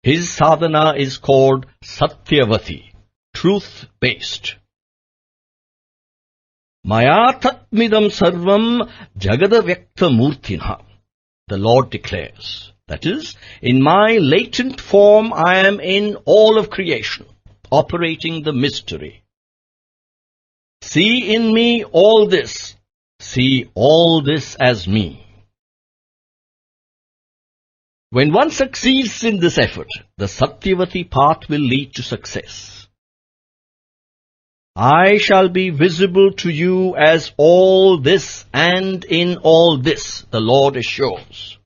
his sadhana is called Satyavati, truth-based. Maya tatmidam sarvam jagadavyakta murtinha, the Lord declares. That is, in my latent form I am in all of creation, operating the mystery. See in me all this. See all this as me. When one succeeds in this effort, the Satyavati path will lead to success. I shall be visible to you as all this and in all this, the Lord assures.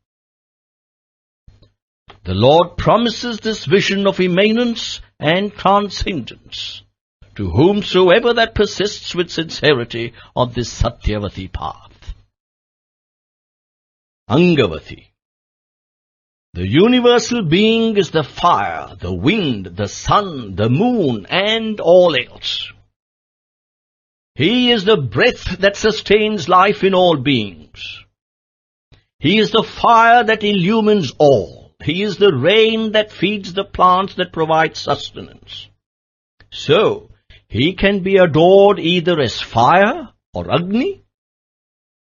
The Lord promises this vision of immanence and transcendence to whomsoever that persists with sincerity on this Satyavati path. Angavati. The universal being is the fire, the wind, the sun, the moon, and all else. He is the breath that sustains life in all beings. He is the fire that illumines all. He is the rain that feeds the plants that provide sustenance. So, he can be adored either as fire or Agni,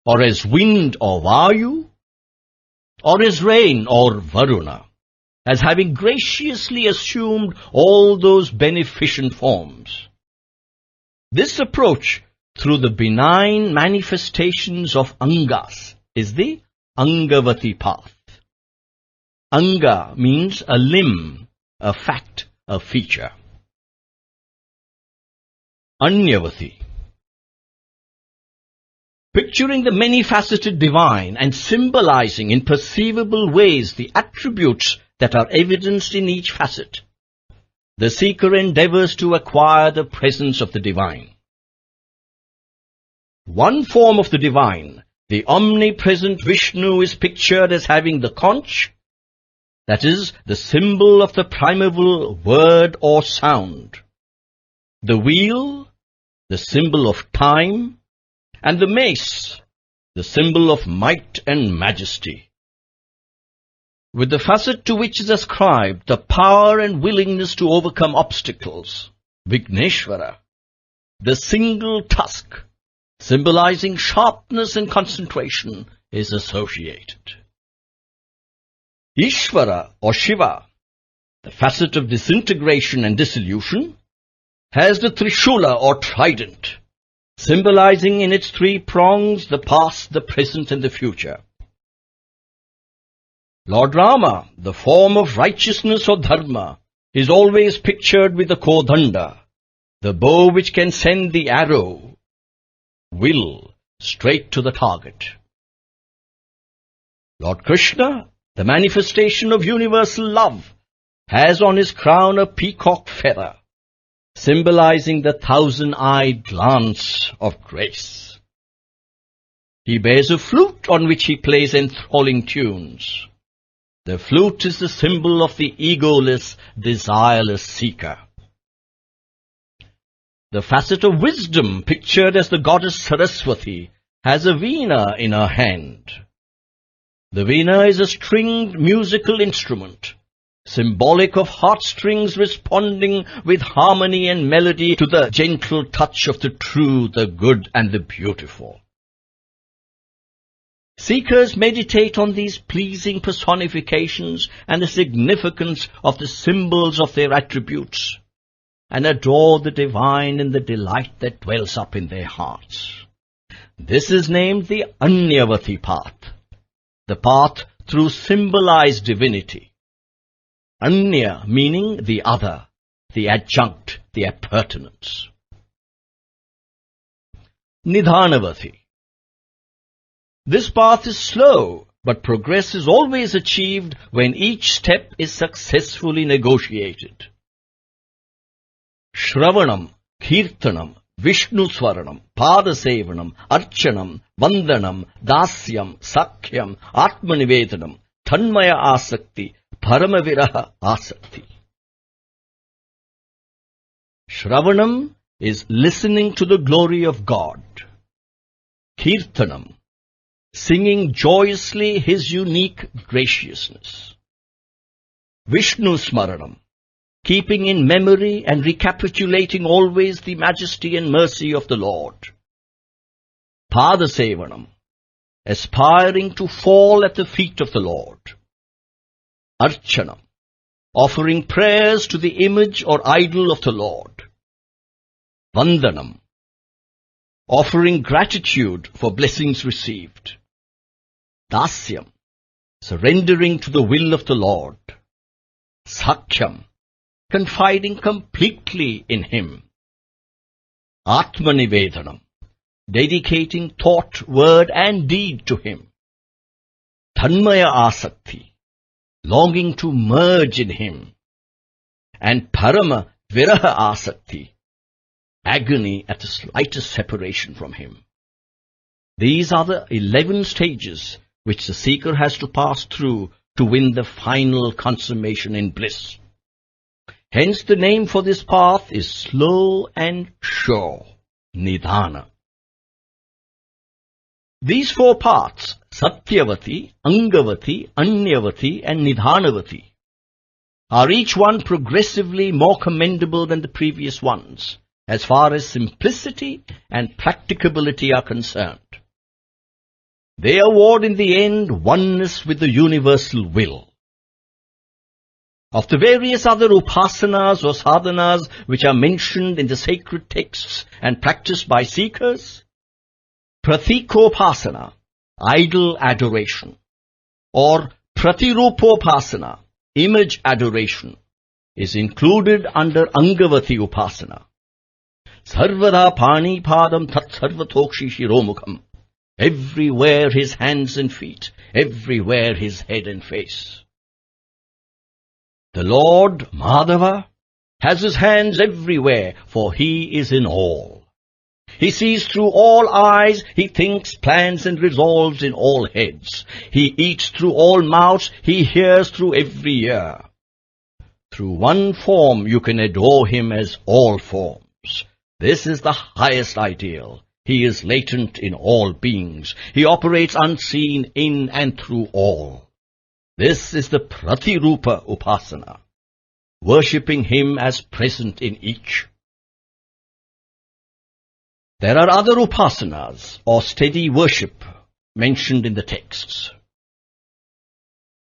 or as wind or Vayu, or as rain or Varuna, as having graciously assumed all those beneficent forms. This approach through the benign manifestations of Angas is the Angavati path. Anga means a limb, a fact, a feature. Anyavati. Picturing the many-faceted divine and symbolizing in perceivable ways the attributes that are evidenced in each facet, the seeker endeavors to acquire the presence of the divine. One form of the divine, the omnipresent Vishnu, is pictured as having the conch, that is, the symbol of the primeval word or sound, the wheel, the symbol of time, and the mace, the symbol of might and majesty. With the facet to which is ascribed the power and willingness to overcome obstacles, Vigneshwara, the single tusk, symbolizing sharpness and concentration, is associated. Ishvara or Shiva, the facet of disintegration and dissolution, has the Trishula or trident, symbolizing in its three prongs the past, the present, and the future. Lord Rama, the form of righteousness or dharma, is always pictured with the Kodanda, the bow which can send the arrow, will, straight to the target. Lord Krishna, the manifestation of universal love, has on his crown a peacock feather, symbolizing the thousand-eyed glance of grace. He bears a flute on which he plays enthralling tunes. The flute is the symbol of the egoless, desireless seeker. The facet of wisdom, pictured as the goddess Saraswati, has a veena in her hand. The veena is a stringed musical instrument, symbolic of heartstrings responding with harmony and melody to the gentle touch of the true, the good, and the beautiful. Seekers meditate on these pleasing personifications and the significance of the symbols of their attributes, and adore the divine in the delight that dwells up in their hearts. This is named the Anyavati path, the path through symbolized divinity. Anya meaning the other, the adjunct, the appurtenance. Nidhanavati. This path is slow, but progress is always achieved when each step is successfully negotiated. Shravanam, Kirtanam, Vishnu Swaranam, Padasevanam, Archanam, Vandanam, Dasyam, Sakhyam, Atmanivedanam, Tanmaya Asakti, Paramaviraha Asakti. Shravanam is listening to the glory of God. Kirtanam, singing joyously his unique graciousness. Vishnu Smaranam, keeping in memory and recapitulating always the majesty and mercy of the Lord. Padasevanam, aspiring to fall at the feet of the Lord. Archanam, offering prayers to the image or idol of the Lord. Vandanam, offering gratitude for blessings received. Dasyam, surrendering to the will of the Lord. Sakyam, confiding completely in Him. Atmanivedanam, dedicating thought, word and deed to Him. Tanmaya asakti, longing to merge in Him. And Parama viraha asakti, agony at the slightest separation from Him. These are the 11 stages which the seeker has to pass through to win the final consummation in bliss. Hence the name for this path is slow and sure, Nidhana. These 4 paths, Satyavati, Angavati, Anyavati and Nidhanavati, are each one progressively more commendable than the previous ones, as far as simplicity and practicability are concerned. They award in the end oneness with the universal will. Of the various other upasanas or sadhanas which are mentioned in the sacred texts and practiced by seekers, pratikopasana, idol adoration, or pratirupopasana, image adoration, is included under Angavati upasana. Sarvada pani padam tat sarvatokshi shiromukham. Everywhere his hands and feet, everywhere his head and face. The Lord, Madhava, has his hands everywhere, for he is in all. He sees through all eyes, he thinks, plans and resolves in all heads. He eats through all mouths, he hears through every ear. Through one form you can adore him as all forms. This is the highest ideal. He is latent in all beings. He operates unseen in and through all. This is the Pratirupa Upasana, worshipping him as present in each. There are other upasanas, or steady worship, mentioned in the texts.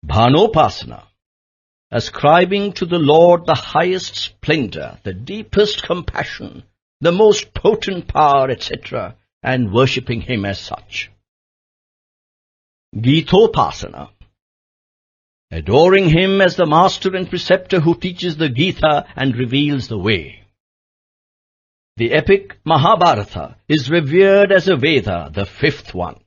Bhanopasana, ascribing to the Lord the highest splendor, the deepest compassion, the most potent power, etc., and worshipping him as such. Gitopasana, adoring him as the master and preceptor who teaches the Gita and reveals the way. The epic Mahabharata is revered as a Veda, the 5th one.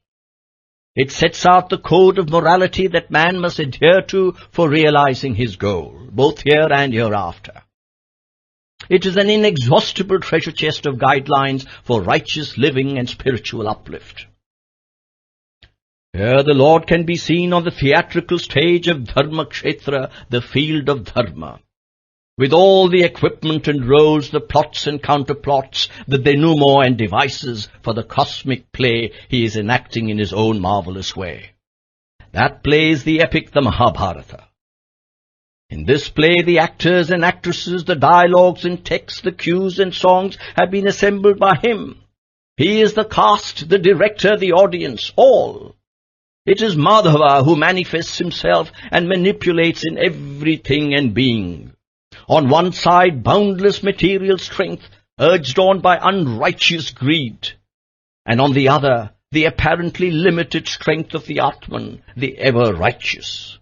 It sets out the code of morality that man must adhere to for realizing his goal, both here and hereafter. It is an inexhaustible treasure chest of guidelines for righteous living and spiritual uplift. Here the Lord can be seen on the theatrical stage of Dharma Kshetra, the field of Dharma, with all the equipment and roles, the plots and counterplots, the denouement and devices for the cosmic play he is enacting in his own marvelous way. That play is the epic, the Mahabharata. In this play, the actors and actresses, the dialogues and texts, the cues and songs have been assembled by him. He is the cast, the director, the audience, all. It is Madhava who manifests himself and manipulates in everything and being. On one side, boundless material strength, urged on by unrighteous greed, and on the other, the apparently limited strength of the Atman, the ever-righteous.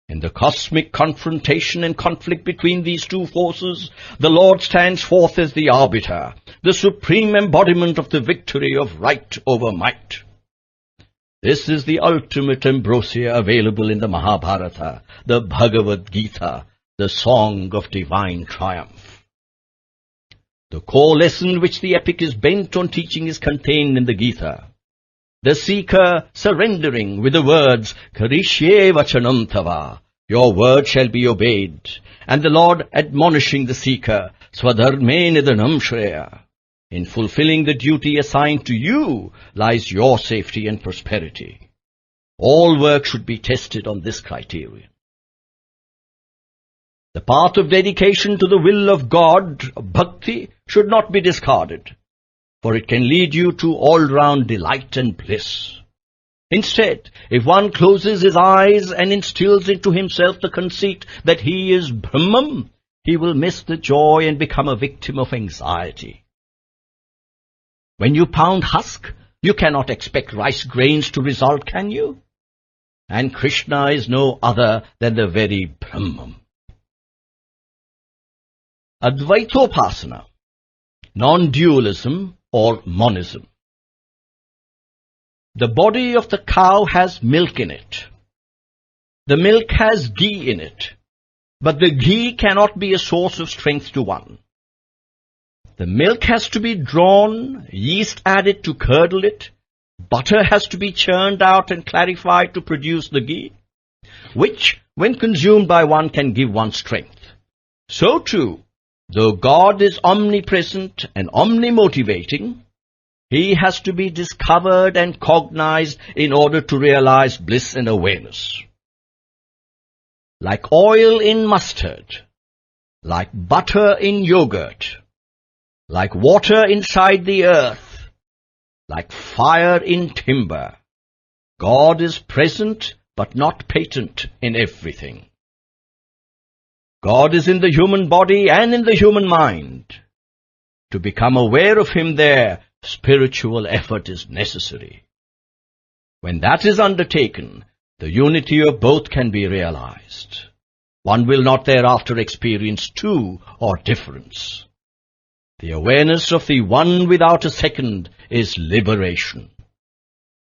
In the cosmic confrontation and conflict between these two forces, the Lord stands forth as the arbiter, the supreme embodiment of the victory of right over might. This is the ultimate ambrosia available in the Mahabharata, the Bhagavad Gita, the song of divine triumph. The core lesson which the epic is bent on teaching is contained in the Gita. The seeker surrendering with the words, Karishye vachanam tava, your word shall be obeyed, and the Lord admonishing the seeker, Swadharme nidanam shreya, in fulfilling the duty assigned to you lies your safety and prosperity. All work should be tested on this criterion. The path of dedication to the will of God, bhakti, should not be discarded, for it can lead you to all-round delight and bliss. Instead, if one closes his eyes and instills into himself the conceit that he is Brahman, he will miss the joy and become a victim of anxiety. When you pound husk, you cannot expect rice grains to result, can you? And Krishna is no other than the very Brahman. Advaitopasana, non-dualism or monism. The body of the cow has milk in it. The milk has ghee in it, but the ghee cannot be a source of strength to one. The milk has to be drawn, yeast added to curdle it, butter has to be churned out and clarified to produce the ghee, which, when consumed by one, can give one strength. So too, though God is omnipresent and omnimotivating, He has to be discovered and cognized in order to realize bliss and awareness. Like oil in mustard, like butter in yogurt, like water inside the earth, like fire in timber, God is present but not patent in everything. God is in the human body and in the human mind. To become aware of Him there, spiritual effort is necessary. When that is undertaken, the unity of both can be realized. One will not thereafter experience two or difference. The awareness of the one without a second is liberation,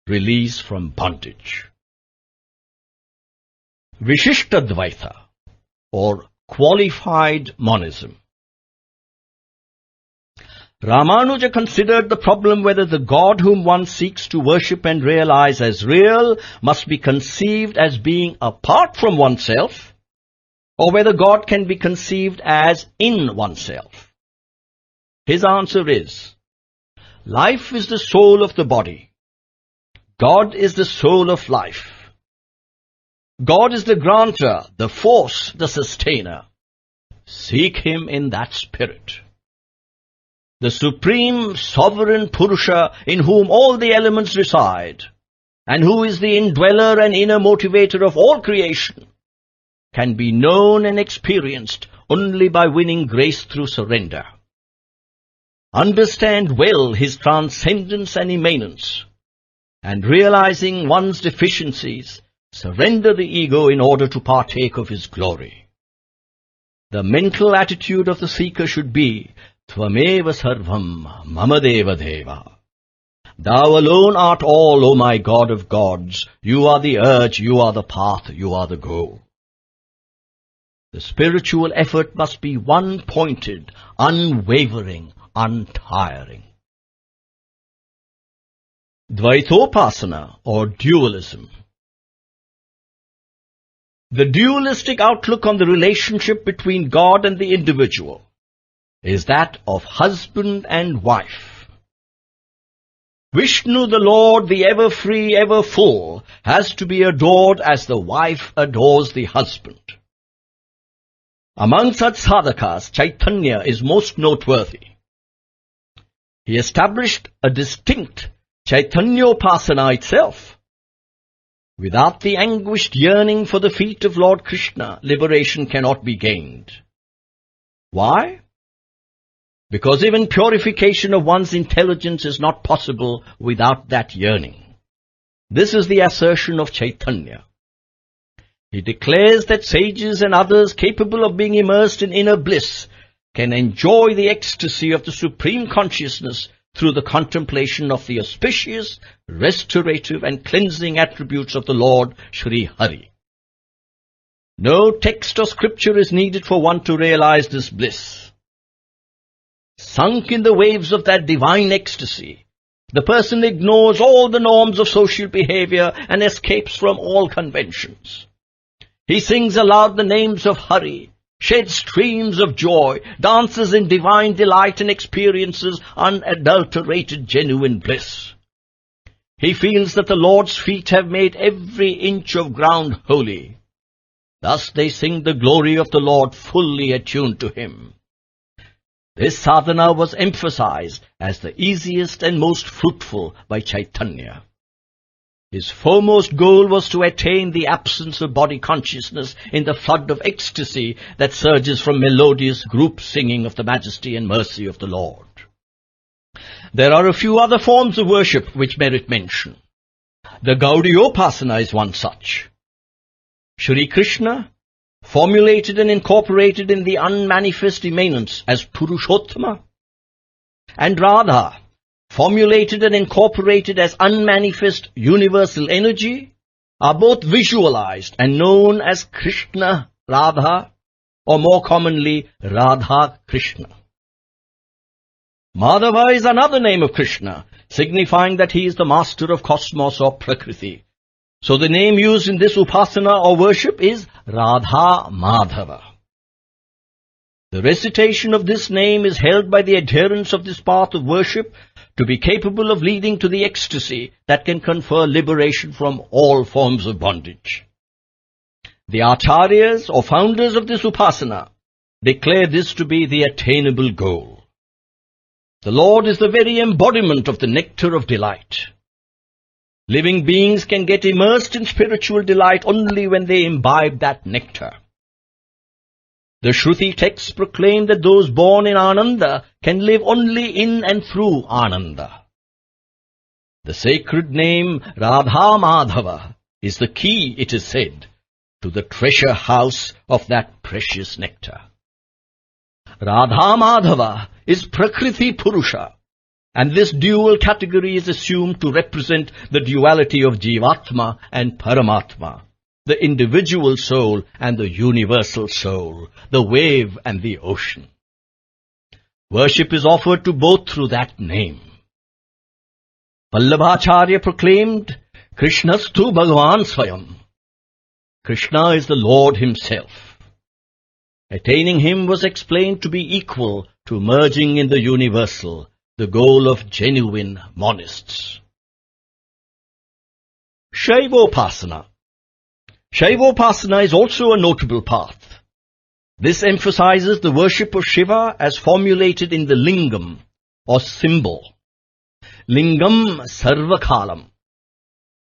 release from bondage. Vishishtadvaita, or qualified monism. Ramanuja considered the problem whether the God whom one seeks to worship and realize as real must be conceived as being apart from oneself, or whether God can be conceived as in oneself. His answer is, life is the soul of the body. God is the soul of life. God is the granter, the force, the sustainer. Seek Him in that spirit. The supreme sovereign Purusha in whom all the elements reside, and who is the indweller and inner motivator of all creation, can be known and experienced only by winning grace through surrender. Understand well His transcendence and immanence, and realizing one's deficiencies, surrender the ego in order to partake of His glory. The mental attitude of the seeker should be, Tvameva sarvam mama deva deva. Thou alone art all, O my God of gods. You are the urge, you are the path, you are the goal. The spiritual effort must be one-pointed, unwavering, untiring. Dvaitopasana, or dualism. The dualistic outlook on the relationship between God and the individual is that of husband and wife. Vishnu, the Lord, the ever-free, ever-full, has to be adored as the wife adores the husband. Among such sadhakas, Chaitanya is most noteworthy. He established a distinct Chaitanyopasana itself. Without the anguished yearning for the feet of Lord Krishna, liberation cannot be gained. Why? Because even purification of one's intelligence is not possible without that yearning. This is the assertion of Chaitanya. He declares that sages and others capable of being immersed in inner bliss can enjoy the ecstasy of the supreme consciousness through the contemplation of the auspicious, restorative and cleansing attributes of the Lord Sri Hari. No text or scripture is needed for one to realize this bliss. Sunk in the waves of that divine ecstasy, the person ignores all the norms of social behavior and escapes from all conventions. He sings aloud the names of Hari, sheds streams of joy, dances in divine delight and experiences unadulterated genuine bliss. He feels that the Lord's feet have made every inch of ground holy. Thus they sing the glory of the Lord fully attuned to Him. This sadhana was emphasized as the easiest and most fruitful by Chaitanya. His foremost goal was to attain the absence of body consciousness in the flood of ecstasy that surges from melodious group singing of the majesty and mercy of the Lord. There are a few other forms of worship which merit mention. The Gaudiyopasana is one such. Shri Krishna, formulated and incorporated in the unmanifest immanence as Purushottama, and Radha, formulated and incorporated as unmanifest universal energy, are both visualized and known as Krishna Radha, or more commonly Radha Krishna. Madhava is another name of Krishna, signifying that he is the master of cosmos or Prakriti. So the name used in this upasana or worship is Radha Madhava. The recitation of this name is held by the adherents of this path of worship to be capable of leading to the ecstasy that can confer liberation from all forms of bondage. The acharyas or founders of this upasana declare this to be the attainable goal. The Lord is the very embodiment of the nectar of delight. Living beings can get immersed in spiritual delight only when they imbibe that nectar. The Shruti texts proclaim that those born in Ananda can live only in and through Ananda. The sacred name Radha Madhava is the key, it is said, to the treasure house of that precious nectar. Radha Madhava is Prakriti Purusha, and this dual category is assumed to represent the duality of Jivatma and Paramatma, the individual soul and the universal soul, the wave and the ocean. Worship is offered to both through that name. Vallabhacharya proclaimed, Krishnastu Bhagavan Swayam. Krishna is the Lord himself. Attaining him was explained to be equal to merging in the universal, the goal of genuine monists. Shaivopasana. Shaivopasana is also a notable path. This emphasizes the worship of Shiva as formulated in the lingam, or symbol. Lingam sarvakalam.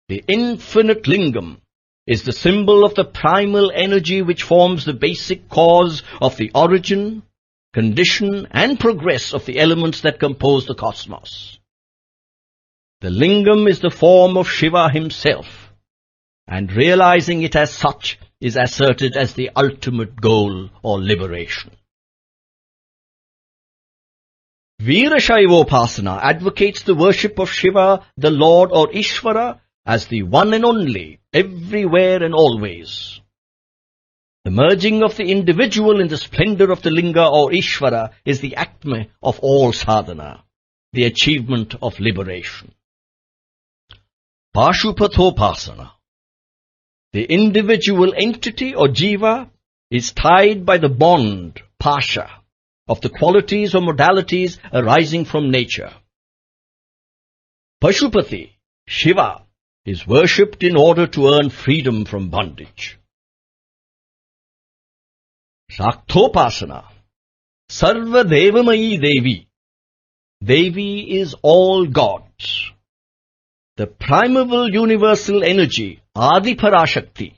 The infinite lingam is the symbol of the primal energy which forms the basic cause of the origin, condition, and progress of the elements that compose the cosmos. The lingam is the form of Shiva himself, and realizing it as such is asserted as the ultimate goal or liberation. Veerashaivopasana advocates the worship of Shiva, the Lord or Ishvara, as the one and only, everywhere and always. The merging of the individual in the splendor of the Linga or Ishvara is the acme of all sadhana, the achievement of liberation. Pashupathopasana. The individual entity or jiva is tied by the bond, pasha, of the qualities or modalities arising from nature. Pashupati, Shiva, is worshipped in order to earn freedom from bondage. Shakthopasana. Sarva Devamayi Devi. Devi is all gods. The primeval universal energy, Adi Parashakti,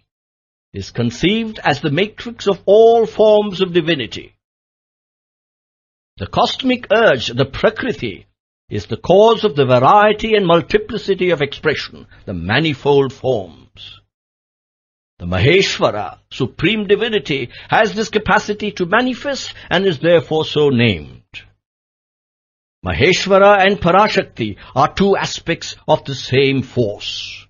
is conceived as the matrix of all forms of divinity. The cosmic urge, the Prakriti, is the cause of the variety and multiplicity of expression, the manifold forms. The Maheshvara, supreme divinity, has this capacity to manifest and is therefore so named. Maheshvara and Parashakti are two aspects of the same force.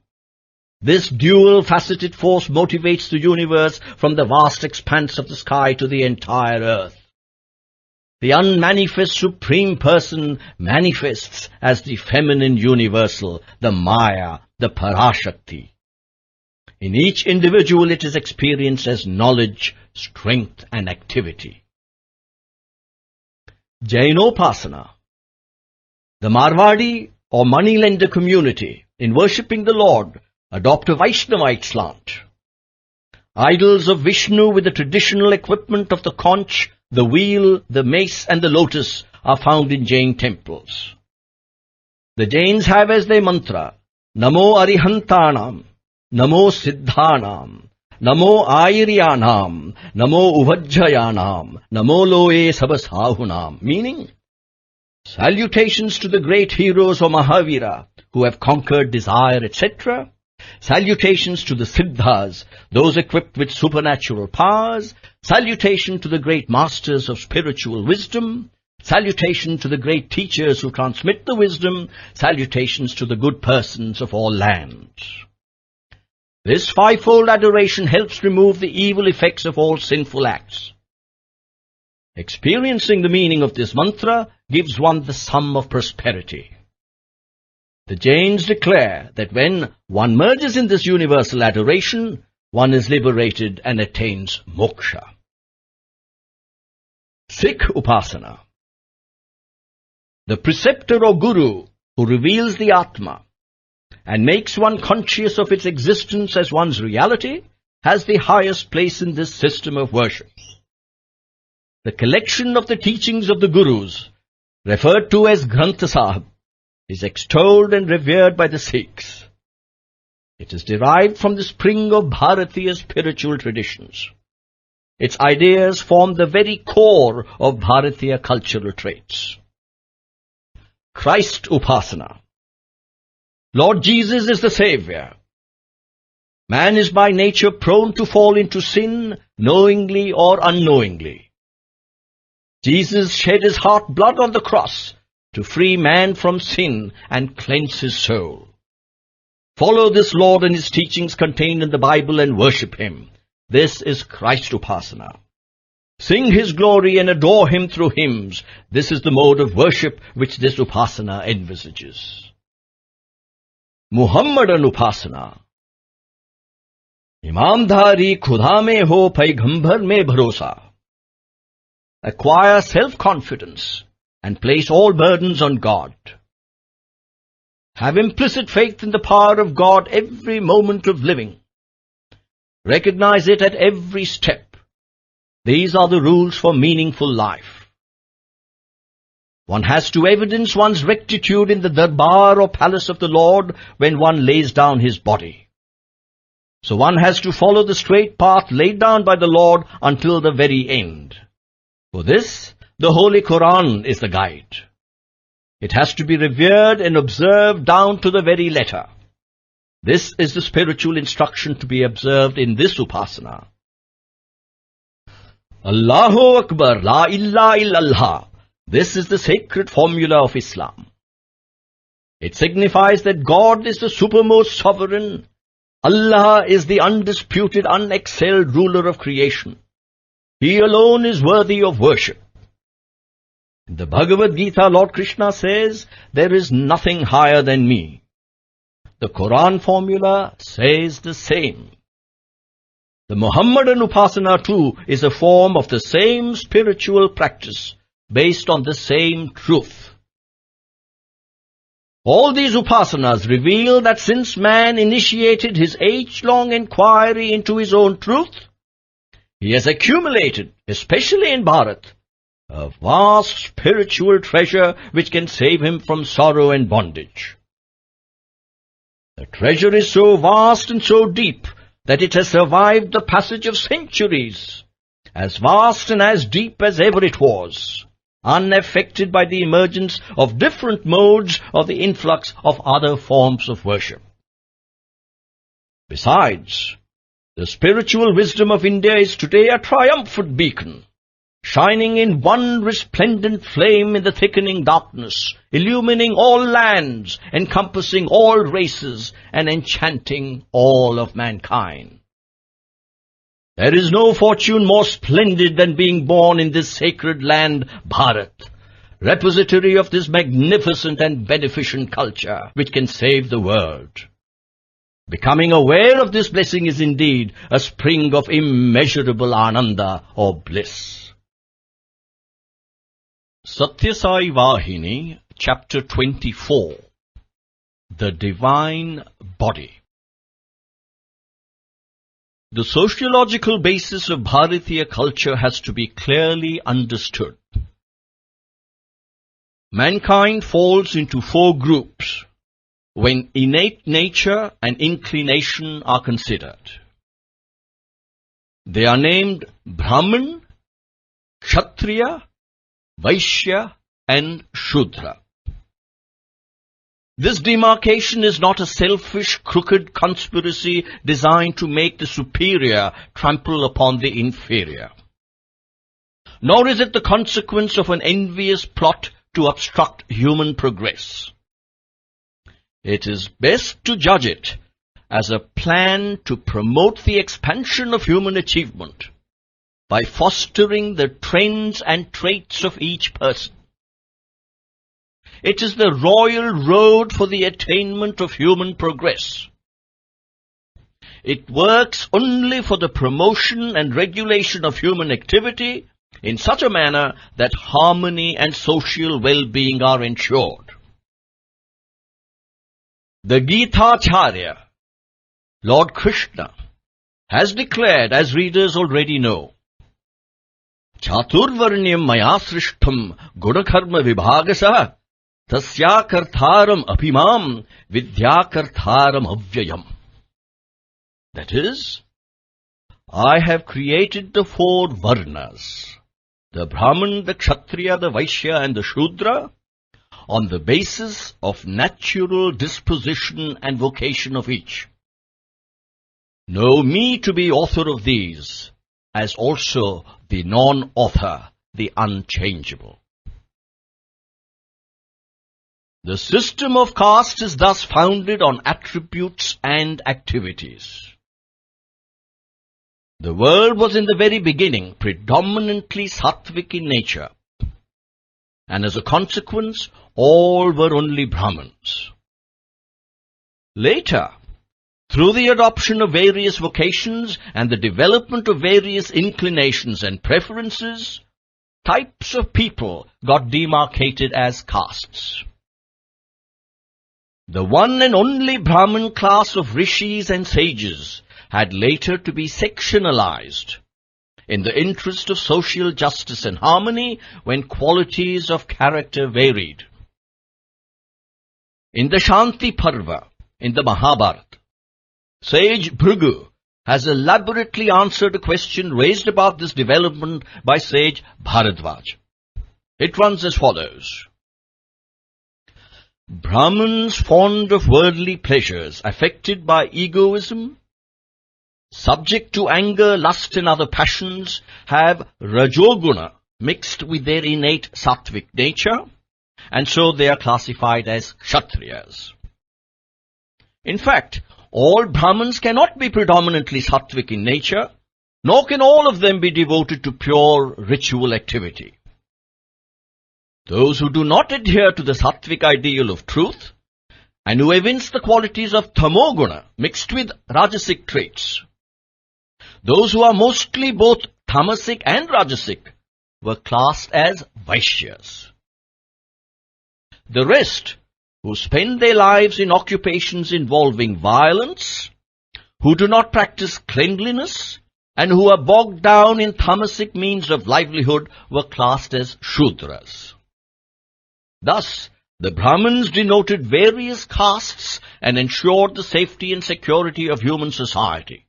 This dual-faceted force motivates the universe from the vast expanse of the sky to the entire earth. The unmanifest Supreme Person manifests as the feminine universal, the Maya, the Parashakti. In each individual it is experienced as knowledge, strength and activity. Jainopasana. The Marwadi or moneylender community, in worshipping the Lord, adopt a Vaishnavite slant. Idols of Vishnu with the traditional equipment of the conch, the wheel, the mace and the lotus are found in Jain temples. The Jains have as their mantra, Namo Arihantanam, Namo Siddhanam, Namo Airyanam, Namo Uvajjayanam, Namo Loe Sabasahunam, meaning, Salutations to the great heroes of Mahavira, who have conquered desire, etc. Salutations to the Siddhas, those equipped with supernatural powers. Salutation to the great masters of spiritual wisdom. Salutation to the great teachers who transmit the wisdom. Salutations to the good persons of all lands. This fivefold adoration helps remove the evil effects of all sinful acts. Experiencing the meaning of this mantra gives one the sum of prosperity. The Jains declare that when one merges in this universal adoration, one is liberated and attains moksha. Sikh Upasana. The preceptor or guru who reveals the Atma and makes one conscious of its existence as one's reality has the highest place in this system of worship. The collection of the teachings of the Gurus, referred to as Granth Sahib, is extolled and revered by the Sikhs. It is derived from the spring of Bharatiya spiritual traditions. Its ideas form the very core of Bharatiya cultural traits. Christ Upasana. Lord Jesus is the Saviour. Man is by nature prone to fall into sin, knowingly or unknowingly. Jesus shed his heart blood on the cross to free man from sin and cleanse his soul. Follow this Lord and his teachings contained in the Bible and worship him. This is Christ Upasana. Sing his glory and adore him through hymns. This is the mode of worship which this Upasana envisages. Muhammadan Upasana. Imamdari khuda mein ho, paigambhar mein bharosa. Acquire self-confidence and place all burdens on God. Have implicit faith in the power of God every moment of living. Recognize it at every step. These are the rules for meaningful life. One has to evidence one's rectitude in the darbar or palace of the Lord when one lays down his body. So one has to follow the straight path laid down by the Lord until the very end. For this, the Holy Quran is the guide. It has to be revered and observed down to the very letter. This is the spiritual instruction to be observed in this Upasana. Allahu Akbar, La ilaha illallah. This is the sacred formula of Islam. It signifies that God is the supermost sovereign. Allah is the undisputed, unexcelled ruler of creation. He alone is worthy of worship. In the Bhagavad Gita, Lord Krishna says, there is nothing higher than me. The Quran formula says the same. The Muhammadan Upasana too is a form of the same spiritual practice based on the same truth. All these Upasanas reveal that since man initiated his age-long inquiry into his own truth, he has accumulated, especially in Bharat, a vast spiritual treasure which can save him from sorrow and bondage. The treasure is so vast and so deep that it has survived the passage of centuries, as vast and as deep as ever it was, unaffected by the emergence of different modes or the influx of other forms of worship. Besides, the spiritual wisdom of India is today a triumphant beacon, shining in one resplendent flame in the thickening darkness, illumining all lands, encompassing all races, and enchanting all of mankind. There is no fortune more splendid than being born in this sacred land, Bharat, repository of this magnificent and beneficent culture, which can save the world. Becoming aware of this blessing is indeed a spring of immeasurable ananda or bliss. Sathya Sai Vahini, Chapter 24. The Divine Body. The sociological basis of Bharatiya culture has to be clearly understood. Mankind falls into four groups when innate nature and inclination are considered. They are named Brahman, Kshatriya, Vaishya and Shudra. This demarcation is not a selfish, crooked conspiracy designed to make the superior trample upon the inferior. Nor is it the consequence of an envious plot to obstruct human progress. It is best to judge it as a plan to promote the expansion of human achievement by fostering the trends and traits of each person. It is the royal road for the attainment of human progress. It works only for the promotion and regulation of human activity in such a manner that harmony and social well-being are ensured. The Gita-charya, Lord Krishna, has declared, as readers already know, Chaturvarnyam maya srishtham gunakarma vibhagasah tasyakartharam apimam vidyakartharam avyayam. That is, I have created the four varnas, the Brahman, the Kshatriya, the Vaishya and the Shudra, on the basis of natural disposition and vocation of each. Know me to be author of these, as also the non-author, the unchangeable. The system of caste is thus founded on attributes and activities. The world was in the very beginning predominantly sattvic in nature, and as a consequence, all were only Brahmins. Later, through the adoption of various vocations and the development of various inclinations and preferences, types of people got demarcated as castes. The one and only Brahmin class of rishis and sages had later to be sectionalized in the interest of social justice and harmony when qualities of character varied. In the Shanti Parva, in the Mahabharata, sage Bhrigu has elaborately answered a question raised about this development by sage Bharadvaj. It runs as follows. Brahmins fond of worldly pleasures, affected by egoism, subject to anger, lust and other passions, have rajoguna mixed with their innate sattvic nature, and so they are classified as Kshatriyas. In fact, all Brahmins cannot be predominantly sattvic in nature, nor can all of them be devoted to pure ritual activity. Those who do not adhere to the sattvic ideal of truth, and who evince the qualities of tamoguna mixed with rajasic traits, those who are mostly both tamasic and rajasic, were classed as Vaishyas. The rest, who spend their lives in occupations involving violence, who do not practice cleanliness, and who are bogged down in tamasic means of livelihood, were classed as Shudras. Thus, the Brahmins denoted various castes and ensured the safety and security of human society.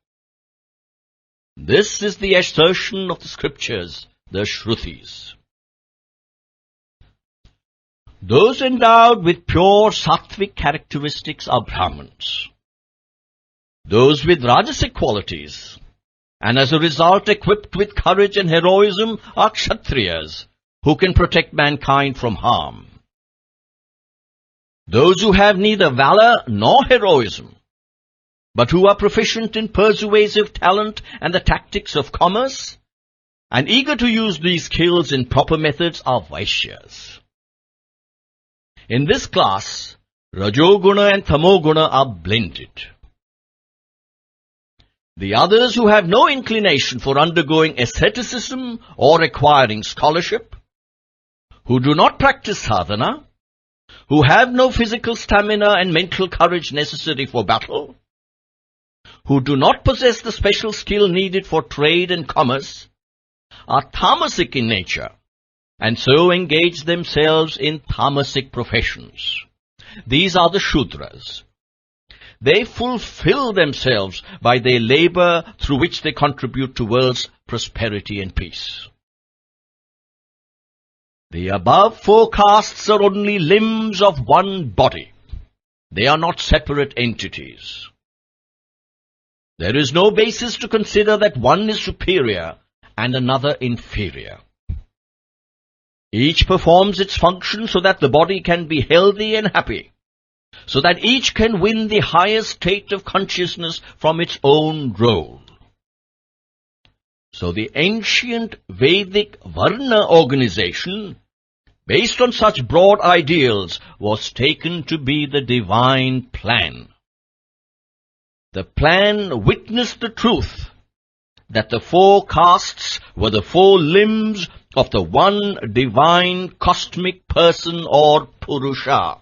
This is the assertion of the scriptures, the Shrutis. Those endowed with pure sattvic characteristics are Brahmins. Those with rajasic qualities, and as a result equipped with courage and heroism, are Kshatriyas, who can protect mankind from harm. Those who have neither valor nor heroism, but who are proficient in persuasive talent and the tactics of commerce, and eager to use these skills in proper methods, are Vaishyas. In this class, Rajoguna and Tamoguna are blended. The others who have no inclination for undergoing asceticism or acquiring scholarship, who do not practice sadhana, who have no physical stamina and mental courage necessary for battle, who do not possess the special skill needed for trade and commerce, are tamasic in nature, and so engage themselves in tamasic professions. These are the Shudras. They fulfill themselves by their labor through which they contribute to world's prosperity and peace. The above four castes are only limbs of one body. They are not separate entities. There is no basis to consider that one is superior and another inferior. Each performs its function so that the body can be healthy and happy, so that each can win the highest state of consciousness from its own role. So the ancient Vedic Varna organization, based on such broad ideals, was taken to be the divine plan. The plan witnessed the truth that the four castes were the four limbs of the one divine cosmic person or Purusha.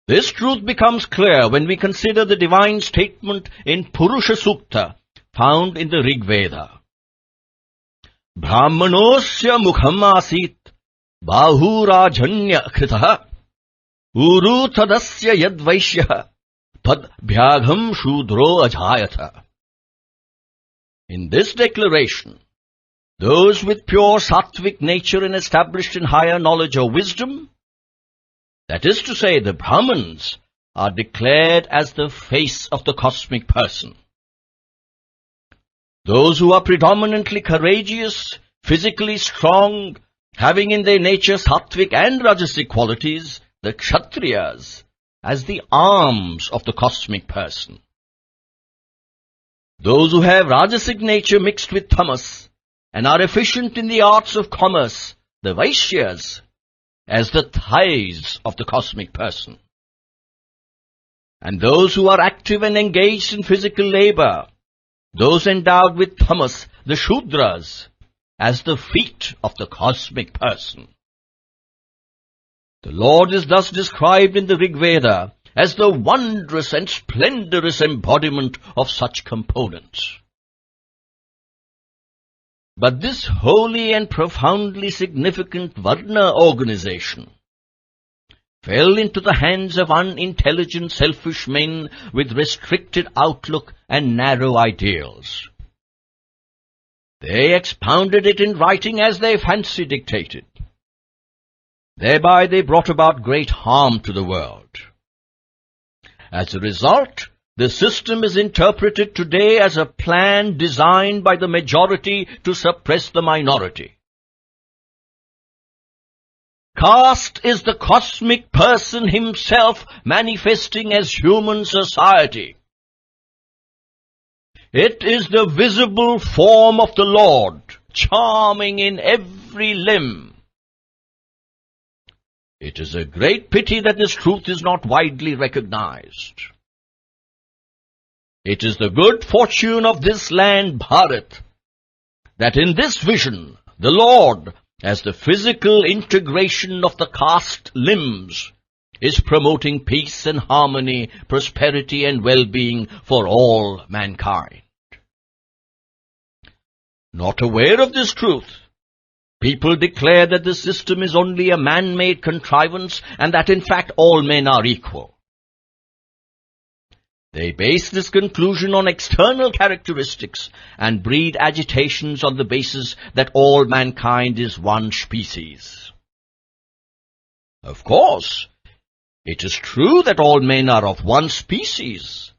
This truth becomes clear when we consider the divine statement in Purusha Sukta found in the Rig Veda. Brahmanosya mukham asit bahurajanya kritaha uru tadasya yadvaishya tad bhyagham shudro ajayata. In this declaration, those with pure sattvic nature and established in higher knowledge or wisdom, that is to say, the Brahmins, are declared as the face of the cosmic person. Those who are predominantly courageous, physically strong, having in their nature sattvic and rajasic qualities, the Kshatriyas, as the arms of the cosmic person. Those who have rajasic nature mixed with tamas, and are efficient in the arts of commerce, the Vaishyas, as the thighs of the cosmic person. And those who are active and engaged in physical labor, those endowed with tamas, the Shudras, as the feet of the cosmic person. The Lord is thus described in the Rig Veda as the wondrous and splendorous embodiment of such components. But this holy and profoundly significant Varna organization fell into the hands of unintelligent, selfish men with restricted outlook and narrow ideals. They expounded it in writing as their fancy dictated. Thereby they brought about great harm to the world. As a result, the system is interpreted today as a plan designed by the majority to suppress the minority. Caste is the cosmic person himself manifesting as human society. It is the visible form of the Lord, charming in every limb. It is a great pity that this truth is not widely recognized. It is the good fortune of this land, Bharat, that in this vision, the Lord, as the physical integration of the caste limbs, is promoting peace and harmony, prosperity and well-being for all mankind. Not aware of this truth, people declare that the system is only a man-made contrivance and that in fact all men are equal. They base this conclusion on external characteristics and breed agitations on the basis that all mankind is one species. Of course, it is true that all men are of one species,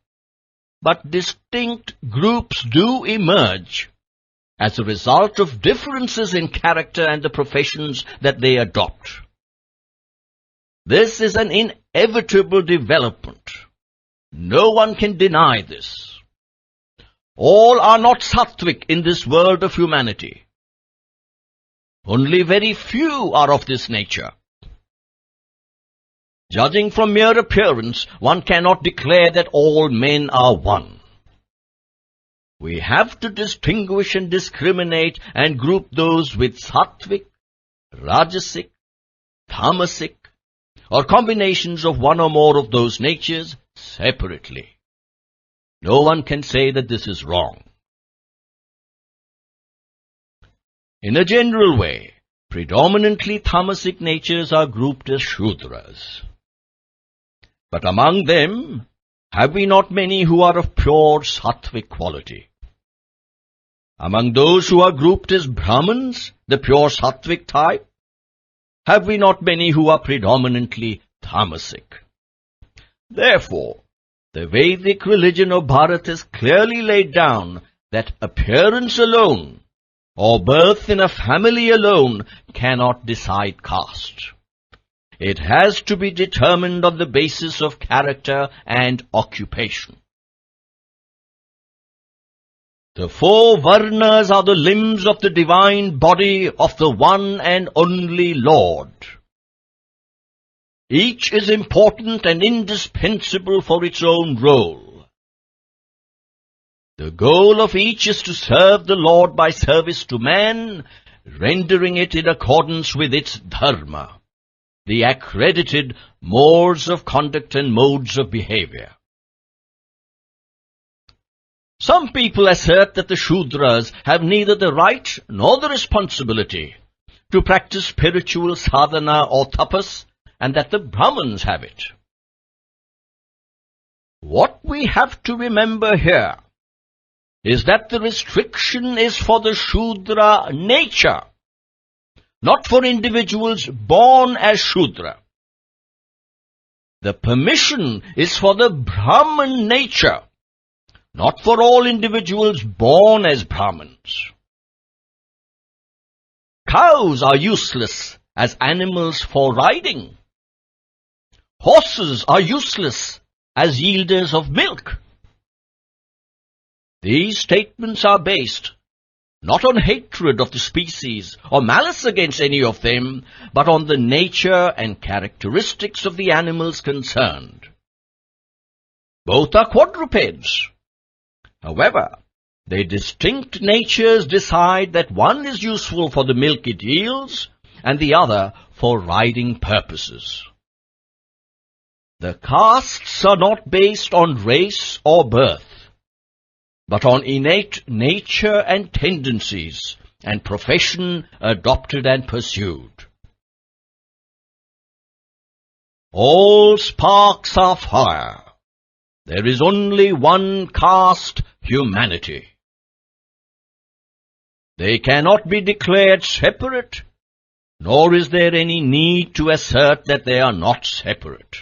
but distinct groups do emerge as a result of differences in character and the professions that they adopt. This is an inevitable development. No one can deny this. All are not sattvic in this world of humanity. Only very few are of this nature. Judging from mere appearance, one cannot declare that all men are one. We have to distinguish and discriminate and group those with sattvic, rajasic, tamasic, or combinations of one or more of those natures separately. No one can say that this is wrong. In a general way, predominantly tamasic natures are grouped as Shudras. But among them, have we not many who are of pure sattvic quality? Among those who are grouped as Brahmins, the pure Sattvic type, have we not many who are predominantly tamasic? Therefore, the Vedic religion of Bharat has clearly laid down that appearance alone, or birth in a family alone, cannot decide caste. It has to be determined on the basis of character and occupation. The four Varnas are the limbs of the divine body of the one and only Lord. Each is important and indispensable for its own role. The goal of each is to serve the Lord by service to man, rendering it in accordance with its dharma, the accredited mores of conduct and modes of behavior. Some people assert that the Shudras have neither the right nor the responsibility to practice spiritual sadhana or tapas, and that the Brahmins have it. What we have to remember here is that the restriction is for the Shudra nature, not for individuals born as Shudra. The permission is for the Brahman nature, not for all individuals born as Brahmins. Cows are useless as animals for riding. Horses are useless as yielders of milk. These statements are based not on hatred of the species or malice against any of them, but on the nature and characteristics of the animals concerned. Both are quadrupeds. However, their distinct natures decide that one is useful for the milk it yields, and the other for riding purposes. The castes are not based on race or birth, but on innate nature and tendencies, and profession adopted and pursued. All sparks are fire. There is only one caste, humanity. They cannot be declared separate, nor is there any need to assert that they are not separate.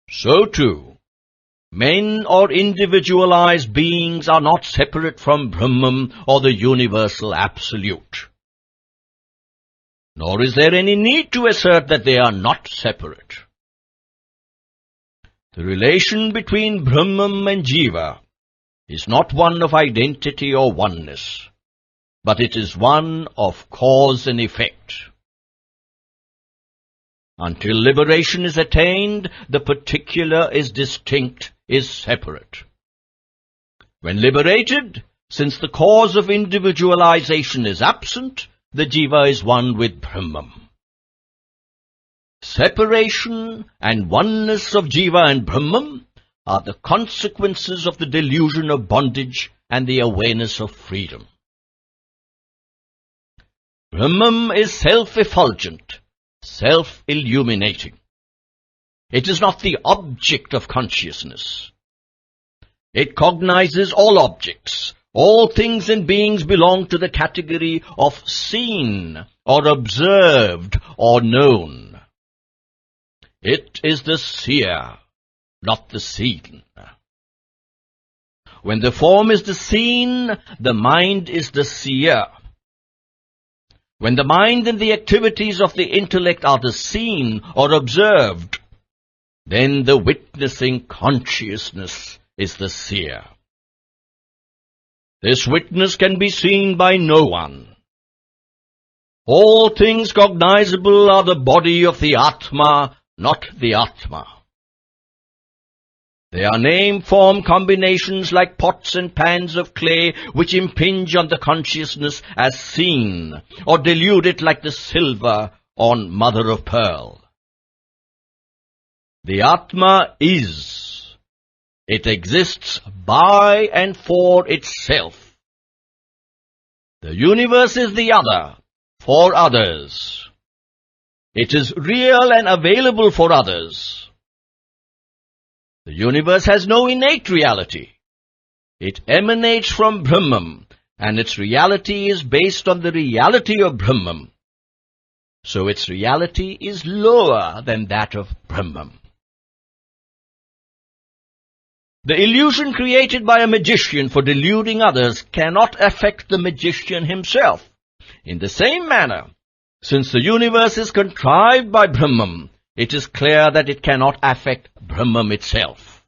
So too, men or individualized beings are not separate from Brahman or the universal absolute. Nor is there any need to assert that they are not separate. The relation between Brahman and Jiva is not one of identity or oneness, but it is one of cause and effect. Until liberation is attained, the particular is distinct, is separate. When liberated, since the cause of individualization is absent, the Jiva is one with Brahman. Separation and oneness of Jiva and Brahman are the consequences of the delusion of bondage and the awareness of freedom. Brahman is self-effulgent, self-illuminating. It is not the object of consciousness. It cognizes all objects. All things and beings belong to the category of seen or observed or known. It is the seer, not the seen. When the form is the seen, the mind is the seer. When the mind and the activities of the intellect are the seen or observed, then the witnessing consciousness is the seer. This witness can be seen by no one. All things cognizable are the body of the Atma, not the Atma. They are name-form combinations like pots and pans of clay which impinge on the consciousness as seen, or delude it like the silver on mother of pearl. The Atma is. It exists by and for itself. The universe is the other, for others. It is real and available for others. The universe has no innate reality. It emanates from Brahman, and its reality is based on the reality of Brahman. So its reality is lower than that of Brahman. The illusion created by a magician for deluding others cannot affect the magician himself. In the same manner, since the universe is contrived by Brahman, it is clear that it cannot affect Brahman itself.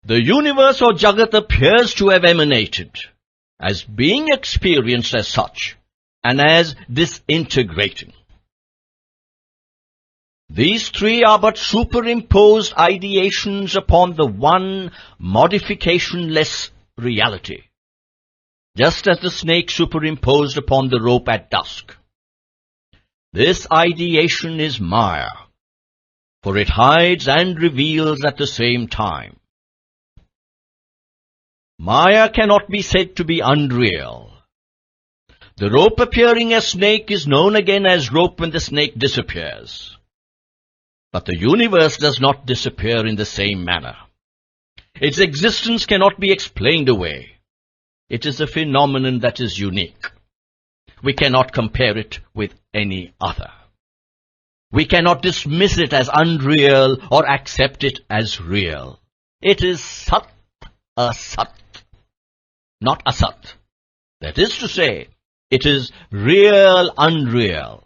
The universe or Jagat appears to have emanated as being experienced as such and as disintegrating. These three are but superimposed ideations upon the one modificationless reality, just as the snake superimposed upon the rope at dusk. This ideation is Maya, for it hides and reveals at the same time. Maya cannot be said to be unreal. The rope appearing as snake is known again as rope when the snake disappears. But the universe does not disappear in the same manner. Its existence cannot be explained away. It is a phenomenon that is unique. We cannot compare it with any other. We cannot dismiss it as unreal or accept it as real. It is Sat, Asat, not Asat. That is to say, it is real unreal,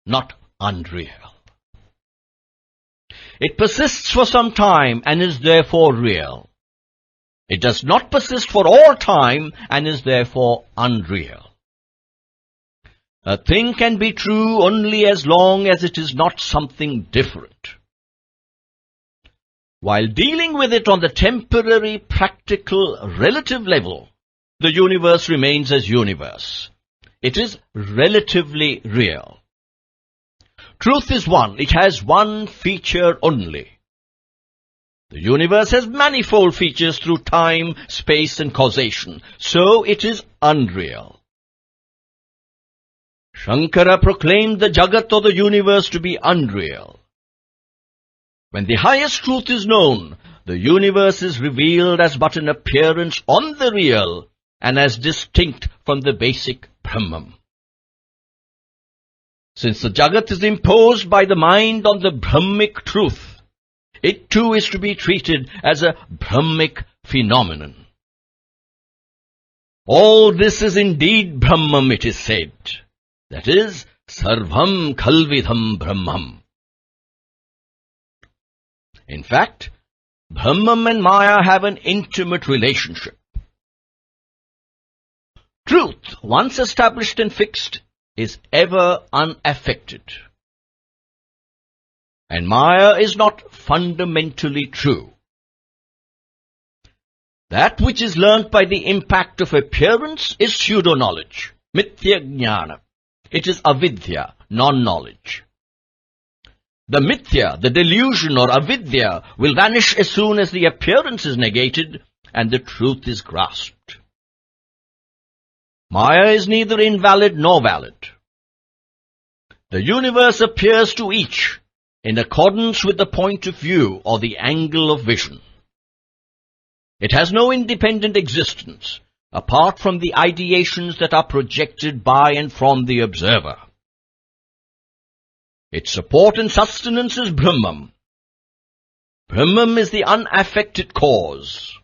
not unreal. It persists for some time and is therefore real. It does not persist for all time and is therefore unreal. A thing can be true only as long as it is not something different. While dealing with it on the temporary, practical, relative level, the universe remains as universe. It is relatively real. Truth is one. It has one feature only. The universe has manifold features through time, space, and causation. So it is unreal. Shankara proclaimed the Jagat or the universe to be unreal. When the highest truth is known, the universe is revealed as but an appearance on the real and as distinct from the basic Brahman. Since the Jagat is imposed by the mind on the Brahmic truth, it too is to be treated as a Brahmic phenomenon. All this is indeed Brahman, it is said. That is, Sarvam Khalvidham Brahmam. In fact, Brahman and Maya have an intimate relationship. Truth, once established and fixed, is ever unaffected. And Maya is not fundamentally true. That which is learnt by the impact of appearance is pseudo-knowledge, mithya jnana. It is avidya, non-knowledge. The mithya, the delusion or avidya, will vanish as soon as the appearance is negated and the truth is grasped. Maya is neither invalid nor valid. The universe appears to each in accordance with the point of view or the angle of vision. It has no independent existence, apart from the ideations that are projected by and from the observer. Its support and sustenance is Brahman. Brahman is the unaffected cause.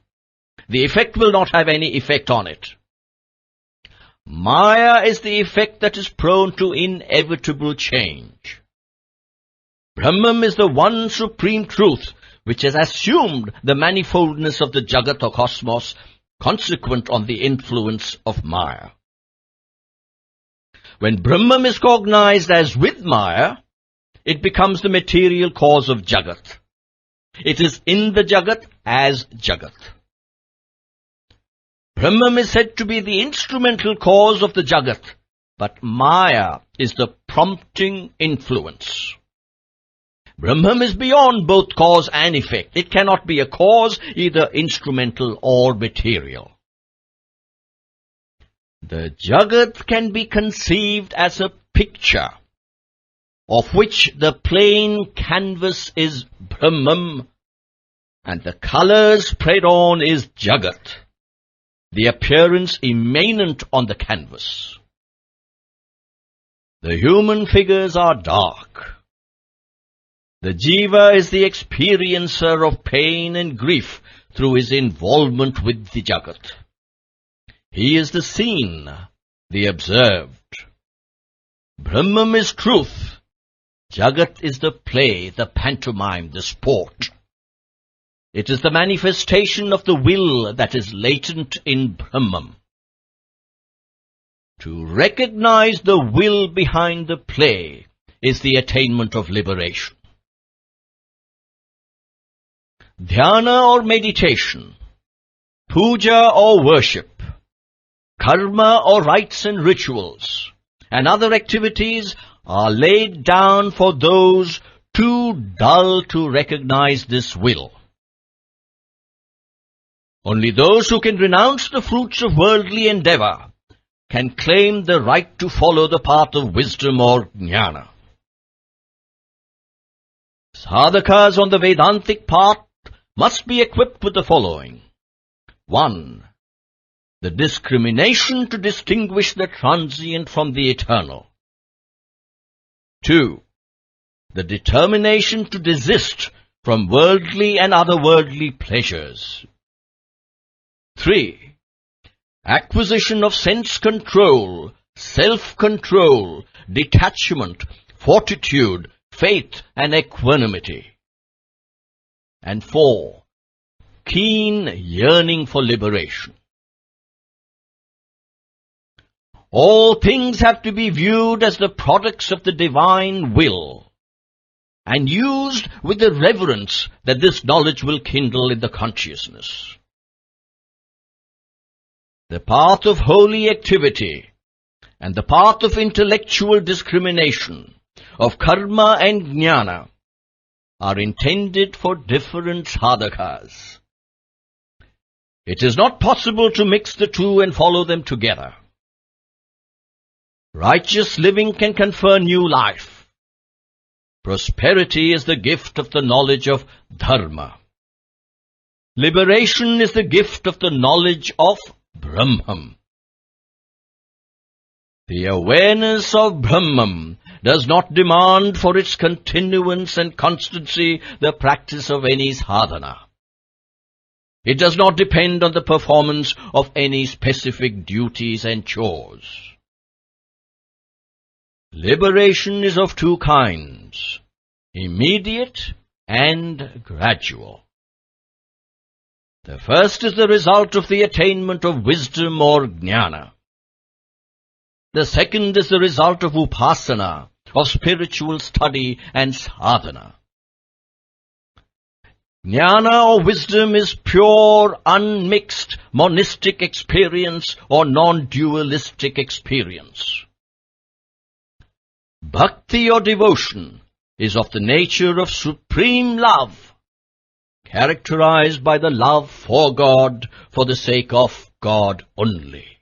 The effect will not have any effect on it. Maya is the effect that is prone to inevitable change. Brahman is the one supreme truth which has assumed the manifoldness of the Jagat or cosmos, consequent on the influence of Maya. When Brahman is cognized as with Maya, it becomes the material cause of Jagat. It is in the Jagat as Jagat. Brahman is said to be the instrumental cause of the Jagat, but Maya is the prompting influence. Brahman is beyond both cause and effect. It cannot be a cause, either instrumental or material. The Jagat can be conceived as a picture, of which the plain canvas is Brahman, and the colour spread on is Jagat, the appearance immanent on the canvas. The human figures are dark. The Jiva is the experiencer of pain and grief through his involvement with the Jagat. He is the seen, the observed. Brahman is truth. Jagat is the play, the pantomime, the sport. It is the manifestation of the will that is latent in Brahman. To recognize the will behind the play is the attainment of liberation. Dhyana or meditation, puja or worship, karma or rites and rituals, and other activities are laid down for those too dull to recognize this will. Only those who can renounce the fruits of worldly endeavor can claim the right to follow the path of wisdom or jnana. Sadhakas on the Vedantic path must be equipped with the following. 1. The discrimination to distinguish the transient from the eternal. 2. The determination to desist from worldly and otherworldly pleasures. 3. Acquisition of sense-control, self-control, detachment, fortitude, faith and equanimity. And 4. Keen yearning for liberation. All things have to be viewed as the products of the divine will, and used with the reverence that this knowledge will kindle in the consciousness. The path of holy activity and the path of intellectual discrimination, of karma and jnana, are intended for different sadhakas. It is not possible to mix the two and follow them together. Righteous living can confer new life. Prosperity is the gift of the knowledge of dharma. Liberation is the gift of the knowledge of Brahman. The awareness of Brahman does not demand for its continuance and constancy the practice of any sadhana. It does not depend on the performance of any specific duties and chores. Liberation is of two kinds, immediate and gradual. The first is the result of the attainment of wisdom or jnana. The second is the result of upasana, of spiritual study and sadhana. Jnana or wisdom is pure, unmixed, monistic experience or non-dualistic experience. Bhakti or devotion is of the nature of supreme love, characterized by the love for God for the sake of God only.